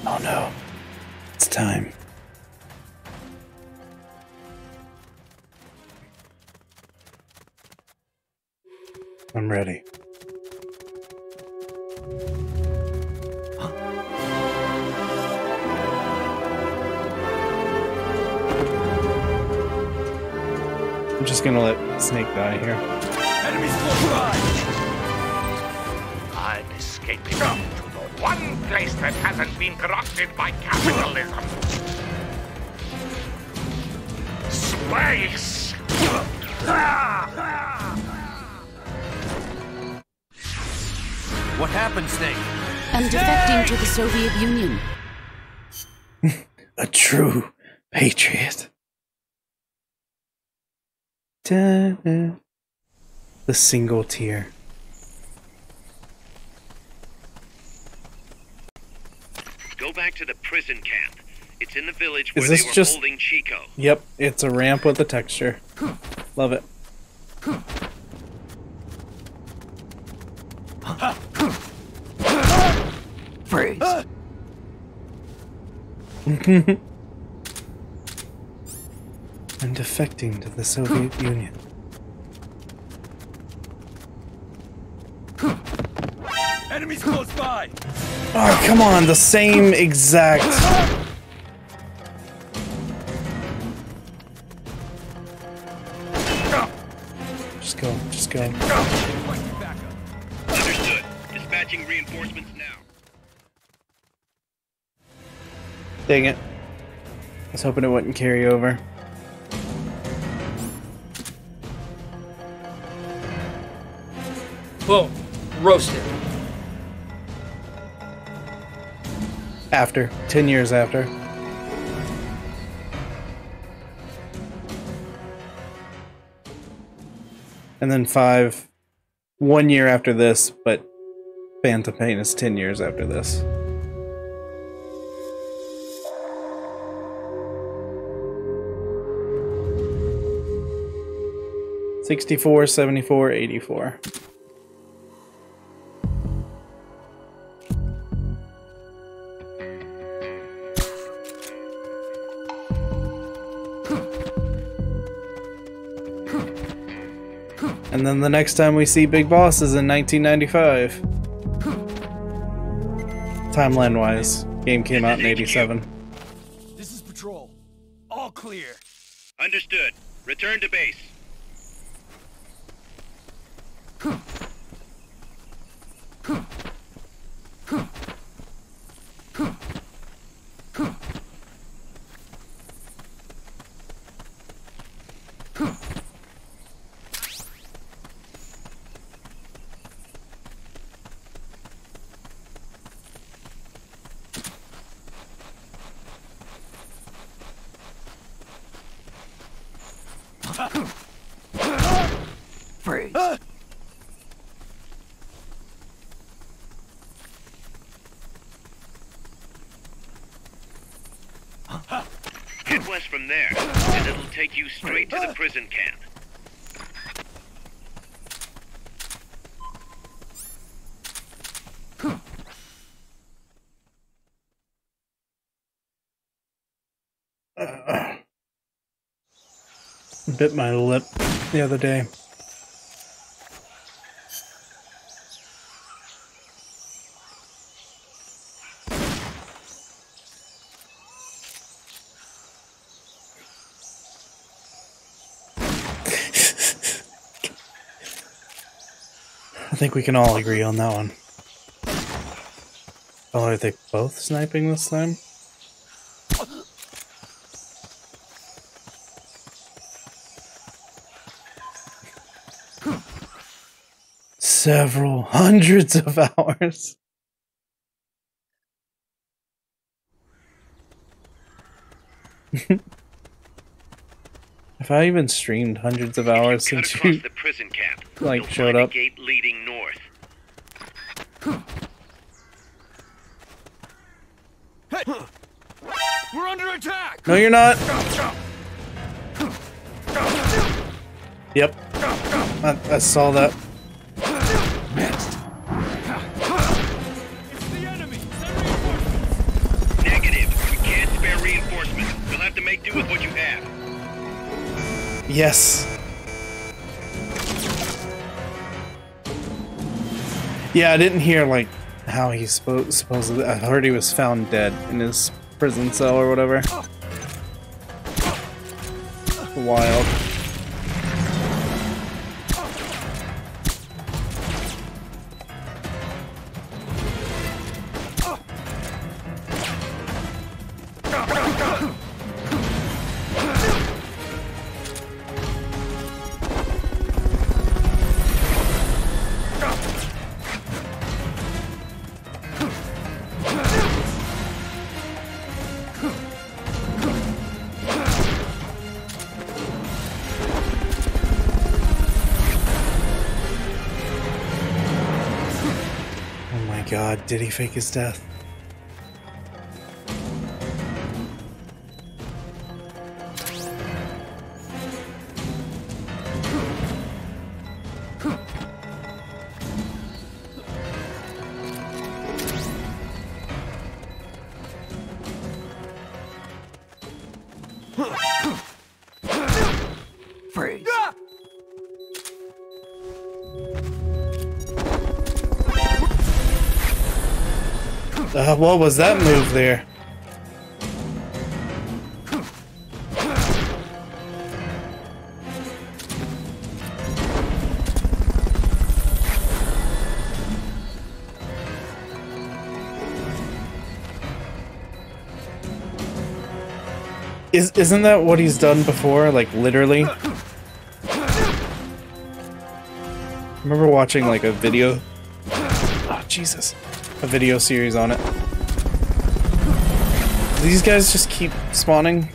Oh no. It's time. I'm ready. I'm just gonna let Snake die here. Enemies close by! I'm escaping to the one place that hasn't been corrupted by capitalism. Space! What happened, Snake? I'm defecting to the Soviet Union. A true patriot. The single tier. Go back to the prison camp. It's in the village where Is they this were just... holding Chico. Yep, it's a ramp with a texture. Love it. Freeze. I'm defecting to the Soviet Union. Enemies close by! Oh, come on, the same exact... Just go, just go. Requesting backup. Understood. Dispatching reinforcements now. Dang it. I was hoping it wouldn't carry over. Boom. Roasted. After. 10 years after. And then 5. 1 year after this, but Phantom Pain is 10 years after this. $64, $74, $84. And then the next time we see Big Boss is in 1995. Timeline-wise, game came out in 87. This is patrol. All clear. Understood. Return to base. Freeze. Head west from there, and it'll take you straight to the prison camp. Bit my lip the other day. I think we can all agree on that one. Oh, are they both sniping this time? Several hundreds of hours. Have I even streamed hundreds of hours since you the prison camp, like you'll showed find up? a gate leading north. We're under attack! No, you're not. Yep. I saw that. Negative. We can't spare reinforcements. We'll have to make do with what you have. Yes. Yeah, I didn't hear like how he's supposedly. I heard he was found dead in his prison cell or whatever. Wild. God, did he fake his death? Freeze. What was that move there? Isn't that what he's done before? Like, literally? I remember watching, like, a video... Oh, Jesus. A video series on it. Do these guys just keep spawning?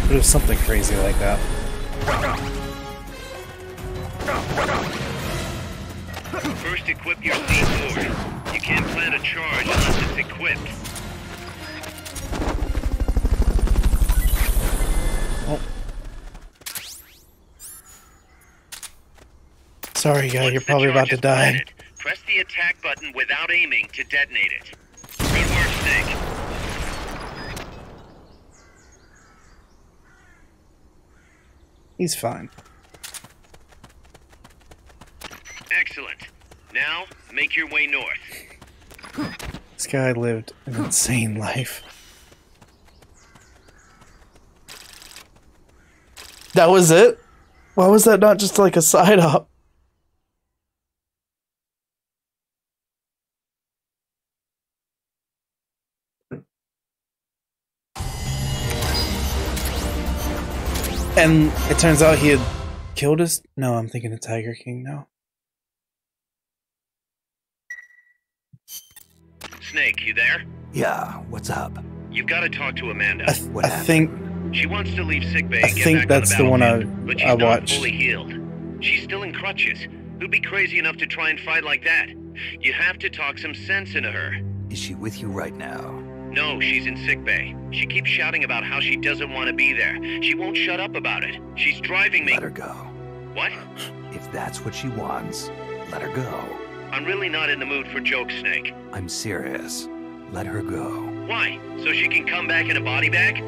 But it was something crazy like that. First equip your C4. You can't plant a charge unless it's equipped. Oh. Sorry, guy, you're probably about to die. Press the attack button without aiming to detonate it. Good work, Snake. He's fine. Excellent. Now, make your way north. This guy lived an insane life. That was it? Why was that not just like a side up? And it turns out he had killed his... No, I'm thinking of Tiger King now. Snake, you there? Yeah, what's up? You've got to talk to Amanda. I think... She wants to leave sickbay I and get think back that's on the one battlefield, but she's I not watched. fully healed. She's still in crutches. Who'd be crazy enough to try and fight like that? You have to talk some sense into her. Is she with you right now? No, she's in sickbay. She keeps shouting about how she doesn't want to be there. She won't shut up about it. She's driving me. Let her go. What? If that's what she wants, let her go. I'm really not in the mood for jokes, Snake. I'm serious. Let her go. Why? So she can come back in a body bag?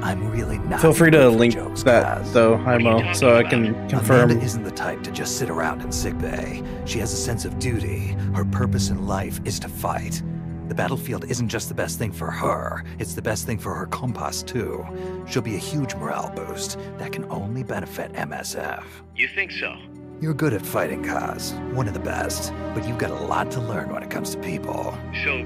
I'm really not. Feel free to link that, though, Hymo, so I can confirm. Amanda isn't the type to just sit around in sickbay. She has a sense of duty. Her purpose in life is to fight. The battlefield isn't just the best thing for her, it's the best thing for her compass, too. She'll be a huge morale boost that can only benefit MSF. You think so? You're good at fighting, Kaz. One of the best. But you've got a lot to learn when it comes to people. So,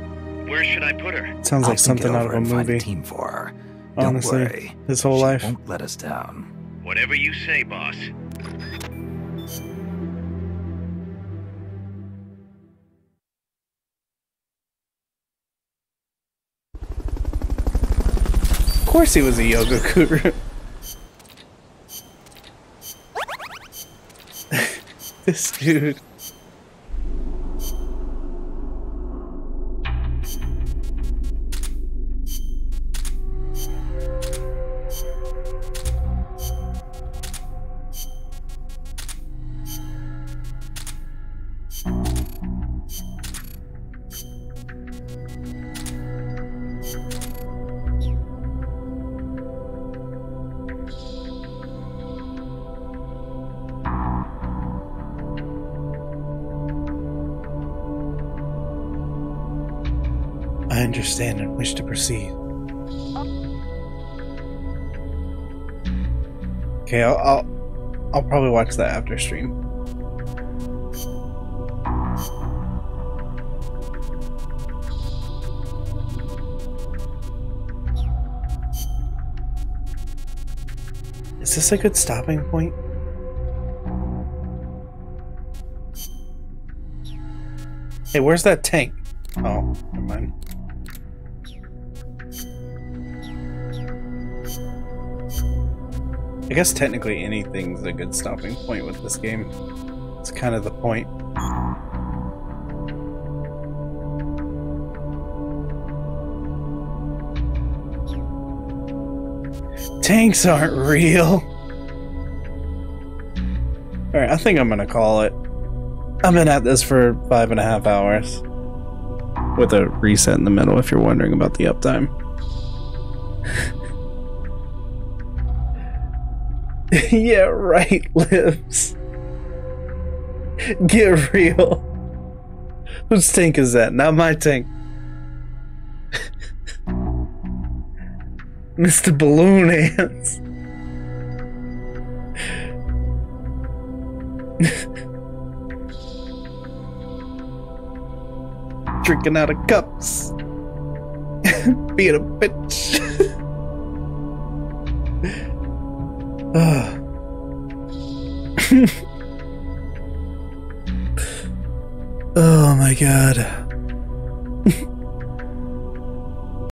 where should I put her? Sounds like something out of a movie. Team for her. Honestly, Don't worry. his whole life. She won't let us down. Whatever you say, boss. Of course he was a yoga guru. This dude. I understand and wish to proceed. Okay, I'll probably watch that after stream. Is this a good stopping point? Hey, where's that tank? Oh, never mind. I guess technically anything's a good stopping point with this game. It's kind of the point. Tanks aren't real. Alright, I think I'm gonna call it. I've been at this for 5.5 hours. With a reset in the middle if you're wondering about the uptime. Yeah, right, Lives. Get real. Whose tank is that? Not my tank. Mr. Balloon Ants. Drinking out of cups. Being a bitch. Oh my god.